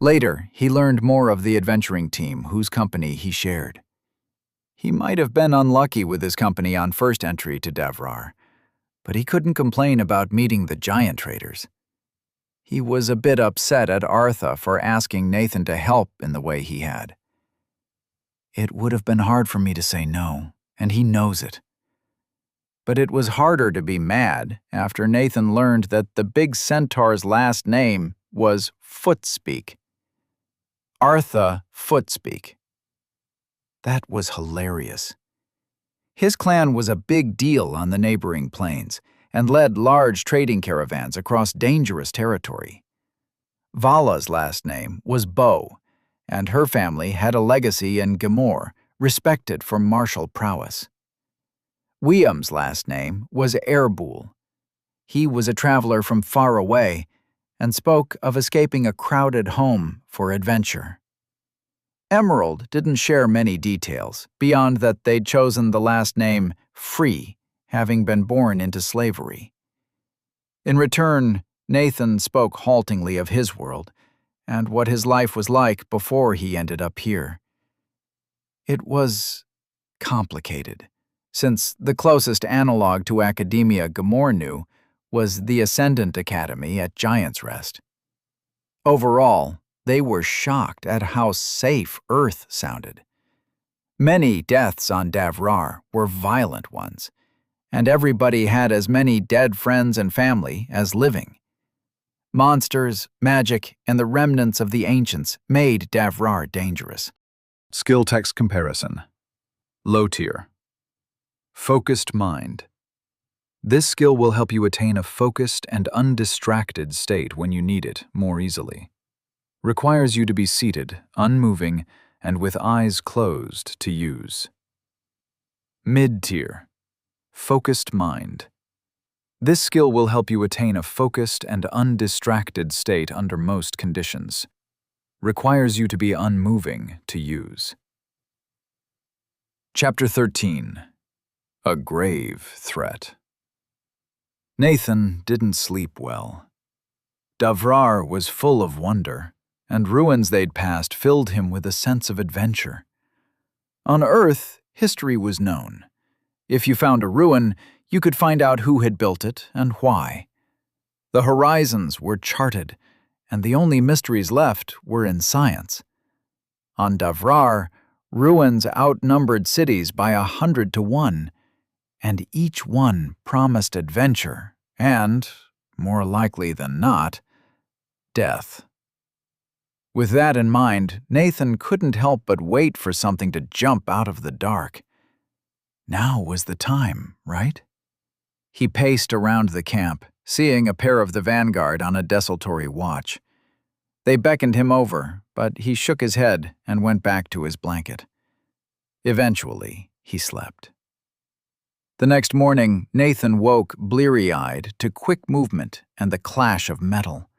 Later, he learned more of the adventuring team whose company he shared. He might have been unlucky with his company on first entry to Davrar, but he couldn't complain about meeting the giant raiders. He was a bit upset at Artha for asking Nathan to help in the way he had. It would have been hard for me to say no, and he knows it. But it was harder to be mad after Nathan learned that the big centaur's last name was Footspeak. Artha Footspeak. That was hilarious. His clan was a big deal on the neighboring plains and led large trading caravans across dangerous territory. Vala's last name was Bow, and her family had a legacy in Gamor, respected for martial prowess. William's last name was Airbool. He was a traveler from far away and spoke of escaping a crowded home for adventure. Emerald didn't share many details, beyond that they'd chosen the last name Free, having been born into slavery. In return, Nathan spoke haltingly of his world and what his life was like before he ended up here. It was complicated, since the closest analog to Academia Gamor knew was the Ascendant Academy at Giant's Rest. Overall, they were shocked at how safe Earth sounded. Many deaths on Davrar were violent ones, and everybody had as many dead friends and family as living. Monsters, magic, and the remnants of the ancients made Davrar dangerous. Skill text comparison. Low tier. Focused mind. This skill will help you attain a focused and undistracted state when you need it more easily. Requires you to be seated, unmoving, and with eyes closed to use. Mid-tier. Focused mind. This skill will help you attain a focused and undistracted state under most conditions. Requires you to be unmoving to use. Chapter 13. A grave threat. Nathan didn't sleep well. Davrar was full of wonder, and ruins they'd passed filled him with a sense of adventure. On Earth, history was known. If you found a ruin, you could find out who had built it and why. The horizons were charted, and the only mysteries left were in science. On Davrar, ruins outnumbered cities by 100 to 1, and each one promised adventure and, more likely than not, death. With that in mind, Nathan couldn't help but wait for something to jump out of the dark. Now was the time, right? He paced around the camp, seeing a pair of the vanguard on a desultory watch. They beckoned him over, but he shook his head and went back to his blanket. Eventually, he slept. The next morning, Nathan woke bleary-eyed to quick movement and the clash of metal.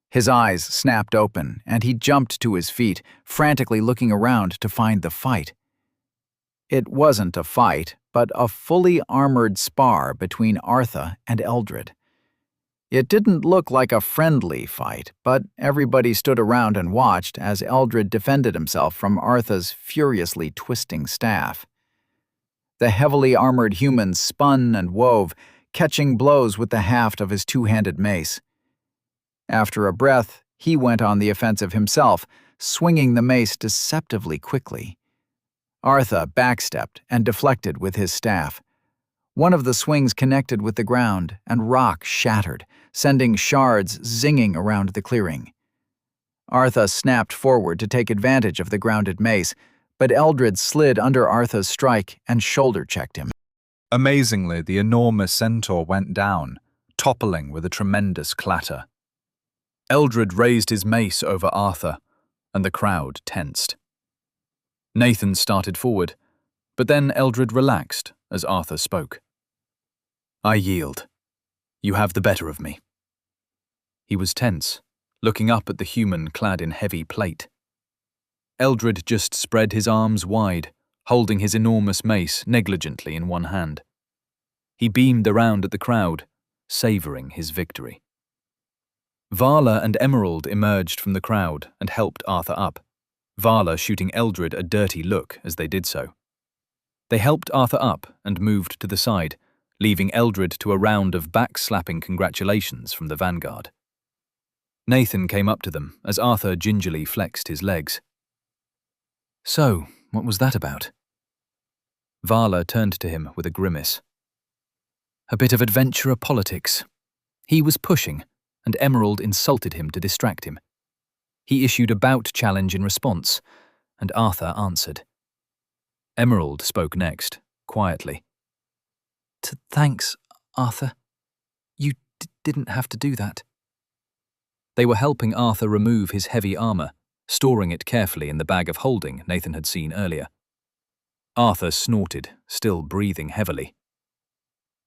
His eyes snapped open, and he jumped to his feet, frantically looking around to find the fight. It wasn't a fight, but a fully armored spar between Artha and Eldred. It didn't look like a friendly fight, but everybody stood around and watched as Eldred defended himself from Artha's furiously twisting staff. The heavily armored human spun and wove, catching blows with the haft of his two-handed mace. After a breath, he went on the offensive himself, swinging the mace deceptively quickly. Artha backstepped and deflected with his staff. One of the swings connected with the ground, and rock shattered, sending shards zinging around the clearing. Artha snapped forward to take advantage of the grounded mace, but Eldred slid under Artha's strike and shoulder-checked him. Amazingly, the enormous centaur went down, toppling with a tremendous clatter. Eldred raised his mace over Arthur, and the crowd tensed. Nathan started forward, but then Eldred relaxed as Arthur spoke. "I yield. You have the better of me." He was tense, looking up at the human clad in heavy plate. Eldred just spread his arms wide, holding his enormous mace negligently in one hand. He beamed around at the crowd, savoring his victory. Vala and Emerald emerged from the crowd and helped Arthur up, Vala shooting Eldred a dirty look as they did so. They helped Arthur up and moved to the side, leaving Eldred to a round of back-slapping congratulations from the vanguard. Nathan came up to them as Arthur gingerly flexed his legs. "So, what was that about?" Vala turned to him with a grimace. "A bit of adventurer politics. He was pushing, and Emerald insulted him to distract him. He issued a bout challenge in response, and Arthur answered. Emerald spoke next, quietly. Thanks, Arthur. You didn't have to do that." They were helping Arthur remove his heavy armor, storing it carefully in the bag of holding Nathan had seen earlier. Arthur snorted, still breathing heavily.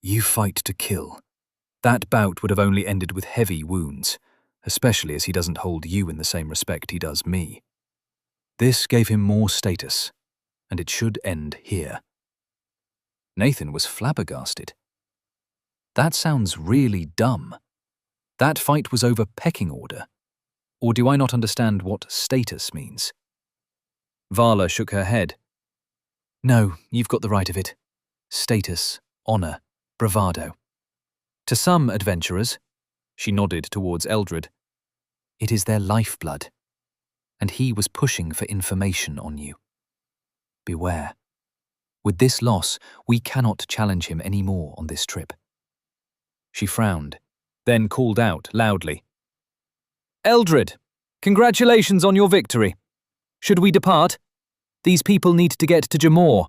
"You fight to kill. That bout would have only ended with heavy wounds, especially as he doesn't hold you in the same respect he does me. This gave him more status, and it should end here." Nathan was flabbergasted. That sounds really dumb. That fight was over pecking order. Or do I not understand what status means? Vala shook her head. "No, you've got the right of it. Status, honor, bravado. To some adventurers," she nodded towards Eldred, "it is their lifeblood. And he was pushing for information on you. Beware. With this loss, we cannot challenge him any more on this trip." She frowned, then called out loudly. "Eldred, congratulations on your victory. Should we depart? These people need to get to Jamor."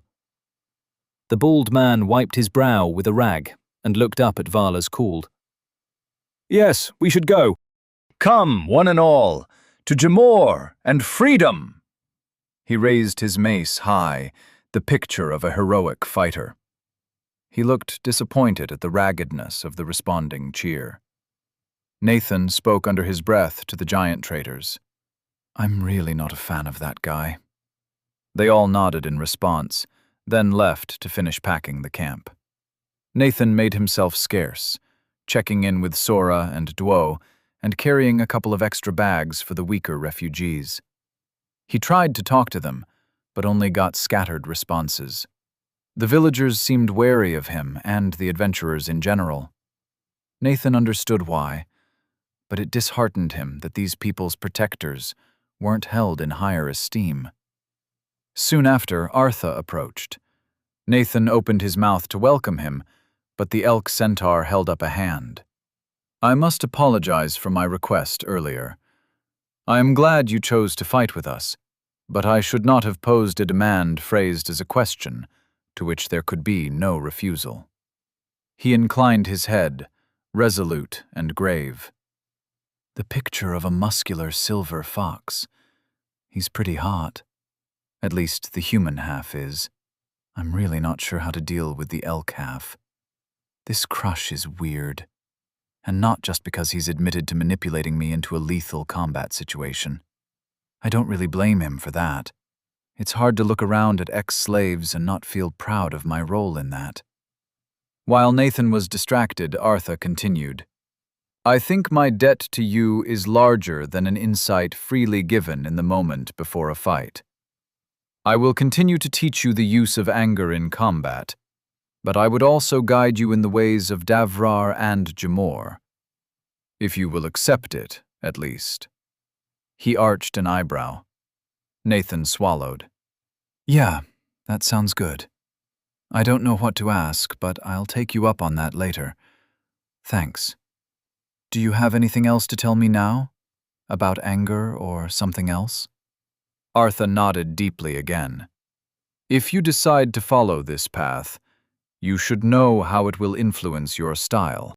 The bald man wiped his brow with a rag and looked up at Vala's call. "Yes, we should go. Come, one and all, to Jamor and freedom." He raised his mace high, the picture of a heroic fighter. He looked disappointed at the raggedness of the responding cheer. Nathan spoke under his breath to the giant traders. "I'm really not a fan of that guy." They all nodded in response, then left to finish packing the camp. Nathan made himself scarce, checking in with Sora and Duo and carrying a couple of extra bags for the weaker refugees. He tried to talk to them, but only got scattered responses. The villagers seemed wary of him and the adventurers in general. Nathan understood why, but it disheartened him that these people's protectors weren't held in higher esteem. Soon after, Artha approached. Nathan opened his mouth to welcome him, but the elk centaur held up a hand. "I must apologize for my request earlier. I am glad you chose to fight with us, but I should not have posed a demand phrased as a question, to which there could be no refusal." He inclined his head, resolute and grave. "The picture of a muscular silver fox. He's pretty hot. At least the human half is. I'm really not sure how to deal with the elk half. This crush is weird. And not just because he's admitted to manipulating me into a lethal combat situation. I don't really blame him for that. It's hard to look around at ex-slaves and not feel proud of my role in that." While Nathan was distracted, Artha continued. "I think my debt to you is larger than an insight freely given in the moment before a fight. I will continue to teach you the use of anger in combat, but I would also guide you in the ways of Davrar and Jamor. If you will accept it, at least." He arched an eyebrow. Nathan swallowed. "Yeah, that sounds good. I don't know what to ask, but I'll take you up on that later. Thanks. Do you have anything else to tell me now? About anger or something else? Arthur nodded deeply again. If you decide to follow this path, you should know how it will influence your style.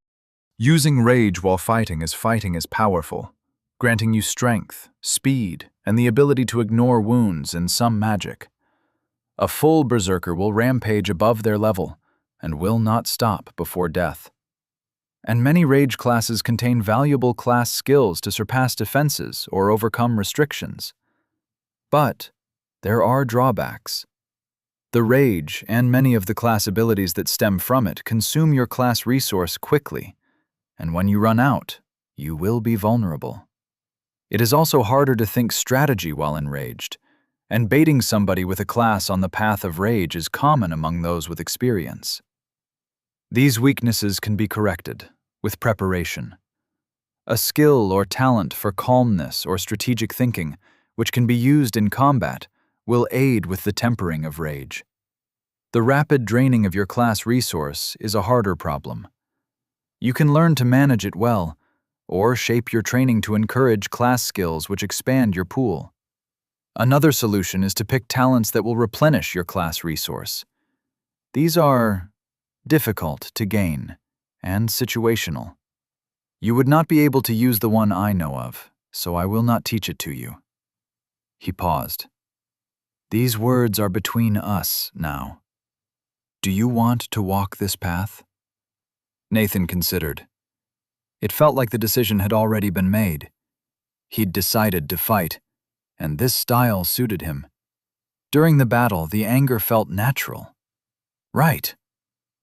Using rage while fighting is powerful, granting you strength, speed, and the ability to ignore wounds and some magic. A full berserker will rampage above their level and will not stop before death. And many rage classes contain valuable class skills to surpass defenses or overcome restrictions. But there are drawbacks. The rage and many of the class abilities that stem from it consume your class resource quickly, and when you run out, you will be vulnerable. It is also harder to think strategy while enraged, and baiting somebody with a class on the path of rage is common among those with experience. These weaknesses can be corrected with preparation. A skill or talent for calmness or strategic thinking, which can be used in combat, will aid with the tempering of rage. The rapid draining of your class resource is a harder problem. You can learn to manage it well, or shape your training to encourage class skills which expand your pool. Another solution is to pick talents that will replenish your class resource. These are difficult to gain and situational. You would not be able to use the one I know of, so I will not teach it to you. He paused. These words are between us now. Do you want to walk this path? Nathan considered. It felt like the decision had already been made. He'd decided to fight, and this style suited him. During the battle, the anger felt natural. Right.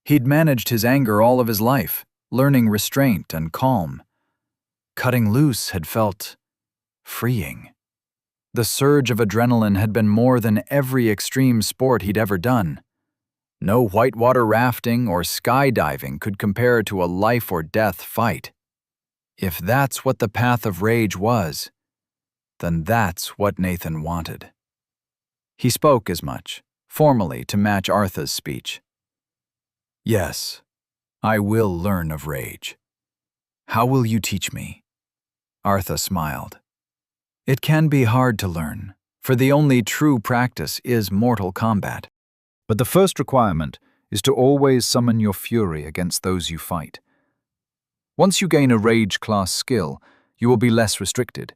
He'd managed his anger all of his life, learning restraint and calm. Cutting loose had felt freeing. The surge of adrenaline had been more than every extreme sport he'd ever done. No whitewater rafting or skydiving could compare to a life-or-death fight. If that's what the path of rage was, then that's what Nathan wanted. He spoke as much, formally to match Arthur's speech. Yes, I will learn of rage. How will you teach me? Arthur smiled. It can be hard to learn, for the only true practice is mortal combat. But the first requirement is to always summon your fury against those you fight. Once you gain a rage class skill, you will be less restricted,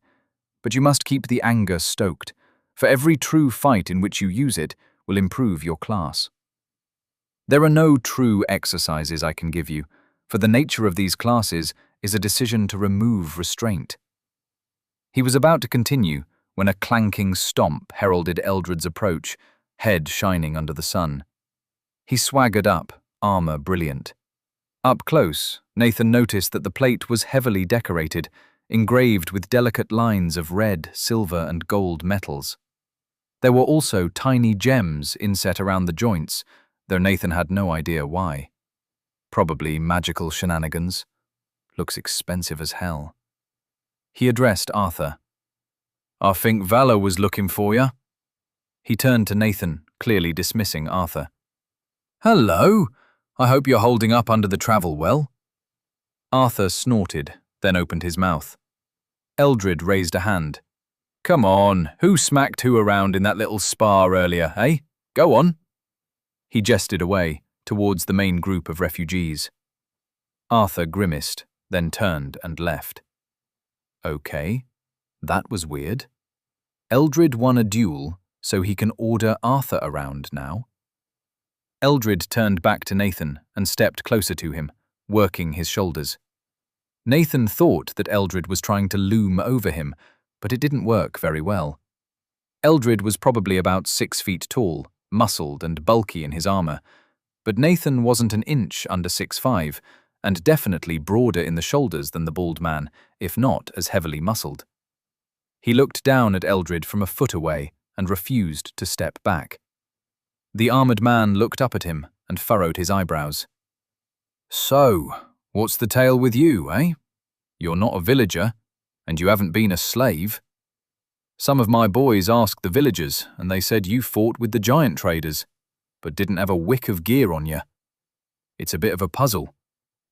but you must keep the anger stoked, for every true fight in which you use it will improve your class. There are no true exercises I can give you, for the nature of these classes is a decision to remove restraint. He was about to continue when a clanking stomp heralded Eldred's approach, head shining under the sun. He swaggered up, armor brilliant. Up close, Nathan noticed that the plate was heavily decorated, engraved with delicate lines of red, silver, and gold metals. There were also tiny gems inset around the joints, though Nathan had no idea why. Probably magical shenanigans. Looks expensive as hell. He addressed Arthur. I think Valor was looking for you. He turned to Nathan, clearly dismissing Arthur. Hello. I hope you're holding up under the travel well. Arthur snorted, then opened his mouth. Eldred raised a hand. Come on, who smacked who around in that little spa earlier, eh? Go on. He gestured away, towards the main group of refugees. Arthur grimaced, then turned and left. Okay, that was weird. Eldred won a duel, so he can order Arthur around now. Eldred turned back to Nathan and stepped closer to him, working his shoulders. Nathan thought that Eldred was trying to loom over him, but it didn't work very well. Eldred was probably about 6 feet tall, muscled and bulky in his armor, but Nathan wasn't an inch under 6'5", and definitely broader in the shoulders than the bald man, if not as heavily muscled. He looked down at Eldred from a foot away and refused to step back. The armored man looked up at him and furrowed his eyebrows. So, what's the tale with you, eh? You're not a villager, and you haven't been a slave. Some of my boys asked the villagers, and they said you fought with the giant traders. but didn't have a wick of gear on you. It's a bit of a puzzle,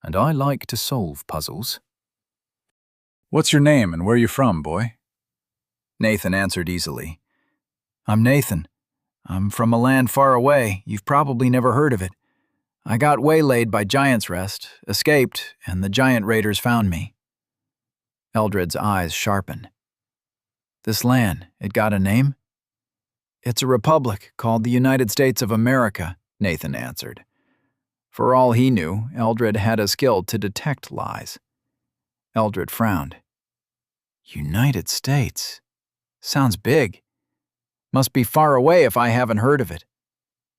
and I like to solve puzzles. What's your name and where you from, boy? Nathan answered easily. I'm Nathan. I'm from a land far away. You've probably never heard of it. I got waylaid by Giant's Rest, escaped, and the giant raiders found me. Eldred's eyes sharpened. This land, it got a name? It's a republic called the United States of America, Nathan answered. For all he knew, Eldred had a skill to detect lies. Eldred frowned. United States? Sounds big. Must be far away if I haven't heard of it.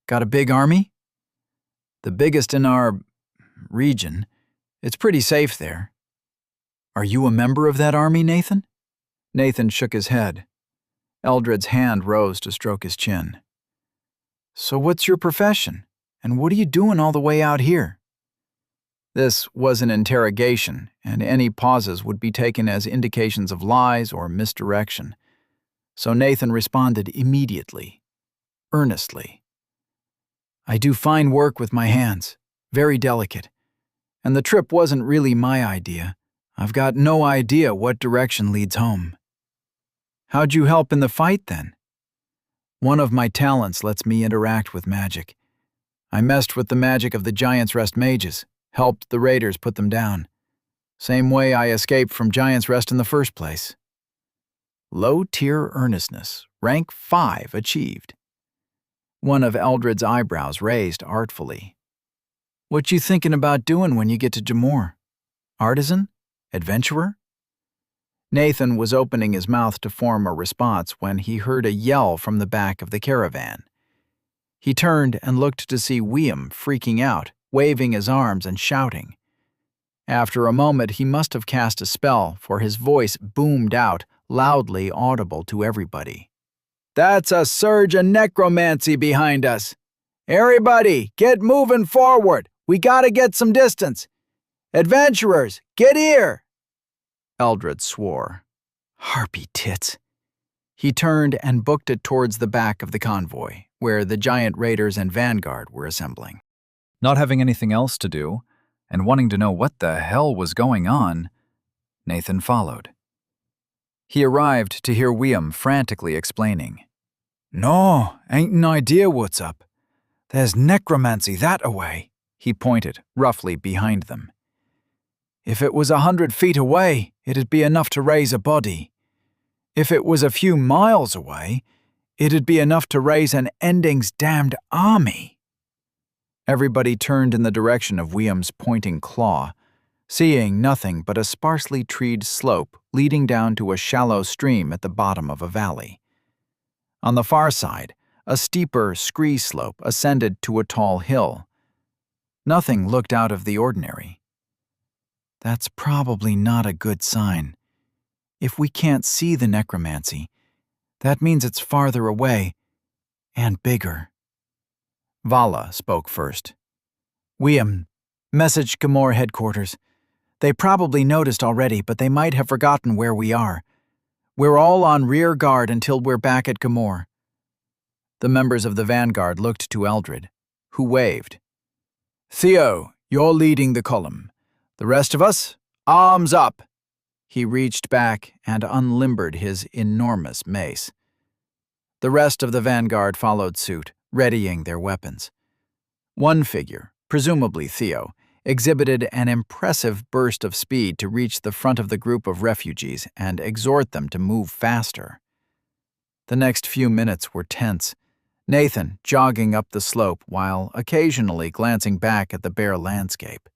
Got a big army? The biggest in our region. It's pretty safe there. Are you a member of that army, Nathan? Nathan shook his head. Eldred's hand rose to stroke his chin. So what's your profession? And what are you doing all the way out here? This was an interrogation, and any pauses would be taken as indications of lies or misdirection. So Nathan responded immediately, earnestly. I do fine work with my hands, very delicate. And the trip wasn't really my idea. I've got no idea what direction leads home. How'd you help in the fight then? One of my talents lets me interact with magic. I messed with the magic of the Giant's Rest mages, helped the raiders put them down. Same way I escaped from Giant's Rest in the first place. Low-tier earnestness, rank 5 achieved. One of Eldred's eyebrows raised artfully. What you thinking about doing when you get to Jamor? Artisan? Adventurer? Nathan was opening his mouth to form a response when he heard a yell from the back of the caravan. He turned and looked to see William freaking out, waving his arms and shouting. After a moment, he must have cast a spell, for his voice boomed out, loudly audible to everybody. That's a surge of necromancy behind us. Everybody, get moving forward. We gotta get some distance. Adventurers, get here! Eldred swore. Harpy tits. He turned and booked it towards the back of the convoy, where the giant raiders and vanguard were assembling. Not having anything else to do, and wanting to know what the hell was going on, Nathan followed. He arrived to hear William frantically explaining. No, ain't an idea what's up. There's necromancy that-a-way. He pointed, roughly behind them. If it was 100 feet away, it'd be enough to raise a body. If it was a few miles away, it'd be enough to raise an Ending's damned army. Everybody turned in the direction of William's pointing claw, seeing nothing but a sparsely treed slope leading down to a shallow stream at the bottom of a valley. On the far side, a steeper scree slope ascended to a tall hill. Nothing looked out of the ordinary. That's probably not a good sign. If we can't see the necromancy, that means it's farther away and bigger. Vala spoke first. William, message Gamor headquarters. They probably noticed already, but they might have forgotten where we are. We're all on rear guard until we're back at Gamor. The members of the vanguard looked to Eldred, who waved. Theo, you're leading the column. The rest of us, arms up. He reached back and unlimbered his enormous mace. The rest of the vanguard followed suit, readying their weapons. One figure, presumably Theo, exhibited an impressive burst of speed to reach the front of the group of refugees and exhort them to move faster. The next few minutes were tense, Nathan jogging up the slope while occasionally glancing back at the bare landscape.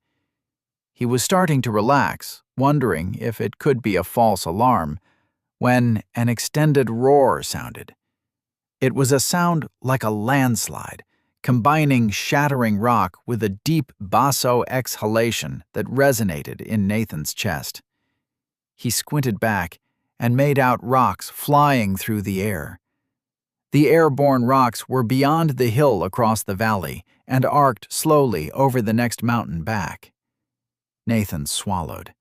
He was starting to relax, wondering if it could be a false alarm, when an extended roar sounded. It was a sound like a landslide, combining shattering rock with a deep basso exhalation that resonated in Nathan's chest. He squinted back and made out rocks flying through the air. The airborne rocks were beyond the hill across the valley and arced slowly over the next mountain back. Nathan swallowed.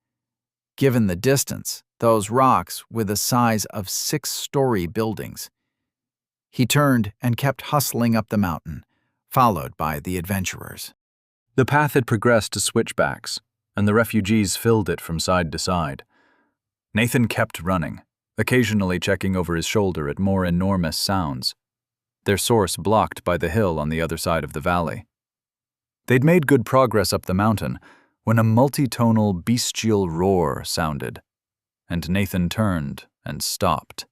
Given the distance, those rocks were the size of 6-story buildings. He turned and kept hustling up the mountain, followed by the adventurers. The path had progressed to switchbacks, and the refugees filled it from side to side. Nathan kept running, occasionally checking over his shoulder at more enormous sounds, their source blocked by the hill on the other side of the valley. They'd made good progress up the mountain when a multitonal bestial roar sounded, and Nathan turned and stopped.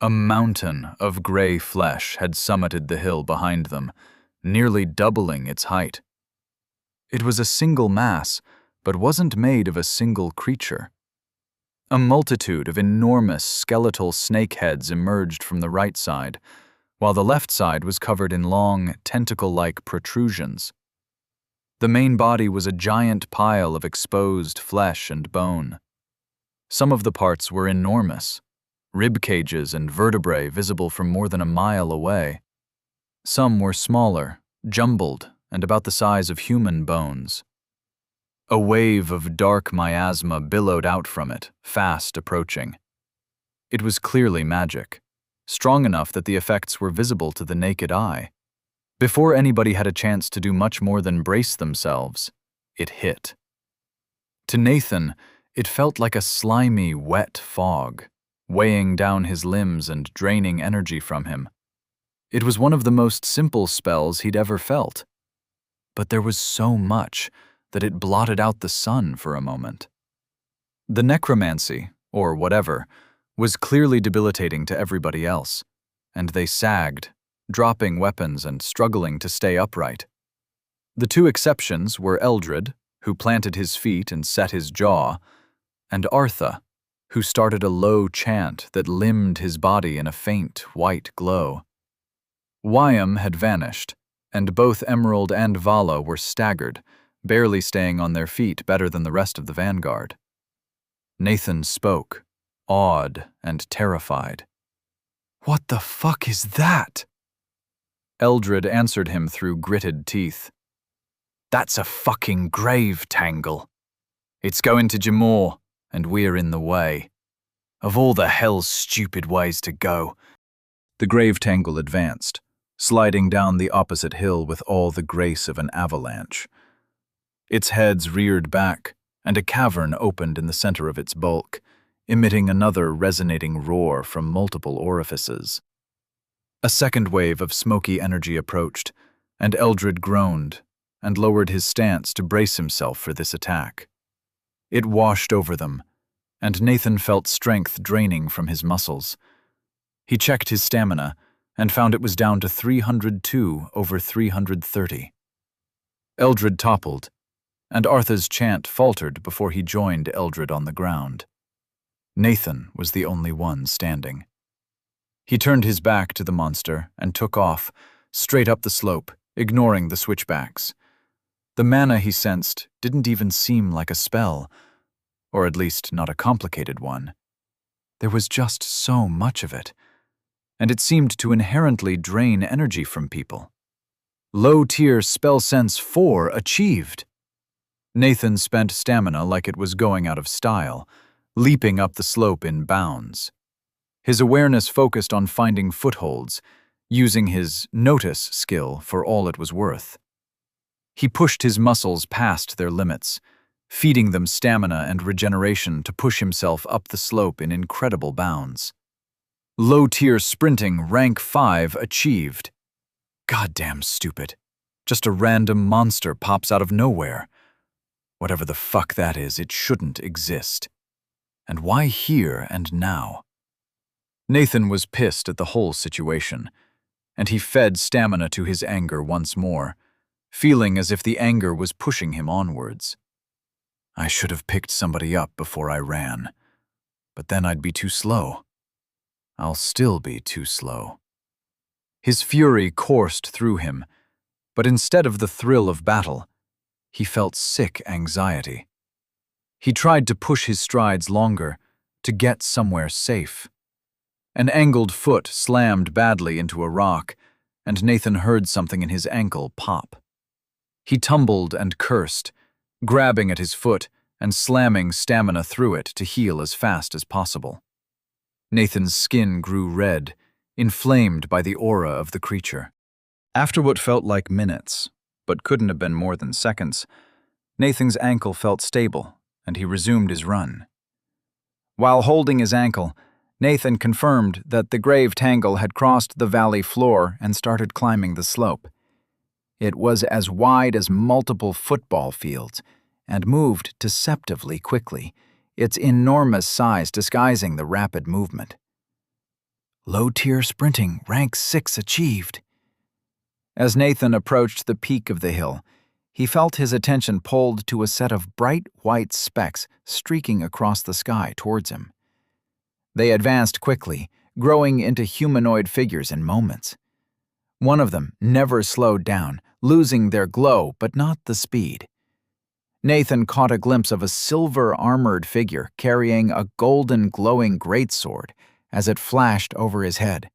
A mountain of gray flesh had summited the hill behind them, nearly doubling its height. It was a single mass, but wasn't made of a single creature. A multitude of enormous skeletal snake heads emerged from the right side, while the left side was covered in long, tentacle-like protrusions. The main body was a giant pile of exposed flesh and bone. Some of the parts were enormous, rib cages and vertebrae visible from more than a mile away. Some were smaller, jumbled, and about the size of human bones. A wave of dark miasma billowed out from it, fast approaching. It was clearly magic, strong enough that the effects were visible to the naked eye. Before anybody had a chance to do much more than brace themselves, it hit. To Nathan, it felt like a slimy, wet fog, weighing down his limbs and draining energy from him. It was one of the most simple spells he'd ever felt. But there was so much that it blotted out the sun for a moment. The necromancy, or whatever, was clearly debilitating to everybody else, and they sagged, dropping weapons and struggling to stay upright. The two exceptions were Eldred, who planted his feet and set his jaw, and Artha, who started a low chant that limbed his body in a faint white glow. Wyam had vanished, and both Emerald and Vala were staggered, barely staying on their feet better than the rest of the vanguard. Nathan spoke, awed and terrified. "What the fuck is that?" Eldred answered him through gritted teeth. "That's a fucking grave tangle. It's going to Jamor, and we're in the way. Of all the hell's stupid ways to go." The grave tangle advanced, sliding down the opposite hill with all the grace of an avalanche. Its heads reared back, and a cavern opened in the center of its bulk, emitting another resonating roar from multiple orifices. A second wave of smoky energy approached, and Eldred groaned and lowered his stance to brace himself for this attack. It washed over them, and Nathan felt strength draining from his muscles. He checked his stamina and found it was down to 302 over 330. Eldred toppled, and Artha's chant faltered before he joined Eldred on the ground. Nathan was the only one standing. He turned his back to the monster and took off, straight up the slope, ignoring the switchbacks. The mana he sensed didn't even seem like a spell, or at least not a complicated one. There was just so much of it, and it seemed to inherently drain energy from people. Low-tier Spell Sense 4 achieved. Nathan spent stamina like it was going out of style, leaping up the slope in bounds. His awareness focused on finding footholds, using his notice skill for all it was worth. He pushed his muscles past their limits, feeding them stamina and regeneration to push himself up the slope in incredible bounds. Low-tier sprinting rank 5 achieved. Goddamn stupid. Just a random monster pops out of nowhere. Whatever the fuck that is, it shouldn't exist. And why here and now? Nathan was pissed at the whole situation, and he fed stamina to his anger once more, feeling as if the anger was pushing him onwards. I should have picked somebody up before I ran, but then I'd be too slow. I'll still be too slow. His fury coursed through him, but instead of the thrill of battle, he felt sick anxiety. He tried to push his strides longer, to get somewhere safe. An angled foot slammed badly into a rock, and Nathan heard something in his ankle pop. He tumbled and cursed, grabbing at his foot and slamming stamina through it to heal as fast as possible. Nathan's skin grew red, inflamed by the aura of the creature. After what felt like minutes, but couldn't have been more than seconds, Nathan's ankle felt stable, and he resumed his run. While holding his ankle, Nathan confirmed that the grave tangle had crossed the valley floor and started climbing the slope. It was as wide as multiple football fields and moved deceptively quickly, its enormous size disguising the rapid movement. Low-tier sprinting, rank 6 achieved. As Nathan approached the peak of the hill, he felt his attention pulled to a set of bright white specks streaking across the sky towards him. They advanced quickly, growing into humanoid figures in moments. One of them never slowed down, losing their glow but not the speed. Nathan caught a glimpse of a silver-armored figure carrying a golden glowing greatsword as it flashed over his head.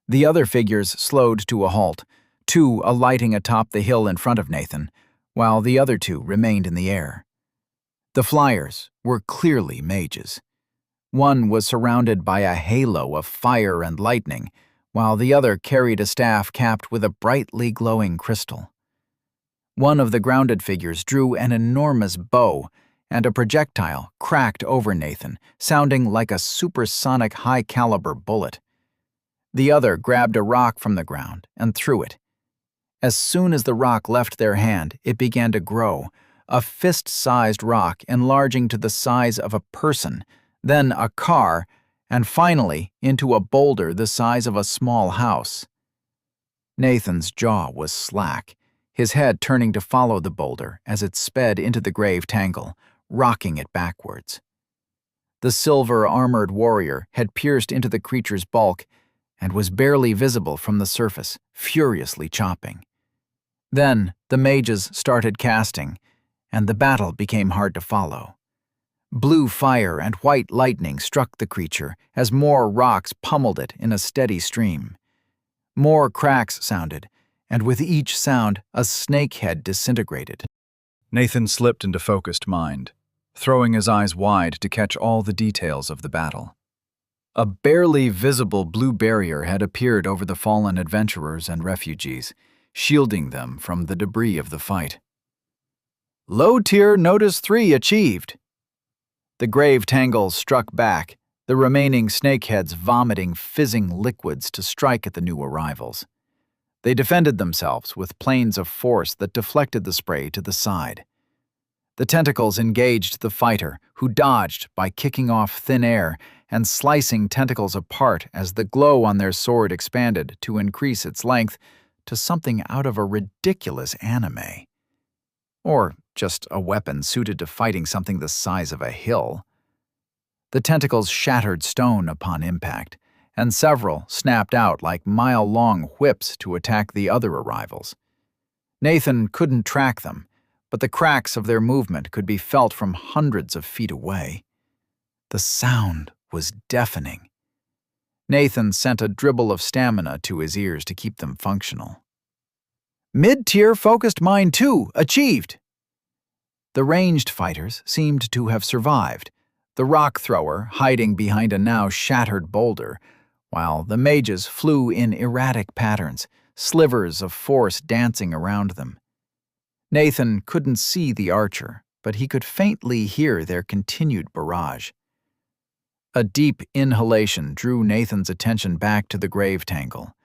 The other figures slowed to a halt, two alighting atop the hill in front of Nathan, while the other two remained in the air. The flyers were clearly mages. One was surrounded by a halo of fire and lightning, while the other carried a staff capped with a brightly glowing crystal. One of the grounded figures drew an enormous bow, and a projectile cracked over Nathan, sounding like a supersonic high-caliber bullet. The other grabbed a rock from the ground and threw it. As soon as the rock left their hand, it began to grow, a fist-sized rock enlarging to the size of a person, then a car, and finally into a boulder the size of a small house. Nathan's jaw was slack, his head turning to follow the boulder as it sped into the grave tangle, rocking it backwards. The silver-armored warrior had pierced into the creature's bulk and was barely visible from the surface, furiously chopping. Then the mages started casting, and the battle became hard to follow. Blue fire and white lightning struck the creature as more rocks pummeled it in a steady stream. More cracks sounded, and with each sound, a snakehead disintegrated. Nathan slipped into focused mind, throwing his eyes wide to catch all the details of the battle. A barely visible blue barrier had appeared over the fallen adventurers and refugees, shielding them from the debris of the fight. Low-tier Notice 3 achieved. The grave tangle struck back, the remaining snakeheads vomiting fizzing liquids to strike at the new arrivals. They defended themselves with planes of force that deflected the spray to the side. The tentacles engaged the fighter, who dodged by kicking off thin air and slicing tentacles apart as the glow on their sword expanded to increase its length to something out of a ridiculous anime. Or just a weapon suited to fighting something the size of a hill. The tentacles shattered stone upon impact, and several snapped out like mile-long whips to attack the other arrivals. Nathan couldn't track them, but the cracks of their movement could be felt from hundreds of feet away. The sound was deafening. Nathan sent a dribble of stamina to his ears to keep them functional. Mid-tier Focused Mind 2 achieved! The ranged fighters seemed to have survived, the rock thrower hiding behind a now shattered boulder, while the mages flew in erratic patterns, slivers of force dancing around them. Nathan couldn't see the archer, but he could faintly hear their continued barrage. A deep inhalation drew Nathan's attention back to the grave tangle,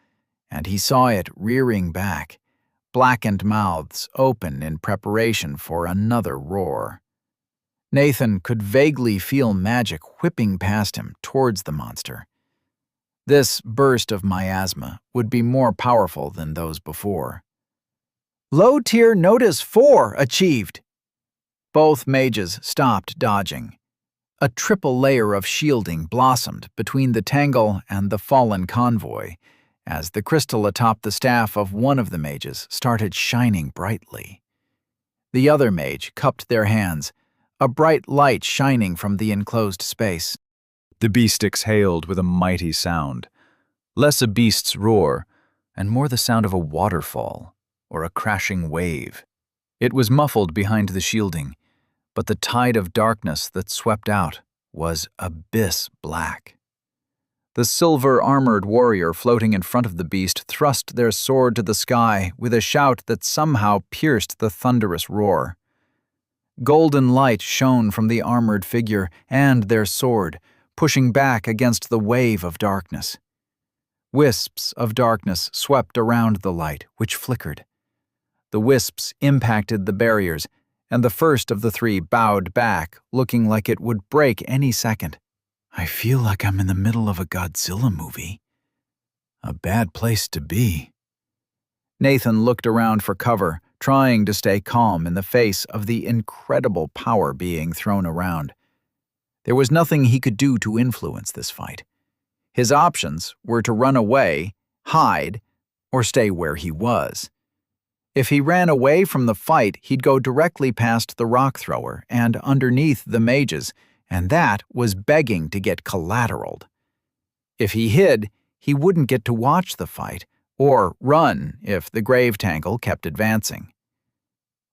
and he saw it rearing back, blackened mouths open in preparation for another roar. Nathan could vaguely feel magic whipping past him towards the monster. This burst of miasma would be more powerful than those before. Low-tier Notice 4 achieved! Both mages stopped dodging. A triple layer of shielding blossomed between the tangle and the fallen convoy, as the crystal atop the staff of one of the mages started shining brightly. The other mage cupped their hands, a bright light shining from the enclosed space. The beast exhaled with a mighty sound, less a beast's roar, and more the sound of a waterfall or a crashing wave. It was muffled behind the shielding, but the tide of darkness that swept out was abyss black. The silver-armored warrior floating in front of the beast thrust their sword to the sky with a shout that somehow pierced the thunderous roar. Golden light shone from the armored figure and their sword, pushing back against the wave of darkness. Wisps of darkness swept around the light, which flickered. The wisps impacted the barriers, and the first of the three bowed back, looking like it would break any second. I feel like I'm in the middle of a Godzilla movie. A bad place to be. Nathan looked around for cover, trying to stay calm in the face of the incredible power being thrown around. There was nothing he could do to influence this fight. His options were to run away, hide, or stay where he was. If he ran away from the fight, he'd go directly past the rock thrower and underneath the mages, and that was begging to get collateraled. If he hid, he wouldn't get to watch the fight, or run if the grave tangle kept advancing.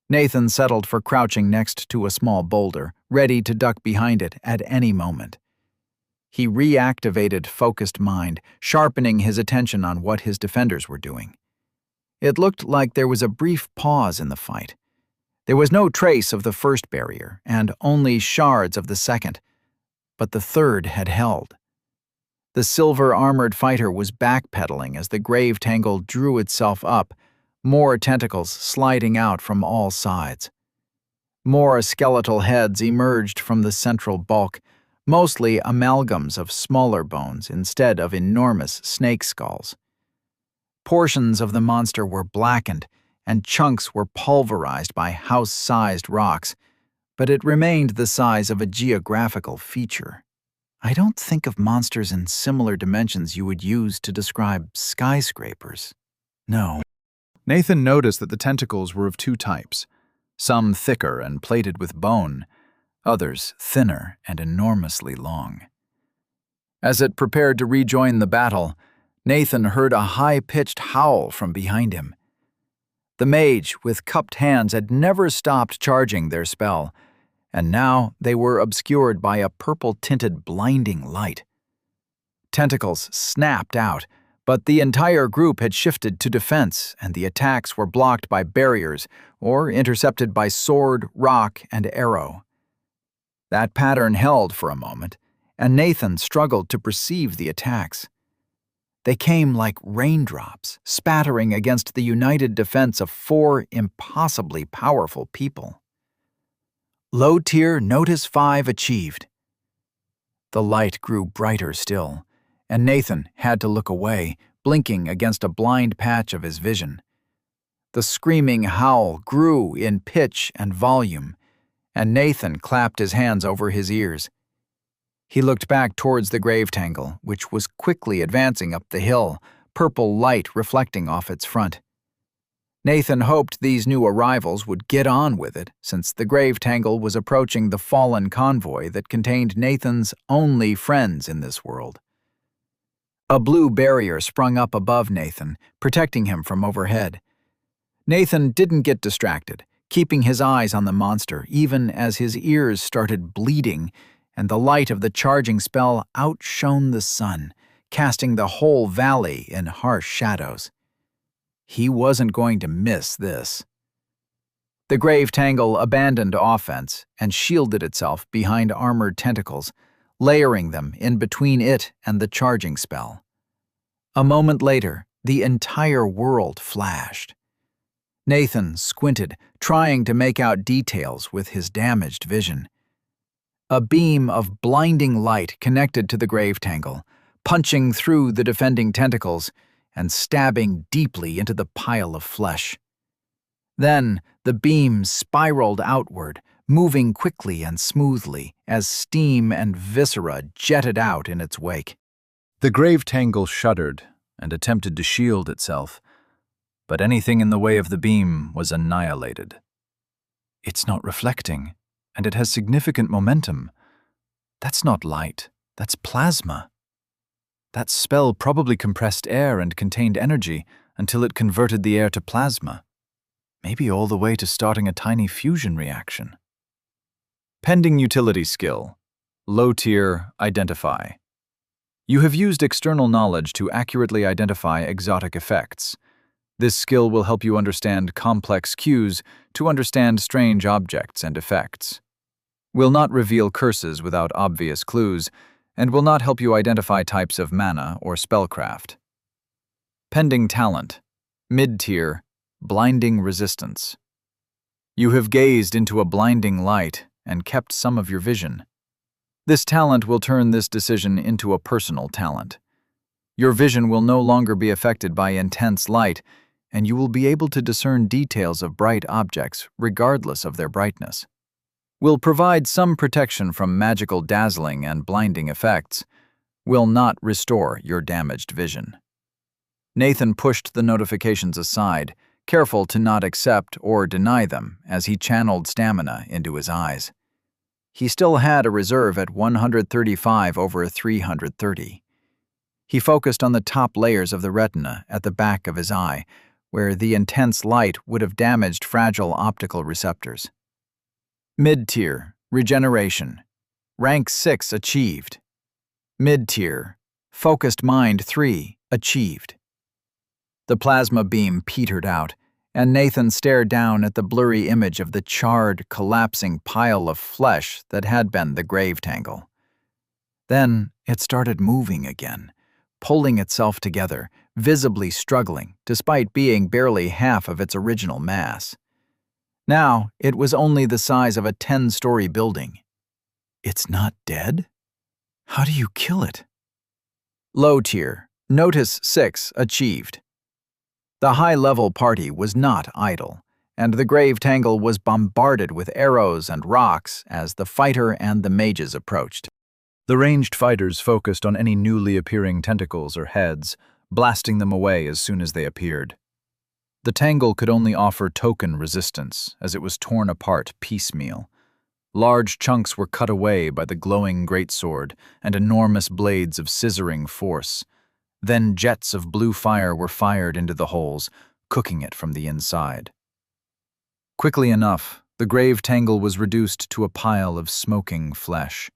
Nathan settled for crouching next to a small boulder, ready to duck behind it at any moment. He reactivated focused mind, sharpening his attention on what his defenders were doing. It looked like there was a brief pause in the fight. There was no trace of the first barrier, and only shards of the second, but the third had held. The silver-armored fighter was backpedaling as the grave tangle drew itself up, more tentacles sliding out from all sides. More skeletal heads emerged from the central bulk, mostly amalgams of smaller bones instead of enormous snake skulls. Portions of the monster were blackened, and chunks were pulverized by house-sized rocks, but it remained the size of a geographical feature. I don't think of monsters in similar dimensions you would use to describe skyscrapers. No. Nathan noticed that the tentacles were of two types, some thicker and plated with bone, others thinner and enormously long. As it prepared to rejoin the battle, Nathan heard a high-pitched howl from behind him. The mage with cupped hands had never stopped charging their spell, and now they were obscured by a purple-tinted blinding light. Tentacles snapped out, but the entire group had shifted to defense, and the attacks were blocked by barriers or intercepted by sword, rock, and arrow. That pattern held for a moment, and Nathan struggled to perceive the attacks. They came like raindrops, spattering against the united defense of 4 impossibly powerful people. Low tier Notice 5 achieved. The light grew brighter still, and Nathan had to look away, blinking against a blind patch of his vision. The screaming howl grew in pitch and volume, and Nathan clapped his hands over his ears. He looked back towards the grave tangle, which was quickly advancing up the hill, purple light reflecting off its front. Nathan hoped these new arrivals would get on with it, since the grave tangle was approaching the fallen convoy that contained Nathan's only friends in this world. A blue barrier sprung up above Nathan, protecting him from overhead. Nathan didn't get distracted, keeping his eyes on the monster even as his ears started bleeding and the light of the charging spell outshone the sun, casting the whole valley in harsh shadows. He wasn't going to miss this. The grave tangle abandoned offense and shielded itself behind armored tentacles, layering them in between it and the charging spell. A moment later, the entire world flashed. Nathan squinted, trying to make out details with his damaged vision. A beam of blinding light connected to the grave tangle, punching through the defending tentacles and stabbing deeply into the pile of flesh. Then the beam spiraled outward, moving quickly and smoothly as steam and viscera jetted out in its wake. The grave tangle shuddered and attempted to shield itself, but anything in the way of the beam was annihilated. It's not reflecting, and it has significant momentum. That's not light, that's plasma. That spell probably compressed air and contained energy until it converted the air to plasma, maybe all the way to starting a tiny fusion reaction. Pending utility skill, low tier, identify. You have used external knowledge to accurately identify exotic effects. This skill will help you understand complex cues to understand strange objects and effects. Will not reveal curses without obvious clues, and will not help you identify types of mana or spellcraft. Pending talent, mid-tier, blinding resistance. You have gazed into a blinding light and kept some of your vision. This talent will turn this decision into a personal talent. Your vision will no longer be affected by intense light, and you will be able to discern details of bright objects regardless of their brightness. Will provide some protection from magical dazzling and blinding effects. Will not restore your damaged vision. Nathan pushed the notifications aside, careful to not accept or deny them as he channeled stamina into his eyes. He still had a reserve at 135 over 330. He focused on the top layers of the retina at the back of his eye, where the intense light would have damaged fragile optical receptors. Mid-tier, regeneration. Rank 6 achieved. Mid-tier, focused mind 3 achieved. The plasma beam petered out, and Nathan stared down at the blurry image of the charred, collapsing pile of flesh that had been the grave tangle. Then it started moving again, pulling itself together, visibly struggling, despite being barely half of its original mass. Now it was only the size of a 10-story building. It's not dead? How do you kill it? Low tier, notice 6 achieved. The high-level party was not idle, and the grave tangle was bombarded with arrows and rocks as the fighter and the mages approached. The ranged fighters focused on any newly appearing tentacles or heads, blasting them away as soon as they appeared. The tangle could only offer token resistance, as it was torn apart piecemeal. Large chunks were cut away by the glowing greatsword and enormous blades of scissoring force. Then jets of blue fire were fired into the holes, cooking it from the inside. Quickly enough, the grave tangle was reduced to a pile of smoking flesh.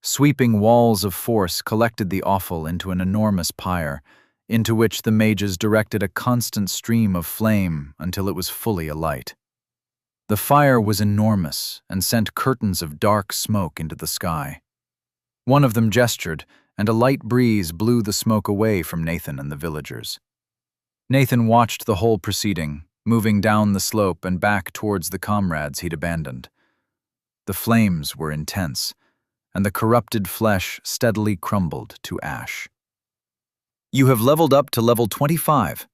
Sweeping walls of force collected the offal into an enormous pyre, into which the mages directed a constant stream of flame until it was fully alight. The fire was enormous and sent curtains of dark smoke into the sky. One of them gestured, and a light breeze blew the smoke away from Nathan and the villagers. Nathan watched the whole proceeding, moving down the slope and back towards the comrades he'd abandoned. The flames were intense, and the corrupted flesh steadily crumbled to ash. You have leveled up to level 25.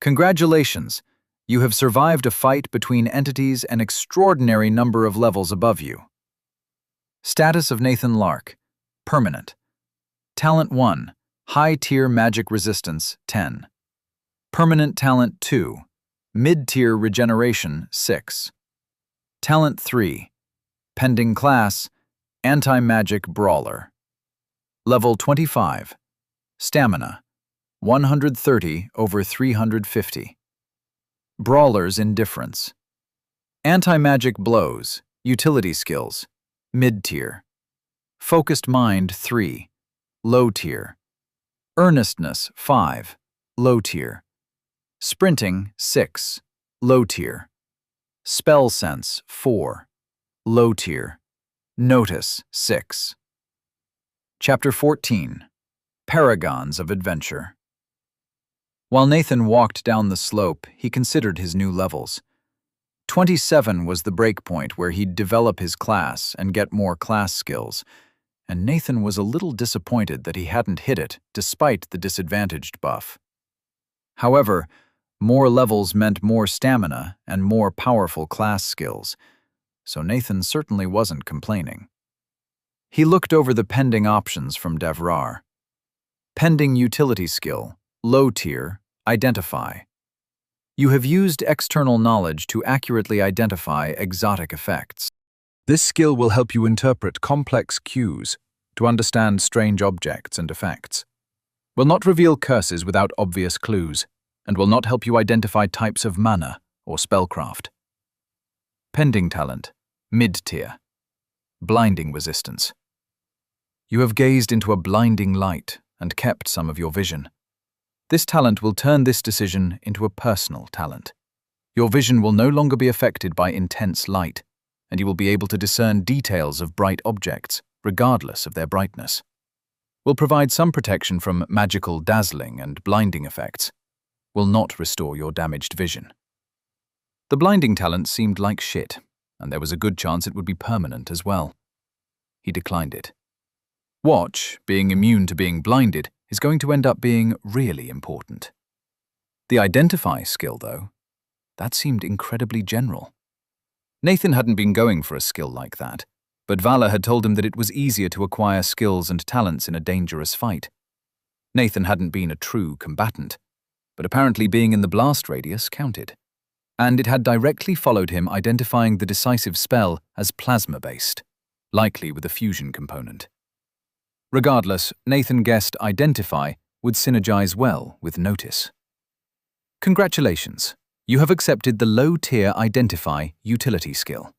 Congratulations! You have survived a fight between entities an extraordinary number of levels above you. Status of Nathan Lark. Permanent. Talent 1, High-Tier Magic Resistance 10. Permanent Talent 2, Mid-Tier Regeneration 6. Talent 3, Pending Class, Anti-Magic Brawler. Level 25, Stamina, 130 over 350. Brawler's Indifference. Anti-Magic Blows, Utility Skills, Mid-Tier. Focused Mind 3. Low tier. Earnestness 5, low tier. Sprinting 6, low tier. Spell Sense 4, low tier. Notice 6. Chapter 14. Paragons of Adventure. While Nathan walked down the slope, he considered his new levels. 27 was the breakpoint where he'd develop his class and get more class skills, and Nathan was a little disappointed that he hadn't hit it despite the disadvantaged buff. However, more levels meant more stamina and more powerful class skills, so Nathan certainly wasn't complaining. He looked over the pending options from Devrar. Pending Utility Skill, Low Tier, Identify. You have used external knowledge to accurately identify exotic effects. This skill will help you interpret complex cues to understand strange objects and effects. Will not reveal curses without obvious clues, and will not help you identify types of mana or spellcraft. Pending Talent, Mid-Tier. Blinding Resistance. You have gazed into a blinding light and kept some of your vision. This talent will turn this decision into a personal talent. Your vision will no longer be affected by intense light, and you will be able to discern details of bright objects, regardless of their brightness. Will provide some protection from magical dazzling and blinding effects. Will not restore your damaged vision. The blinding talent seemed like shit, and there was a good chance it would be permanent as well. He declined it. Watch, being immune to being blinded, is going to end up being really important. The identify skill, though, that seemed incredibly general. Nathan hadn't been going for a skill like that, but Vala had told him that it was easier to acquire skills and talents in a dangerous fight. Nathan hadn't been a true combatant, but apparently being in the blast radius counted. And it had directly followed him identifying the decisive spell as plasma-based, likely with a fusion component. Regardless, Nathan guessed identify would synergize well with notice. Congratulations, you have accepted the low-tier identify utility skill.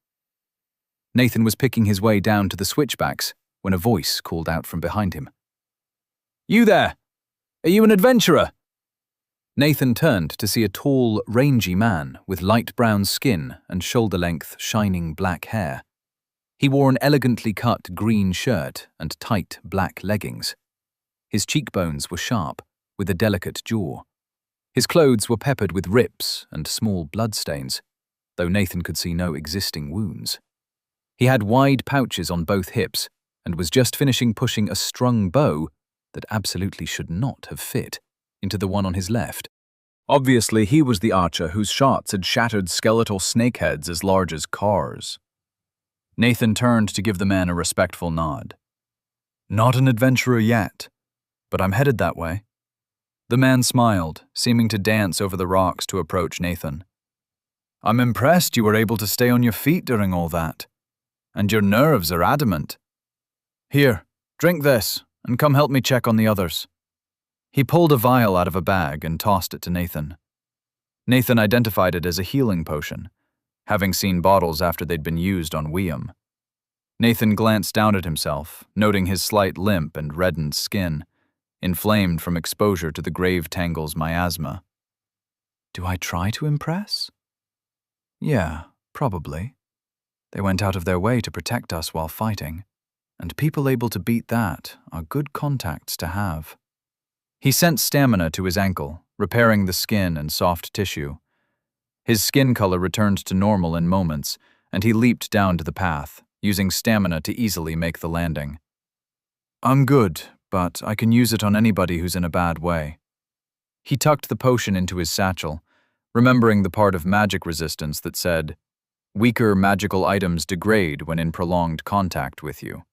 Nathan was picking his way down to the switchbacks when a voice called out from behind him. You there! Are you an adventurer? Nathan turned to see a tall, rangy man with light brown skin and shoulder-length, shining black hair. He wore an elegantly cut green shirt and tight black leggings. His cheekbones were sharp, with a delicate jaw. His clothes were peppered with rips and small bloodstains, though Nathan could see no existing wounds. He had wide pouches on both hips and was just finishing pushing a strung bow that absolutely should not have fit into the one on his left. Obviously, he was the archer whose shots had shattered skeletal snakeheads as large as cars. Nathan turned to give the man a respectful nod. Not an adventurer yet, but I'm headed that way. The man smiled, seeming to dance over the rocks to approach Nathan. I'm impressed you were able to stay on your feet during all that, and your nerves are adamant. Here, drink this, and come help me check on the others. He pulled a vial out of a bag and tossed it to Nathan. Nathan identified it as a healing potion, having seen bottles after they'd been used on Wiam. Nathan glanced down at himself, noting his slight limp and reddened skin, inflamed from exposure to the grave tangle's miasma. Do I try to impress? Yeah, probably. They went out of their way to protect us while fighting, and people able to beat that are good contacts to have. He sent stamina to his ankle, repairing the skin and soft tissue. His skin color returned to normal in moments, and he leaped down to the path, using stamina to easily make the landing. I'm good, but I can use it on anybody who's in a bad way. He tucked the potion into his satchel, remembering the part of magic resistance that said, weaker magical items degrade when in prolonged contact with you.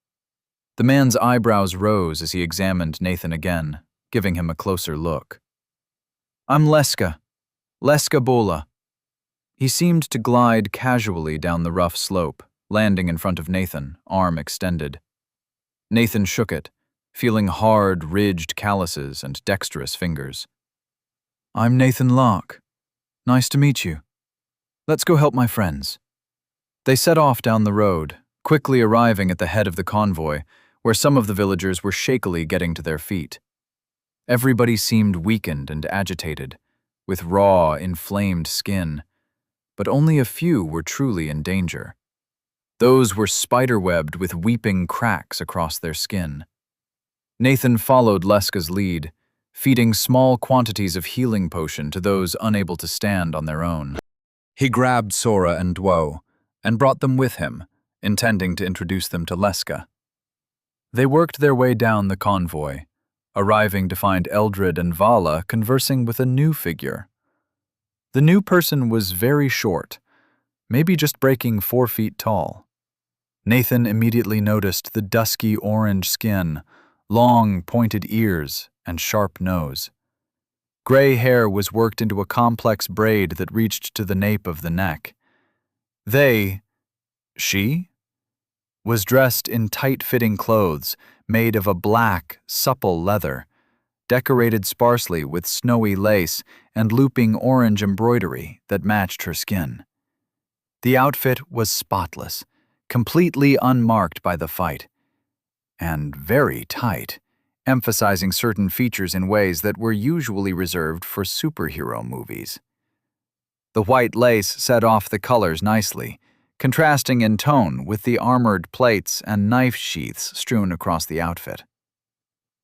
The man's eyebrows rose as he examined Nathan again, giving him a closer look. I'm Leska Bola. He seemed to glide casually down the rough slope, landing in front of Nathan, arm extended. Nathan shook it, feeling hard, ridged calluses and dexterous fingers. I'm Nathan Lark. Nice to meet you. Let's go help my friends. They set off down the road, quickly arriving at the head of the convoy, where some of the villagers were shakily getting to their feet. Everybody seemed weakened and agitated, with raw, inflamed skin, but only a few were truly in danger. Those were spiderwebbed with weeping cracks across their skin. Nathan followed Leska's lead, feeding small quantities of healing potion to those unable to stand on their own. He grabbed Sora and Duo and brought them with him, intending to introduce them to Leska. They worked their way down the convoy, arriving to find Eldred and Vala conversing with a new figure. The new person was very short, maybe just breaking 4 feet tall. Nathan immediately noticed the dusky orange skin, long, pointed ears, and sharp nose. Gray hair was worked into a complex braid that reached to the nape of the neck. She, was dressed in tight-fitting clothes made of a black, supple leather, decorated sparsely with snowy lace and looping orange embroidery that matched her skin. The outfit was spotless, completely unmarked by the fight, and very tight, emphasizing certain features in ways that were usually reserved for superhero movies. The white lace set off the colors nicely, contrasting in tone with the armored plates and knife sheaths strewn across the outfit.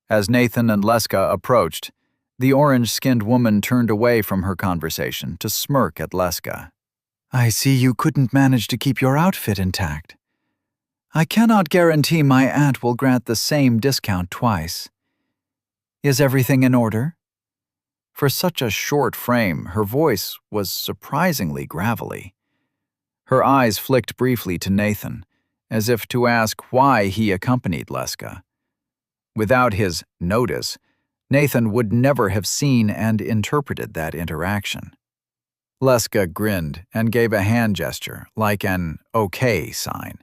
As Nathan and Leska approached, the orange-skinned woman turned away from her conversation to smirk at Leska. I see you couldn't manage to keep your outfit intact. I cannot guarantee my aunt will grant the same discount twice. Is everything in order? For such a short frame, her voice was surprisingly gravelly. Her eyes flicked briefly to Nathan, as if to ask why he accompanied Leska. Without his notice, Nathan would never have seen and interpreted that interaction. Leska grinned and gave a hand gesture, like an okay sign,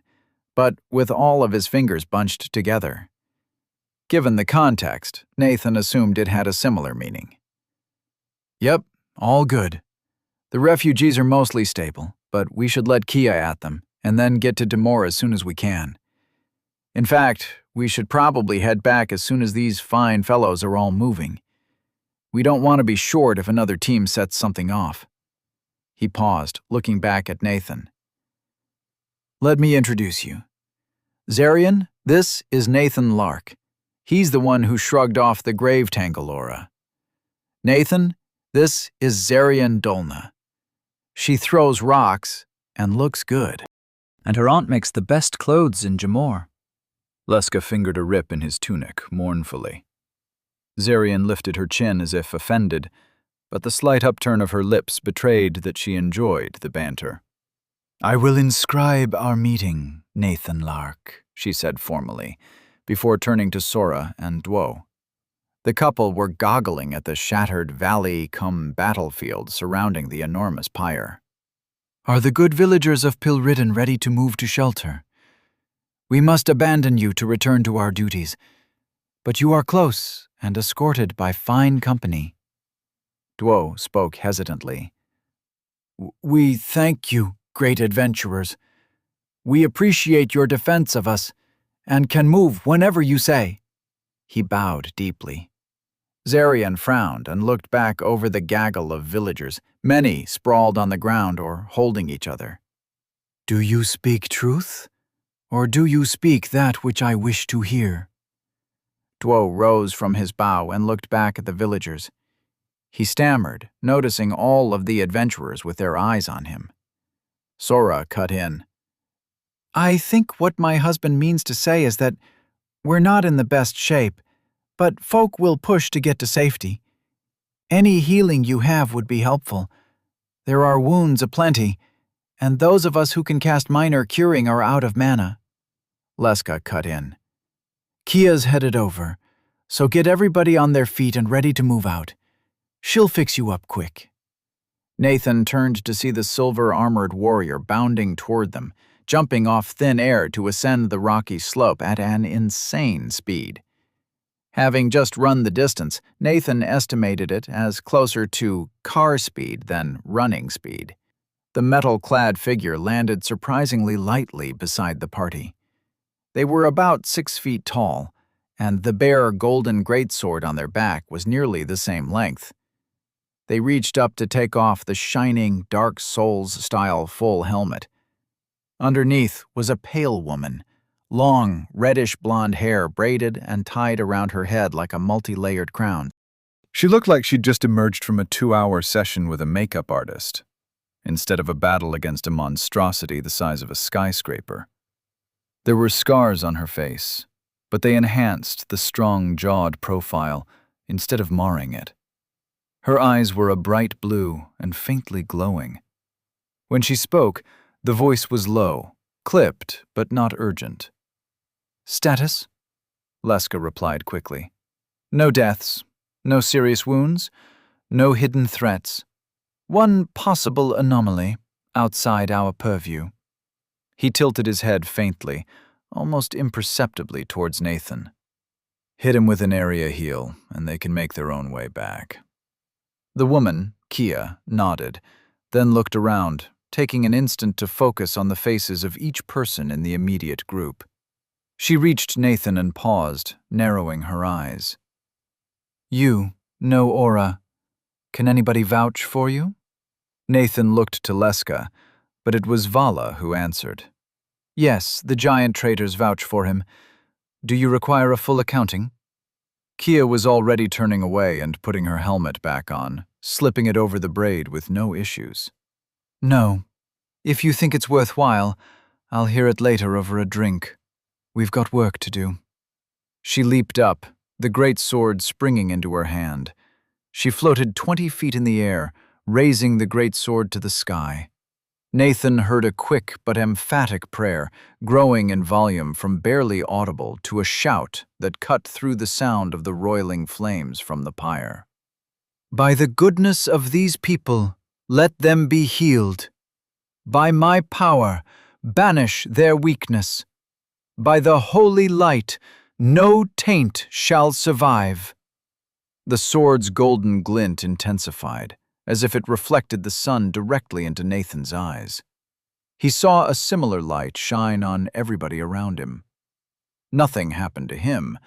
but with all of his fingers bunched together. Given the context, Nathan assumed it had a similar meaning. Yep, all good. The refugees are mostly stable, but we should let Kia at them, and then get to Demore as soon as we can. In fact, we should probably head back as soon as these fine fellows are all moving. We don't want to be short if another team sets something off. He paused, looking back at Nathan. Let me introduce you. Zarian, this is Nathan Lark. He's the one who shrugged off the grave tangle aura. Nathan, this is Zarian Dolna. She throws rocks and looks good. And her aunt makes the best clothes in Jamor. Leska fingered a rip in his tunic mournfully. Zarian lifted her chin as if offended, but the slight upturn of her lips betrayed that she enjoyed the banter. I will inscribe our meeting, Nathan Lark, she said formally, before turning to Sora and Dwo. The couple were goggling at the shattered valley-cum-battlefield surrounding the enormous pyre. Are the good villagers of Pilridden ready to move to shelter? We must abandon you to return to our duties, but you are close and escorted by fine company. Dwo spoke hesitantly. We thank you, great adventurers. We appreciate your defense of us, and can move whenever you say. He bowed deeply. Zarian frowned and looked back over the gaggle of villagers, many sprawled on the ground or holding each other. Do you speak truth? Or do you speak that which I wish to hear? Dwo rose from his bow and looked back at the villagers. He stammered, noticing all of the adventurers with their eyes on him. Sora cut in. I think what my husband means to say is that we're not in the best shape, but folk will push to get to safety. Any healing you have would be helpful. There are wounds aplenty, and those of us who can cast minor curing are out of mana. Leska cut in. Kia's headed over, so get everybody on their feet and ready to move out. She'll fix you up quick. Nathan turned to see the silver-armored warrior bounding toward them, jumping off thin air to ascend the rocky slope at an insane speed. Having just run the distance, Nathan estimated it as closer to car speed than running speed. The metal-clad figure landed surprisingly lightly beside the party. They were about 6 feet tall, and the bare golden greatsword on their back was nearly the same length. They reached up to take off the shining Dark Souls-style full helmet. Underneath was a pale woman, long, reddish-blonde hair braided and tied around her head like a multi-layered crown. She looked like she'd just emerged from a 2-hour session with a makeup artist, instead of a battle against a monstrosity the size of a skyscraper. There were scars on her face, but they enhanced the strong-jawed profile instead of marring it. Her eyes were a bright blue and faintly glowing. When she spoke, the voice was low, clipped but not urgent. Status? Leska replied quickly. No deaths, no serious wounds, no hidden threats. One possible anomaly outside our purview. He tilted his head faintly, almost imperceptibly towards Nathan. Hit him with an area heal, and they can make their own way back. The woman, Kia, nodded, then looked around, taking an instant to focus on the faces of each person in the immediate group. She reached Nathan and paused, narrowing her eyes. "You, no aura. Can anybody vouch for you?" Nathan looked to Leska, but it was Vala who answered. "Yes, the giant traders vouch for him. Do you require a full accounting?" Kia was already turning away and putting her helmet back on, slipping it over the braid with no issues. "No. If you think it's worthwhile, I'll hear it later over a drink. We've got work to do." She leaped up, the great sword springing into her hand. She floated 20 feet in the air, raising the great sword to the sky. Nathan heard a quick but emphatic prayer, growing in volume from barely audible to a shout that cut through the sound of the roiling flames from the pyre. "By the goodness of these people, let them be healed. By my power, banish their weakness. By the holy light, no taint shall survive." The sword's golden glint intensified, as if it reflected the sun directly into Nathan's eyes. He saw a similar light shine on everybody around him. Nothing happened to him,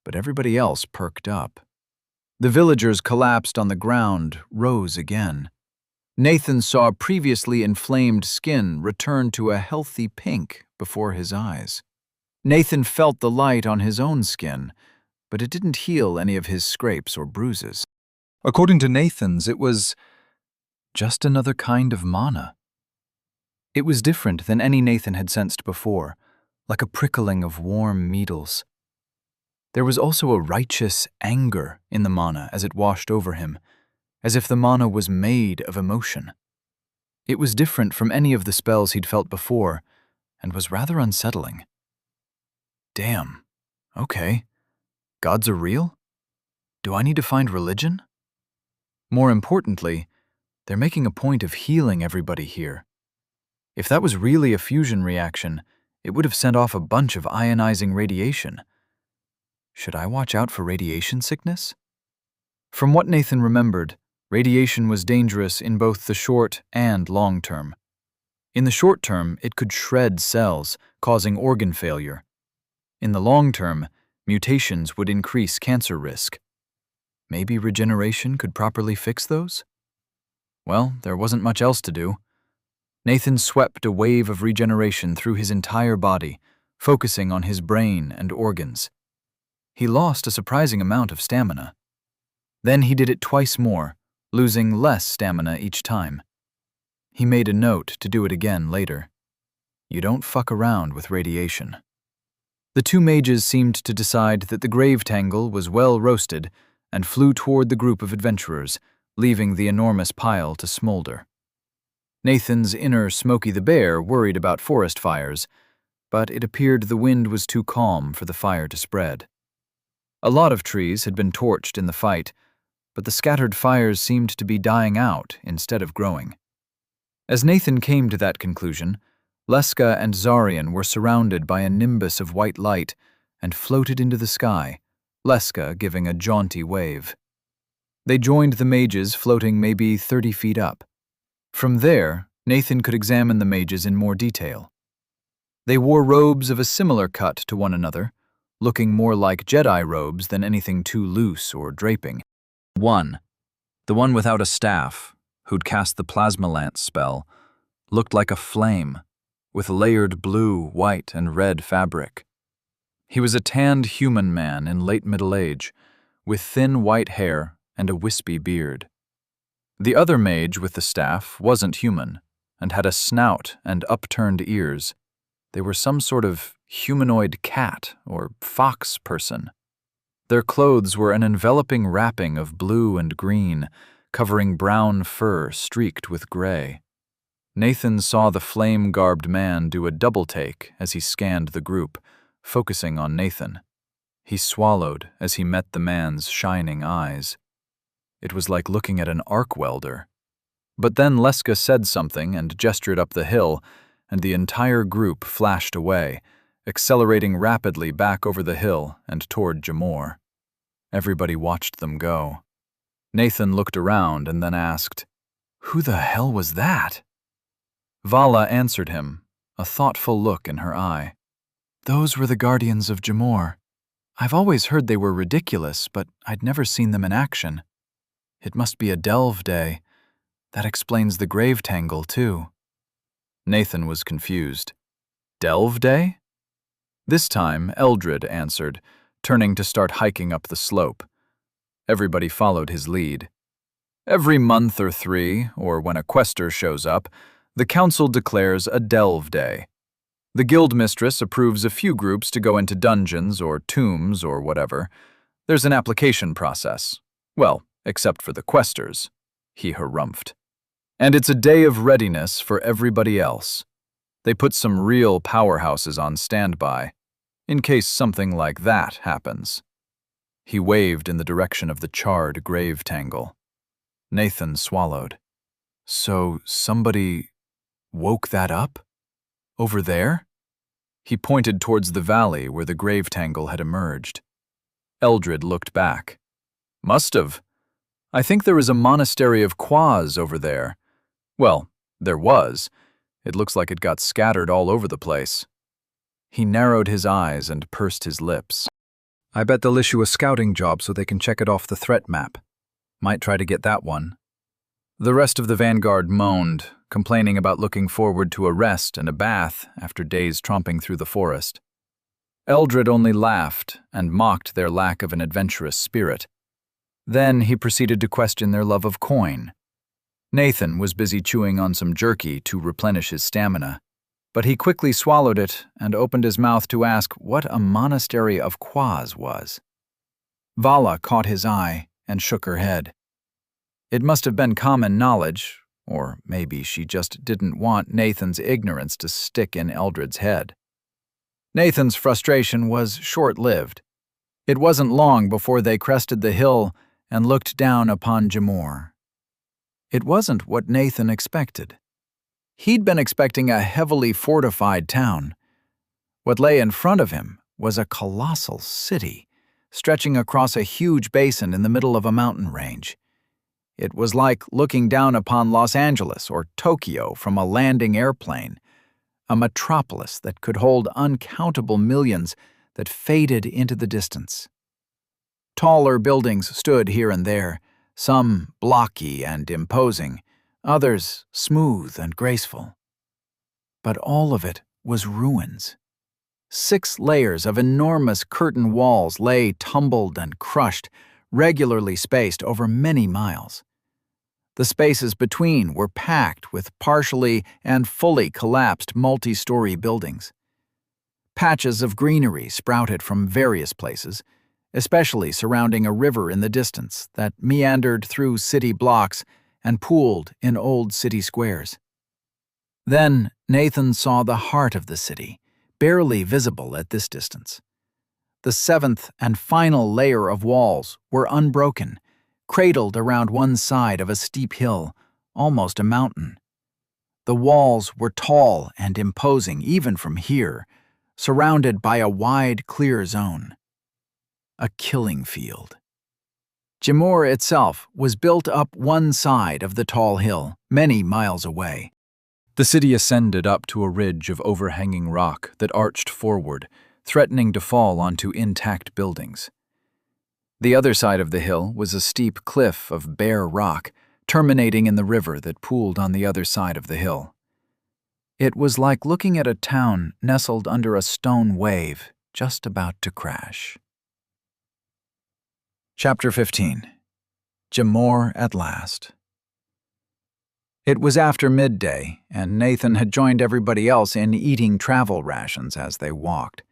but everybody else perked up. The villagers collapsed on the ground, rose again. Nathan saw previously inflamed skin return to a healthy pink before his eyes. Nathan felt the light on his own skin, but it didn't heal any of his scrapes or bruises. According to Nathan's, it was just another kind of mana. It was different than any Nathan had sensed before, like a prickling of warm needles. There was also a righteous anger in the mana as it washed over him, as if the mana was made of emotion. It was different from any of the spells he'd felt before, and was rather unsettling. Damn. Okay. Gods are real? Do I need to find religion? More importantly, they're making a point of healing everybody here. If that was really a fusion reaction, it would have sent off a bunch of ionizing radiation. Should I watch out for radiation sickness? From what Nathan remembered, radiation was dangerous in both the short and long term. In the short term, it could shred cells, causing organ failure. In the long term, mutations would increase cancer risk. Maybe regeneration could properly fix those? Well, there wasn't much else to do. Nathan swept a wave of regeneration through his entire body, focusing on his brain and organs. He lost a surprising amount of stamina. Then he did it twice more, losing less stamina each time. He made a note to do it again later. You don't fuck around with radiation. The two mages seemed to decide that the grave tangle was well roasted and flew toward the group of adventurers, leaving the enormous pile to smolder. Nathan's inner Smokey the Bear worried about forest fires, but it appeared the wind was too calm for the fire to spread. A lot of trees had been torched in the fight, but the scattered fires seemed to be dying out instead of growing. As Nathan came to that conclusion, Leska and Zarian were surrounded by a nimbus of white light and floated into the sky, Leska giving a jaunty wave. They joined the mages floating maybe 30 feet up. From there, Nathan could examine the mages in more detail. They wore robes of a similar cut to one another, looking more like Jedi robes than anything too loose or draping. One, the one without a staff, who'd cast the plasma lance spell, looked like a flame, with layered blue, white, and red fabric. He was a tanned human man in late middle age, with thin white hair and a wispy beard. The other mage with the staff wasn't human, and had a snout and upturned ears. They were some sort of humanoid cat or fox person. Their clothes were an enveloping wrapping of blue and green, covering brown fur streaked with gray. Nathan saw the flame-garbed man do a double-take as he scanned the group, focusing on Nathan. He swallowed as he met the man's shining eyes. It was like looking at an arc welder. But then Leska said something and gestured up the hill, and the entire group flashed away, accelerating rapidly back over the hill and toward Jamor. Everybody watched them go. Nathan looked around and then asked, "Who the hell was that?" Vala answered him, a thoughtful look in her eye. Those were the Guardians of Jamor. I've always heard they were ridiculous, but I'd never seen them in action. It must be a delve day. That explains the grave tangle, too. Nathan was confused. Delve day? This time, Eldred answered, turning to start hiking up the slope. Everybody followed his lead. Every month or 3, or when a quester shows up, the council declares a delve day. The guild mistress approves a few groups to go into dungeons or tombs or whatever. There's an application process. Well, except for the questers, he harumphed. And it's a day of readiness for everybody else. They put some real powerhouses on standby, in case something like that happens. He waved in the direction of the charred grave tangle. Nathan swallowed. So somebody woke that up? Over there? He pointed towards the valley where the grave tangle had emerged. Eldred looked back. Must have. I think there is a monastery of Quas over there. Well, there was. It looks like it got scattered all over the place. He narrowed his eyes and pursed his lips. I bet they'll issue a scouting job so they can check it off the threat map. Might try to get that one. The rest of the vanguard moaned, complaining about looking forward to a rest and a bath after days tromping through the forest. Eldred only laughed and mocked their lack of an adventurous spirit. Then he proceeded to question their love of coin. Nathan was busy chewing on some jerky to replenish his stamina, but he quickly swallowed it and opened his mouth to ask what a monastery of Quas was. Vala caught his eye and shook her head. It must have been common knowledge, or maybe she just didn't want Nathan's ignorance to stick in Eldred's head. Nathan's frustration was short-lived. It wasn't long before they crested the hill and looked down upon Jamor. It wasn't what Nathan expected. He'd been expecting a heavily fortified town. What lay in front of him was a colossal city, stretching across a huge basin in the middle of a mountain range. It was like looking down upon Los Angeles or Tokyo from a landing airplane, a metropolis that could hold uncountable millions that faded into the distance. Taller buildings stood here and there, some blocky and imposing, others smooth and graceful. But all of it was ruins. 6 layers of enormous curtain walls lay tumbled and crushed, regularly spaced over many miles. The spaces between were packed with partially and fully collapsed multi-story buildings. Patches of greenery sprouted from various places, especially surrounding a river in the distance that meandered through city blocks and pooled in old city squares. Then Nathan saw the heart of the city, barely visible at this distance. The 7th and final layer of walls were unbroken, cradled around one side of a steep hill, almost a mountain. The walls were tall and imposing even from here, surrounded by a wide, clear zone. A killing field. Jamor itself was built up one side of the tall hill, many miles away. The city ascended up to a ridge of overhanging rock that arched forward, threatening to fall onto intact buildings. The other side of the hill was a steep cliff of bare rock, terminating in the river that pooled on the other side of the hill. It was like looking at a town nestled under a stone wave, just about to crash. Chapter 15. Jamor at last. It was after midday, and Nathan had joined everybody else in eating travel rations as they walked.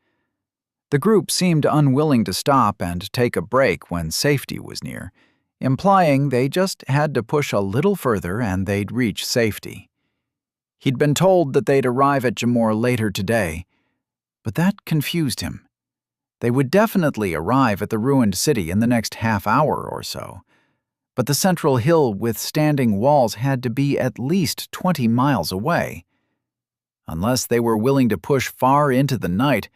The group seemed unwilling to stop and take a break when safety was near, implying they just had to push a little further and they'd reach safety. He'd been told that they'd arrive at Jamor later today, but that confused him. They would definitely arrive at the ruined city in the next half hour or so, but the central hill with standing walls had to be at least 20 miles away. Unless they were willing to push far into the night,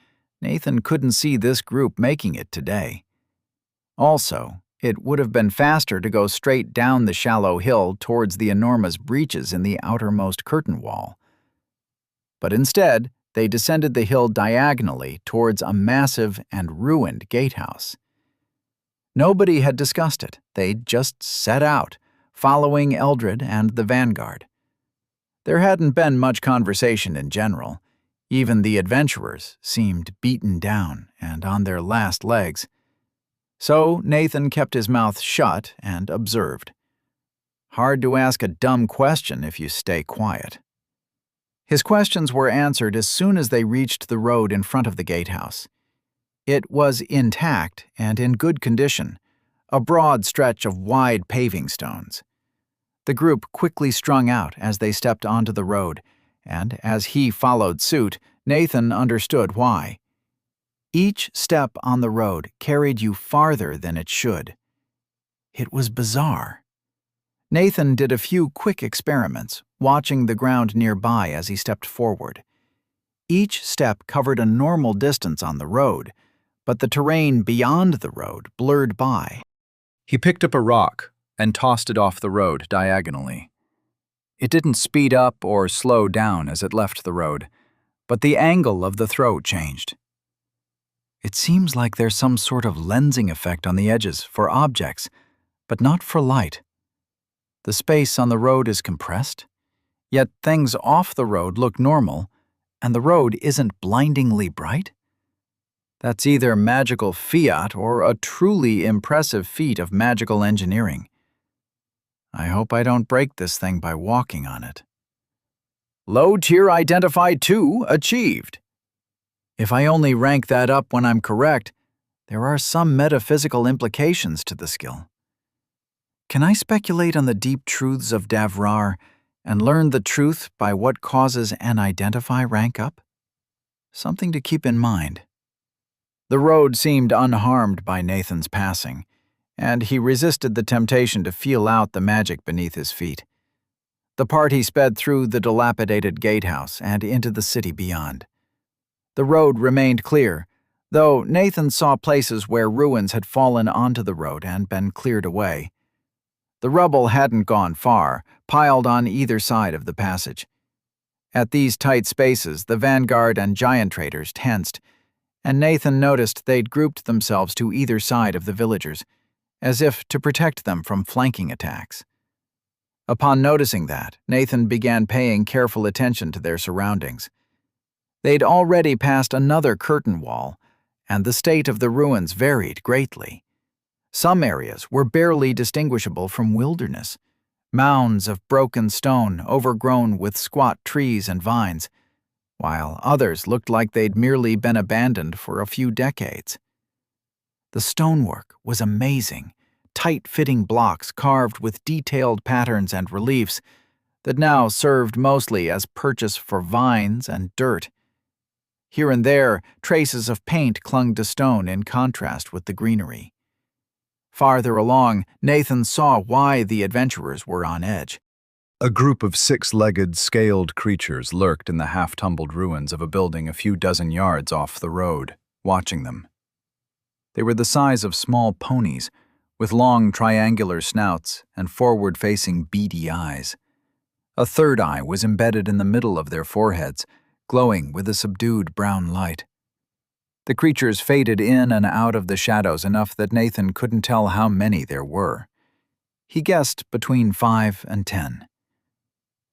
Nathan couldn't see this group making it today. Also, it would have been faster to go straight down the shallow hill towards the enormous breaches in the outermost curtain wall. But instead, they descended the hill diagonally towards a massive and ruined gatehouse. Nobody had discussed it. They'd just set out, following Eldred and the vanguard. There hadn't been much conversation in general. Even the adventurers seemed beaten down and on their last legs. So Nathan kept his mouth shut and observed. Hard to ask a dumb question if you stay quiet. His questions were answered as soon as they reached the road in front of the gatehouse. It was intact and in good condition, a broad stretch of wide paving stones. The group quickly strung out as they stepped onto the road, and as he followed suit, Nathan understood why. Each step on the road carried you farther than it should. It was bizarre. Nathan did a few quick experiments, watching the ground nearby as he stepped forward. Each step covered a normal distance on the road, but the terrain beyond the road blurred by. He picked up a rock and tossed it off the road diagonally. It didn't speed up or slow down as it left the road, but the angle of the throw changed. It seems like there's some sort of lensing effect on the edges for objects, but not for light. The space on the road is compressed, yet things off the road look normal, and the road isn't blindingly bright? That's either magical fiat or a truly impressive feat of magical engineering. I hope I don't break this thing by walking on it. Low tier identified 2 achieved. If I only rank that up when I'm correct, there are some metaphysical implications to the skill. Can I speculate on the deep truths of Davrar and learn the truth by what causes an identify rank up? Something to keep in mind. The road seemed unharmed by Nathan's passing, and he resisted the temptation to feel out the magic beneath his feet. The party sped through the dilapidated gatehouse and into the city beyond. The road remained clear, though Nathan saw places where ruins had fallen onto the road and been cleared away. The rubble hadn't gone far, piled on either side of the passage. At these tight spaces, the vanguard and giant traders tensed, and Nathan noticed they'd grouped themselves to either side of the villagers, as if to protect them from flanking attacks. Upon noticing that, Nathan began paying careful attention to their surroundings. They'd already passed another curtain wall, and the state of the ruins varied greatly. Some areas were barely distinguishable from wilderness, mounds of broken stone overgrown with squat trees and vines, while others looked like they'd merely been abandoned for a few decades. The stonework was amazing, tight-fitting blocks carved with detailed patterns and reliefs that now served mostly as purchase for vines and dirt. Here and there, traces of paint clung to stone in contrast with the greenery. Farther along, Nathan saw why the adventurers were on edge. A group of 6-legged, scaled creatures lurked in the half-tumbled ruins of a building a few dozen yards off the road, watching them. They were the size of small ponies, with long triangular snouts and forward-facing beady eyes. A third eye was embedded in the middle of their foreheads, glowing with a subdued brown light. The creatures faded in and out of the shadows enough that Nathan couldn't tell how many there were. He guessed between 5 and 10.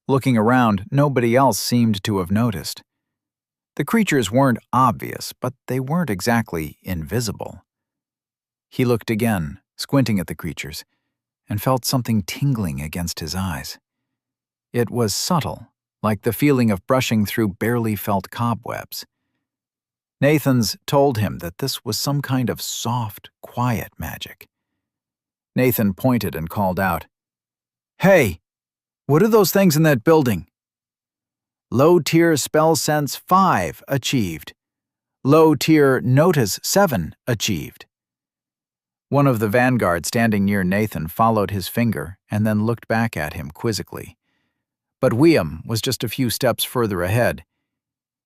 Looking around, nobody else seemed to have noticed. The creatures weren't obvious, but they weren't exactly invisible. He looked again, squinting at the creatures, and felt something tingling against his eyes. It was subtle, like the feeling of brushing through barely felt cobwebs. Nathan's told him that this was some kind of soft, quiet magic. Nathan pointed and called out, "Hey, what are those things in that building?" Low-tier spell sense 5 achieved. Low-tier notice 7 achieved. One of the vanguard standing near Nathan followed his finger and then looked back at him quizzically. But William was just a few steps further ahead.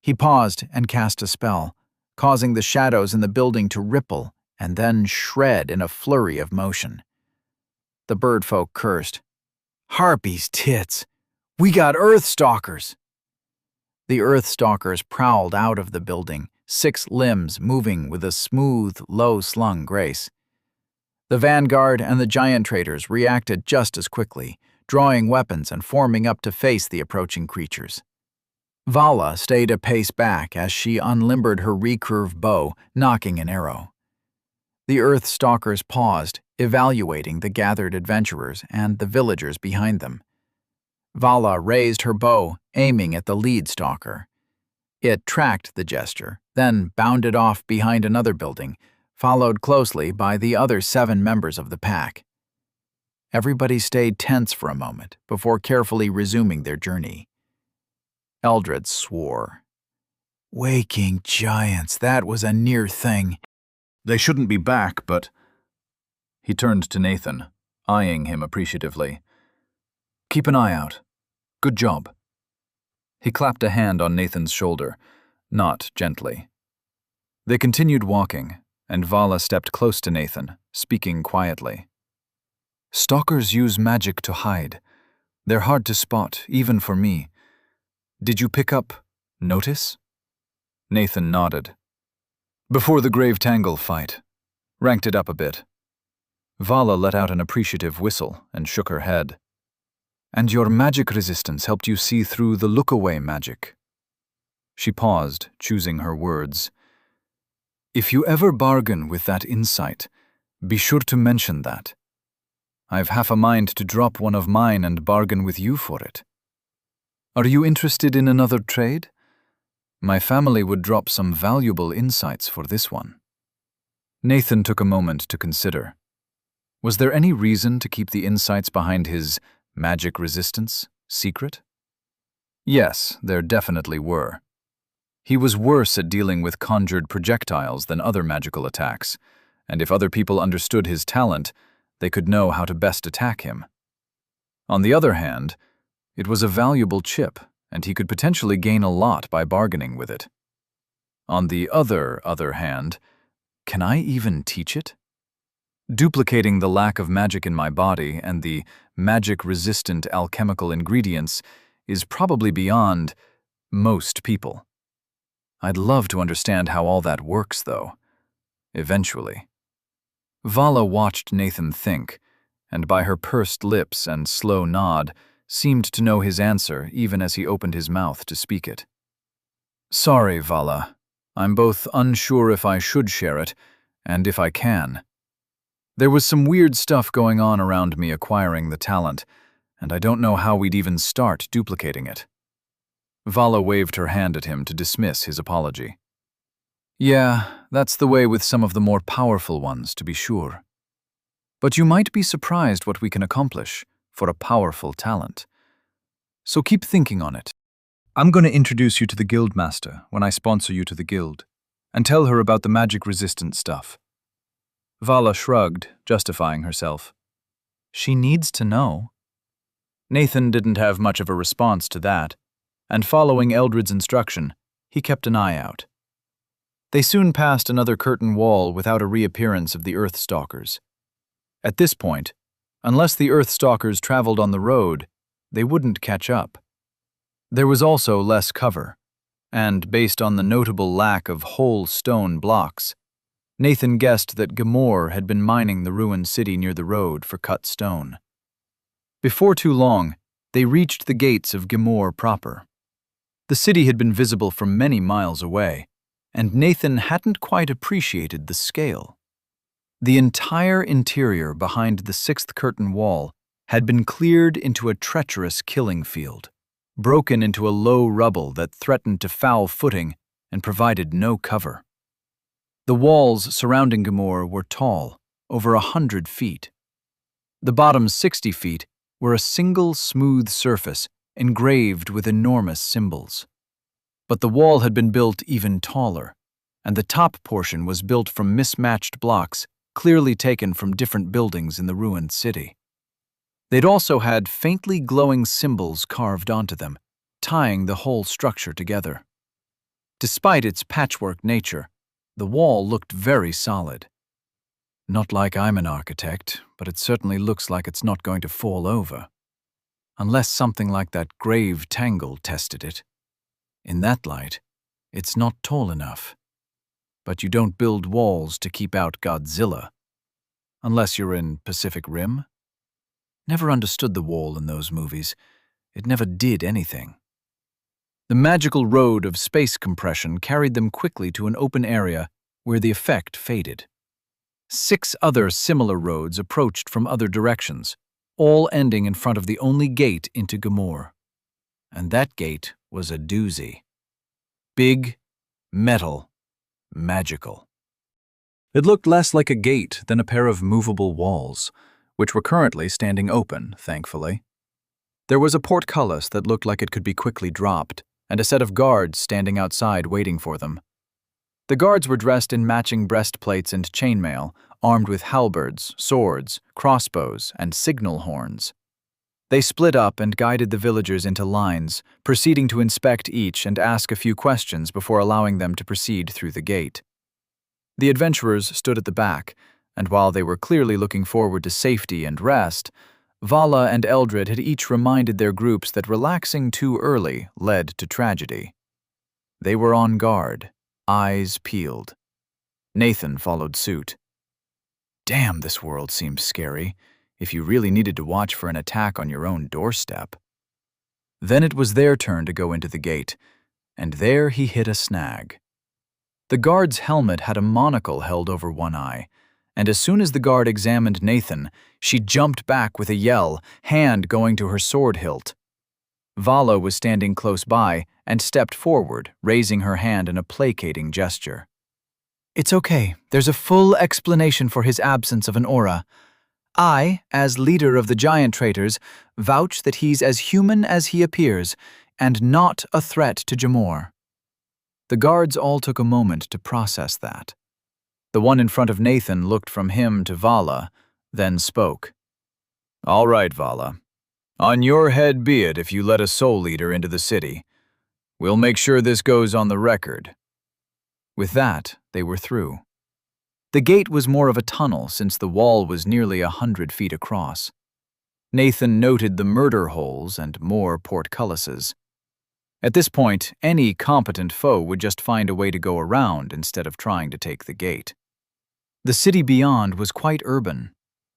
He paused and cast a spell, causing the shadows in the building to ripple and then shred in a flurry of motion. The birdfolk cursed. "Harpy's tits! We got Earthstalkers!" The Earthstalkers prowled out of the building, 6 limbs moving with a smooth, low-slung grace. The vanguard and the giant traders reacted just as quickly, drawing weapons and forming up to face the approaching creatures. Vala stayed a pace back as she unlimbered her recurved bow, nocking an arrow. The Earthstalkers paused, evaluating the gathered adventurers and the villagers behind them. Vala raised her bow, aiming at the lead stalker. It tracked the gesture, then bounded off behind another building, followed closely by the other 7 members of the pack. Everybody stayed tense for a moment before carefully resuming their journey. Eldred swore. Waking giants, that was a near thing. They shouldn't be back, but... He turned to Nathan, eyeing him appreciatively. Keep an eye out. Good job. He clapped a hand on Nathan's shoulder, not gently. They continued walking, and Vala stepped close to Nathan, speaking quietly. Stalkers use magic to hide. They're hard to spot, even for me. Did you pick up notice? Nathan nodded. Before the Grave Tangle fight. Ranked it up a bit. Vala let out an appreciative whistle and shook her head. And your magic resistance helped you see through the look-away magic. She paused, choosing her words. If you ever bargain with that insight, be sure to mention that. I've half a mind to drop one of mine and bargain with you for it. Are you interested in another trade? My family would drop some valuable insights for this one. Nathan took a moment to consider. Was there any reason to keep the insights behind his magic resistance secret? Yes, there definitely were. He was worse at dealing with conjured projectiles than other magical attacks, and if other people understood his talent, they could know how to best attack him. On the other hand, it was a valuable chip, and he could potentially gain a lot by bargaining with it. On the other hand, can I even teach it? Duplicating the lack of magic in my body and the magic-resistant alchemical ingredients is probably beyond most people. I'd love to understand how all that works, though. Eventually. Vala watched Nathan think, and by her pursed lips and slow nod, seemed to know his answer even as he opened his mouth to speak it. Sorry, Vala. I'm both unsure if I should share it, and if I can. There was some weird stuff going on around me acquiring the talent, and I don't know how we'd even start duplicating it. Vala waved her hand at him to dismiss his apology. Yeah, that's the way with some of the more powerful ones, to be sure. But you might be surprised what we can accomplish for a powerful talent. So keep thinking on it. I'm going to introduce you to the guildmaster when I sponsor you to the guild, and tell her about the magic-resistant stuff. Vala shrugged, justifying herself. She needs to know. Nathan didn't have much of a response to that, and following Eldred's instruction, he kept an eye out. They soon passed another curtain wall without a reappearance of the Earthstalkers. At this point, unless the Earthstalkers traveled on the road, they wouldn't catch up. There was also less cover, and based on the notable lack of whole stone blocks, Nathan guessed that Gamor had been mining the ruined city near the road for cut stone. Before too long, they reached the gates of Gamor proper. The city had been visible from many miles away, and Nathan hadn't quite appreciated the scale. The entire interior behind the 6th curtain wall had been cleared into a treacherous killing field, broken into a low rubble that threatened to foul footing and provided no cover. The walls surrounding Gamor were tall, over 100 feet. The bottom 60 feet were a single smooth surface engraved with enormous symbols. But the wall had been built even taller, and the top portion was built from mismatched blocks clearly taken from different buildings in the ruined city. They'd also had faintly glowing symbols carved onto them, tying the whole structure together. Despite its patchwork nature, the wall looked very solid. Not like I'm an architect, but it certainly looks like it's not going to fall over. Unless something like that grave tangle tested it. In that light, it's not tall enough. But you don't build walls to keep out Godzilla. Unless you're in Pacific Rim. Never understood the wall in those movies. It never did anything. The magical road of space compression carried them quickly to an open area where the effect faded. 6 other similar roads approached from other directions, all ending in front of the only gate into Gamor. And that gate was a doozy. Big, metal, magical. It looked less like a gate than a pair of movable walls, which were currently standing open, thankfully. There was a portcullis that looked like it could be quickly dropped, and a set of guards standing outside waiting for them. The guards were dressed in matching breastplates and chainmail, armed with halberds, swords, crossbows, and signal horns. They split up and guided the villagers into lines, proceeding to inspect each and ask a few questions before allowing them to proceed through the gate. The adventurers stood at the back, and while they were clearly looking forward to safety and rest, Vala and Eldred had each reminded their groups that relaxing too early led to tragedy. They were on guard, eyes peeled. Nathan followed suit. Damn, this world seems scary, if you really needed to watch for an attack on your own doorstep. Then it was their turn to go into the gate, and there he hit a snag. The guard's helmet had a monocle held over one eye, and as soon as the guard examined Nathan, she jumped back with a yell, hand going to her sword hilt. Vala was standing close by and stepped forward, raising her hand in a placating gesture. It's okay. There's a full explanation for his absence of an aura. I, as leader of the giant traitors, vouch that he's as human as he appears, and not a threat to Jamor. The guards all took a moment to process that. The one in front of Nathan looked from him to Vala, then spoke. All right, Vala. On your head be it if you let a soul eater into the city. We'll make sure this goes on the record. With that, they were through. The gate was more of a tunnel since the wall was nearly 100 feet across. Nathan noted the murder holes and more portcullises. At this point, any competent foe would just find a way to go around instead of trying to take the gate. The city beyond was quite urban.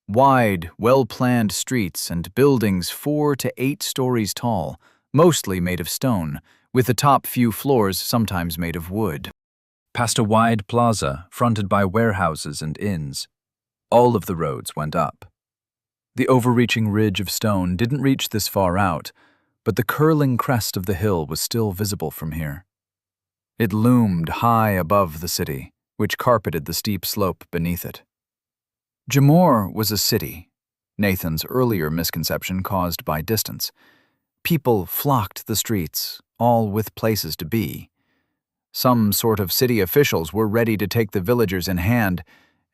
Wide, well-planned streets and buildings 4 to 8 stories tall, mostly made of stone, with the top few floors sometimes made of wood. Past a wide plaza fronted by warehouses and inns, all of the roads went up. The overreaching ridge of stone didn't reach this far out, but the curling crest of the hill was still visible from here. It loomed high above the city, which carpeted the steep slope beneath it. Jamor was a city, Nathan's earlier misconception caused by distance. People flocked the streets, all with places to be. Some sort of city officials were ready to take the villagers in hand,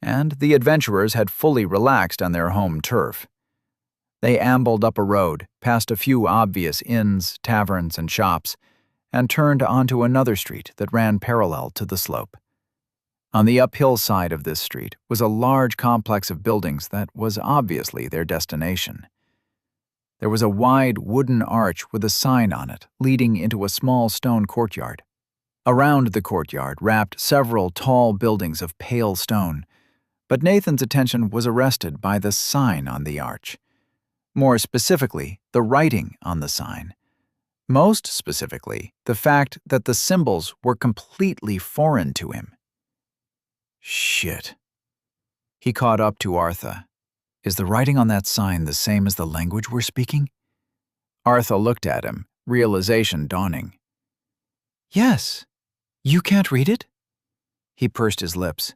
and the adventurers had fully relaxed on their home turf. They ambled up a road, past a few obvious inns, taverns, and shops, and turned onto another street that ran parallel to the slope. On the uphill side of this street was a large complex of buildings that was obviously their destination. There was a wide wooden arch with a sign on it leading into a small stone courtyard. Around the courtyard wrapped several tall buildings of pale stone, but Nathan's attention was arrested by the sign on the arch. More specifically, the writing on the sign. Most specifically, the fact that the symbols were completely foreign to him. Shit. He caught up to Artha. Is the writing on that sign the same as the language we're speaking? Artha looked at him, realization dawning. Yes. You can't read it? He pursed his lips.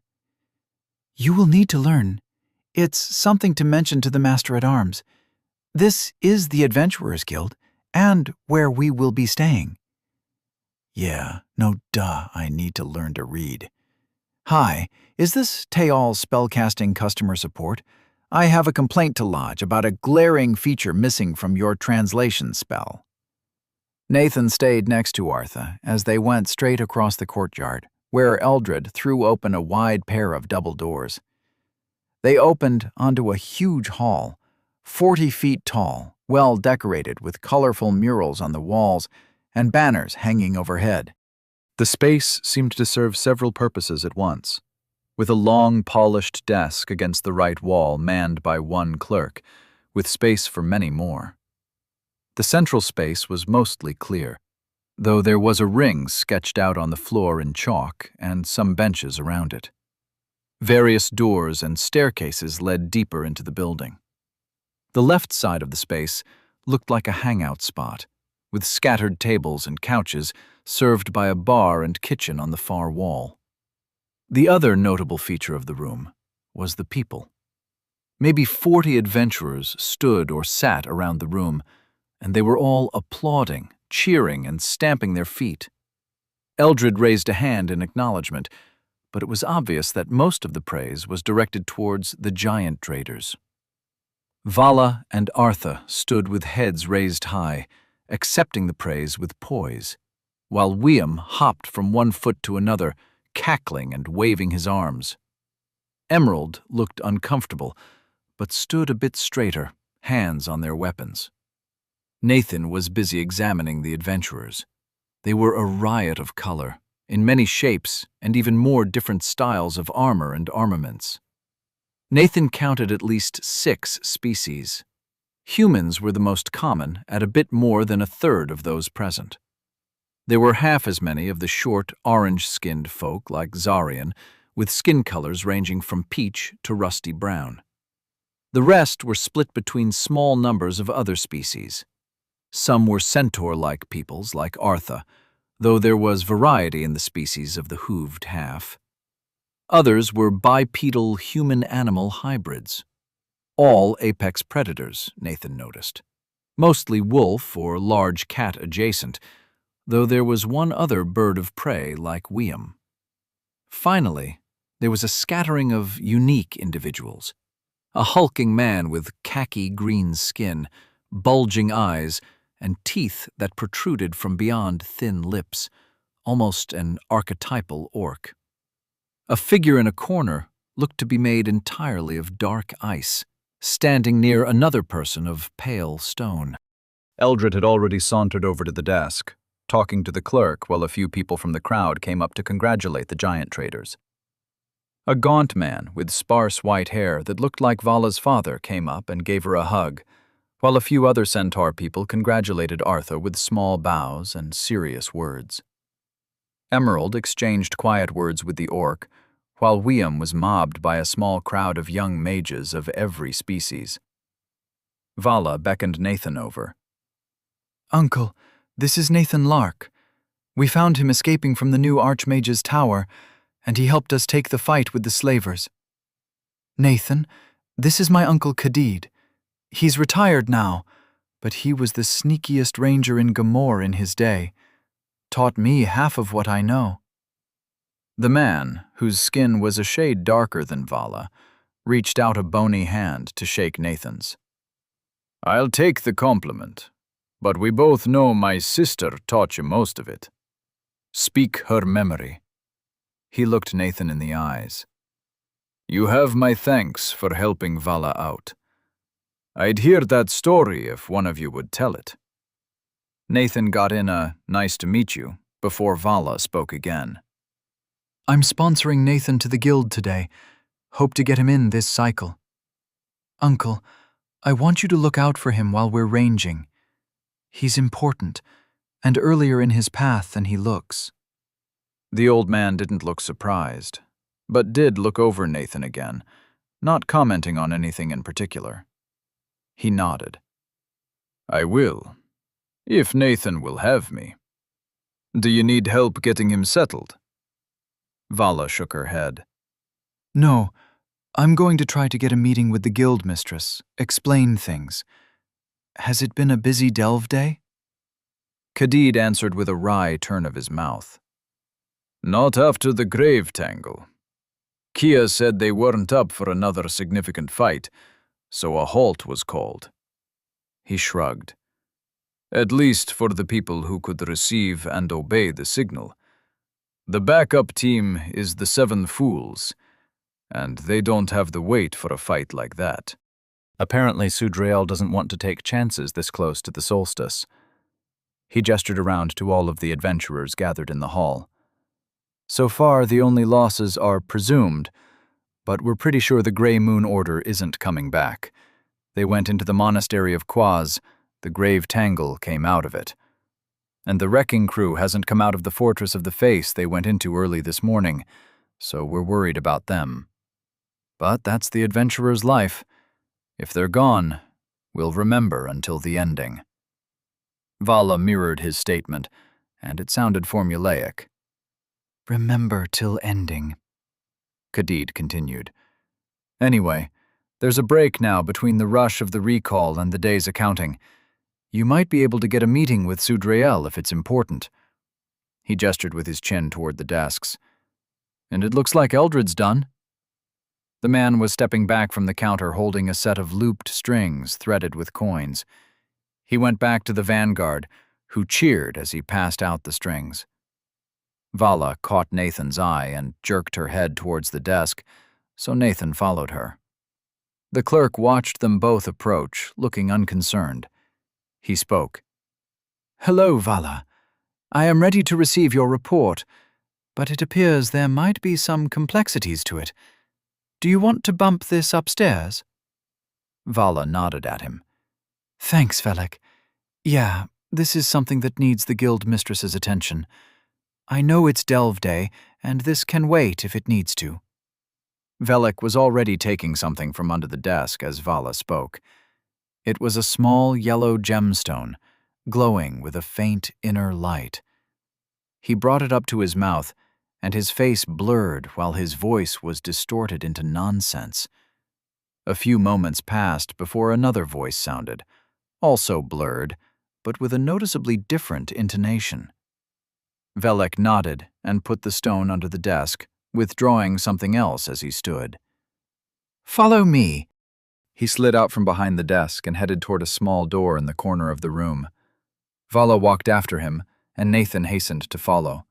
You will need to learn. It's something to mention to the Master-at-Arms. This is the Adventurers Guild, and where we will be staying. Yeah, no duh, I need to learn to read. Hi, is this Teal Spellcasting Customer Support? I have a complaint to lodge about a glaring feature missing from your translation spell. Nathan stayed next to Artha as they went straight across the courtyard, where Eldred threw open a wide pair of double doors. They opened onto a huge hall, 40 feet tall, well decorated with colorful murals on the walls, and banners hanging overhead. The space seemed to serve several purposes at once, with a long, polished desk against the right wall manned by one clerk, with space for many more. The central space was mostly clear, though there was a ring sketched out on the floor in chalk and some benches around it. Various doors and staircases led deeper into the building. The left side of the space looked like a hangout spot, with scattered tables and couches served by a bar and kitchen on the far wall. The other notable feature of the room was the people. Maybe 40 adventurers stood or sat around the room, and they were all applauding, cheering, and stamping their feet. Eldred raised a hand in acknowledgement, but it was obvious that most of the praise was directed towards the giant traders. Vala and Artha stood with heads raised high, accepting the praise with poise, while Wiam hopped from one foot to another, cackling and waving his arms. Emerald looked uncomfortable, but stood a bit straighter, hands on their weapons. Nathan was busy examining the adventurers. They were a riot of color, in many shapes and even more different styles of armor and armaments. Nathan counted at least 6 species. Humans were the most common, at a bit more than a third of those present. There were half as many of the short, orange-skinned folk like Zarian, with skin colors ranging from peach to rusty brown. The rest were split between small numbers of other species. Some were centaur-like peoples like Artha, though there was variety in the species of the hooved half. Others were bipedal human-animal hybrids. All apex predators, Nathan noticed. Mostly wolf or large cat adjacent, though there was one other bird of prey like Wiam. Finally, there was a scattering of unique individuals. A hulking man with khaki green skin, bulging eyes, and teeth that protruded from beyond thin lips, almost an archetypal orc. A figure in a corner looked to be made entirely of dark ice, standing near another person of pale stone. Eldred had already sauntered over to the desk, talking to the clerk while a few people from the crowd came up to congratulate the giant traders. A gaunt man with sparse white hair that looked like Vala's father came up and gave her a hug, while a few other centaur people congratulated Artha with small bows and serious words. Emerald exchanged quiet words with the orc, while Wiam was mobbed by a small crowd of young mages of every species. Vala beckoned Nathan over. "Uncle, this is Nathan Lark. We found him escaping from the new Archmage's tower, and he helped us take the fight with the slavers. Nathan, this is my uncle Khadid. He's retired now, but he was the sneakiest ranger in Gamor in his day. Taught me half of what I know." The man, whose skin was a shade darker than Vala, reached out a bony hand to shake Nathan's. "I'll take the compliment, but we both know my sister taught you most of it. Speak her memory." He looked Nathan in the eyes. "You have my thanks for helping Vala out. I'd hear that story if one of you would tell it." Nathan got in a "nice to meet you" before Vala spoke again. "I'm sponsoring Nathan to the guild today. Hope to get him in this cycle. Uncle, I want you to look out for him while we're ranging. He's important, and earlier in his path than he looks." The old man didn't look surprised, but did look over Nathan again, not commenting on anything in particular. He nodded. "I will, if Nathan will have me. Do you need help getting him settled?" Vala shook her head. "No, I'm going to try to get a meeting with the guild mistress, explain things. Has it been a busy delve day?" Khadid answered with a wry turn of his mouth. "Not after the grave tangle. Kia said they weren't up for another significant fight, so a halt was called." He shrugged. "At least for the people who could receive and obey the signal. The backup team is the 7 Fools, and they don't have the weight for a fight like that." Apparently Sudrael doesn't want to take chances this close to the solstice. He gestured around to all of the adventurers gathered in the hall. So far, the only losses are presumed, but we're pretty sure the Grey Moon Order isn't coming back. They went into the monastery of Quaz, the grave tangle came out of it. And the wrecking crew hasn't come out of the Fortress of the Face they went into early this morning, so we're worried about them. But that's the adventurer's life. If they're gone, we'll remember until the ending. Vala mirrored his statement, and it sounded formulaic. Remember till ending, Khadeed continued. Anyway, there's a break now between the rush of the recall and the day's accounting. You might be able to get a meeting with Sudriel if it's important. He gestured with his chin toward the desks. And it looks like Eldred's done. The man was stepping back from the counter holding a set of looped strings threaded with coins. He went back to the vanguard, who cheered as he passed out the strings. Vala caught Nathan's eye and jerked her head towards the desk, so Nathan followed her. The clerk watched them both approach, looking unconcerned. He spoke. Hello, Vala. I am ready to receive your report, but it appears there might be some complexities to it. Do you want to bump this upstairs? Vala nodded at him. Thanks, Velek. Yeah, this is something that needs the guild mistress's attention. I know it's Delve Day, and this can wait if it needs to. Velek was already taking something from under the desk as Vala spoke. It was a small yellow gemstone, glowing with a faint inner light. He brought it up to his mouth, and his face blurred while his voice was distorted into nonsense. A few moments passed before another voice sounded, also blurred, but with a noticeably different intonation. Velek nodded and put the stone under the desk, withdrawing something else as he stood. Follow me. He slid out from behind the desk and headed toward a small door in the corner of the room. Vala walked after him, and Nathan hastened to follow.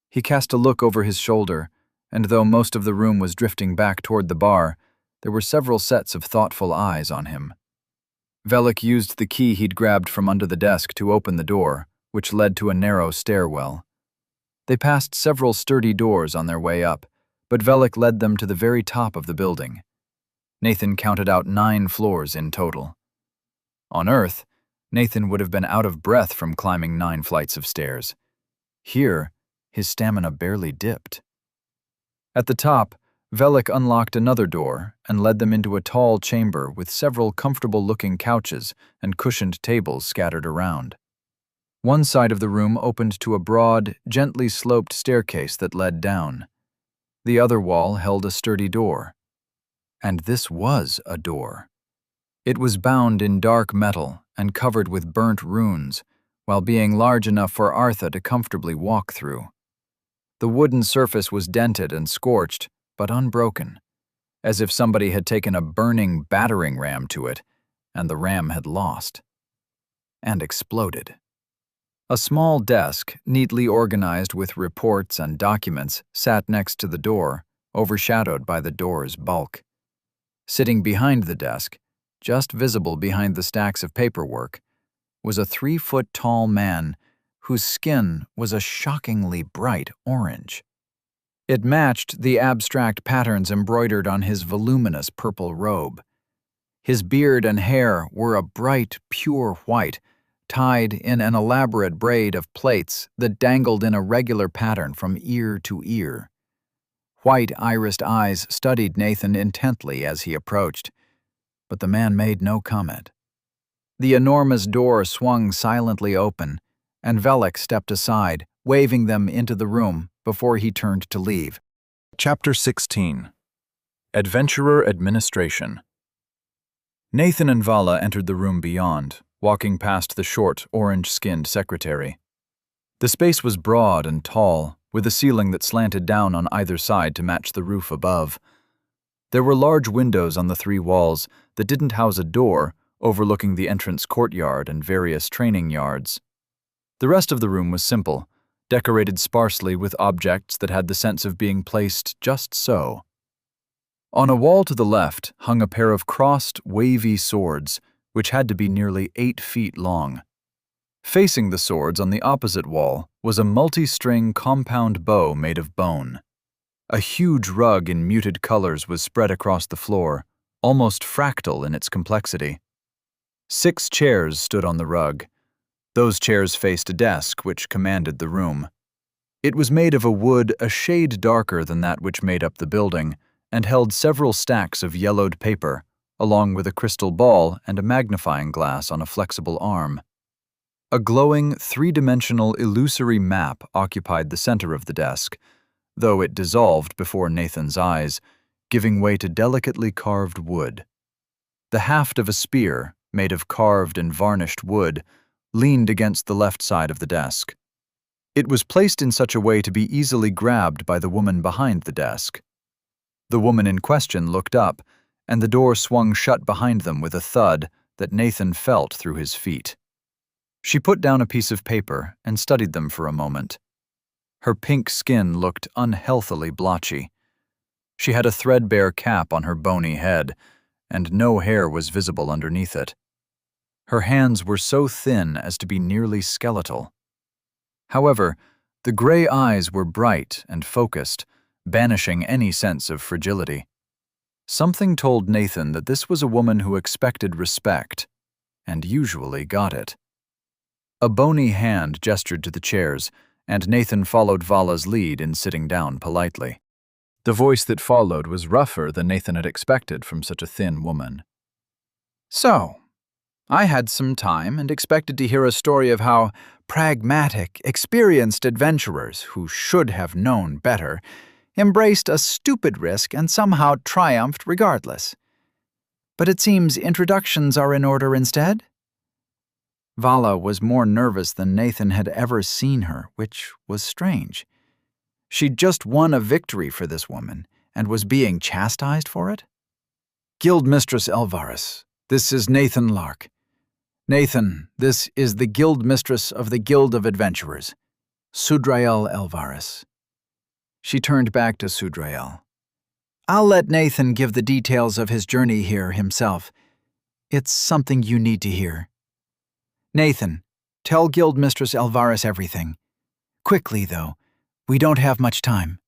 He cast a look over his shoulder, and though most of the room was drifting back toward the bar, there were several sets of thoughtful eyes on him. Velek used the key he'd grabbed from under the desk to open the door, which led to a narrow stairwell. They passed several sturdy doors on their way up, but Velek led them to the very top of the building. Nathan counted out 9 floors in total. On Earth, Nathan would have been out of breath from climbing 9 flights of stairs. Here, his stamina barely dipped. At the top, Velek unlocked another door and led them into a tall chamber with several comfortable-looking couches and cushioned tables scattered around. One side of the room opened to a broad, gently sloped staircase that led down. The other wall held a sturdy door. And this was a door. It was bound in dark metal and covered with burnt runes, while being large enough for Artha to comfortably walk through. The wooden surface was dented and scorched, but unbroken, as if somebody had taken a burning battering ram to it, and the ram had lost. And exploded. A small desk, neatly organized with reports and documents, sat next to the door, overshadowed by the door's bulk. Sitting behind the desk, just visible behind the stacks of paperwork, was a 3-foot-tall man whose skin was a shockingly bright orange. It matched the abstract patterns embroidered on his voluminous purple robe. His beard and hair were a bright, pure white, tied in an elaborate braid of plaits that dangled in a regular pattern from ear to ear. White irised eyes studied Nathan intently as he approached, but the man made no comment. The enormous door swung silently open, and Velek stepped aside, waving them into the room before he turned to leave. Chapter 16. Adventurer Administration. Nathan and Vala entered the room beyond, walking past the short, orange-skinned secretary. The space was broad and tall, with a ceiling that slanted down on either side to match the roof above. There were large windows on the 3 walls that didn't house a door, overlooking the entrance courtyard and various training yards. The rest of the room was simple, decorated sparsely with objects that had the sense of being placed just so. On a wall to the left hung a pair of crossed, wavy swords, which had to be nearly 8 feet long. Facing the swords on the opposite wall was a multi-string compound bow made of bone. A huge rug in muted colors was spread across the floor, almost fractal in its complexity. 6 chairs stood on the rug. Those chairs faced a desk which commanded the room. It was made of a wood a shade darker than that which made up the building, and held several stacks of yellowed paper, along with a crystal ball and a magnifying glass on a flexible arm. A glowing, 3-dimensional illusory map occupied the center of the desk, though it dissolved before Nathan's eyes, giving way to delicately carved wood. The haft of a spear, made of carved and varnished wood, leaned against the left side of the desk. It was placed in such a way to be easily grabbed by the woman behind the desk. The woman in question looked up, and the door swung shut behind them with a thud that Nathan felt through his feet. She put down a piece of paper and studied them for a moment. Her pink skin looked unhealthily blotchy. She had a threadbare cap on her bony head, and no hair was visible underneath it. Her hands were so thin as to be nearly skeletal. However, the gray eyes were bright and focused, banishing any sense of fragility. Something told Nathan that this was a woman who expected respect, and usually got it. A bony hand gestured to the chairs, and Nathan followed Vala's lead in sitting down politely. The voice that followed was rougher than Nathan had expected from such a thin woman. So, I had some time and expected to hear a story of how pragmatic, experienced adventurers who should have known better embraced a stupid risk and somehow triumphed regardless. But it seems introductions are in order instead? Vala was more nervous than Nathan had ever seen her, which was strange. She'd just won a victory for this woman and was being chastised for it? Guildmistress Elvaris, this is Nathan Lark. Nathan, this is the Guildmistress of the Guild of Adventurers, Sudrael Elvaris. She turned back to Sudrael. I'll let Nathan give the details of his journey here himself. It's something you need to hear. Nathan, tell Guildmistress Elvaris everything. Quickly, though. We don't have much time.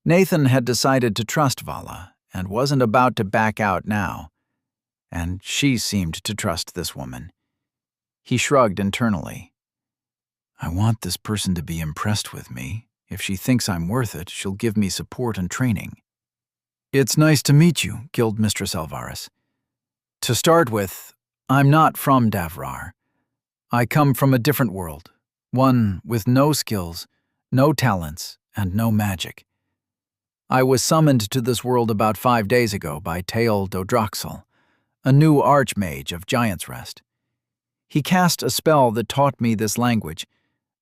Nathan had decided to trust Vala and wasn't about to back out now. And she seemed to trust this woman. He shrugged internally. I want this person to be impressed with me. If she thinks I'm worth it, she'll give me support and training. It's nice to meet you, Guildmistress Elvaris. To start with, I'm not from Davrar. I come from a different world, one with no skills, no talents, and no magic. I was summoned to this world about 5 days ago by Tael Dodroxel, a new archmage of Giant's Rest. He cast a spell that taught me this language,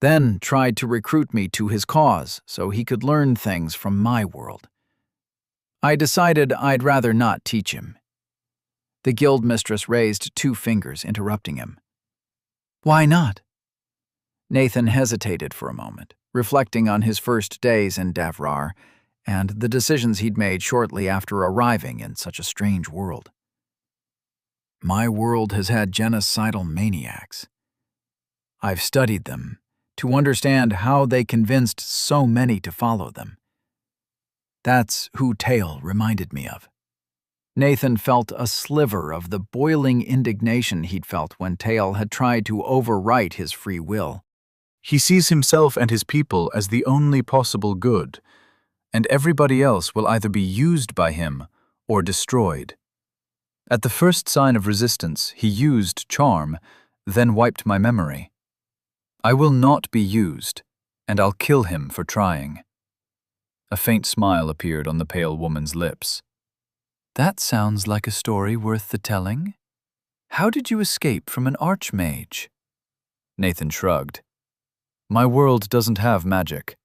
then tried to recruit me to his cause so he could learn things from my world. I decided I'd rather not teach him. The guildmistress raised 2 fingers, interrupting him. Why not? Nathan hesitated for a moment, reflecting on his first days in Davrar and the decisions he'd made shortly after arriving in such a strange world. My world has had genocidal maniacs. I've studied them to understand how they convinced so many to follow them. That's who Tael reminded me of. Nathan felt a sliver of the boiling indignation he'd felt when Tael had tried to overwrite his free will. He sees himself and his people as the only possible good, and everybody else will either be used by him or destroyed. At the first sign of resistance, he used charm, then wiped my memory. I will not be used, and I'll kill him for trying. A faint smile appeared on the pale woman's lips. That sounds like a story worth the telling. How did you escape from an archmage? Nathan shrugged. My world doesn't have magic.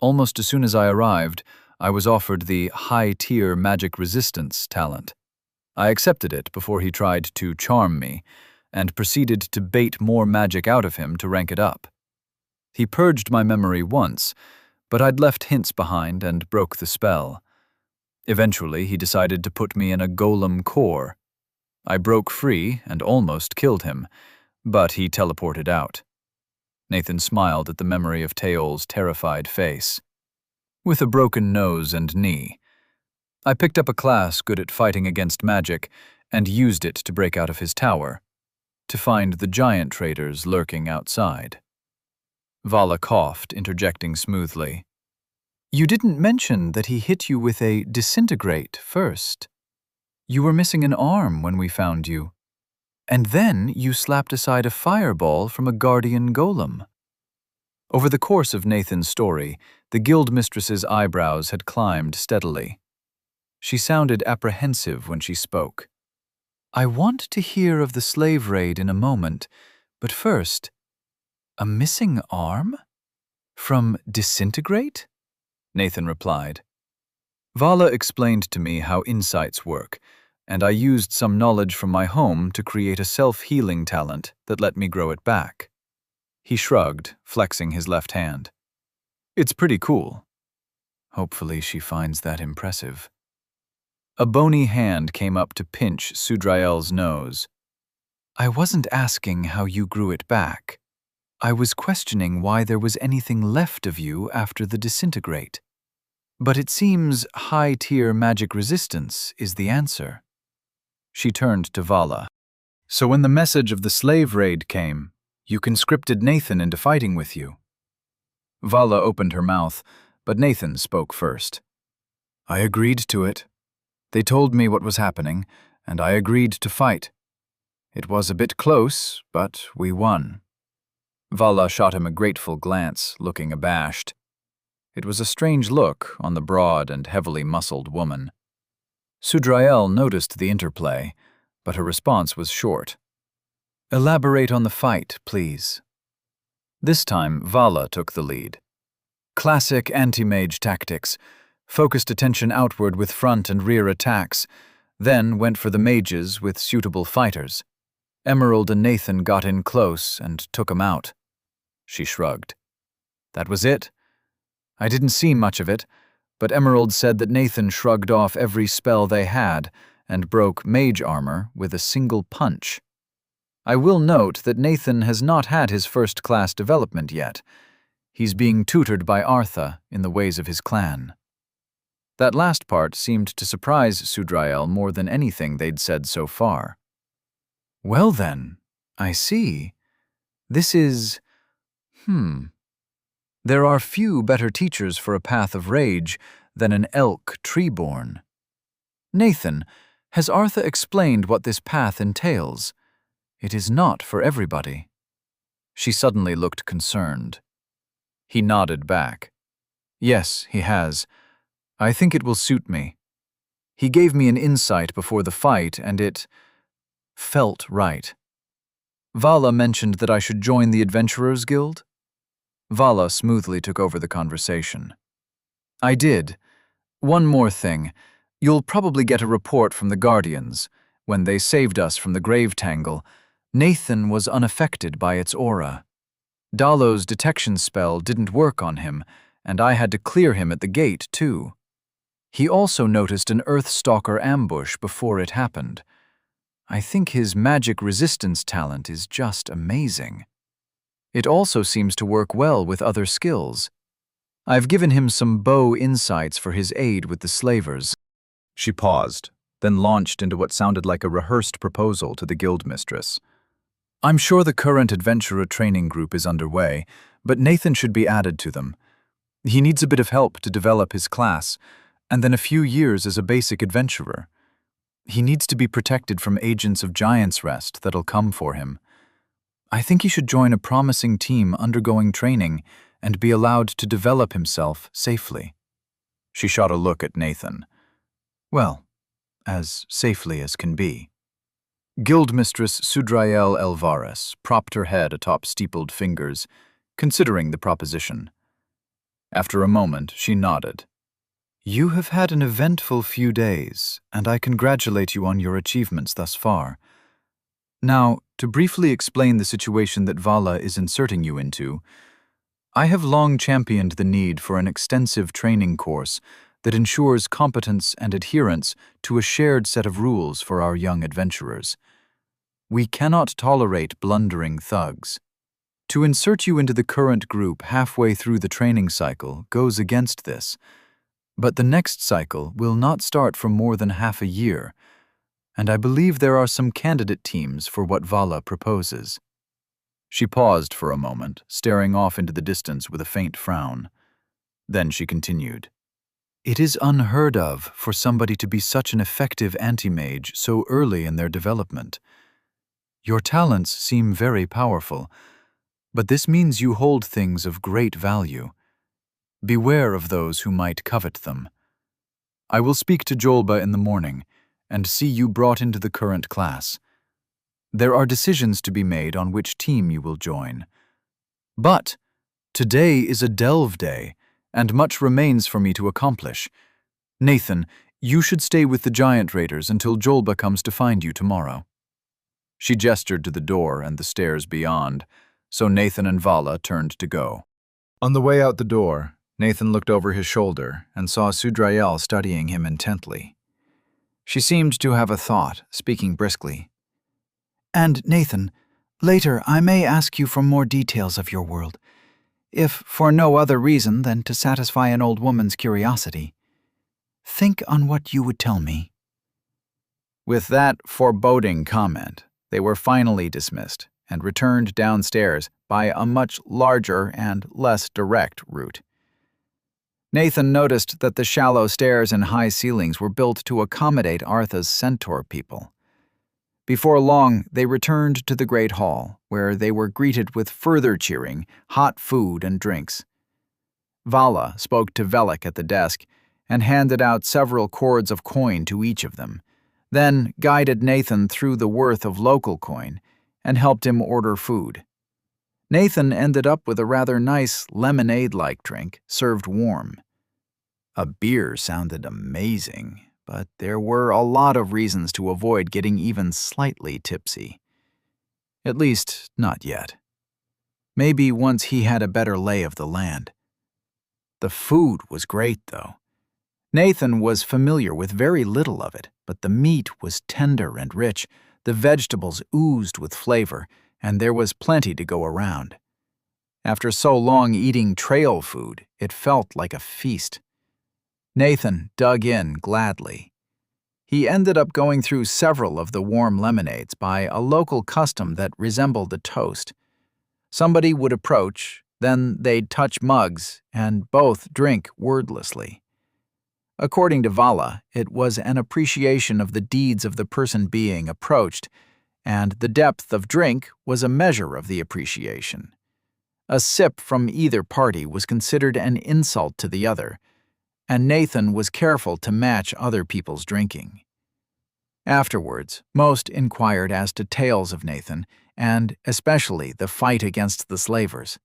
Almost as soon as I arrived, I was offered the high-tier magic resistance talent. I accepted it before he tried to charm me, and proceeded to bait more magic out of him to rank it up. He purged my memory once, but I'd left hints behind and broke the spell. Eventually, he decided to put me in a golem core. I broke free and almost killed him, But he teleported out. Nathan smiled at the memory of Teol's terrified face. With a broken nose and knee. I picked up a class good at fighting against magic and used it to break out of his tower, to find the giant traders lurking outside. Vala coughed, interjecting smoothly. You didn't mention that he hit you with a disintegrate first. You were missing an arm when we found you. And then you slapped aside a fireball from a guardian golem. Over the course of Nathan's story, the guild mistress's eyebrows had climbed steadily. She sounded apprehensive when she spoke. I want to hear of the slave raid in a moment, but first, a missing arm? From disintegrate? Nathan replied. Vala explained to me how insights work, and I used some knowledge from my home to create a self-healing talent that let me grow it back. He shrugged, flexing his left hand. It's pretty cool. Hopefully she finds that impressive. A bony hand came up to pinch Sudrael's nose. I wasn't asking how you grew it back. I was questioning why there was anything left of you after the disintegrate. But it seems high-tier magic resistance is the answer. She turned to Vala. So when the message of the slave raid came, you conscripted Nathan into fighting with you. Vala opened her mouth, but Nathan spoke first. I agreed to it. They told me what was happening, and I agreed to fight. It was a bit close, but we won. Vala shot him a grateful glance, looking abashed. It was a strange look on the broad and heavily muscled woman. Sudrael noticed the interplay, but her response was short. Elaborate on the fight, please. This time, Vala took the lead. Classic anti-mage tactics. Focused attention outward with front and rear attacks, then went for the mages with suitable fighters. Emerald and Nathan got in close and took 'em out. She shrugged. That was it. I didn't see much of it, but Emerald said that Nathan shrugged off every spell they had and broke mage armor with a single punch. I will note that Nathan has not had his first-class development yet. He's being tutored by Artha in the ways of his clan. That last part seemed to surprise Sudrael more than anything they'd said so far. Well then, I see. This is… There are few better teachers for a path of rage than an elk treeborn. Nathan, has Artha explained what this path entails? It is not for everybody. She suddenly looked concerned. He nodded back. Yes, he has. I think it will suit me. He gave me an insight before the fight, and it felt right. Vala mentioned that I should join the Adventurers Guild. Vala smoothly took over the conversation. I did. One more thing. You'll probably get a report from the Guardians. When they saved us from the grave tangle, Nathan was unaffected by its aura. Dalo's detection spell didn't work on him, and I had to clear him at the gate, too. He also noticed an Earthstalker ambush before it happened. I think his magic resistance talent is just amazing. It also seems to work well with other skills. I've given him some bow insights for his aid with the slavers. She paused, then launched into what sounded like a rehearsed proposal to the guild mistress. I'm sure the current adventurer training group is underway, but Nathan should be added to them. He needs a bit of help to develop his class, and then a few years as a basic adventurer. He needs to be protected from agents of Giant's Rest that'll come for him. I think he should join a promising team undergoing training and be allowed to develop himself safely. She shot a look at Nathan. Well, as safely as can be. Guildmistress Sudrael Elvares propped her head atop steepled fingers, considering the proposition. After a moment, she nodded. You have had an eventful few days, and I congratulate you on your achievements thus far. Now, to briefly explain the situation that Vala is inserting you into, I have long championed the need for an extensive training course that ensures competence and adherence to a shared set of rules for our young adventurers. We cannot tolerate blundering thugs. To insert you into the current group halfway through the training cycle goes against this, but the next cycle will not start for more than half a year, and I believe there are some candidate teams for what Vala proposes." She paused for a moment, staring off into the distance with a faint frown. Then she continued, "It is unheard of for somebody to be such an effective anti-mage so early in their development. Your talents seem very powerful, but this means you hold things of great value. Beware of those who might covet them. I will speak to Jolba in the morning and see you brought into the current class. There are decisions to be made on which team you will join. But today is a delve day, and much remains for me to accomplish. Nathan, you should stay with the Giant Raiders until Jolba comes to find you tomorrow." She gestured to the door and the stairs beyond, so Nathan and Vala turned to go. On the way out the door, Nathan looked over his shoulder and saw Sudrael studying him intently. She seemed to have a thought, speaking briskly. "And Nathan, later I may ask you for more details of your world, if for no other reason than to satisfy an old woman's curiosity. Think on what you would tell me." With that foreboding comment, they were finally dismissed and returned downstairs by a much larger and less direct route. Nathan noticed that the shallow stairs and high ceilings were built to accommodate Artha's centaur people. Before long, they returned to the great hall, where they were greeted with further cheering, hot food and drinks. Vala spoke to Velik at the desk and handed out several cords of coin to each of them, then guided Nathan through the worth of local coin and helped him order food. Nathan ended up with a rather nice lemonade-like drink served warm. A beer sounded amazing, but there were a lot of reasons to avoid getting even slightly tipsy. At least, not yet. Maybe once he had a better lay of the land. The food was great, though. Nathan was familiar with very little of it, but the meat was tender and rich, the vegetables oozed with flavor, and there was plenty to go around. After so long eating trail food, it felt like a feast. Nathan dug in gladly. He ended up going through several of the warm lemonades by a local custom that resembled a toast. Somebody would approach, then they'd touch mugs, and both drink wordlessly. According to Vala, it was an appreciation of the deeds of the person being approached, and the depth of drink was a measure of the appreciation. A sip from either party was considered an insult to the other, and Nathan was careful to match other people's drinking. Afterwards, most inquired as to tales of Nathan, and especially the fight against the slavers.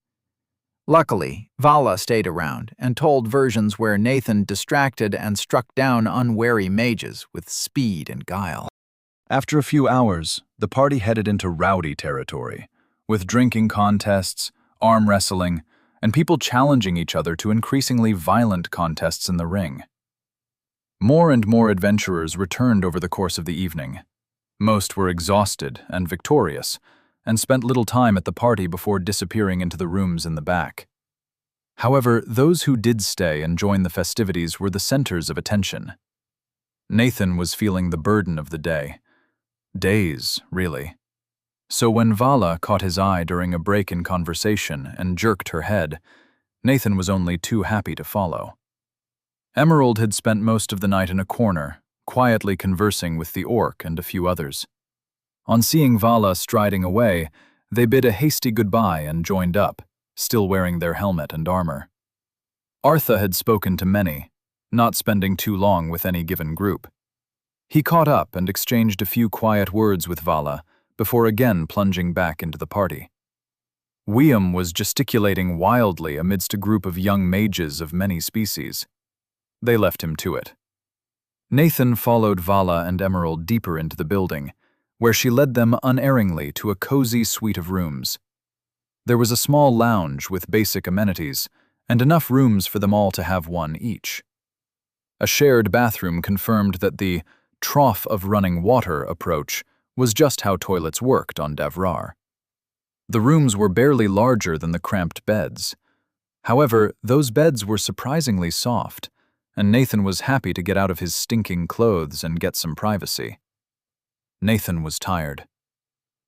Luckily, Vala stayed around and told versions where Nathan distracted and struck down unwary mages with speed and guile. After a few hours, the party headed into rowdy territory, with drinking contests, arm wrestling, and people challenging each other to increasingly violent contests in the ring. More and more adventurers returned over the course of the evening. Most were exhausted and victorious, and spent little time at the party before disappearing into the rooms in the back. However, those who did stay and join the festivities were the centers of attention. Nathan was feeling the burden of the day. Days, really. So when Vala caught his eye during a break in conversation and jerked her head, Nathan was only too happy to follow. Emerald had spent most of the night in a corner, quietly conversing with the orc and a few others. On seeing Vala striding away, they bid a hasty goodbye and joined up, still wearing their helmet and armor. Artha had spoken to many, not spending too long with any given group. He caught up and exchanged a few quiet words with Vala before again plunging back into the party. Wiam was gesticulating wildly amidst a group of young mages of many species. They left him to it. Nathan followed Vala and Emerald deeper into the building, where she led them unerringly to a cozy suite of rooms. There was a small lounge with basic amenities, and enough rooms for them all to have one each. A shared bathroom confirmed that the trough of running water approach was just how toilets worked on Devrar. The rooms were barely larger than the cramped beds. However, those beds were surprisingly soft, and Nathan was happy to get out of his stinking clothes and get some privacy. Nathan was tired.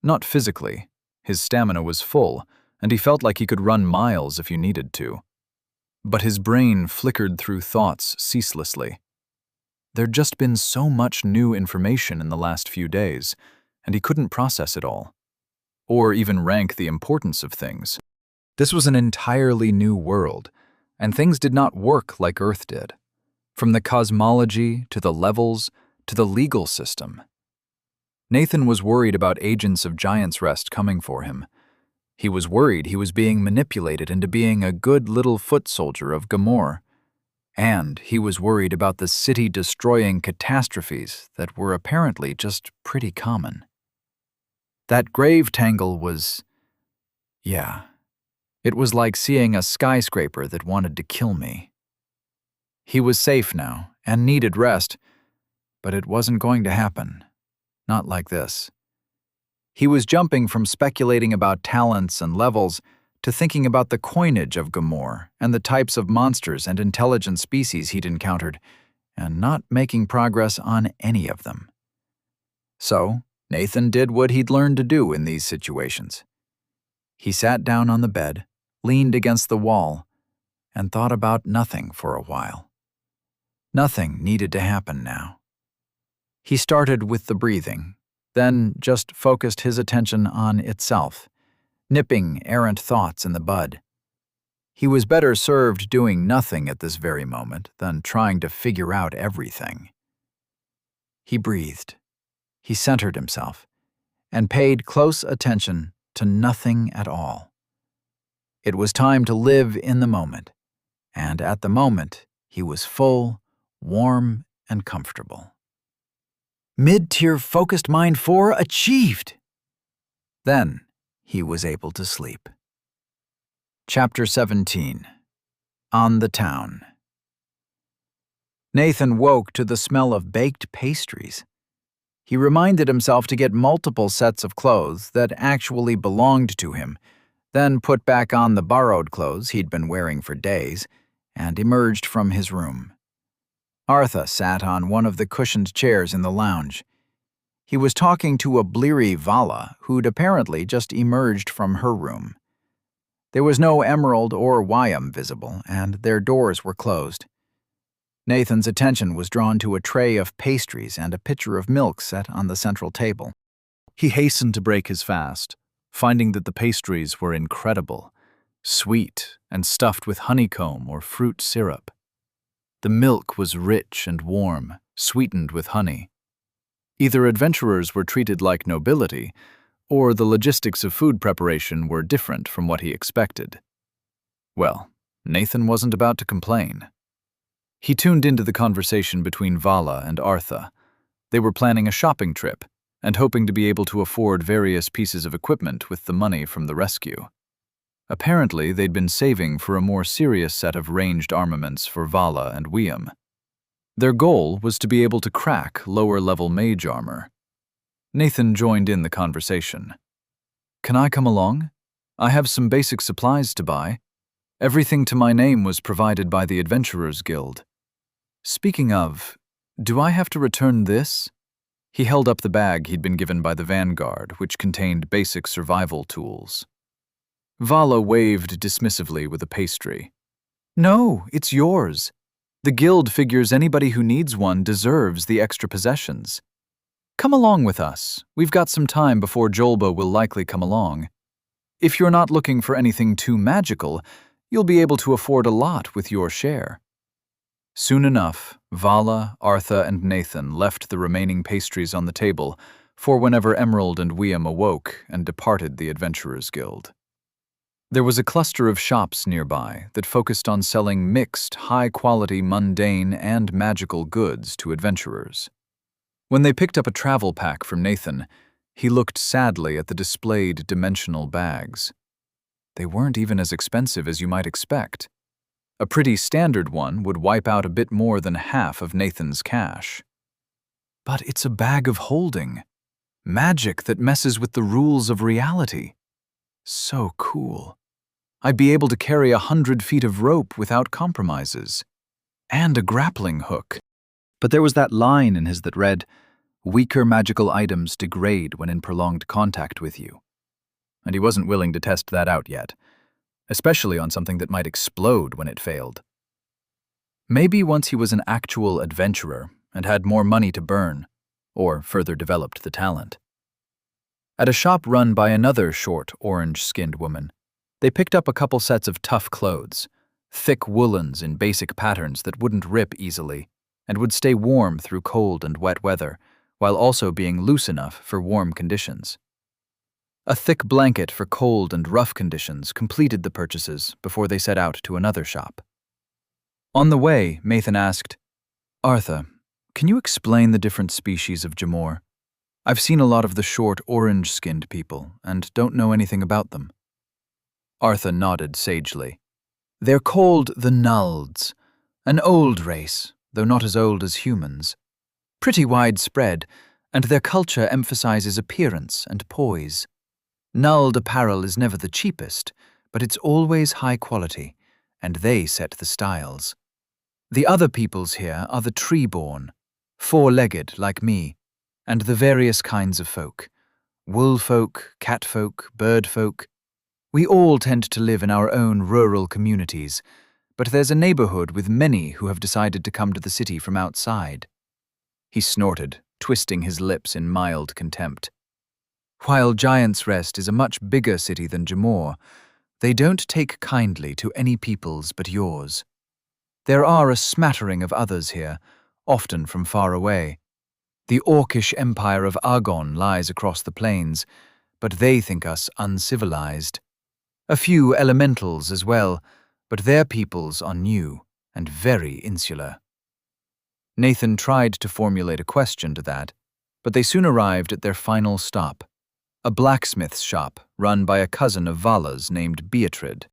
Not physically. His stamina was full, and he felt like he could run miles if he needed to. But his brain flickered through thoughts ceaselessly. There'd just been so much new information in the last few days, and he couldn't process it all, or even rank the importance of things. This was an entirely new world, and things did not work like Earth did. From the cosmology, to the levels, to the legal system. Nathan was worried about agents of Giant's Rest coming for him. He was worried he was being manipulated into being a good little foot soldier of Gamor. And he was worried about the city-destroying catastrophes that were apparently just pretty common. That grave tangle was... yeah. It was like seeing a skyscraper that wanted to kill me. He was safe now and needed rest, but it wasn't going to happen. Not like this. He was jumping from speculating about talents and levels to thinking about the coinage of Gamor and the types of monsters and intelligent species he'd encountered, and not making progress on any of them. So, Nathan did what he'd learned to do in these situations. He sat down on the bed, leaned against the wall, and thought about nothing for a while. Nothing needed to happen now. He started with the breathing, then just focused his attention on itself, nipping errant thoughts in the bud. He was better served doing nothing at this very moment than trying to figure out everything. He breathed. He centered himself, and paid close attention to nothing at all. It was time to live in the moment, and at the moment, he was full, warm, and comfortable. Mid-tier focused mind 4 achieved! Then, he was able to sleep. Chapter 17. On the Town. Nathan woke to the smell of baked pastries. He reminded himself to get multiple sets of clothes that actually belonged to him, then put back on the borrowed clothes he'd been wearing for days, and emerged from his room. Artha sat on one of the cushioned chairs in the lounge. He was talking to a bleary Vala who'd apparently just emerged from her room. There was no Emerald or Wyam visible, and their doors were closed. Nathan's attention was drawn to a tray of pastries and a pitcher of milk set on the central table. He hastened to break his fast, finding that the pastries were incredible, sweet and stuffed with honeycomb or fruit syrup. The milk was rich and warm, sweetened with honey. Either adventurers were treated like nobility, or the logistics of food preparation were different from what he expected. Well, Nathan wasn't about to complain. He tuned into the conversation between Vala and Artha. They were planning a shopping trip, and hoping to be able to afford various pieces of equipment with the money from the rescue. Apparently, they'd been saving for a more serious set of ranged armaments for Vala and Wyam. Their goal was to be able to crack lower-level mage armor. Nathan joined in the conversation. "Can I come along? I have some basic supplies to buy. Everything to my name was provided by the Adventurers Guild. Speaking of, do I have to return this?" He held up the bag he'd been given by the Vanguard, which contained basic survival tools. Vala waved dismissively with a pastry. "No, it's yours. The guild figures anybody who needs one deserves the extra possessions. Come along with us. We've got some time before Jolba will likely come along. If you're not looking for anything too magical, you'll be able to afford a lot with your share." Soon enough, Vala, Artha, and Nathan left the remaining pastries on the table for whenever Emerald and Wyam awoke and departed the Adventurers Guild. There was a cluster of shops nearby that focused on selling mixed, high-quality mundane and magical goods to adventurers. When they picked up a travel pack from Nathan, he looked sadly at the displayed dimensional bags. They weren't even as expensive as you might expect. A pretty standard one would wipe out a bit more than half of Nathan's cash. "But it's a bag of holding." Magic that messes with the rules of reality. So cool. I'd be able to carry 100 feet of rope without compromises. And a grappling hook. But there was that line in his that read, "Weaker magical items degrade when in prolonged contact with you." And he wasn't willing to test that out yet, especially on something that might explode when it failed. Maybe once he was an actual adventurer and had more money to burn, or further developed the talent. At a shop run by another short, orange-skinned woman, they picked up a couple sets of tough clothes, thick woolens in basic patterns that wouldn't rip easily and would stay warm through cold and wet weather, while also being loose enough for warm conditions. A thick blanket for cold and rough conditions completed the purchases before they set out to another shop. On the way, Nathan asked, "Arthur, can you explain the different species of Jamor? I've seen a lot of the short, orange-skinned people and don't know anything about them." Arthur nodded sagely. "They're called the Nulds, an old race, though not as old as humans. Pretty widespread, and their culture emphasizes appearance and poise. Nulled apparel is never the cheapest, but it's always high quality, and they set the styles. The other peoples here are the tree-born, four-legged like me, and the various kinds of folk. Wool folk, cat folk, bird folk. We all tend to live in our own rural communities, but there's a neighborhood with many who have decided to come to the city from outside." He snorted, twisting his lips in mild contempt. "While Giant's Rest is a much bigger city than Jamor, they don't take kindly to any peoples but yours. There are a smattering of others here, often from far away. The Orcish Empire of Argon lies across the plains, but they think us uncivilized. A few elementals as well, but their peoples are new and very insular." Nathan tried to formulate a question to that, but they soon arrived at their final stop, a blacksmith's shop run by a cousin of Vala's named Beatrid.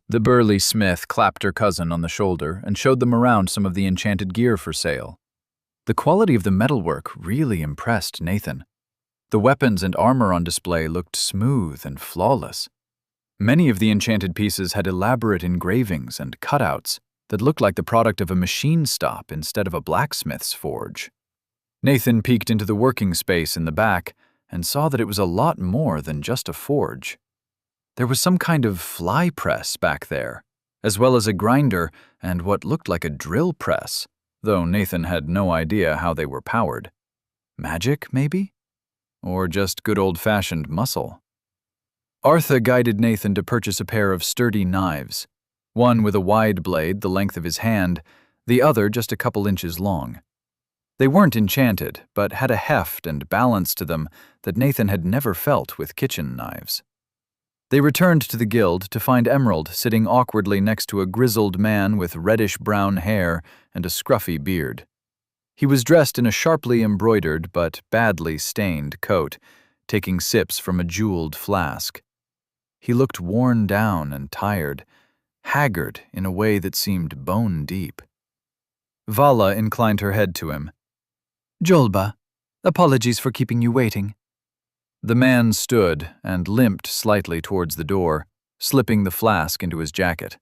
The burly smith clapped her cousin on the shoulder and showed them around some of the enchanted gear for sale. The quality of the metalwork really impressed Nathan. The weapons and armor on display looked smooth and flawless. Many of the enchanted pieces had elaborate engravings and cutouts that looked like the product of a machine shop instead of a blacksmith's forge. Nathan peeked into the working space in the back and saw that it was a lot more than just a forge. There was some kind of fly press back there, as well as a grinder and what looked like a drill press, though Nathan had no idea how they were powered. Magic, maybe? Or just good old-fashioned muscle? Arthur guided Nathan to purchase a pair of sturdy knives, one with a wide blade the length of his hand, the other just a couple inches long. They weren't enchanted, but had a heft and balance to them that Nathan had never felt with kitchen knives. They returned to the guild to find Emerald sitting awkwardly next to a grizzled man with reddish-brown hair and a scruffy beard. He was dressed in a sharply embroidered but badly stained coat, taking sips from a jeweled flask. He looked worn down and tired, haggard in a way that seemed bone-deep. Vala inclined her head to him. "Jolba, apologies for keeping you waiting." The man stood and limped slightly towards the door, slipping the flask into his jacket.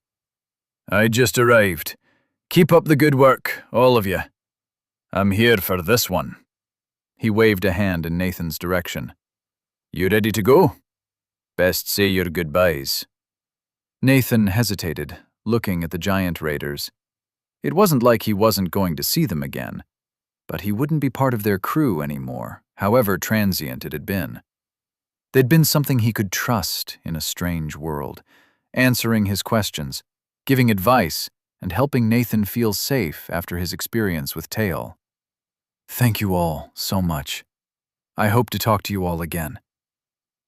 "I just arrived. Keep up the good work, all of you. I'm here for this one." He waved a hand in Nathan's direction. "You ready to go? Best say your goodbyes." Nathan hesitated, looking at the giant raiders. It wasn't like he wasn't going to see them again, but he wouldn't be part of their crew anymore, however transient it had been. They'd been something he could trust in a strange world, answering his questions, giving advice, and helping Nathan feel safe after his experience with Tail. "Thank you all so much. I hope to talk to you all again.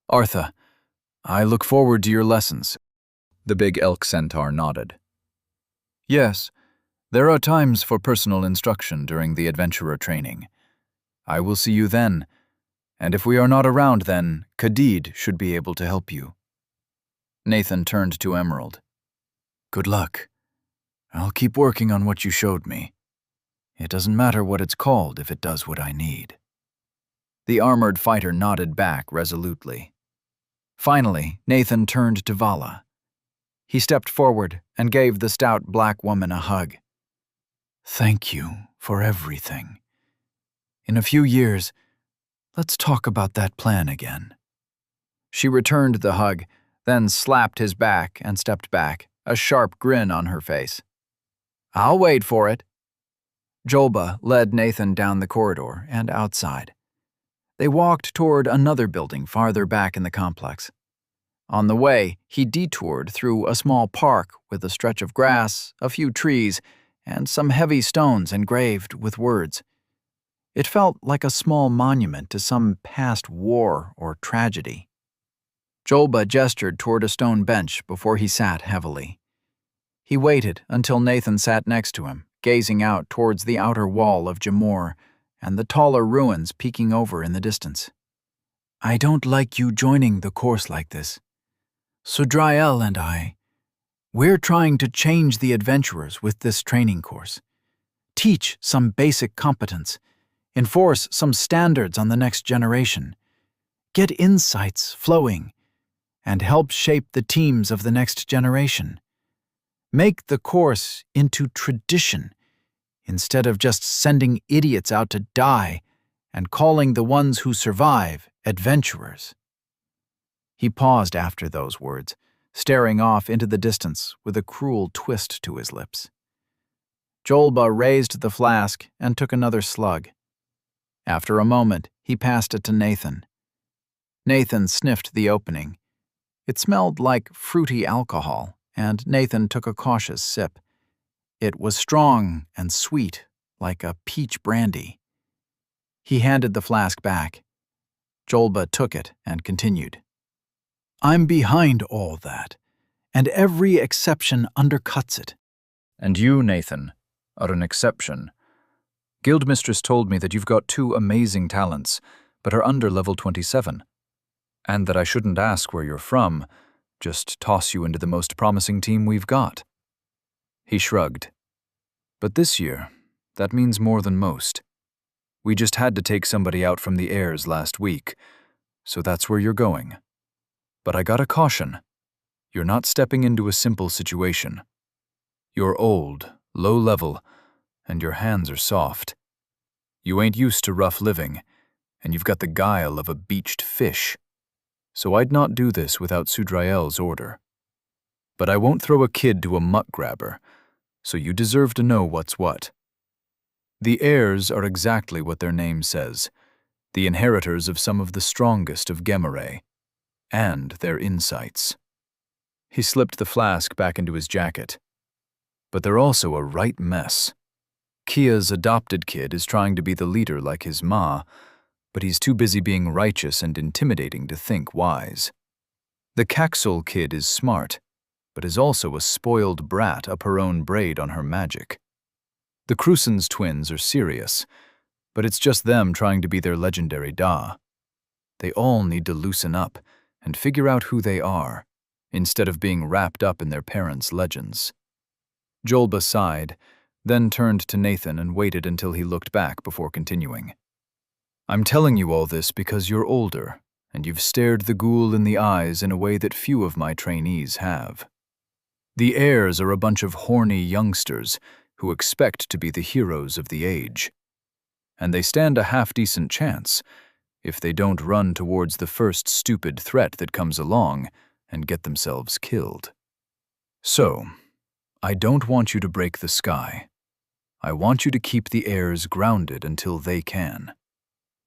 Arthur, I look forward to your lessons." The big elk centaur nodded. "Yes, there are times for personal instruction during the adventurer training. I will see you then, and if we are not around then, Khadid should be able to help you." Nathan turned to Emerald. "Good luck. I'll keep working on what you showed me. It doesn't matter what it's called if it does what I need." The armored fighter nodded back resolutely. Finally, Nathan turned to Vala. He stepped forward and gave the stout black woman a hug. "Thank you for everything. In a few years, let's talk about that plan again." She returned the hug, then slapped his back and stepped back, a sharp grin on her face. "I'll wait for it." Jolba led Nathan down the corridor and outside. They walked toward another building farther back in the complex. On the way, he detoured through a small park with a stretch of grass, a few trees, and some heavy stones engraved with words. It felt like a small monument to some past war or tragedy. Jolba gestured toward a stone bench before he sat heavily. He waited until Nathan sat next to him, gazing out towards the outer wall of Jamor and the taller ruins peeking over in the distance. "I don't like you joining the course like this. Sudrael and we're trying to change the adventurers with this training course. Teach some basic competence, enforce some standards on the next generation, get insights flowing, and help shape the teams of the next generation. Make the course into tradition, instead of just sending idiots out to die and calling the ones who survive adventurers." He paused after those words, staring off into the distance with a cruel twist to his lips. Jolba raised the flask and took another slug. After a moment, he passed it to Nathan. Nathan sniffed the opening. It smelled like fruity alcohol, and Nathan took a cautious sip. It was strong and sweet, like a peach brandy. He handed the flask back. Jolba took it and continued. "I'm behind all that, and every exception undercuts it." And you, Nathan, are an exception. Guildmistress told me that you've got 2 amazing talents, but are under level 27. And that I shouldn't ask where you're from, just toss you into the most promising team we've got. He shrugged. But this year, that means more than most. We just had to take somebody out from the heirs last week, so that's where you're going. But I gotta caution, you're not stepping into a simple situation. You're old, low level, and your hands are soft. You ain't used to rough living, and you've got the guile of a beached fish. So I'd not do this without Sudrael's order. But I won't throw a kid to a muck grabber, so you deserve to know what's what. The heirs are exactly what their name says, the inheritors of some of the strongest of Gemaray, and their insights. He slipped the flask back into his jacket. But they're also a right mess. Kia's adopted kid is trying to be the leader like his ma, but he's too busy being righteous and intimidating to think wise. The Caxel kid is smart, but is also a spoiled brat up her own braid on her magic. The Crusens twins are serious, but it's just them trying to be their legendary Da. They all need to loosen up and figure out who they are, instead of being wrapped up in their parents' legends. Jolba sighed, then turned to Nathan and waited until he looked back before continuing. I'm telling you all this because you're older, and you've stared the ghoul in the eyes in a way that few of my trainees have. The heirs are a bunch of horny youngsters who expect to be the heroes of the age. And they stand a half-decent chance if they don't run towards the first stupid threat that comes along and get themselves killed. So, I don't want you to break the sky. I want you to keep the heirs grounded until they can.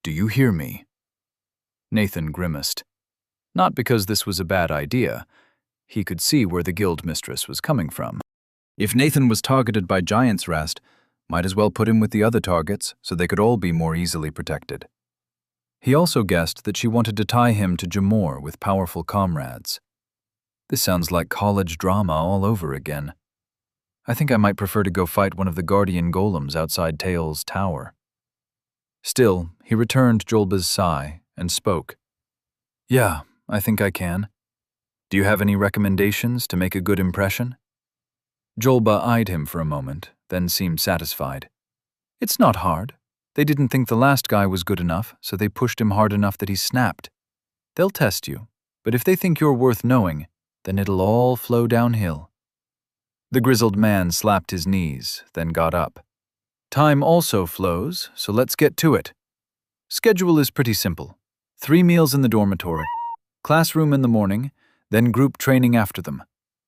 Do you hear me? Nathan grimaced. Not because this was a bad idea. He could see where the guild mistress was coming from. If Nathan was targeted by Giant's Rest, might as well put him with the other targets so they could all be more easily protected. He also guessed that she wanted to tie him to Jamor with powerful comrades. This sounds like college drama all over again. I think I might prefer to go fight one of the guardian golems outside Tael's tower. Still, he returned Jolba's sigh and spoke. Yeah, I think I can. Do you have any recommendations to make a good impression? Jolba eyed him for a moment, then seemed satisfied. It's not hard. They didn't think the last guy was good enough, so they pushed him hard enough that he snapped. They'll test you, but if they think you're worth knowing, then it'll all flow downhill." The grizzled man slapped his knees, then got up. "Time also flows, so let's get to it. Schedule is pretty simple. 3 meals in the dormitory, classroom in the morning, then group training after them.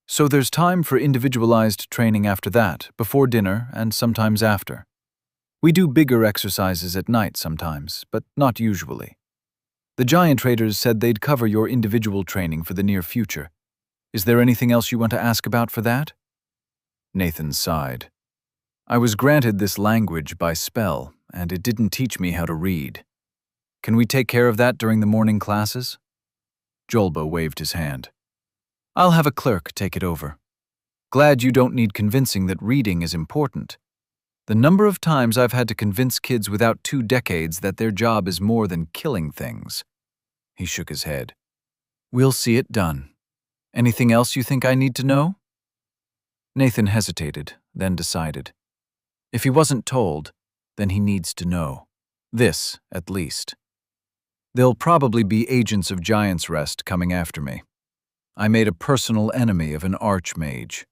So there's time for individualized training after that, before dinner and sometimes after. We do bigger exercises at night sometimes, but not usually. The giant traders said they'd cover your individual training for the near future. Is there anything else you want to ask about for that?" Nathan sighed. "I was granted this language by spell, and it didn't teach me how to read. Can we take care of that during the morning classes?" Jolba waved his hand. "I'll have a clerk take it over. Glad you don't need convincing that reading is important. The number of times I've had to convince kids without 2 decades that their job is more than killing things." He shook his head. "We'll see it done. Anything else you think I need to know?" Nathan hesitated, then decided. If he wasn't told, then he needs to know. This, at least. There'll probably be agents of Giant's Rest coming after me. I made a personal enemy of an archmage.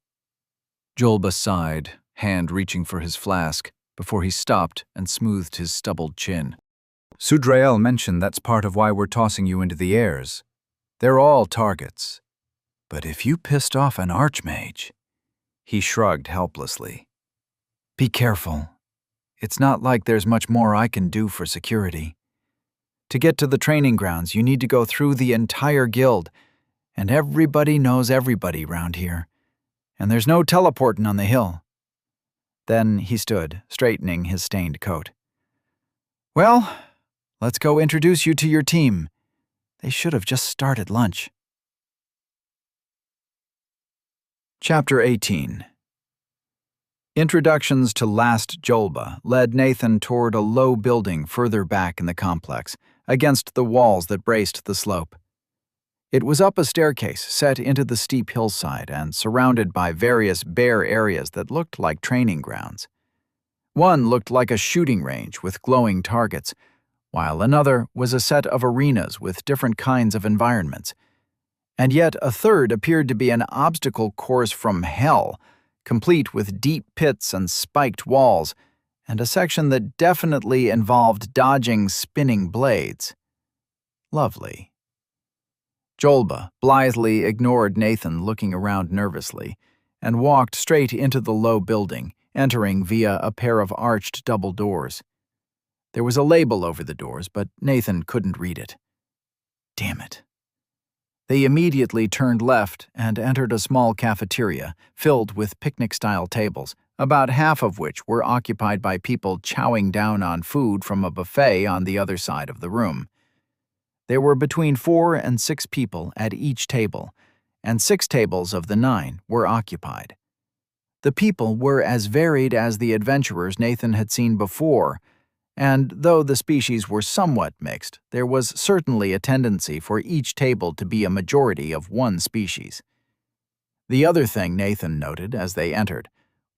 Jolba sighed, hand reaching for his flask, before he stopped and smoothed his stubbled chin. "Sudrael mentioned that's part of why we're tossing you into the airs. They're all targets. But if you pissed off an archmage..." He shrugged helplessly. "Be careful. It's not like there's much more I can do for security. To get to the training grounds, you need to go through the entire guild, and everybody knows everybody round here. And there's no teleporting on the hill." Then he stood, straightening his stained coat. "Well, let's go introduce you to your team. They should have just started lunch." Chapter 18. Introductions to Last Jolba led Nathan toward a low building further back in the complex, against the walls that braced the slope. It was up a staircase set into the steep hillside and surrounded by various bare areas that looked like training grounds. One looked like a shooting range with glowing targets, while another was a set of arenas with different kinds of environments. And yet a third appeared to be an obstacle course from hell, complete with deep pits and spiked walls, and a section that definitely involved dodging spinning blades. Lovely. Jolba blithely ignored Nathan looking around nervously and walked straight into the low building, entering via a pair of arched double doors. There was a label over the doors, but Nathan couldn't read it. Damn it. They immediately turned left and entered a small cafeteria filled with picnic-style tables, about half of which were occupied by people chowing down on food from a buffet on the other side of the room. There were between 4 and 6 people at each table, and 6 tables of the 9 were occupied. The people were as varied as the adventurers Nathan had seen before, and though the species were somewhat mixed, there was certainly a tendency for each table to be a majority of one species. The other thing Nathan noted as they entered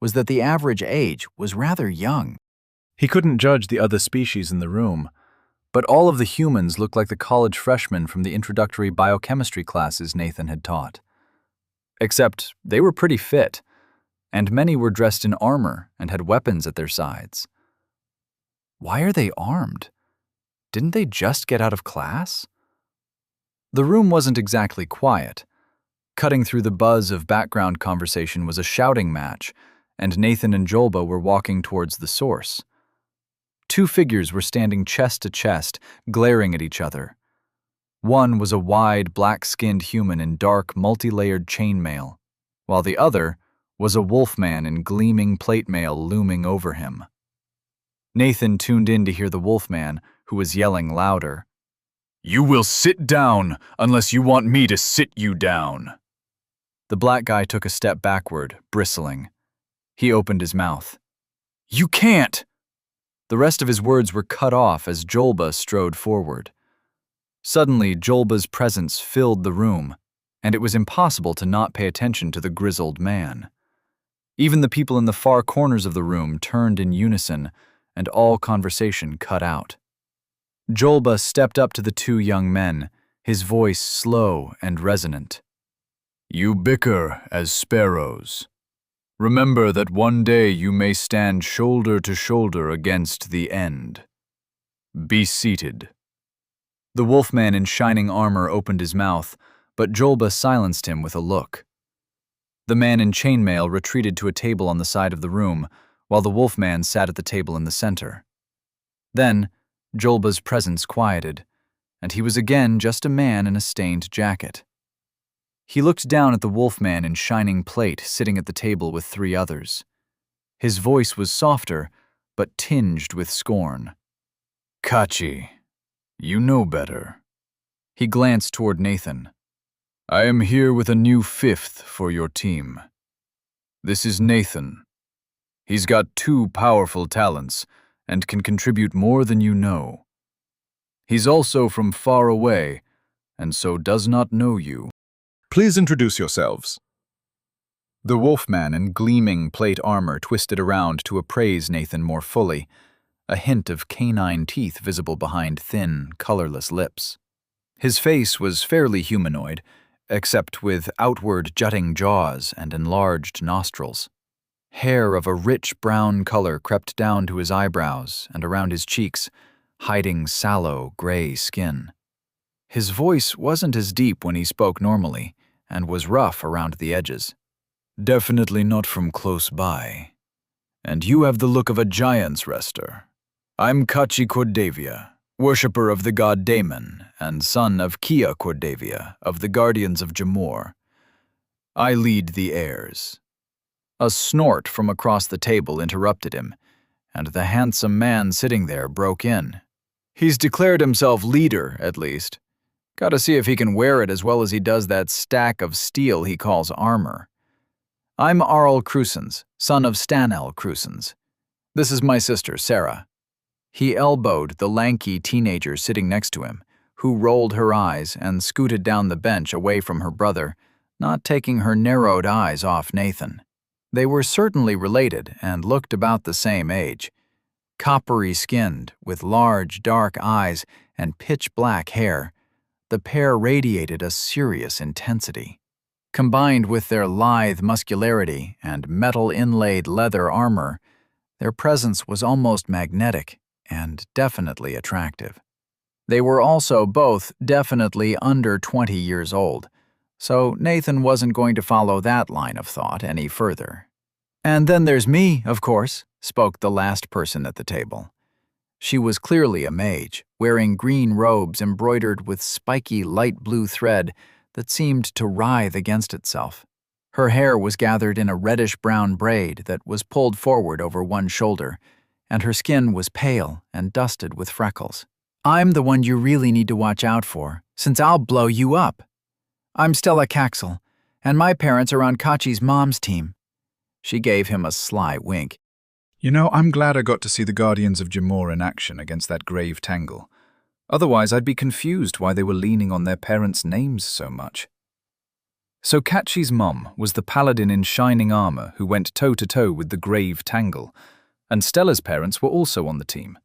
was that the average age was rather young. He couldn't judge the other species in the room, but all of the humans looked like the college freshmen from the introductory biochemistry classes Nathan had taught. Except they were pretty fit, and many were dressed in armor and had weapons at their sides. Why are they armed? Didn't they just get out of class? The room wasn't exactly quiet. Cutting through the buzz of background conversation was a shouting match, and Nathan and Jolba were walking towards the source. 2 figures were standing chest to chest, glaring at each other. One was a wide, black-skinned human in dark, multi-layered chainmail, while the other was a wolfman in gleaming plate mail looming over him. Nathan tuned in to hear the wolfman, who was yelling louder. "You will sit down unless you want me to sit you down." The black guy took a step backward, bristling. He opened his mouth. "You can't!" The rest of his words were cut off as Jolba strode forward. Suddenly, Jolba's presence filled the room, and it was impossible to not pay attention to the grizzled man. Even the people in the far corners of the room turned in unison, and all conversation cut out. Jolba stepped up to the two young men, his voice slow and resonant. "You bicker as sparrows. Remember that one day you may stand shoulder to shoulder against the end. Be seated." The wolfman in shining armor opened his mouth, but Jolba silenced him with a look. The man in chainmail retreated to a table on the side of the room, while the wolfman sat at the table in the center. Then, Jolba's presence quieted, and he was again just a man in a stained jacket. He looked down at the wolfman in shining plate sitting at the table with three others. His voice was softer, but tinged with scorn. "Kachi, you know better." He glanced toward Nathan. "I am here with a new fifth for your team. This is Nathan. He's got two powerful talents and can contribute more than you know. He's also from far away, and so does not know you." Please introduce yourselves. The wolfman in gleaming plate armor twisted around to appraise Nathan more fully, a hint of canine teeth visible behind thin, colorless lips. His face was fairly humanoid, except with outward jutting jaws and enlarged nostrils. Hair of a rich brown color crept down to his eyebrows and around his cheeks, hiding sallow, gray skin. His voice wasn't as deep when he spoke normally, and was rough around the edges. "Definitely not from close by. And you have the look of a giant's rester. I'm Kachi Cordavia, worshipper of the god Damon, and son of Kia Cordavia of the Guardians of Jamor. I lead the heirs." A snort from across the table interrupted him, and the handsome man sitting there broke in. "He's declared himself leader, at least. Gotta see if he can wear it as well as he does that stack of steel he calls armor. I'm Arl Crusens, son of Stanel Crusens. This is my sister, Sarah." He elbowed the lanky teenager sitting next to him, who rolled her eyes and scooted down the bench away from her brother, not taking her narrowed eyes off Nathan. They were certainly related and looked about the same age. Coppery-skinned, with large, dark eyes and pitch-black hair, the pair radiated a serious intensity. Combined with their lithe muscularity and metal-inlaid leather armor, their presence was almost magnetic and definitely attractive. They were also both definitely under 20 years old, so Nathan wasn't going to follow that line of thought any further. "And then there's me, of course," spoke the last person at the table. She was clearly a mage, wearing green robes embroidered with spiky light blue thread that seemed to writhe against itself. Her hair was gathered in a reddish-brown braid that was pulled forward over one shoulder, and her skin was pale and dusted with freckles. "I'm the one you really need to watch out for, since I'll blow you up. I'm Stella Caxel, and my parents are on Kachi's mom's team." She gave him a sly wink. You know, I'm glad I got to see the Guardians of Jamor in action against that grave tangle. Otherwise, I'd be confused why they were leaning on their parents' names so much. So Kachi's mom was the paladin in shining armor who went toe-to-toe with the grave tangle, and Stella's parents were also on the team.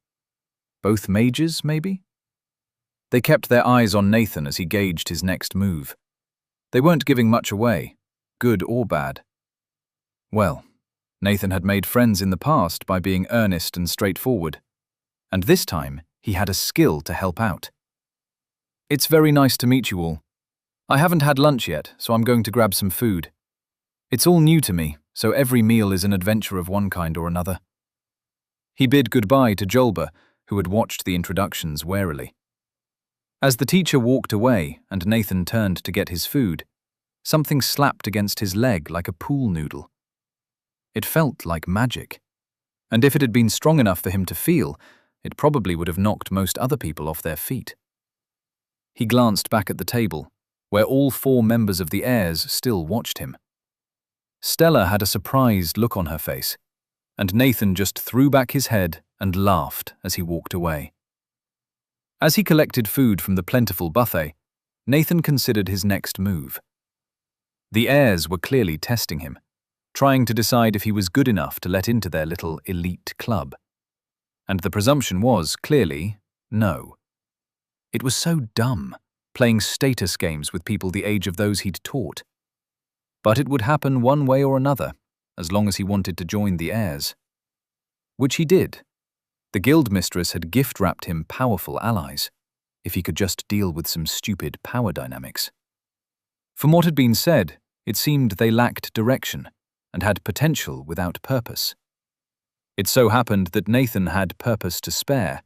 Both mages, maybe? They kept their eyes on Nathan as he gauged his next move. They weren't giving much away, good or bad. Well, Nathan had made friends in the past by being earnest and straightforward, and this time he had a skill to help out. "It's very nice to meet you all. I haven't had lunch yet, so I'm going to grab some food. It's all new to me, so every meal is an adventure of one kind or another." He bid goodbye to Jolba, who had watched the introductions warily. As the teacher walked away and Nathan turned to get his food, something slapped against his leg like a pool noodle. It felt like magic, and if it had been strong enough for him to feel, it probably would have knocked most other people off their feet. He glanced back at the table, where all 4 members of the heirs still watched him. Stella had a surprised look on her face, and Nathan just threw back his head and laughed as he walked away. As he collected food from the plentiful buffet, Nathan considered his next move. The heirs were clearly testing him, trying to decide if he was good enough to let into their little elite club. And the presumption was, clearly, no. It was so dumb, playing status games with people the age of those he'd taught. But it would happen one way or another, as long as he wanted to join the heirs. Which he did. The guild mistress had gift-wrapped him powerful allies, if he could just deal with some stupid power dynamics. From what had been said, it seemed they lacked direction and had potential without purpose. It so happened that Nathan had purpose to spare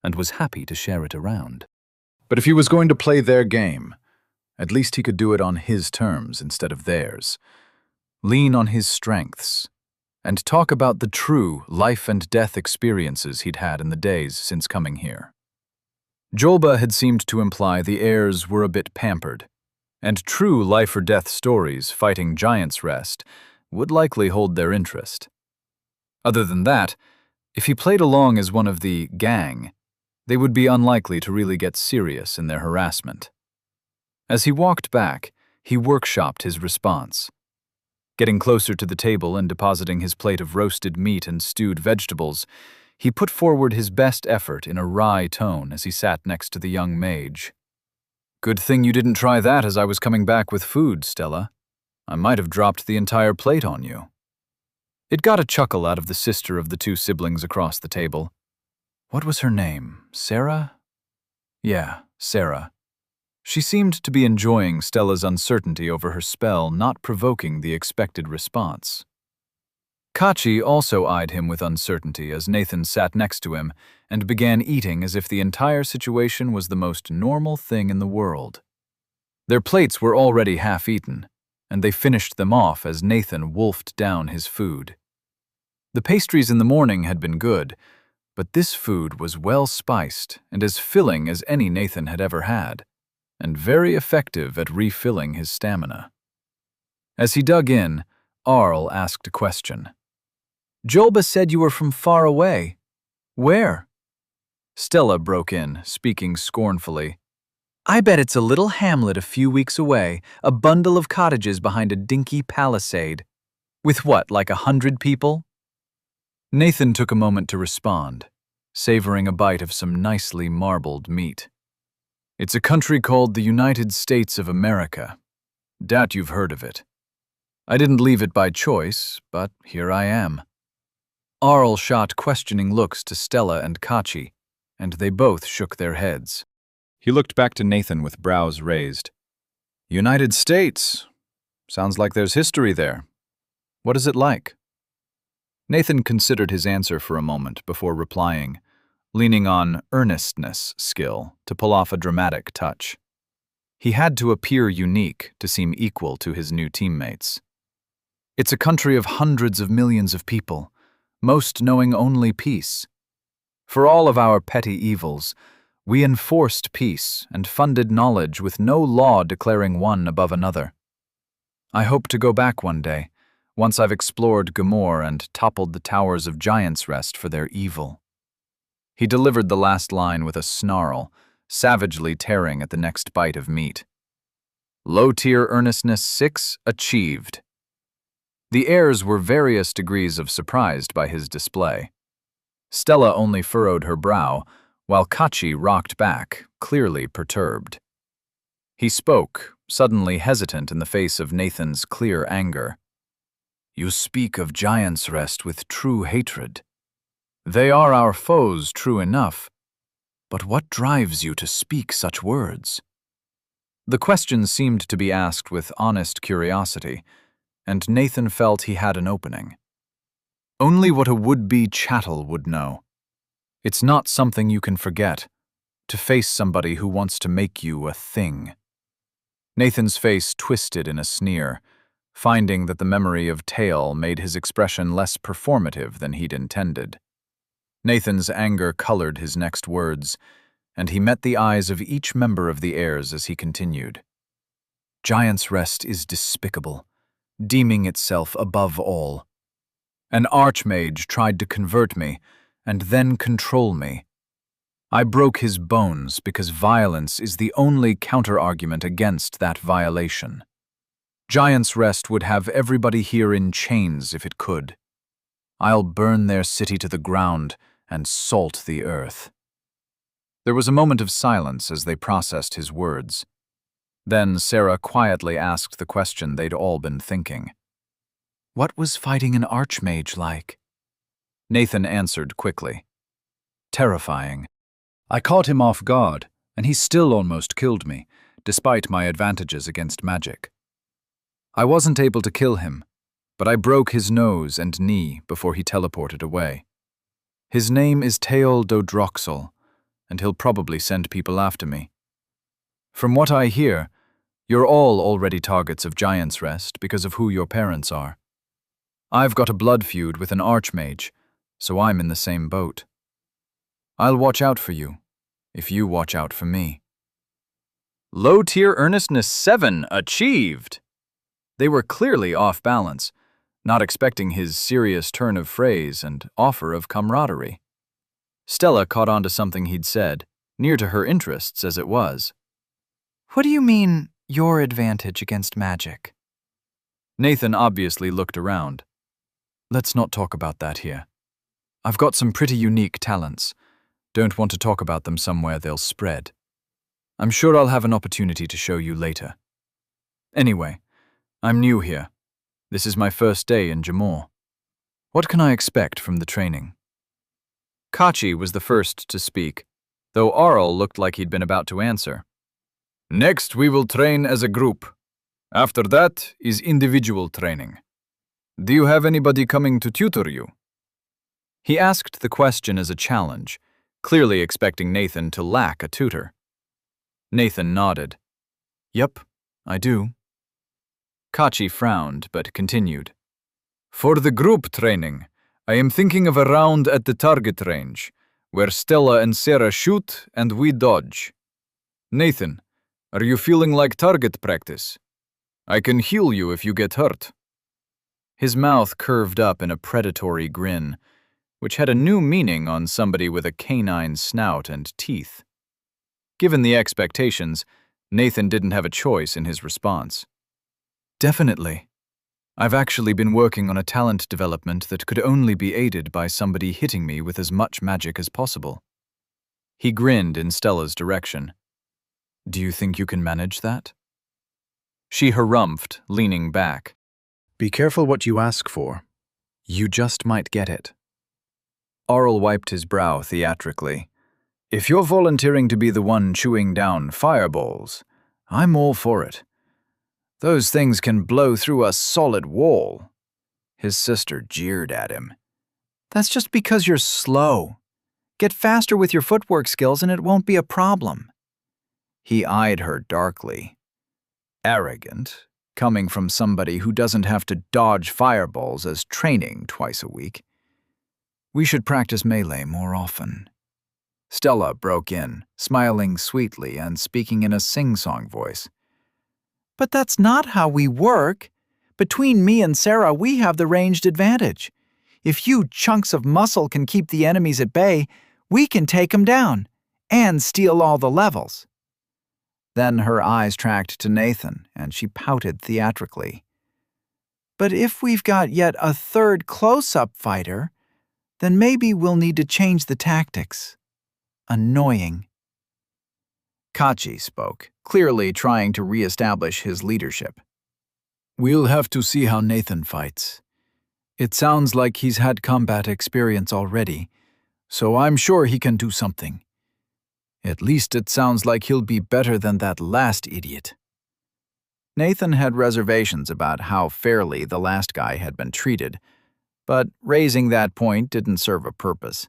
and was happy to share it around. But if he was going to play their game, at least he could do it on his terms instead of theirs. Lean on his strengths, and talk about the true life-and-death experiences he'd had in the days since coming here. Jolba had seemed to imply the heirs were a bit pampered, and true life-or-death stories fighting Giant's Rest would likely hold their interest. Other than that, if he played along as one of the gang, they would be unlikely to really get serious in their harassment. As he walked back, he workshopped his response. Getting closer to the table and depositing his plate of roasted meat and stewed vegetables, he put forward his best effort in a wry tone as he sat next to the young mage. "Good thing you didn't try that as I was coming back with food, Stella. I might have dropped the entire plate on you." It got a chuckle out of the sister of the two siblings across the table. What was her name? Sarah? Yeah, Sarah. She seemed to be enjoying Stella's uncertainty over her spell, not provoking the expected response. Kachi also eyed him with uncertainty as Nathan sat next to him and began eating as if the entire situation was the most normal thing in the world. Their plates were already half-eaten, and they finished them off as Nathan wolfed down his food. The pastries in the morning had been good, but this food was well-spiced and as filling as any Nathan had ever had, and very effective at refilling his stamina. As he dug in, Arl asked a question. "Jolba said you were from far away. Where?" Stella broke in, speaking scornfully. "I bet it's a little hamlet a few weeks away, a bundle of cottages behind a dinky palisade. With what, like 100 people?" Nathan took a moment to respond, savoring a bite of some nicely marbled meat. "It's a country called the United States of America. Doubt you've heard of it. I didn't leave it by choice, but here I am." Arl shot questioning looks to Stella and Kachi, and they both shook their heads. He looked back to Nathan with brows raised. "United States? Sounds like there's history there. What is it like?" Nathan considered his answer for a moment before replying, leaning on earnestness skill to pull off a dramatic touch. He had to appear unique to seem equal to his new teammates. "It's a country of hundreds of millions of people, most knowing only peace. For all of our petty evils, we enforced peace and funded knowledge with no law declaring one above another. I hope to go back one day, once I've explored Gamor and toppled the towers of Giant's Rest for their evil." He delivered the last line with a snarl, savagely tearing at the next bite of meat. Low-tier earnestness 6 achieved. The heirs were various degrees of surprised by his display. Stella only furrowed her brow, while Kachi rocked back, clearly perturbed. He spoke, suddenly hesitant in the face of Nathan's clear anger. "You speak of Giant's Rest with true hatred. They are our foes, true enough. But what drives you to speak such words?" The question seemed to be asked with honest curiosity, and Nathan felt he had an opening. Only what a would-be chattel would know. It's not something you can forget, to face somebody who wants to make you a thing. Nathan's face twisted in a sneer, finding that the memory of Tail made his expression less performative than he'd intended. Nathan's anger colored his next words, and he met the eyes of each member of the heirs as he continued. "Giant's Rest is despicable, deeming itself above all. An archmage tried to convert me, and then control me. I broke his bones because violence is the only counter-argument against that violation. Giant's Rest would have everybody here in chains if it could. I'll burn their city to the ground and salt the earth. There was a moment of silence as they processed his words. Then Sarah quietly asked the question they'd all been thinking. What was fighting an archmage like? Nathan answered quickly. Terrifying. I caught him off guard, and he still almost killed me, despite my advantages against magic. I wasn't able to kill him, but I broke his nose and knee before he teleported away. His name is Teol Dodroxel, and he'll probably send people after me. From what I hear, you're all already targets of Giant's Rest because of who your parents are. I've got a blood feud with an archmage, so I'm in the same boat. I'll watch out for you, if you watch out for me. Low-tier earnestness 7 achieved! They were clearly off balance, not expecting his serious turn of phrase and offer of camaraderie. Stella caught on to something he'd said, near to her interests as it was. What do you mean, your advantage against magic? Nathan obviously looked around. Let's not talk about that here. I've got some pretty unique talents. Don't want to talk about them somewhere they'll spread. I'm sure I'll have an opportunity to show you later. Anyway, I'm new here. This is my first day in Jamor. What can I expect from the training? Kachi was the first to speak, though Arl looked like he'd been about to answer. Next, we will train as a group. After that is individual training. Do you have anybody coming to tutor you? He asked the question as a challenge, clearly expecting Nathan to lack a tutor. Nathan nodded. Yep, I do. Kachi frowned, but continued. For the group training, I am thinking of a round at the target range, where Stella and Sarah shoot and we dodge. Nathan, are you feeling like target practice? I can heal you if you get hurt. His mouth curved up in a predatory grin, which had a new meaning on somebody with a canine snout and teeth. Given the expectations, Nathan didn't have a choice in his response. Definitely. I've actually been working on a talent development that could only be aided by somebody hitting me with as much magic as possible. He grinned in Stella's direction. Do you think you can manage that? She harumphed, leaning back. Be careful what you ask for. You just might get it. Arl wiped his brow theatrically. If you're volunteering to be the one chewing down fireballs, I'm all for it. Those things can blow through a solid wall. His sister jeered at him. That's just because you're slow. Get faster with your footwork skills and it won't be a problem. He eyed her darkly. Arrogant, coming from somebody who doesn't have to dodge fireballs as training twice a week. We should practice melee more often. Stella broke in, smiling sweetly and speaking in a sing-song voice. But that's not how we work. Between me and Sarah, we have the ranged advantage. If you chunks of muscle can keep the enemies at bay, we can take them down and steal all the levels. Then her eyes tracked to Nathan, and she pouted theatrically. But if we've got yet a third close-up fighter, then maybe we'll need to change the tactics. Annoying. Kachi spoke, clearly trying to re-establish his leadership. We'll have to see how Nathan fights. It sounds like he's had combat experience already, so I'm sure he can do something. At least it sounds like he'll be better than that last idiot. Nathan had reservations about how fairly the last guy had been treated, but raising that point didn't serve a purpose.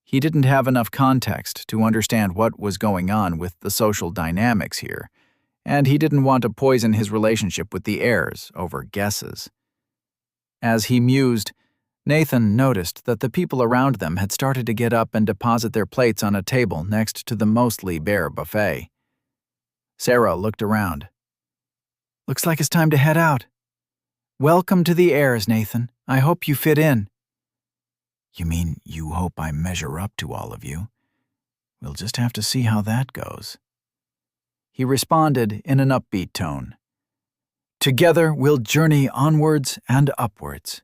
He didn't have enough context to understand what was going on with the social dynamics here, and he didn't want to poison his relationship with the heirs over guesses. As he mused, Nathan noticed that the people around them had started to get up and deposit their plates on a table next to the mostly bare buffet. Sarah looked around. Looks like it's time to head out. Welcome to the heirs, Nathan. I hope you fit in. You mean you hope I measure up to all of you? We'll just have to see how that goes. He responded in an upbeat tone. Together we'll journey onwards and upwards.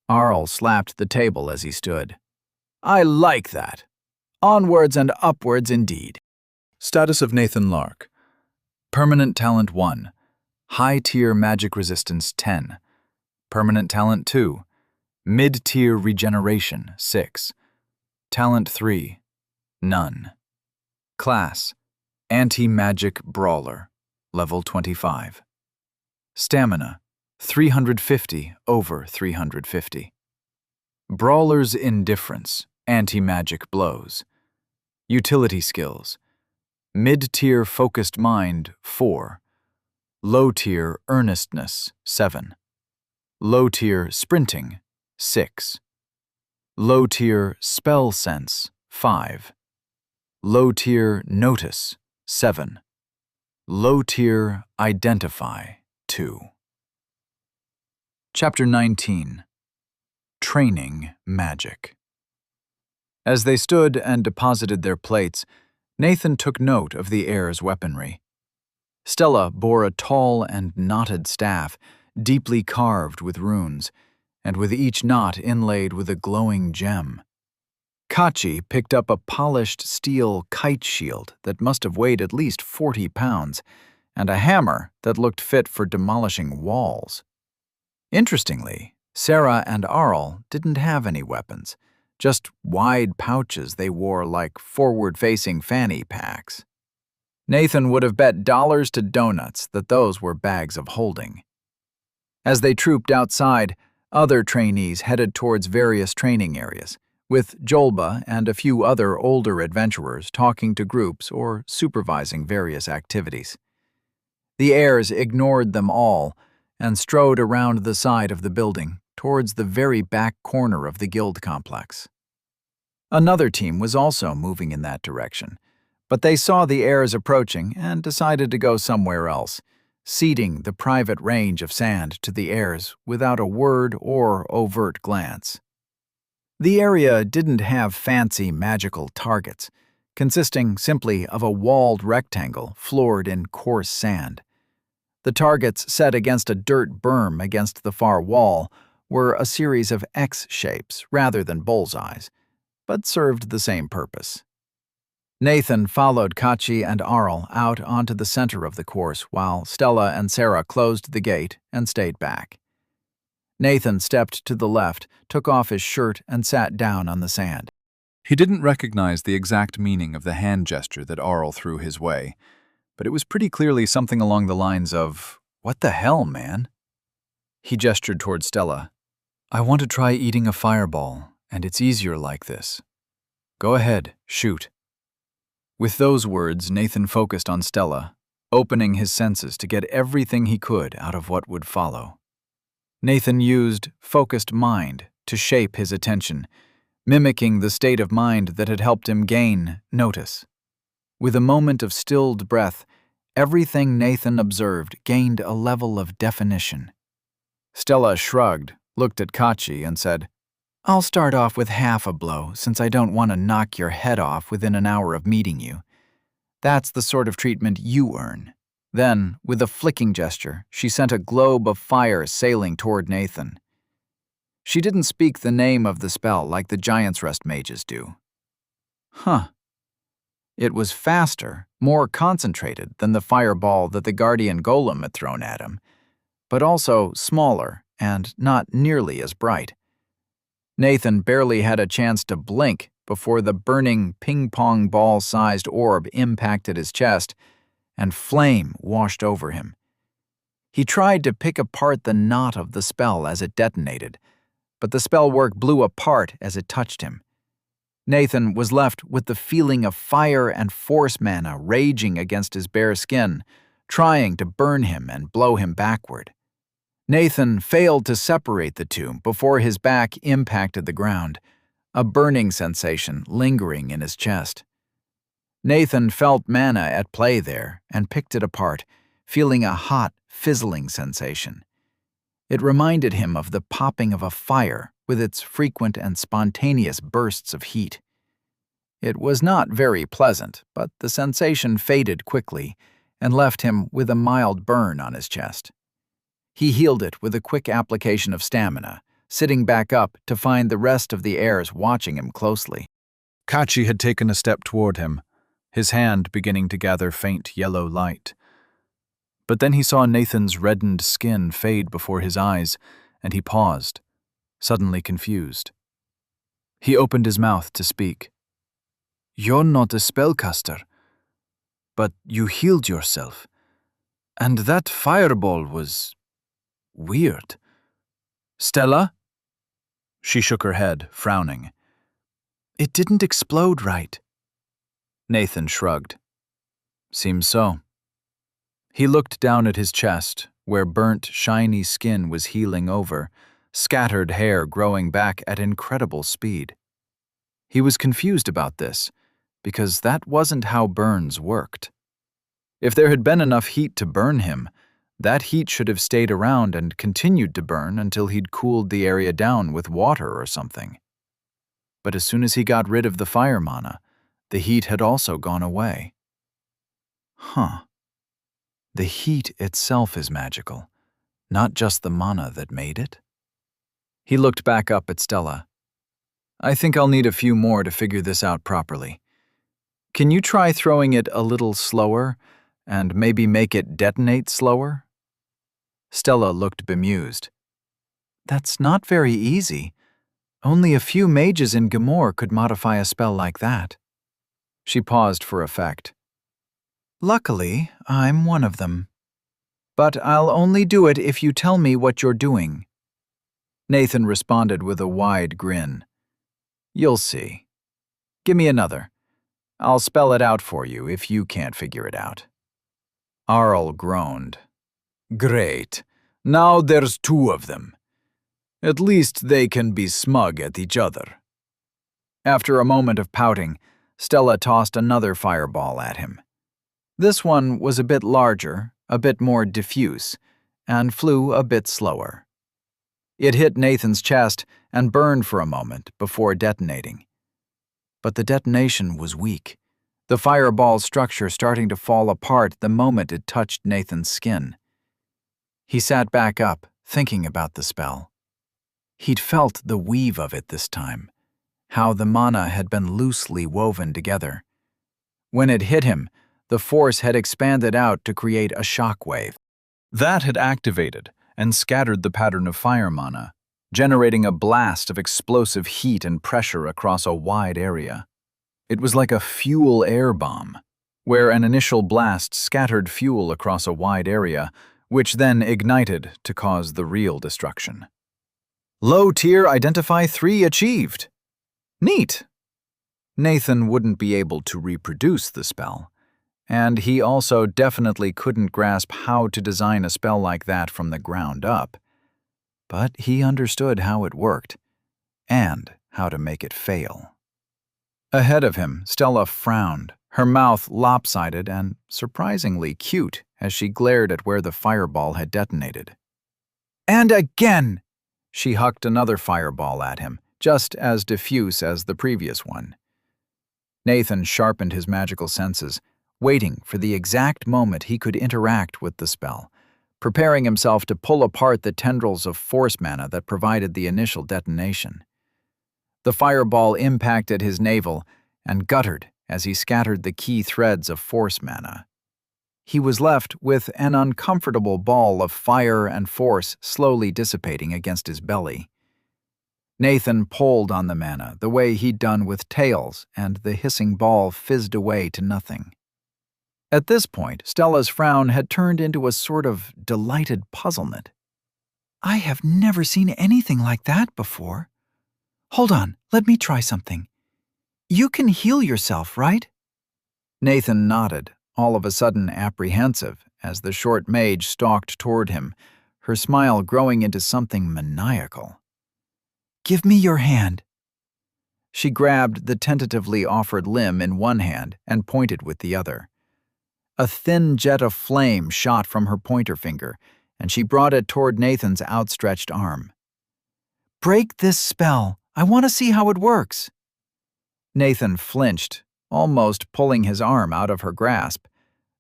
Arl slapped the table as he stood. I like that. Onwards and upwards indeed. Status of Nathan Lark. Permanent Talent 1. High-tier magic resistance 10. Permanent Talent 2. Mid-tier regeneration 6. Talent 3. None. Class: Anti-Magic Brawler, level 25. Stamina: 350 over 350. Brawler's Indifference, Anti-Magic Blows. Utility Skills: Mid-tier Focused Mind 4. Low-tier Earnestness 7. Low-tier Sprinting 6. Low-tier Spell Sense 5. Low-tier Notice 7. Low-tier Identify 2. Chapter 19. Training Magic. As they stood and deposited their plates, Nathan took note of the heir's weaponry. Stella bore a tall and knotted staff, deeply carved with runes, and with each knot inlaid with a glowing gem. Kachi picked up a polished steel kite shield that must have weighed at least 40 pounds, and a hammer that looked fit for demolishing walls. Interestingly, Sarah and Arl didn't have any weapons, just wide pouches they wore like forward-facing fanny packs. Nathan would have bet dollars to donuts that those were bags of holding. As they trooped outside, other trainees headed towards various training areas, with Jolba and a few other older adventurers talking to groups or supervising various activities. The heirs ignored them all and strode around the side of the building towards the very back corner of the guild complex. Another team was also moving in that direction, but they saw the heirs approaching and decided to go somewhere else, ceding the private range of sand to the heirs without a word or overt glance. The area didn't have fancy magical targets, consisting simply of a walled rectangle floored in coarse sand. The targets set against a dirt berm against the far wall were a series of X shapes rather than bullseyes, but served the same purpose. Nathan followed Kachi and Arl out onto the center of the course while Stella and Sarah closed the gate and stayed back. Nathan stepped to the left, took off his shirt, and sat down on the sand. He didn't recognize the exact meaning of the hand gesture that Arl threw his way, but it was pretty clearly something along the lines of, "What the hell, man?" He gestured toward Stella. "I want to try eating a fireball, and it's easier like this. Go ahead, shoot." With those words, Nathan focused on Stella, opening his senses to get everything he could out of what would follow. Nathan used focused mind to shape his attention, mimicking the state of mind that had helped him gain notice. With a moment of stilled breath, everything Nathan observed gained a level of definition. Stella shrugged, looked at Kachi, and said, "I'll start off with half a blow since I don't want to knock your head off within an hour of meeting you. That's the sort of treatment you earn." Then, with a flicking gesture, she sent a globe of fire sailing toward Nathan. She didn't speak the name of the spell like the Giant's Rest mages do. It was faster, more concentrated than the fireball that the Guardian Golem had thrown at him, but also smaller and not nearly as bright. Nathan barely had a chance to blink before the burning ping-pong ball-sized orb impacted his chest, and flame washed over him. He tried to pick apart the knot of the spell as it detonated, but the spell work blew apart as it touched him. Nathan was left with the feeling of fire and force mana raging against his bare skin, trying to burn him and blow him backward. Nathan failed to separate the two before his back impacted the ground, a burning sensation lingering in his chest. Nathan felt mana at play there and picked it apart, feeling a hot, fizzling sensation. It reminded him of the popping of a fire with its frequent and spontaneous bursts of heat. It was not very pleasant, but the sensation faded quickly and left him with a mild burn on his chest. He healed it with a quick application of stamina, sitting back up to find the rest of the heirs watching him closely. Kachi had taken a step toward him, his hand beginning to gather faint yellow light. But then he saw Nathan's reddened skin fade before his eyes, and he paused, suddenly confused. He opened his mouth to speak. "You're not a spellcaster, but you healed yourself. And that fireball was weird. Stella?" She shook her head, frowning. "It didn't explode right." Nathan shrugged. "Seems so." He looked down at his chest, where burnt, shiny skin was healing over, scattered hair growing back at incredible speed. He was confused about this, because that wasn't how burns worked. If there had been enough heat to burn him, that heat should have stayed around and continued to burn until he'd cooled the area down with water or something. But as soon as he got rid of the fire mana, the heat had also gone away. The heat itself is magical, not just the mana that made it. He looked back up at Stella. "I think I'll need a few more to figure this out properly. Can you try throwing it a little slower, and maybe make it detonate slower?" Stella looked bemused. "That's not very easy. Only a few mages in Gamor could modify a spell like that." She paused for effect. "Luckily, I'm one of them. But I'll only do it if you tell me what you're doing." Nathan responded with a wide grin. "You'll see. Give me another. I'll spell it out for you if you can't figure it out." Arl groaned. "Great. Now there's two of them. At least they can be smug at each other." After a moment of pouting, Stella tossed another fireball at him. This one was a bit larger, a bit more diffuse, and flew a bit slower. It hit Nathan's chest and burned for a moment before detonating. But the detonation was weak, the fireball's structure starting to fall apart the moment it touched Nathan's skin. He sat back up, thinking about the spell. He'd felt the weave of it this time, how the mana had been loosely woven together. When it hit him, the force had expanded out to create a shockwave. That had activated and scattered the pattern of fire mana, generating a blast of explosive heat and pressure across a wide area. It was like a fuel air bomb, where an initial blast scattered fuel across a wide area, which then ignited to cause the real destruction. Low tier Identify 3 achieved. Neat. Nathan wouldn't be able to reproduce the spell, and he also definitely couldn't grasp how to design a spell like that from the ground up. But he understood how it worked, and how to make it fail. Ahead of him, Stella frowned, her mouth lopsided and surprisingly cute as she glared at where the fireball had detonated. "And again!" She hucked another fireball at him, just as diffuse as the previous one. Nathan sharpened his magical senses, waiting for the exact moment he could interact with the spell, preparing himself to pull apart the tendrils of force mana that provided the initial detonation. The fireball impacted his navel and guttered as he scattered the key threads of force mana. He was left with an uncomfortable ball of fire and force slowly dissipating against his belly. Nathan pulled on the mana the way he'd done with Tails, and the hissing ball fizzed away to nothing. At this point, Stella's frown had turned into a sort of delighted puzzlement. "I have never seen anything like that before. Hold on, let me try something. You can heal yourself, right?" Nathan nodded, all of a sudden apprehensive, as the short mage stalked toward him, her smile growing into something maniacal. "Give me your hand." She grabbed the tentatively offered limb in one hand and pointed with the other. A thin jet of flame shot from her pointer finger, and she brought it toward Nathan's outstretched arm. "Break this spell. I want to see how it works." Nathan flinched, almost pulling his arm out of her grasp,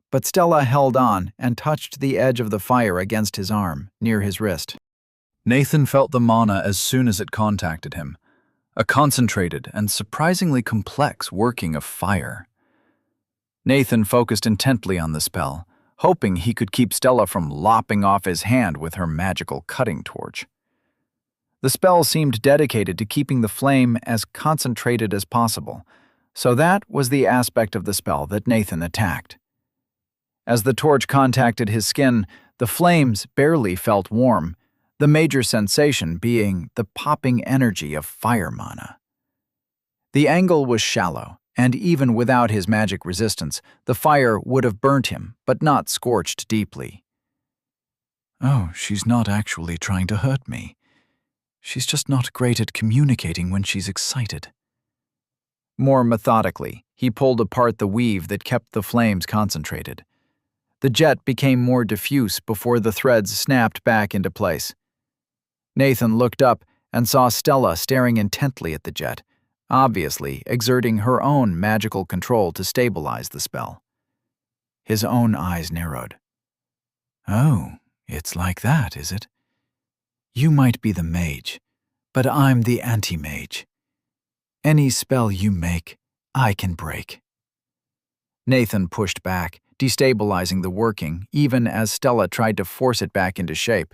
but Stella held on and touched the edge of the fire against his arm, near his wrist. Nathan felt the mana as soon as it contacted him, a concentrated and surprisingly complex working of fire. Nathan focused intently on the spell, hoping he could keep Stella from lopping off his hand with her magical cutting torch. The spell seemed dedicated to keeping the flame as concentrated as possible, so that was the aspect of the spell that Nathan attacked. As the torch contacted his skin, the flames barely felt warm, the major sensation being the popping energy of fire mana. The angle was shallow, and even without his magic resistance, the fire would have burnt him, but not scorched deeply. Oh, she's not actually trying to hurt me. She's just not great at communicating when she's excited. More methodically, he pulled apart the weave that kept the flames concentrated. The jet became more diffuse before the threads snapped back into place. Nathan looked up and saw Stella staring intently at the jet, obviously exerting her own magical control to stabilize the spell. His own eyes narrowed. Oh, it's like that, is it? You might be the mage, but I'm the anti-mage. Any spell you make, I can break. Nathan pushed back, destabilizing the working, even as Stella tried to force it back into shape.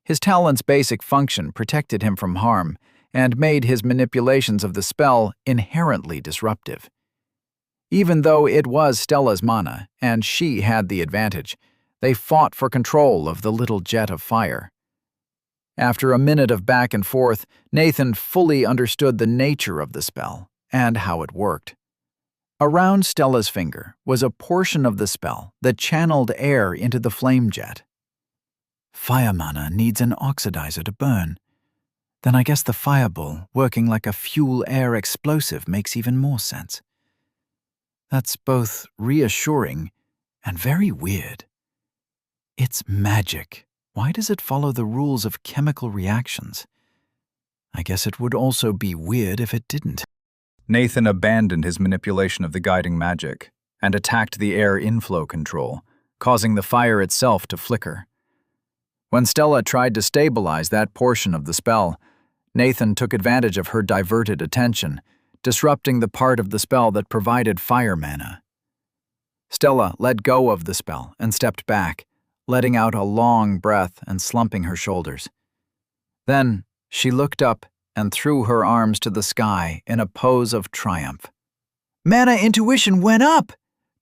His talent's basic function protected him from harm and made his manipulations of the spell inherently disruptive. Even though it was Stella's mana, and she had the advantage, they fought for control of the little jet of fire. After a minute of back and forth, Nathan fully understood the nature of the spell and how it worked. Around Stella's finger was a portion of the spell that channeled air into the flame jet. Fire mana needs an oxidizer to burn. Then I guess the fireball, working like a fuel-air explosive, makes even more sense. That's both reassuring and very weird. It's magic. Why does it follow the rules of chemical reactions? I guess it would also be weird if it didn't. Nathan abandoned his manipulation of the guiding magic and attacked the air inflow control, causing the fire itself to flicker. When Stella tried to stabilize that portion of the spell, Nathan took advantage of her diverted attention, disrupting the part of the spell that provided fire mana. Stella let go of the spell and stepped back, letting out a long breath and slumping her shoulders. Then she looked up and threw her arms to the sky in a pose of triumph. Mana intuition went up!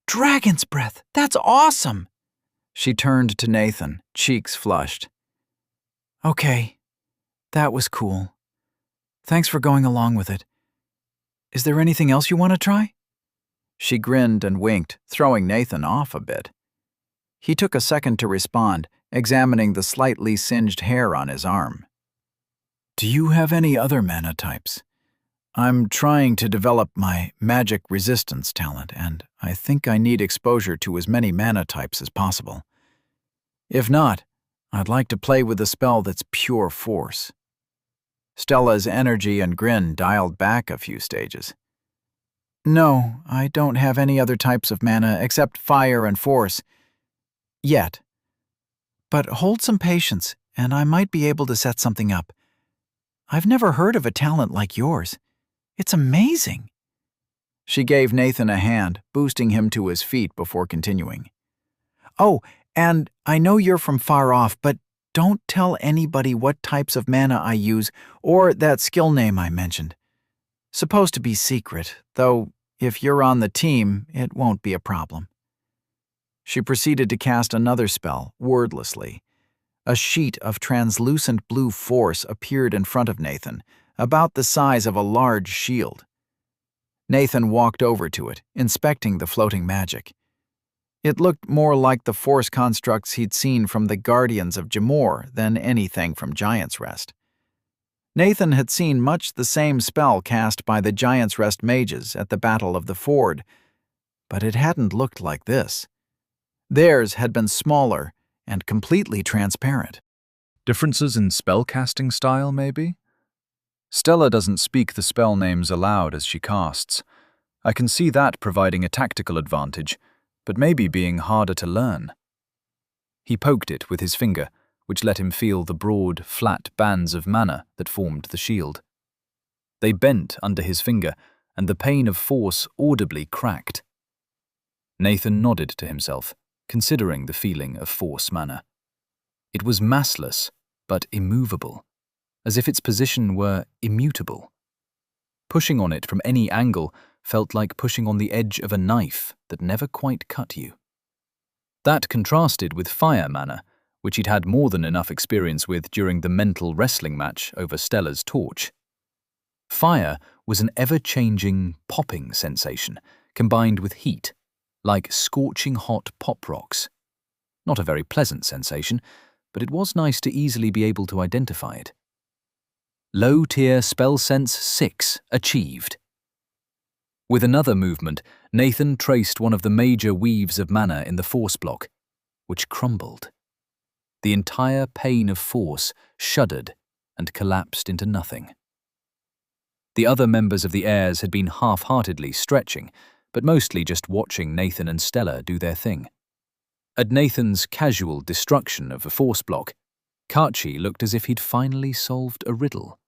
Dragon's breath! That's awesome! She turned to Nathan, cheeks flushed. Okay, that was cool. Thanks for going along with it. Is there anything else you want to try? She grinned and winked, throwing Nathan off a bit. He took a second to respond, examining the slightly singed hair on his arm. Do you have any other mana types? I'm trying to develop my magic resistance talent, and I think I need exposure to as many mana types as possible. If not, I'd like to play with a spell that's pure force. Stella's energy and grin dialed back a few stages. No, I don't have any other types of mana except fire and force. Yet. But hold some patience, and I might be able to set something up. I've never heard of a talent like yours. It's amazing. She gave Nathan a hand, boosting him to his feet before continuing. Oh, and I know you're from far off, but don't tell anybody what types of mana I use or that skill name I mentioned. Supposed to be secret, though if you're on the team, it won't be a problem. She proceeded to cast another spell, wordlessly. A sheet of translucent blue force appeared in front of Nathan, about the size of a large shield. Nathan walked over to it, inspecting the floating magic. It looked more like the force constructs he'd seen from the Guardians of Jamor than anything from Giant's Rest. Nathan had seen much the same spell cast by the Giant's Rest mages at the Battle of the Ford, but it hadn't looked like this. Theirs had been smaller and completely transparent. Differences in spellcasting style, maybe? Stella doesn't speak the spell names aloud as she casts. I can see that providing a tactical advantage, but maybe being harder to learn. He poked it with his finger, which let him feel the broad, flat bands of mana that formed the shield. They bent under his finger, and the pane of force audibly cracked. Nathan nodded to himself, considering the feeling of force mana. It was massless, but immovable, as if its position were immutable. Pushing on it from any angle felt like pushing on the edge of a knife that never quite cut you. That contrasted with fire mana, which he'd had more than enough experience with during the mental wrestling match over Stella's torch. Fire was an ever-changing, popping sensation, combined with heat, like scorching hot pop rocks. Not a very pleasant sensation, but it was nice to easily be able to identify it. Low-tier spell sense 6 achieved. With another movement, Nathan traced one of the major weaves of mana in the force block, which crumbled. The entire pane of force shuddered and collapsed into nothing. The other members of the heirs had been half-heartedly stretching, but mostly just watching Nathan and Stella do their thing. At Nathan's casual destruction of a force block, Kachi looked as if he'd finally solved a riddle.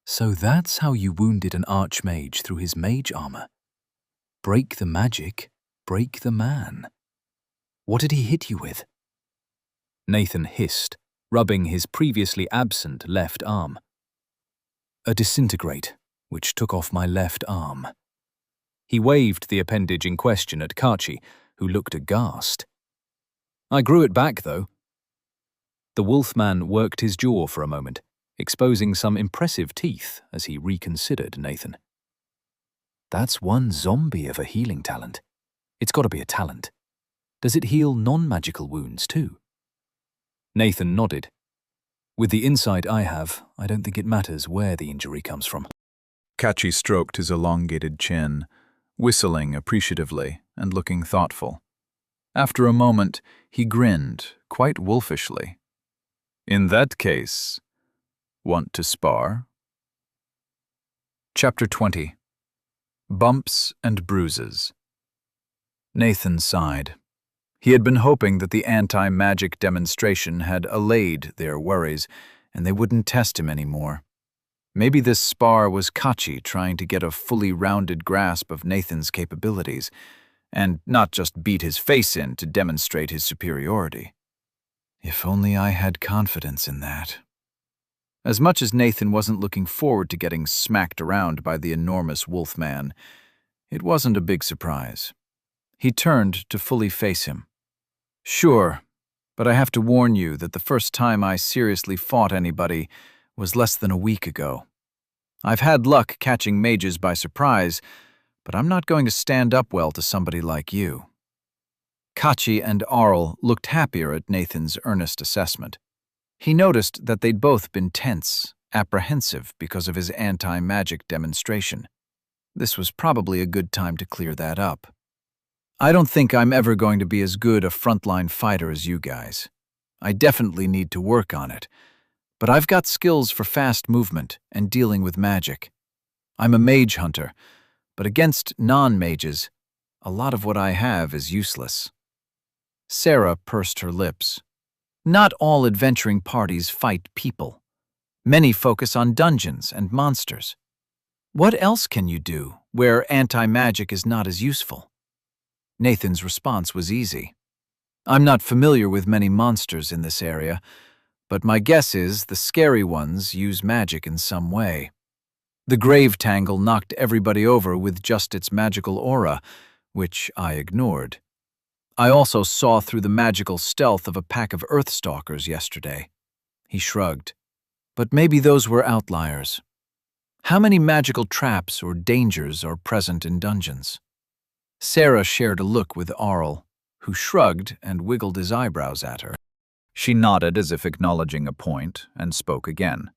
So that's how you wounded an archmage through his mage armor. Break the magic, break the man. What did he hit you with? Nathan hissed, rubbing his previously absent left arm. A disintegrate, which took off my left arm. He waved the appendage in question at Kachi, who looked aghast. I grew it back, though. The wolfman worked his jaw for a moment, exposing some impressive teeth as he reconsidered Nathan. That's one zombie of a healing talent. It's got to be a talent. Does it heal non-magical wounds, too? Nathan nodded. With the insight I have, I don't think it matters where the injury comes from. Kachi stroked his elongated chin, whistling appreciatively and looking thoughtful. After a moment, he grinned, quite wolfishly. In that case, want to spar? Chapter 20. Bumps and Bruises. Nathan sighed. He had been hoping that the anti-magic demonstration had allayed their worries, and they wouldn't test him anymore. Maybe this spar was Kachi trying to get a fully rounded grasp of Nathan's capabilities, and not just beat his face in to demonstrate his superiority. If only I had confidence in that. As much as Nathan wasn't looking forward to getting smacked around by the enormous wolfman, it wasn't a big surprise. He turned to fully face him. Sure, but I have to warn you that the first time I seriously fought anybody was less than a week ago. I've had luck catching mages by surprise, but I'm not going to stand up well to somebody like you. Kachi and Arl looked happier at Nathan's earnest assessment. He noticed that they'd both been tense, apprehensive because of his anti-magic demonstration. This was probably a good time to clear that up. I don't think I'm ever going to be as good a frontline fighter as you guys. I definitely need to work on it, but I've got skills for fast movement and dealing with magic. I'm a mage hunter, but against non-mages, a lot of what I have is useless. Sarah pursed her lips. Not all adventuring parties fight people. Many focus on dungeons and monsters. What else can you do where anti-magic is not as useful? Nathan's response was easy. I'm not familiar with many monsters in this area, but my guess is the scary ones use magic in some way. The grave tangle knocked everybody over with just its magical aura, which I ignored. I also saw through the magical stealth of a pack of Earthstalkers yesterday. He shrugged. But maybe those were outliers. How many magical traps or dangers are present in dungeons? Sarah shared a look with Arl, who shrugged and wiggled his eyebrows at her. She nodded as if acknowledging a point and spoke again.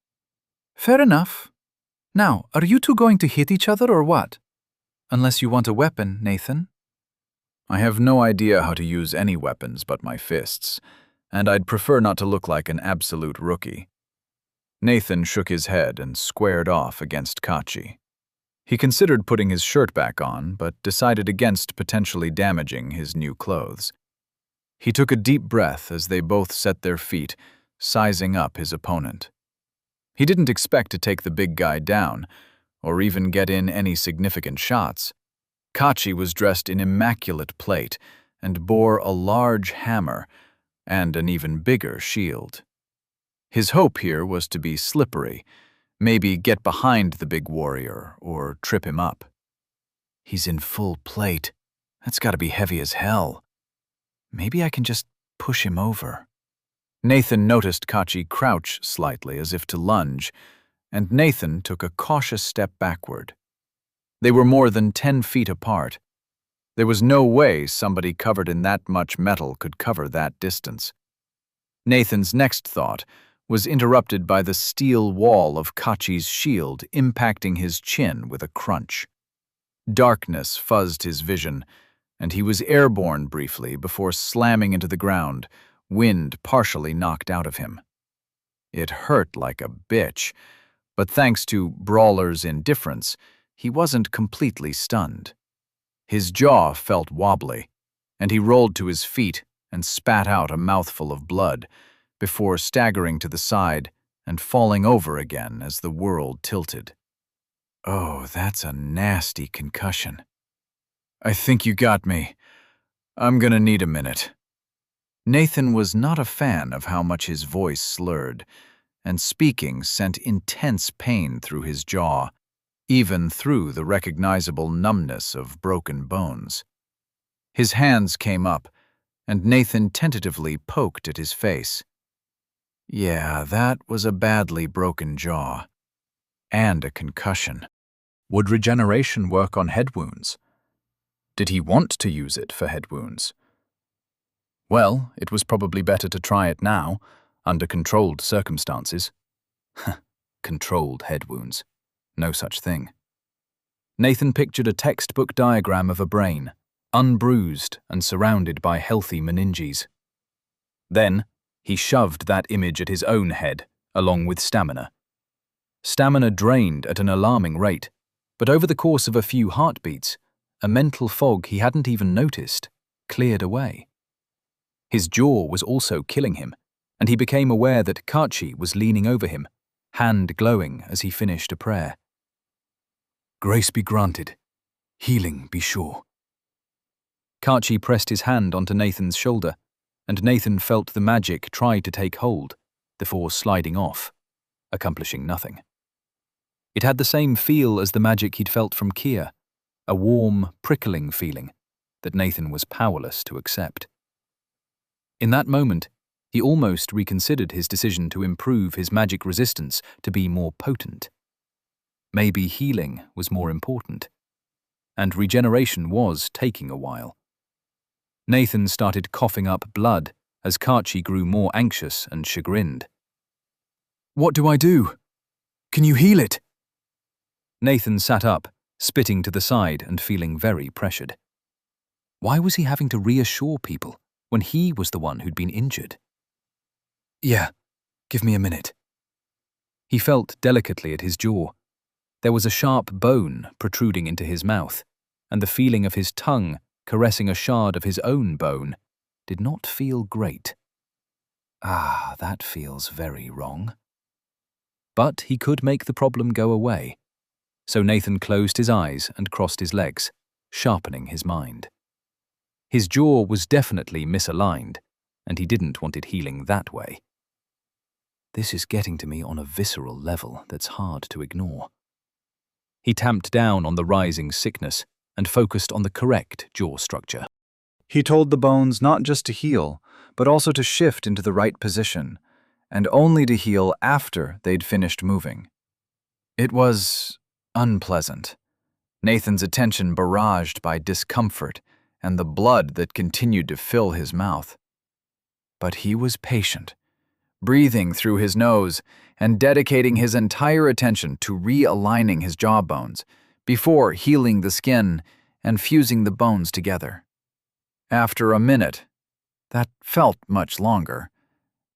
Fair enough. Now, are you two going to hit each other or what? Unless you want a weapon, Nathan. I have no idea how to use any weapons but my fists, and I'd prefer not to look like an absolute rookie. Nathan shook his head and squared off against Kachi. He considered putting his shirt back on, but decided against potentially damaging his new clothes. He took a deep breath as they both set their feet, sizing up his opponent. He didn't expect to take the big guy down, or even get in any significant shots. Kachi was dressed in immaculate plate and bore a large hammer and an even bigger shield. His hope here was to be slippery, maybe get behind the big warrior or trip him up. He's in full plate. That's gotta be heavy as hell. Maybe I can just push him over. Nathan noticed Kachi crouch slightly as if to lunge, and Nathan took a cautious step backward. They were more than 10 feet apart. There was no way somebody covered in that much metal could cover that distance. Nathan's next thought was interrupted by the steel wall of Kachi's shield impacting his chin with a crunch. Darkness fuzzed his vision, and he was airborne briefly before slamming into the ground, wind partially knocked out of him. It hurt like a bitch, but thanks to Brawler's indifference, he wasn't completely stunned. His jaw felt wobbly, and he rolled to his feet and spat out a mouthful of blood before staggering to the side and falling over again as the world tilted. Oh, that's a nasty concussion. I think you got me. I'm gonna need a minute. Nathan was not a fan of how much his voice slurred, and speaking sent intense pain through his jaw, even through the recognizable numbness of broken bones. His hands came up, and Nathan tentatively poked at his face. Yeah, that was a badly broken jaw. And a concussion. Would regeneration work on head wounds? Did he want to use it for head wounds? Well, it was probably better to try it now, under controlled circumstances. Controlled head wounds. No such thing. Nathan pictured a textbook diagram of a brain, unbruised and surrounded by healthy meninges. Then, he shoved that image at his own head, along with stamina. Stamina drained at an alarming rate, but over the course of a few heartbeats, a mental fog he hadn't even noticed cleared away. His jaw was also killing him, and he became aware that Kachi was leaning over him, hand glowing as he finished a prayer. Grace be granted, healing be sure. Kachi pressed his hand onto Nathan's shoulder, and Nathan felt the magic try to take hold, before sliding off, accomplishing nothing. It had the same feel as the magic he'd felt from Kia, a warm, prickling feeling that Nathan was powerless to accept. In that moment, he almost reconsidered his decision to improve his magic resistance to be more potent. Maybe healing was more important, and regeneration was taking a while. Nathan started coughing up blood as Kachi grew more anxious and chagrined. What do I do? Can you heal it? Nathan sat up, spitting to the side and feeling very pressured. Why was he having to reassure people when he was the one who'd been injured? Yeah, give me a minute. He felt delicately at his jaw. There was a sharp bone protruding into his mouth, and the feeling of his tongue caressing a shard of his own bone did not feel great. Ah, that feels very wrong. But he could make the problem go away. So Nathan closed his eyes and crossed his legs, sharpening his mind. His jaw was definitely misaligned, and he didn't want it healing that way. This is getting to me on a visceral level that's hard to ignore. He tamped down on the rising sickness and focused on the correct jaw structure. He told the bones not just to heal, but also to shift into the right position, and only to heal after they'd finished moving. It was unpleasant. Nathan's attention barraged by discomfort and the blood that continued to fill his mouth. But he was patient, breathing through his nose and dedicating his entire attention to realigning his jawbones before healing the skin and fusing the bones together. After a minute, that felt much longer,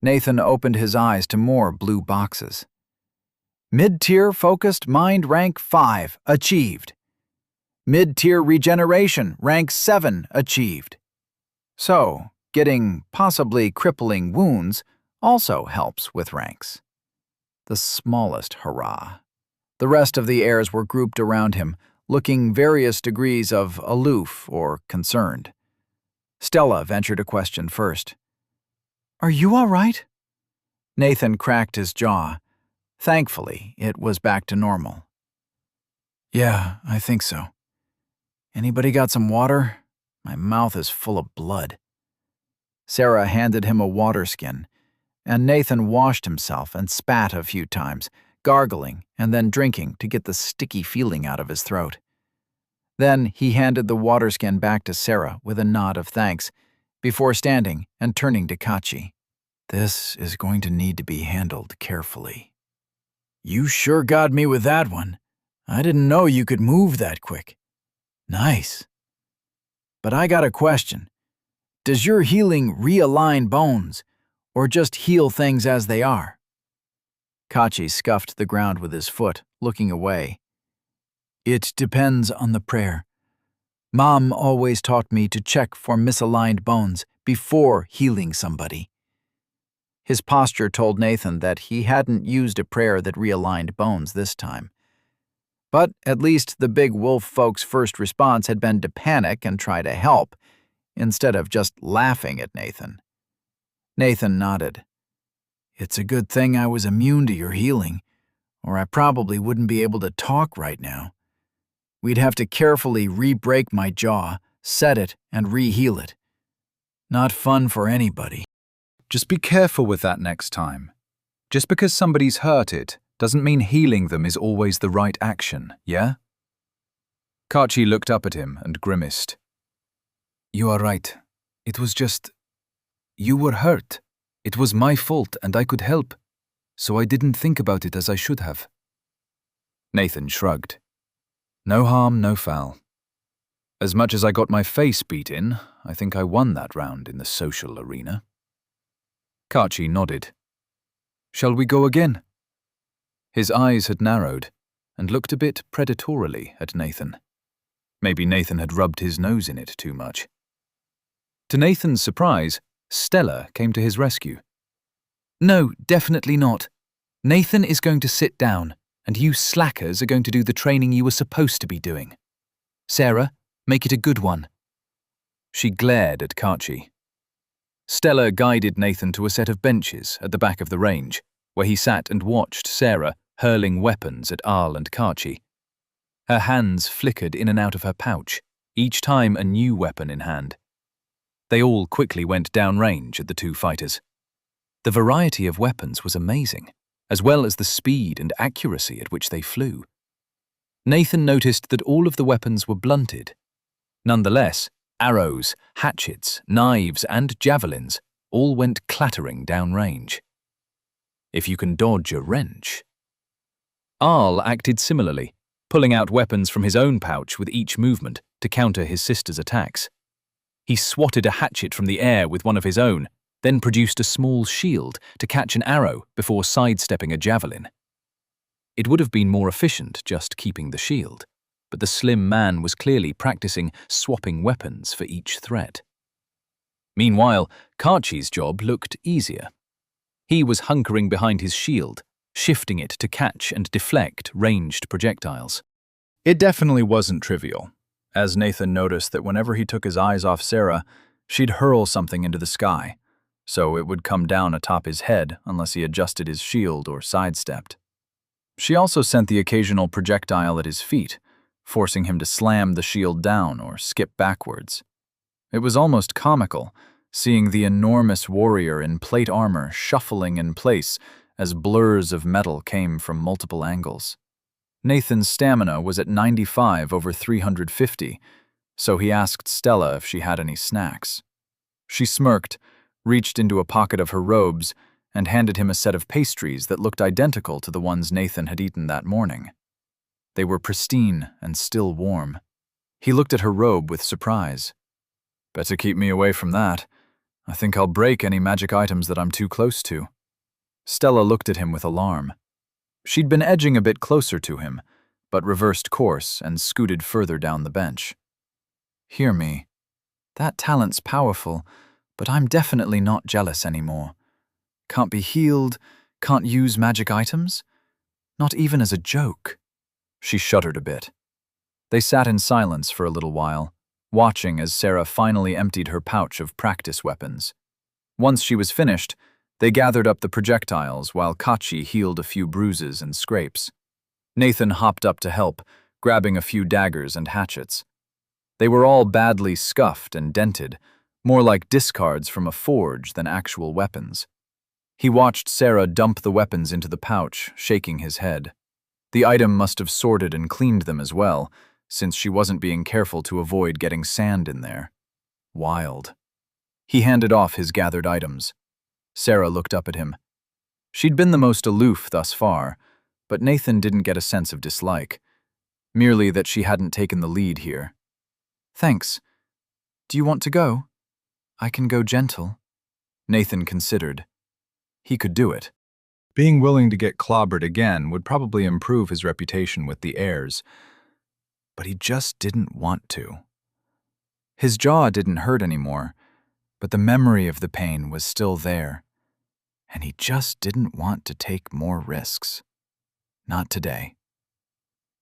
Nathan opened his eyes to more blue boxes. Mid-tier focused mind rank 5 achieved. Mid-tier regeneration rank 7 achieved. So, getting possibly crippling wounds also helps with ranks. The smallest hurrah. The rest of the heirs were grouped around him, looking various degrees of aloof or concerned. Stella ventured a question first. "Are you all right?" Nathan cracked his jaw. Thankfully, it was back to normal. "Yeah, I think so. Anybody got some water? My mouth is full of blood." Sarah handed him a water skin, and Nathan washed himself and spat a few times, gargling and then drinking to get the sticky feeling out of his throat. Then he handed the water skin back to Sarah with a nod of thanks, before standing and turning to Kachi. "This is going to need to be handled carefully." "You sure got me with that one. I didn't know you could move that quick." "Nice. But I got a question. Does your healing realign bones, or just heal things as they are?" Kachi scuffed the ground with his foot, looking away. "It depends on the prayer. Mom always taught me to check for misaligned bones before healing somebody." His posture told Nathan that he hadn't used a prayer that realigned bones this time. But at least the big wolf folks' first response had been to panic and try to help, instead of just laughing at Nathan. Nathan nodded. "It's a good thing I was immune to your healing, or I probably wouldn't be able to talk right now. We'd have to carefully re-break my jaw, set it, and re-heal it. Not fun for anybody." Just be careful with that next time. Just because somebody's hurt it doesn't mean healing them is always the right action, yeah? Kachi looked up at him and grimaced. "You are right. It was just... You were hurt. It was my fault and I could help, so I didn't think about it as I should have." Nathan shrugged. "No harm, no foul. As much as I got my face beat in, I think I won that round in the social arena." Kachi nodded. "Shall we go again?" His eyes had narrowed and looked a bit predatorily at Nathan. Maybe Nathan had rubbed his nose in it too much. To Nathan's surprise, Stella came to his rescue. "No, definitely not. Nathan is going to sit down, and you slackers are going to do the training you were supposed to be doing. Sarah, make it a good one." She glared at Kachi. Stella guided Nathan to a set of benches at the back of the range, where he sat and watched Sarah hurling weapons at Al and Kachi. Her hands flickered in and out of her pouch, each time a new weapon in hand. They all quickly went downrange at the two fighters. The variety of weapons was amazing, as well as the speed and accuracy at which they flew. Nathan noticed that all of the weapons were blunted. Nonetheless, arrows, hatchets, knives, and javelins all went clattering downrange. If you can dodge a wrench. Al acted similarly, pulling out weapons from his own pouch with each movement to counter his sister's attacks. He swatted a hatchet from the air with one of his own, then produced a small shield to catch an arrow before sidestepping a javelin. It would have been more efficient just keeping the shield, but the slim man was clearly practicing swapping weapons for each threat. Meanwhile, Kachi's job looked easier. He was hunkering behind his shield, shifting it to catch and deflect ranged projectiles. It definitely wasn't trivial, as Nathan noticed that whenever he took his eyes off Sarah, she'd hurl something into the sky, so it would come down atop his head unless he adjusted his shield or sidestepped. She also sent the occasional projectile at his feet, forcing him to slam the shield down or skip backwards. It was almost comical, seeing the enormous warrior in plate armor shuffling in place as blurs of metal came from multiple angles. Nathan's stamina was at 95 over 350, so he asked Stella if she had any snacks. She smirked, reached into a pocket of her robes, and handed him a set of pastries that looked identical to the ones Nathan had eaten that morning. They were pristine and still warm. He looked at her robe with surprise. "Better keep me away from that. I think I'll break any magic items that I'm too close to." Stella looked at him with alarm. She'd been edging a bit closer to him, but reversed course and scooted further down the bench. "Hear me. That talent's powerful, But I'm definitely not jealous anymore. Can't be healed, can't use magic items. Not even as a joke. She shuddered a bit. They sat in silence for a little while, watching as Sarah finally emptied her pouch of practice weapons. Once she was finished, they gathered up the projectiles while Kachi healed a few bruises and scrapes. Nathan hopped up to help, grabbing a few daggers and hatchets. They were all badly scuffed and dented, more like discards from a forge than actual weapons. He watched Sarah dump the weapons into the pouch, shaking his head. The item must have sorted and cleaned them as well, since she wasn't being careful to avoid getting sand in there. Wild. He handed off his gathered items. Sarah looked up at him. She'd been the most aloof thus far, but Nathan didn't get a sense of dislike, merely that she hadn't taken the lead here. Thanks. Do you want to go? I can go gentle. Nathan considered. He could do it. Being willing to get clobbered again would probably improve his reputation with the heirs, but he just didn't want to. His jaw didn't hurt anymore, but the memory of the pain was still there, and he just didn't want to take more risks. Not today.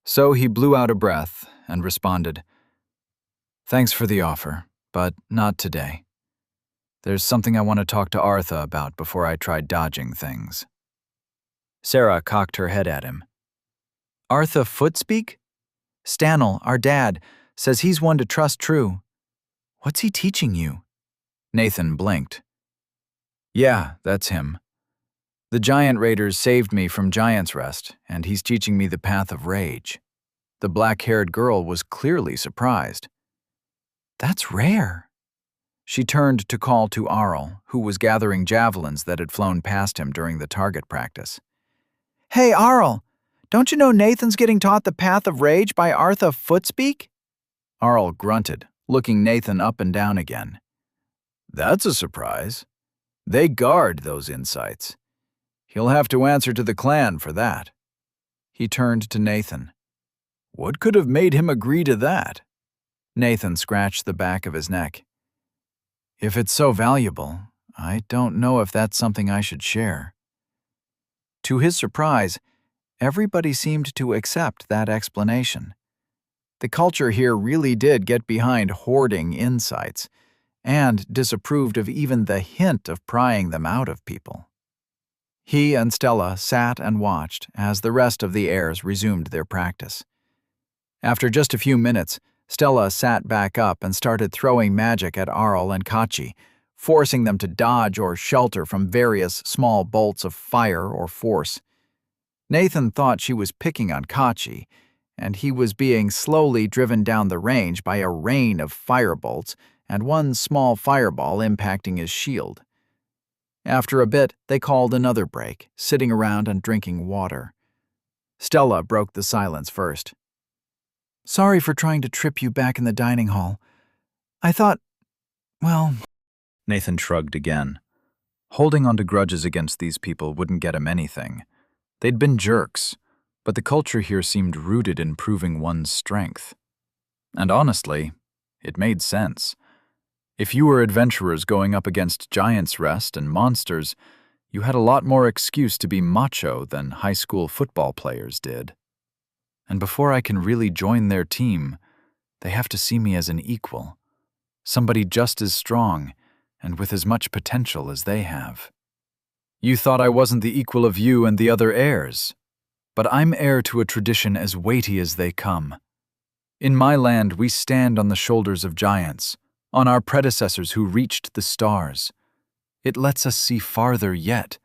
So he blew out a breath and responded, Thanks for the offer, but not today. There's something I want to talk to Artha about before I try dodging things. Sarah cocked her head at him. Artha Footspeak? Stanel, our dad, says he's one to trust true. What's he teaching you? Nathan blinked. Yeah, that's him. The Giant Raiders saved me from Giant's Rest, and he's teaching me the Path of Rage. The black-haired girl was clearly surprised. That's rare. She turned to call to Arl, who was gathering javelins that had flown past him during the target practice. Hey, Arl, don't you know Nathan's getting taught the Path of Rage by Artha Footspeak? Arl grunted, looking Nathan up and down again. That's a surprise. They guard those insights. He'll have to answer to the clan for that. He turned to Nathan. What could have made him agree to that? Nathan scratched the back of his neck. If it's so valuable, I don't know if that's something I should share. To his surprise, everybody seemed to accept that explanation. The culture here really did get behind hoarding insights, and disapproved of even the hint of prying them out of people. He and Stella sat and watched as the rest of the heirs resumed their practice. After just a few minutes, Stella sat back up and started throwing magic at Arl and Kachi, forcing them to dodge or shelter from various small bolts of fire or force. Nathan thought she was picking on Kachi, and he was being slowly driven down the range by a rain of firebolts and one small fireball impacting his shield. After a bit, they called another break, sitting around and drinking water. Stella broke the silence first. Sorry for trying to trip you back in the dining hall. I thought, well... Nathan shrugged again. Holding on to grudges against these people wouldn't get him anything. They'd been jerks, but the culture here seemed rooted in proving one's strength. And honestly, it made sense. If you were adventurers going up against Giant's Rest and monsters, you had a lot more excuse to be macho than high school football players did. And before I can really join their team, they have to see me as an equal, somebody just as strong and with as much potential as they have. You thought I wasn't the equal of you and the other heirs, but I'm heir to a tradition as weighty as they come. In my land, we stand on the shoulders of giants, on our predecessors who reached the stars. It lets us see farther yet,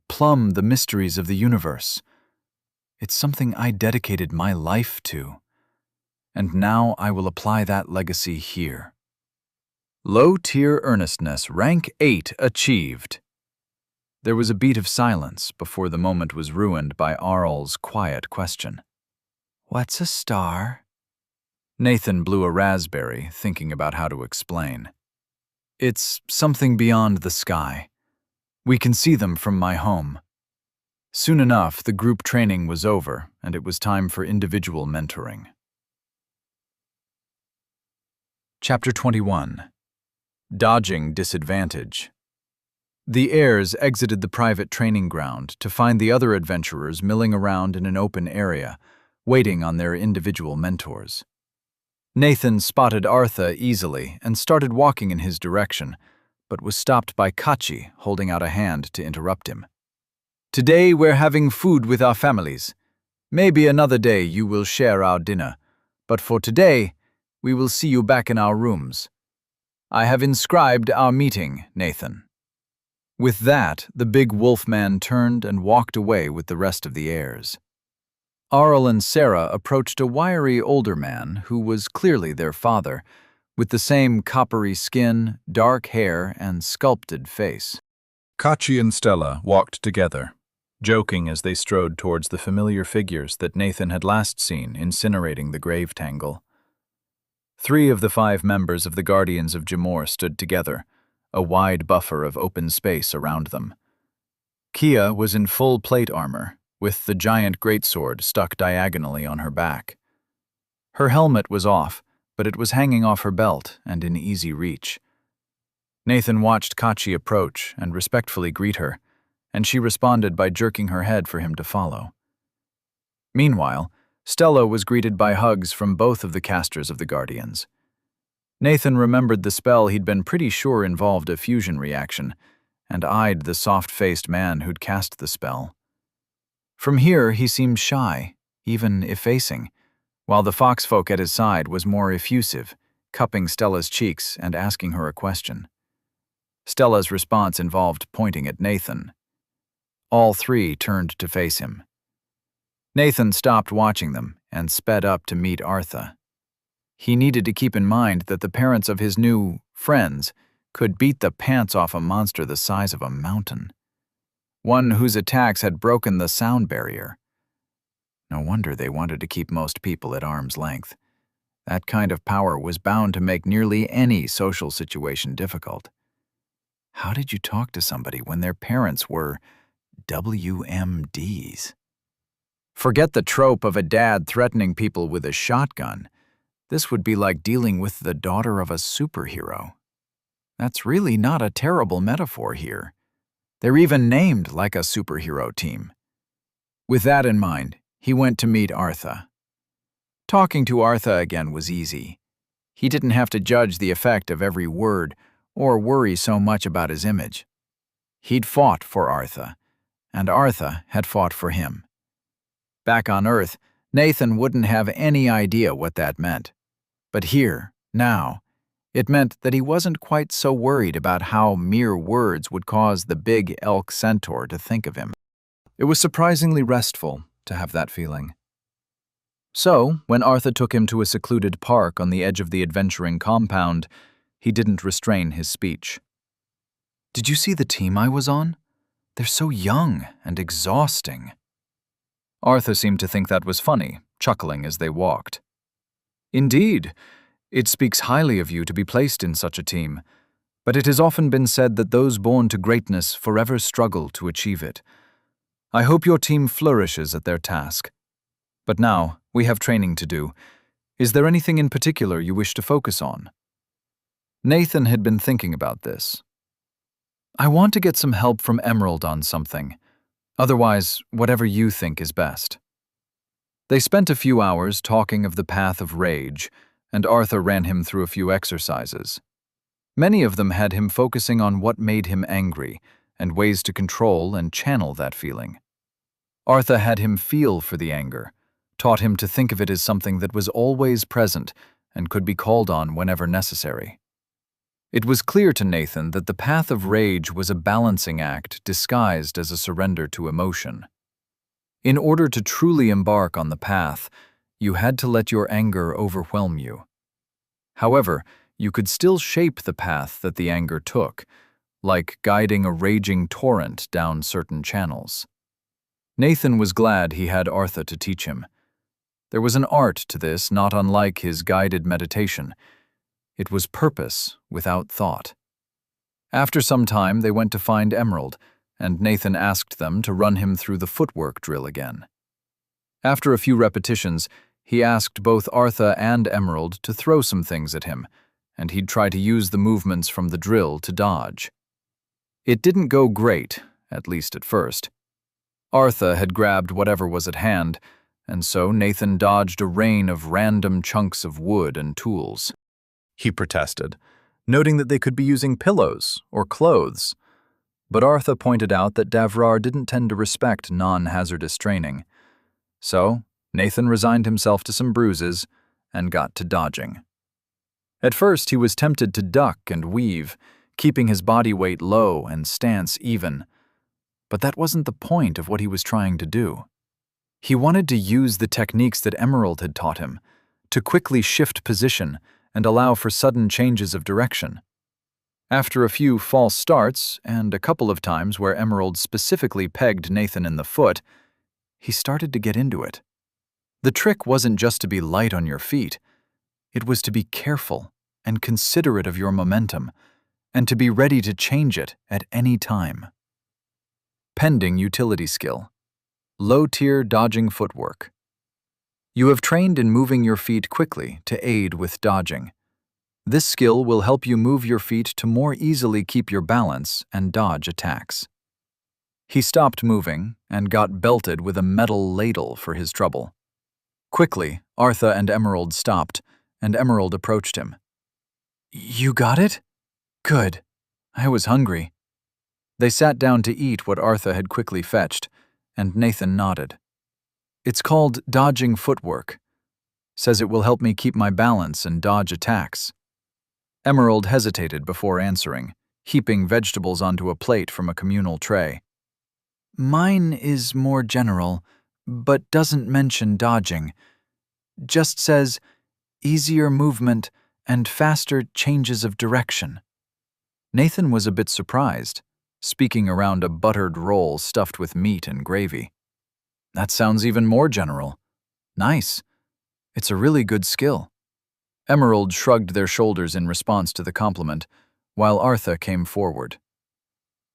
plumb the mysteries of the universe. It's something I dedicated my life to, and now I will apply that legacy here. Low-tier earnestness, rank 8 achieved. There was a beat of silence before the moment was ruined by Arl's quiet question. What's a star? Nathan blew a raspberry, thinking about how to explain. It's something beyond the sky. We can see them from my home. Soon enough, the group training was over, and it was time for individual mentoring. Chapter 21. Dodging disadvantage. The heirs exited the private training ground to find the other adventurers milling around in an open area, waiting on their individual mentors. Nathan spotted Artha easily and started walking in his direction, but was stopped by Kachi holding out a hand to interrupt him. "Today we're having food with our families. Maybe another day you will share our dinner, but for today, we will see you back in our rooms. I have inscribed our meeting, Nathan." With that, the big wolf man turned and walked away with the rest of the heirs. Arl and Sarah approached a wiry older man who was clearly their father, with the same coppery skin, dark hair, and sculpted face. Kachi and Stella walked together, joking as they strode towards the familiar figures that Nathan had last seen incinerating the grave tangle. 3 of the 5 members of the Guardians of Jamor stood together, a wide buffer of open space around them. Kia was in full plate armor, with the giant greatsword stuck diagonally on her back. Her helmet was off, but it was hanging off her belt and in easy reach. Nathan watched Kachi approach and respectfully greet her, and she responded by jerking her head for him to follow. Meanwhile, Stella was greeted by hugs from both of the casters of the Guardians. Nathan remembered the spell he'd been pretty sure involved a fusion reaction, and eyed the soft-faced man who'd cast the spell. From here, he seemed shy, even effacing, while the foxfolk at his side was more effusive, cupping Stella's cheeks and asking her a question. Stella's response involved pointing at Nathan. All 3 turned to face him. Nathan stopped watching them and sped up to meet Artha. He needed to keep in mind that the parents of his new friends could beat the pants off a monster the size of a mountain, one whose attacks had broken the sound barrier. No wonder they wanted to keep most people at arm's length. That kind of power was bound to make nearly any social situation difficult. How did you talk to somebody when their parents were WMDs? Forget the trope of a dad threatening people with a shotgun. This would be like dealing with the daughter of a superhero. That's really not a terrible metaphor here. They're even named like a superhero team. With that in mind, he went to meet Artha. Talking to Artha again was easy. He didn't have to judge the effect of every word or worry so much about his image. He'd fought for Artha, and Artha had fought for him. Back on Earth, Nathan wouldn't have any idea what that meant. But here, now, it meant that he wasn't quite so worried about how mere words would cause the big elk centaur to think of him. It was surprisingly restful to have that feeling. So, when Artha took him to a secluded park on the edge of the adventuring compound, he didn't restrain his speech. "Did you see the team I was on? They're so young and exhausting." Artha seemed to think that was funny, chuckling as they walked. "Indeed, it speaks highly of you to be placed in such a team, but it has often been said that those born to greatness forever struggle to achieve it. I hope your team flourishes at their task. But now, we have training to do. Is there anything in particular you wish to focus on?" Nathan had been thinking about this. "I want to get some help from Emerald on something. Otherwise, whatever you think is best." They spent a few hours talking of the path of rage, and Artha ran him through a few exercises. Many of them had him focusing on what made him angry and ways to control and channel that feeling. Artha had him feel for the anger, taught him to think of it as something that was always present and could be called on whenever necessary. It was clear to Nathan that the path of rage was a balancing act disguised as a surrender to emotion. In order to truly embark on the path, you had to let your anger overwhelm you. However, you could still shape the path that the anger took, like guiding a raging torrent down certain channels. Nathan was glad he had Artha to teach him. There was an art to this not unlike his guided meditation. It was purpose without thought. After some time, they went to find Emerald, and Nathan asked them to run him through the footwork drill again. After a few repetitions, he asked both Artha and Emerald to throw some things at him, and he'd try to use the movements from the drill to dodge. It didn't go great, at least at first. Artha had grabbed whatever was at hand, and so Nathan dodged a rain of random chunks of wood and tools. He protested, noting that they could be using pillows or clothes. But Artha pointed out that Davrar didn't tend to respect non-hazardous training. So, Nathan resigned himself to some bruises and got to dodging. At first, he was tempted to duck and weave, keeping his body weight low and stance even. But that wasn't the point of what he was trying to do. He wanted to use the techniques that Emerald had taught him, to quickly shift position and allow for sudden changes of direction. After a few false starts, and a couple of times where Emerald specifically pegged Nathan in the foot, he started to get into it. The trick wasn't just to be light on your feet. It was to be careful and considerate of your momentum, and to be ready to change it at any time. Pending utility skill. Low-tier dodging footwork. You have trained in moving your feet quickly to aid with dodging. This skill will help you move your feet to more easily keep your balance and dodge attacks. He stopped moving and got belted with a metal ladle for his trouble. Quickly, Artha and Emerald stopped, and Emerald approached him. "You got it? Good. I was hungry." They sat down to eat what Artha had quickly fetched, and Nathan nodded. "It's called dodging footwork. Says it will help me keep my balance and dodge attacks." Emerald hesitated before answering, heaping vegetables onto a plate from a communal tray. "Mine is more general, but doesn't mention dodging. Just says easier movement and faster changes of direction." Nathan was a bit surprised, speaking around a buttered roll stuffed with meat and gravy. "That sounds even more general. Nice. It's a really good skill." Emerald shrugged their shoulders in response to the compliment, while Artha came forward.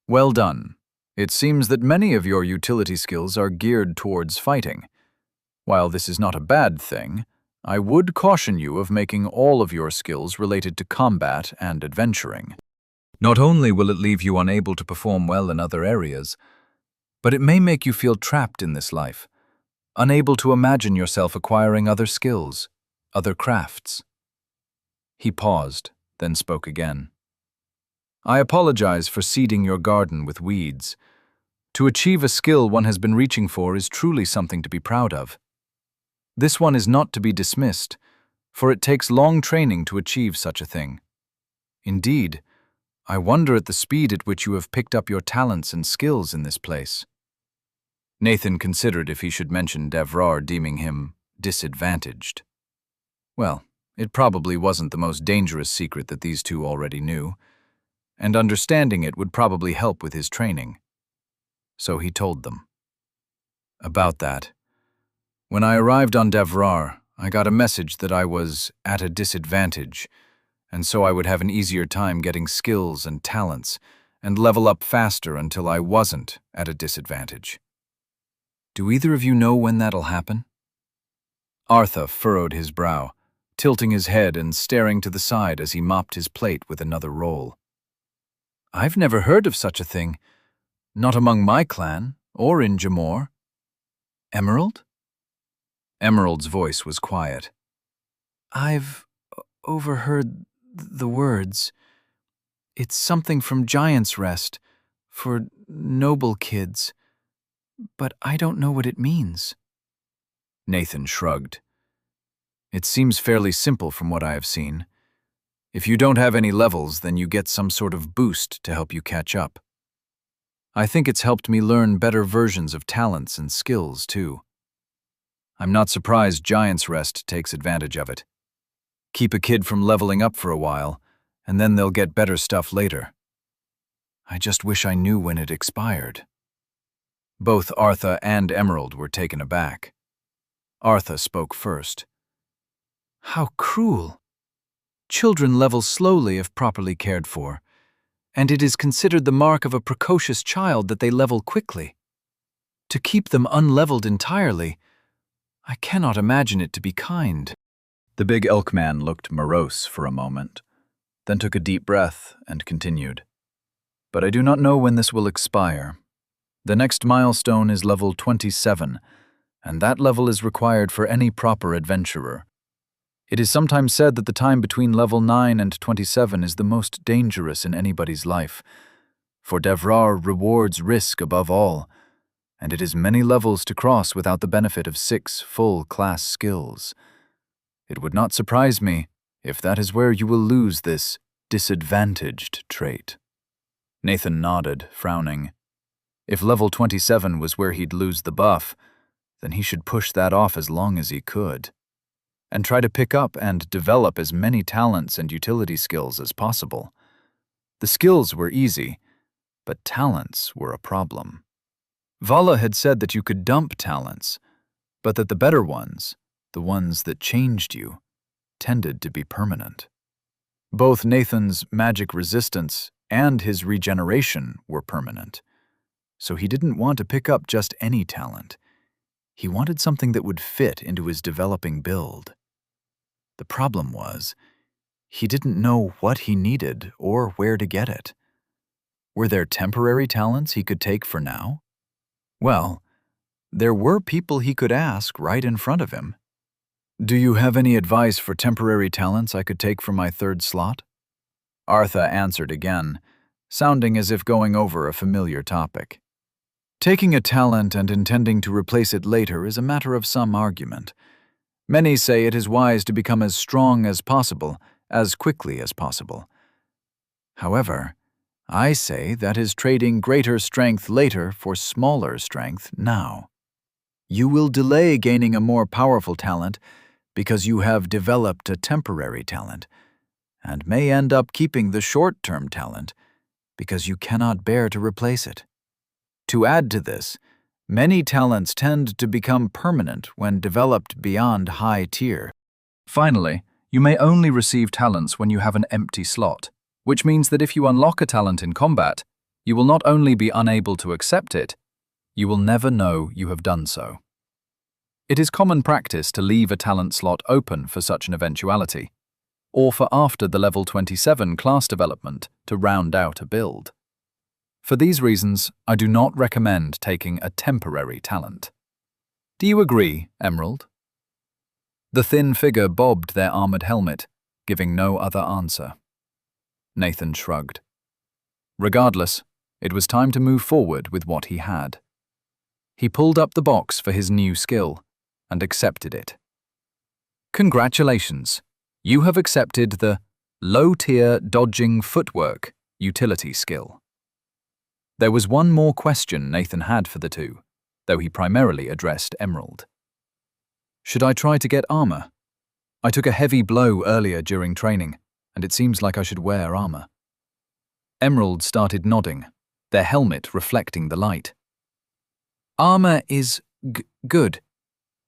"Well done. It seems that many of your utility skills are geared towards fighting. While this is not a bad thing, I would caution you of making all of your skills related to combat and adventuring. Not only will it leave you unable to perform well in other areas, but it may make you feel trapped in this life, unable to imagine yourself acquiring other skills, other crafts." He paused, then spoke again. "I apologize for seeding your garden with weeds. To achieve a skill one has been reaching for is truly something to be proud of. This one is not to be dismissed, for it takes long training to achieve such a thing. Indeed, I wonder at the speed at which you have picked up your talents and skills in this place." Nathan considered if he should mention Davrar deeming him disadvantaged. Well, it probably wasn't the most dangerous secret that these two already knew, and understanding it would probably help with his training. So he told them. "About that. When I arrived on Davrar, I got a message that I was at a disadvantage, and so I would have an easier time getting skills and talents, and level up faster until I wasn't at a disadvantage. Do either of you know when that'll happen?" Artha furrowed his brow, tilting his head and staring to the side as he mopped his plate with another roll. "I've never heard of such a thing. Not among my clan, or in Jamor. Emerald?" Emerald's voice was quiet. "I've overheard the words. It's something from Giant's Rest, for noble kids, but I don't know what it means." Nathan shrugged. "It seems fairly simple from what I have seen. If you don't have any levels, then you get some sort of boost to help you catch up. I think it's helped me learn better versions of talents and skills, too. I'm not surprised Giant's Rest takes advantage of it. Keep a kid from leveling up for a while, and then they'll get better stuff later. I just wish I knew when it expired." Both Artha and Emerald were taken aback. Artha spoke first. "How cruel. Children level slowly if properly cared for, and it is considered the mark of a precocious child that they level quickly. To keep them unleveled entirely, I cannot imagine it to be kind." The big elk man looked morose for a moment, then took a deep breath and continued. But I do not know when this will expire. The next milestone is level 27, and that level is required for any proper adventurer. It is sometimes said that the time between level 9 and 27 is the most dangerous in anybody's life, for Devrar rewards risk above all, and it is many levels to cross without the benefit of 6 full-class skills. It would not surprise me if that is where you will lose this disadvantaged trait. Nathan nodded, frowning. If level 27 was where he'd lose the buff, then he should push that off as long as he could, and try to pick up and develop as many talents and utility skills as possible. The skills were easy, but talents were a problem. Vala had said that you could dump talents, but that the better ones, the ones that changed you, tended to be permanent. Both Nathan's magic resistance and his regeneration were permanent, so he didn't want to pick up just any talent. He wanted something that would fit into his developing build. The problem was, he didn't know what he needed or where to get it. Were there temporary talents he could take for now? Well, there were people he could ask right in front of him. Do you have any advice for temporary talents I could take for my third slot? Artha answered again, sounding as if going over a familiar topic. Taking a talent and intending to replace it later is a matter of some argument. Many say it is wise to become as strong as possible, as quickly as possible. However, I say that is trading greater strength later for smaller strength now. You will delay gaining a more powerful talent because you have developed a temporary talent, and may end up keeping the short-term talent because you cannot bear to replace it. To add to this, many talents tend to become permanent when developed beyond high tier. Finally, you may only receive talents when you have an empty slot, which means that if you unlock a talent in combat, you will not only be unable to accept it, you will never know you have done so. It is common practice to leave a talent slot open for such an eventuality, or for after the level 27 class development to round out a build. For these reasons, I do not recommend taking a temporary talent. Do you agree, Emerald? The thin figure bobbed their armored helmet, giving no other answer. Nathan shrugged. Regardless, it was time to move forward with what he had. He pulled up the box for his new skill and accepted it. Congratulations, you have accepted the low-tier dodging footwork utility skill. There was one more question Nathan had for the two, though he primarily addressed Emerald. Should I try to get armor? I took a heavy blow earlier during training, and it seems like I should wear armor. Emerald started nodding, their helmet reflecting the light. Armor is good.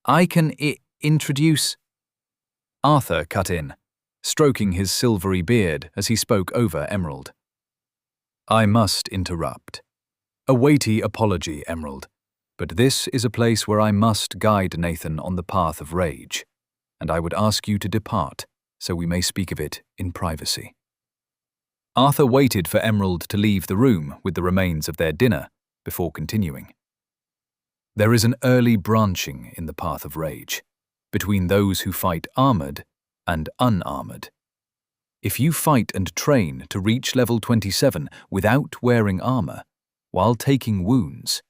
I can introduce... Arthur cut in, stroking his silvery beard as he spoke over Emerald. I must interrupt. A weighty apology, Emerald, but this is a place where I must guide Nathan on the path of rage, and I would ask you to depart so we may speak of it in privacy. Arthur waited for Emerald to leave the room with the remains of their dinner before continuing. There is an early branching in the path of rage, between those who fight armored and unarmored. If you fight and train to reach level 27 without wearing armor, while taking wounds,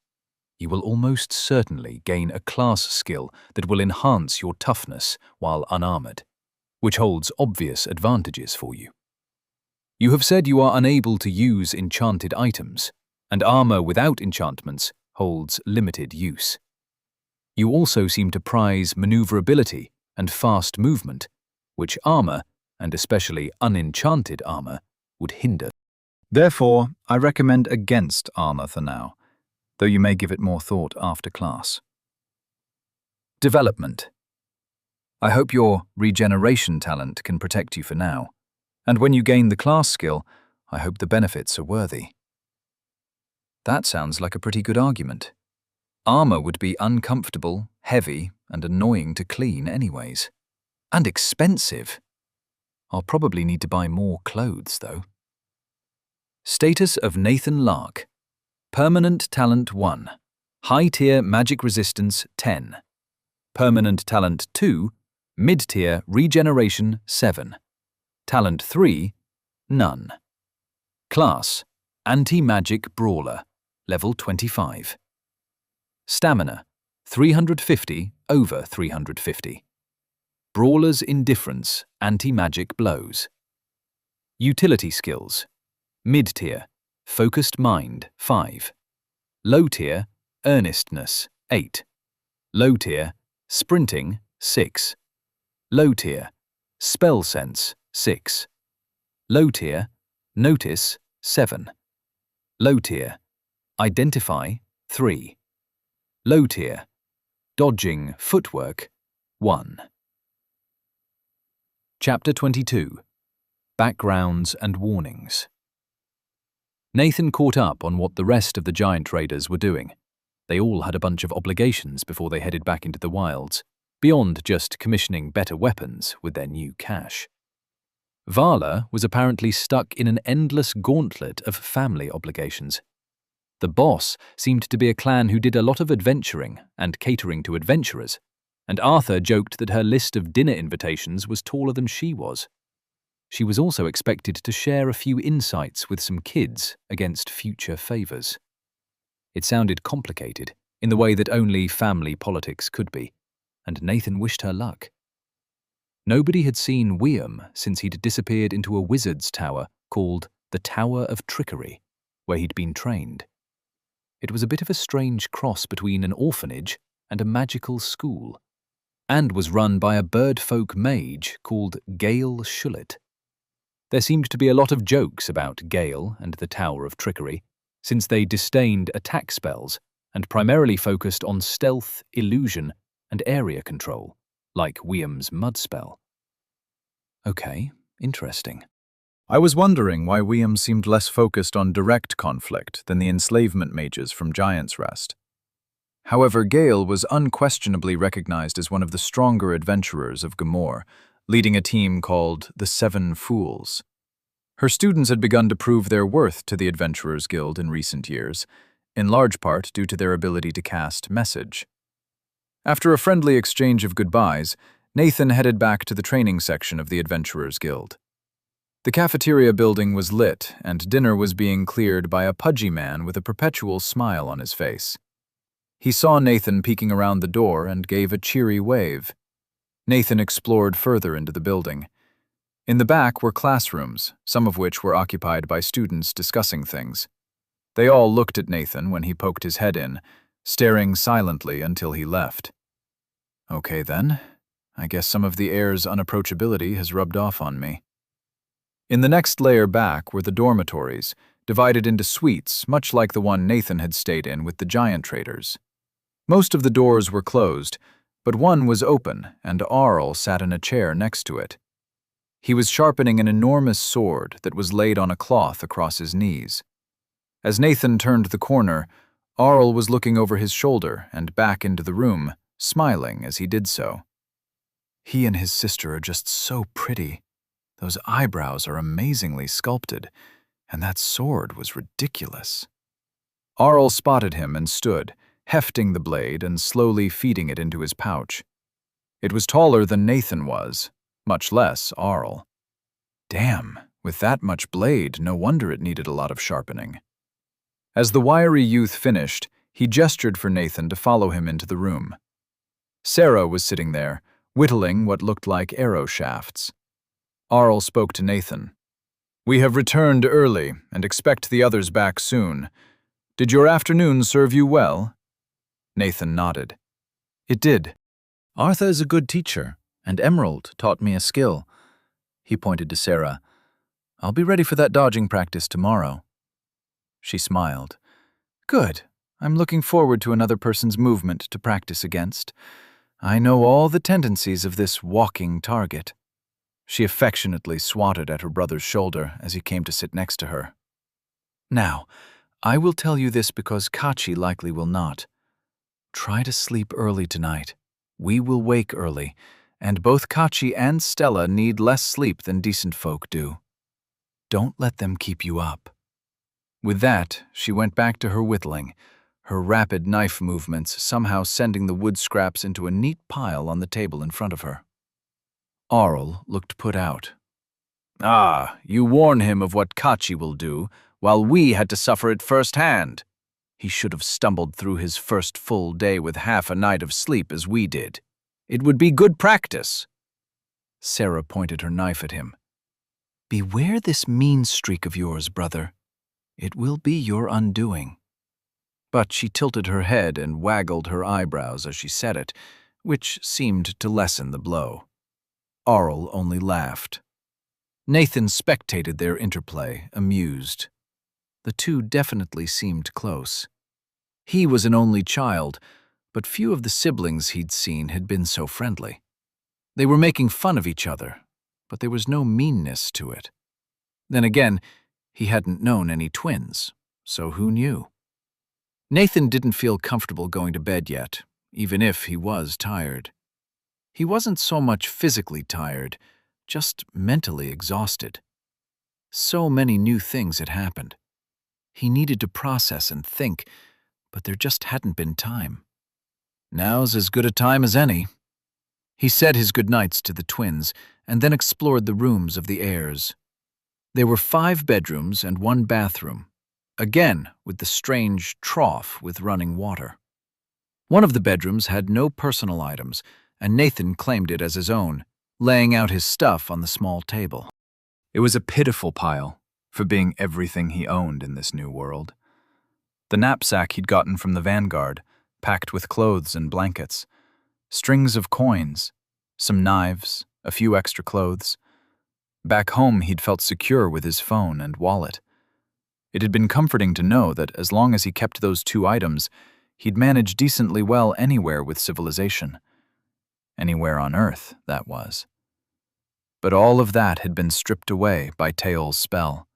you will almost certainly gain a class skill that will enhance your toughness while unarmored, which holds obvious advantages for you. You have said you are unable to use enchanted items, and armor without enchantments holds limited use. You also seem to prize maneuverability and fast movement, which armor, and especially unenchanted armor, would hinder. Therefore, I recommend against armor for now, though you may give it more thought after class. Development. I hope your regeneration talent can protect you for now, and when you gain the class skill, I hope the benefits are worthy. That sounds like a pretty good argument. Armor would be uncomfortable, heavy, and annoying to clean anyways. And expensive. I'll probably need to buy more clothes, though. Status of Nathan Lark. Permanent Talent 1. High-tier Magic Resistance 10. Permanent Talent 2. Mid-tier Regeneration 7. Talent 3. None. Class: Anti-Magic Brawler. Level 25. Stamina: 350 over 350. Brawler's Indifference, Anti-Magic Blows. Utility Skills: Mid-tier, Focused Mind 5. Low-tier, Earnestness 8. Low-tier, Sprinting 6. Low-tier, Spell Sense 6. Low-tier, Notice 7. Low-tier, Identify 3. Low-tier, Dodging Footwork 1. Chapter 22. Backgrounds and Warnings. Nathan caught up on what the rest of the giant raiders were doing. They all had a bunch of obligations before they headed back into the wilds, beyond just commissioning better weapons with their new cash. Vala was apparently stuck in an endless gauntlet of family obligations. The boss seemed to be a clan who did a lot of adventuring and catering to adventurers, and Arthur joked that her list of dinner invitations was taller than she was. She was also expected to share a few insights with some kids against future favors. It sounded complicated, in the way that only family politics could be, and Nathan wished her luck. Nobody had seen Wiam since he'd disappeared into a wizard's tower called the Tower of Trickery, where he'd been trained. It was a bit of a strange cross between an orphanage and a magical school, and was run by a birdfolk mage called Gale Shullet. There seemed to be a lot of jokes about Gale and the Tower of Trickery, since they disdained attack spells and primarily focused on stealth, illusion, and area control, like Wiam's mud spell. Okay, interesting. I was wondering why Wiam seemed less focused on direct conflict than the enslavement mages from Giant's Rest. However, Gale was unquestionably recognized as one of the stronger adventurers of Gamor, leading a team called the Seven Fools. Her students had begun to prove their worth to the Adventurers Guild in recent years, in large part due to their ability to cast Message. After a friendly exchange of goodbyes, Nathan headed back to the training section of the Adventurers Guild. The cafeteria building was lit, and dinner was being cleared by a pudgy man with a perpetual smile on his face. He saw Nathan peeking around the door and gave a cheery wave. Nathan explored further into the building. In the back were classrooms, some of which were occupied by students discussing things. They all looked at Nathan when he poked his head in, staring silently until he left. Okay then, I guess some of the air's unapproachability has rubbed off on me. In the next layer back were the dormitories, divided into suites much like the one Nathan had stayed in with the giant traders. Most of the doors were closed, but one was open, and Arl sat in a chair next to it. He was sharpening an enormous sword that was laid on a cloth across his knees. As Nathan turned the corner, Arl was looking over his shoulder and back into the room, smiling as he did so. He and his sister are just so pretty. Those eyebrows are amazingly sculpted, and that sword was ridiculous. Arl spotted him and stood, hefting the blade and slowly feeding it into his pouch. It was taller than Nathan was, much less Arl. Damn, with that much blade, no wonder it needed a lot of sharpening. As the wiry youth finished, he gestured for Nathan to follow him into the room. Sarah was sitting there, whittling what looked like arrow shafts. Arl spoke to Nathan. "We have returned early and expect the others back soon. Did your afternoon serve you well?" Nathan nodded. "It did. Arthur is a good teacher, and Emerald taught me a skill." He pointed to Sarah. "I'll be ready for that dodging practice tomorrow." She smiled. "Good. I'm looking forward to another person's movement to practice against. I know all the tendencies of this walking target." She affectionately swatted at her brother's shoulder as he came to sit next to her. "Now, I will tell you this because Kachi likely will not. Try to sleep early tonight. We will wake early, And both Kachi and Stella need less sleep than decent folk do. Don't let them keep you up. With that, she went back to her whittling, her rapid knife movements somehow sending the wood scraps into a neat pile on the table in front of her. Aurel looked put out. "Ah, you warn him of what Kachi will do, while we had to suffer it firsthand. He should have stumbled through his first full day with half a night of sleep as we did. It would be good practice." Sarah pointed her knife at him. "Beware this mean streak of yours, brother. It will be your undoing." But she tilted her head and waggled her eyebrows as she said it, which seemed to lessen the blow. Aurel only laughed. Nathan spectated their interplay, amused. The two definitely seemed close. He was an only child, but few of the siblings he'd seen had been so friendly. They were making fun of each other, but there was no meanness to it. Then again, he hadn't known any twins, so who knew? Nathan didn't feel comfortable going to bed yet, even if he was tired. He wasn't so much physically tired, just mentally exhausted. So many new things had happened. He needed to process and think, but there just hadn't been time. Now's as good a time as any. He said his goodnights to the twins and then explored the rooms of the heirs. There were 5 bedrooms and 1 bathroom, again with the strange trough with running water. One of the bedrooms had no personal items, and Nathan claimed it as his own, laying out his stuff on the small table. It was a pitiful pile for being everything he owned in this new world. The knapsack he'd gotten from the Vanguard, packed with clothes and blankets, strings of coins, some knives, a few extra clothes. Back home, he'd felt secure with his phone and wallet. It had been comforting to know that as long as he kept those 2 items, he'd manage decently well anywhere with civilization. Anywhere on Earth, that was. But all of that had been stripped away by Teal's spell.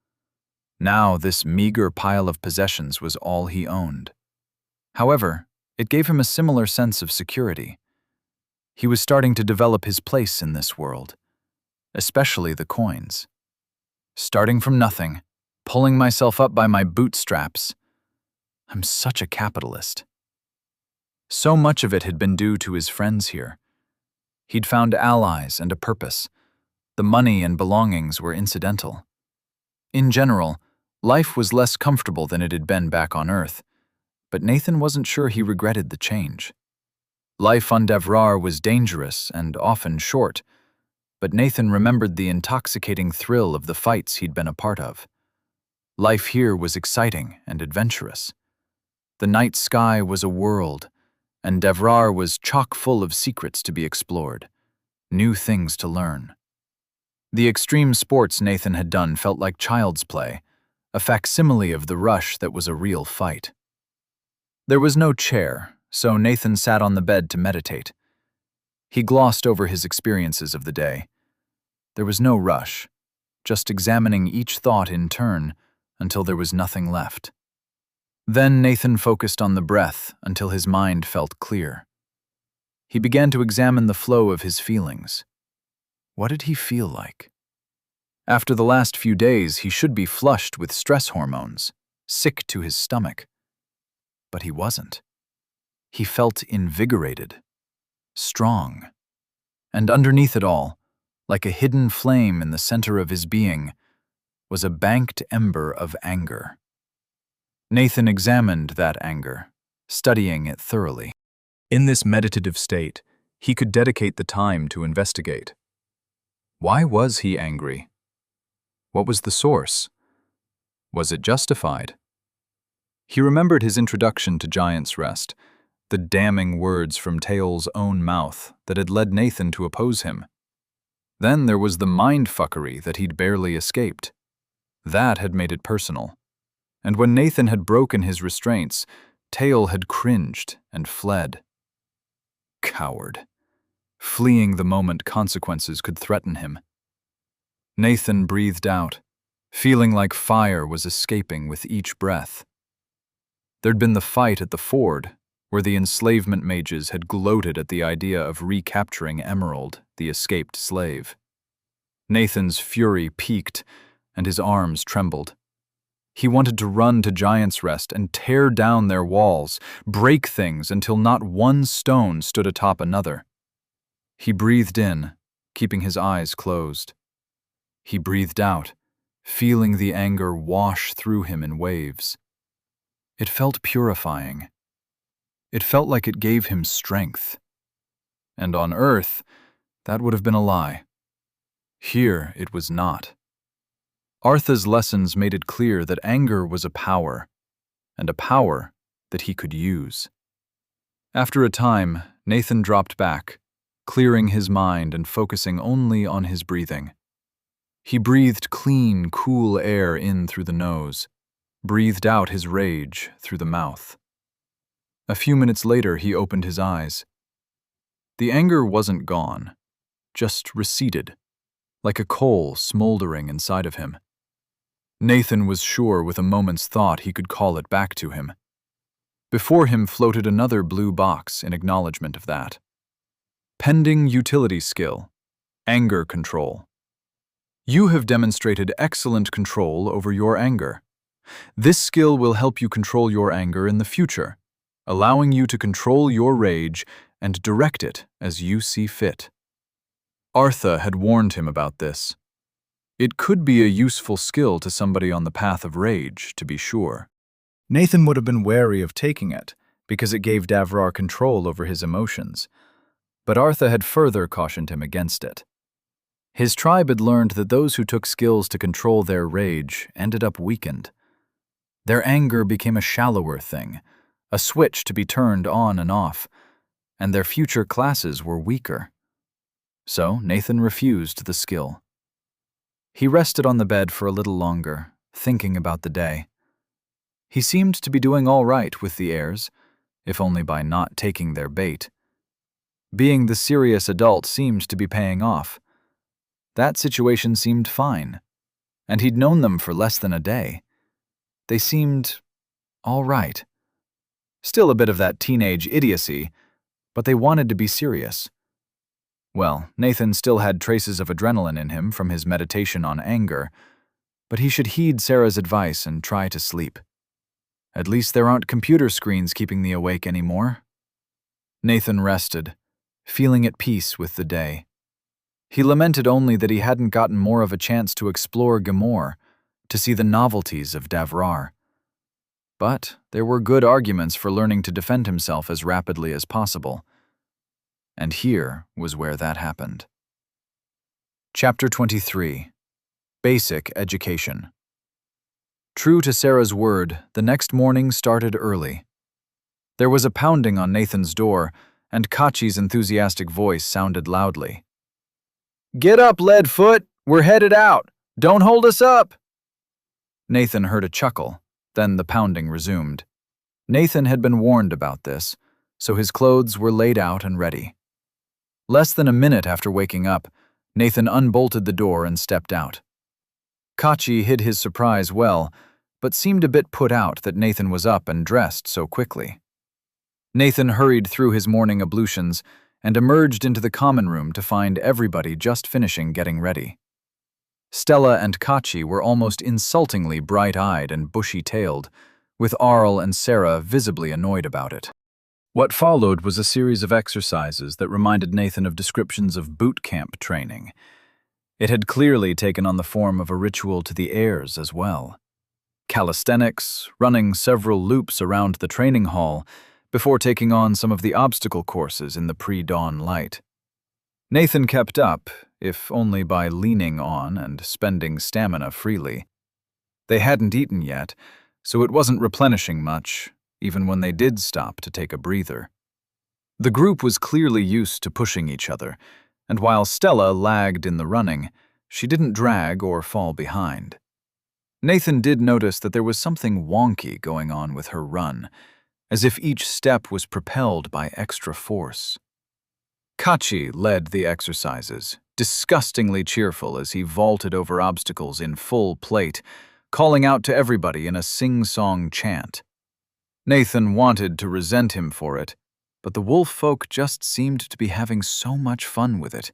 Now this meager pile of possessions was all he owned. However, it gave him a similar sense of security. He was starting to develop his place in this world, especially the coins. Starting from nothing, pulling myself up by my bootstraps. I'm such a capitalist. So much of it had been due to his friends here. He'd found allies and a purpose. The money and belongings were incidental. In general, life was less comfortable than it had been back on Earth, but Nathan wasn't sure he regretted the change. Life on Devrar was dangerous and often short, but Nathan remembered the intoxicating thrill of the fights he'd been a part of. Life here was exciting and adventurous. The night sky was a world, and Devrar was chock full of secrets to be explored, new things to learn. The extreme sports Nathan had done felt like child's play, a facsimile of the rush that was a real fight. There was no chair, so Nathan sat on the bed to meditate. He glossed over his experiences of the day. There was no rush, just examining each thought in turn until there was nothing left. Then Nathan focused on the breath until his mind felt clear. He began to examine the flow of his feelings. What did he feel like? After the last few days, he should be flushed with stress hormones, sick to his stomach. But he wasn't. He felt invigorated, strong. And underneath it all, like a hidden flame in the center of his being, was a banked ember of anger. Nathan examined that anger, studying it thoroughly. In this meditative state, he could dedicate the time to investigate. Why was he angry? What was the source? Was it justified? He remembered his introduction to Giant's Rest, the damning words from Teal's own mouth that had led Nathan to oppose him. Then there was the mindfuckery that he'd barely escaped. That had made it personal. And when Nathan had broken his restraints, Teal had cringed and fled. Coward. Fleeing the moment consequences could threaten him. Nathan breathed out, feeling like fire was escaping with each breath. There'd been the fight at the ford, where the enslavement mages had gloated at the idea of recapturing Emerald, the escaped slave. Nathan's fury peaked, and his arms trembled. He wanted to run to Giant's Rest and tear down their walls, break things until not one stone stood atop another. He breathed in, keeping his eyes closed. He breathed out, feeling the anger wash through him in waves. It felt purifying. It felt like it gave him strength. And on Earth, that would have been a lie. Here it was not. Artha's lessons made it clear that anger was a power, and a power that he could use. After a time, Nathan dropped back, clearing his mind and focusing only on his breathing. He breathed clean, cool air in through the nose, breathed out his rage through the mouth. A few minutes later, he opened his eyes. The anger wasn't gone, just receded, like a coal smoldering inside of him. Nathan was sure with a moment's thought he could call it back to him. Before him floated another blue box in acknowledgement of that. Pending utility skill, anger control. You have demonstrated excellent control over your anger. This skill will help you control your anger in the future, allowing you to control your rage and direct it as you see fit. Artha had warned him about this. It could be a useful skill to somebody on the path of rage, to be sure. Nathan would have been wary of taking it, because it gave Davrar control over his emotions. But Artha had further cautioned him against it. His tribe had learned that those who took skills to control their rage ended up weakened. Their anger became a shallower thing, a switch to be turned on and off, and their future classes were weaker. So Nathan refused the skill. He rested on the bed for a little longer, thinking about the day. He seemed to be doing all right with the heirs, if only by not taking their bait. Being the serious adult seemed to be paying off. That situation seemed fine, and he'd known them for less than a day. They seemed all right. Still a bit of that teenage idiocy, but they wanted to be serious. Well, Nathan still had traces of adrenaline in him from his meditation on anger, but he should heed Sarah's advice and try to sleep. At least there aren't computer screens keeping me awake anymore. Nathan rested, feeling at peace with the day. He lamented only that he hadn't gotten more of a chance to explore Gamor, to see the novelties of Davrar. But there were good arguments for learning to defend himself as rapidly as possible. And here was where that happened. Chapter 23. Basic Education. True to Sarah's word, the next morning started early. There was a pounding on Nathan's door, and Kachi's enthusiastic voice sounded loudly. "Get up, Leadfoot! We're headed out! Don't hold us up!" Nathan heard a chuckle, then the pounding resumed. Nathan had been warned about this, so his clothes were laid out and ready. Less than a minute after waking up, Nathan unbolted the door and stepped out. Kachi hid his surprise well, but seemed a bit put out that Nathan was up and dressed so quickly. Nathan hurried through his morning ablutions and emerged into the common room to find everybody just finishing getting ready. Stella and Kachi were almost insultingly bright-eyed and bushy-tailed, with Arl and Sarah visibly annoyed about it. What followed was a series of exercises that reminded Nathan of descriptions of boot camp training. It had clearly taken on the form of a ritual to the heirs as well. Calisthenics, running several loops around the training hall, before taking on some of the obstacle courses in the pre-dawn light. Nathan kept up, if only by leaning on and spending stamina freely. They hadn't eaten yet, so it wasn't replenishing much, even when they did stop to take a breather. The group was clearly used to pushing each other, and while Stella lagged in the running, she didn't drag or fall behind. Nathan did notice that there was something wonky going on with her run, as if each step was propelled by extra force. Kachi led the exercises, disgustingly cheerful as he vaulted over obstacles in full plate, calling out to everybody in a sing-song chant. Nathan wanted to resent him for it, but the wolf folk just seemed to be having so much fun with it.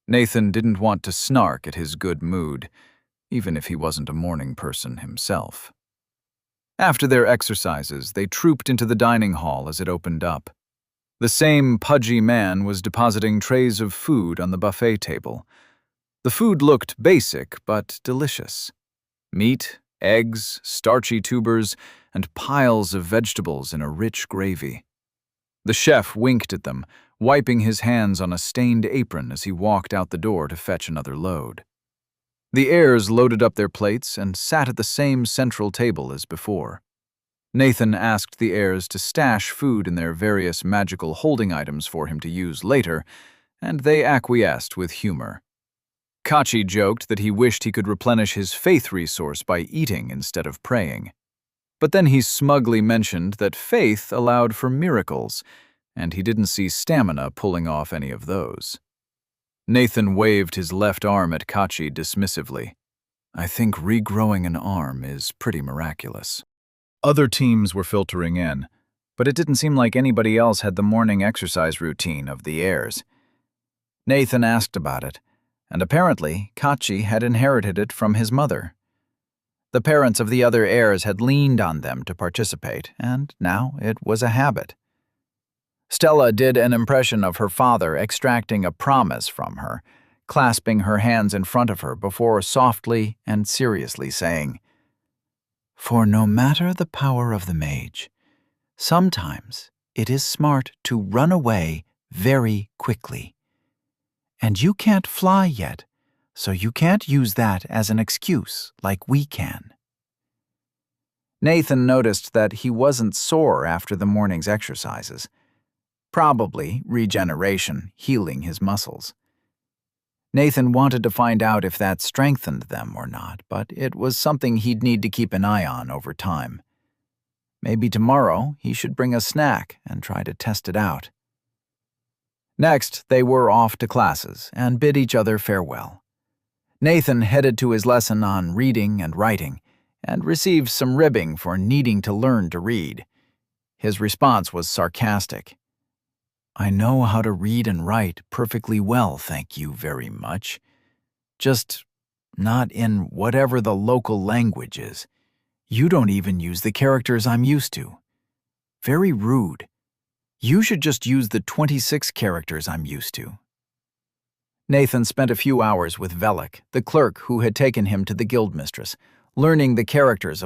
Nathan didn't want to snark at his good mood, even if he wasn't a morning person himself. After their exercises, they trooped into the dining hall as it opened up. The same pudgy man was depositing trays of food on the buffet table. The food looked basic but delicious. Meat, eggs, starchy tubers, and piles of vegetables in a rich gravy. The chef winked at them, wiping his hands on a stained apron as he walked out the door to fetch another load. The heirs loaded up their plates and sat at the same central table as before. Nathan asked the heirs to stash food in their various magical holding items for him to use later, and they acquiesced with humor. Kachi joked that he wished he could replenish his faith resource by eating instead of praying. But then he smugly mentioned that faith allowed for miracles, and he didn't see stamina pulling off any of those. Nathan waved his left arm at Kachi dismissively. I think regrowing an arm is pretty miraculous. Other teams were filtering in, but it didn't seem like anybody else had the morning exercise routine of the heirs. Nathan asked about it, and apparently Kachi had inherited it from his mother. The parents of the other heirs had leaned on them to participate, and now it was a habit. Stella did an impression of her father extracting a promise from her, clasping her hands in front of her before softly and seriously saying, "For no matter the power of the mage, sometimes it is smart to run away very quickly. And you can't fly yet, so you can't use that as an excuse like we can." Nathan noticed that he wasn't sore after the morning's exercises. Probably regeneration, healing his muscles. Nathan wanted to find out if that strengthened them or not, but it was something he'd need to keep an eye on over time. Maybe tomorrow he should bring a snack and try to test it out. Next, they were off to classes and bid each other farewell. Nathan headed to his lesson on reading and writing and received some ribbing for needing to learn to read. His response was sarcastic. "I know how to read and write perfectly well, thank you very much. Just not in whatever the local language is. You don't even use the characters I'm used to. Very rude. You should just use the 26 characters I'm used to." Nathan spent a few hours with Velik, the clerk who had taken him to the guildmistress, learning the characters of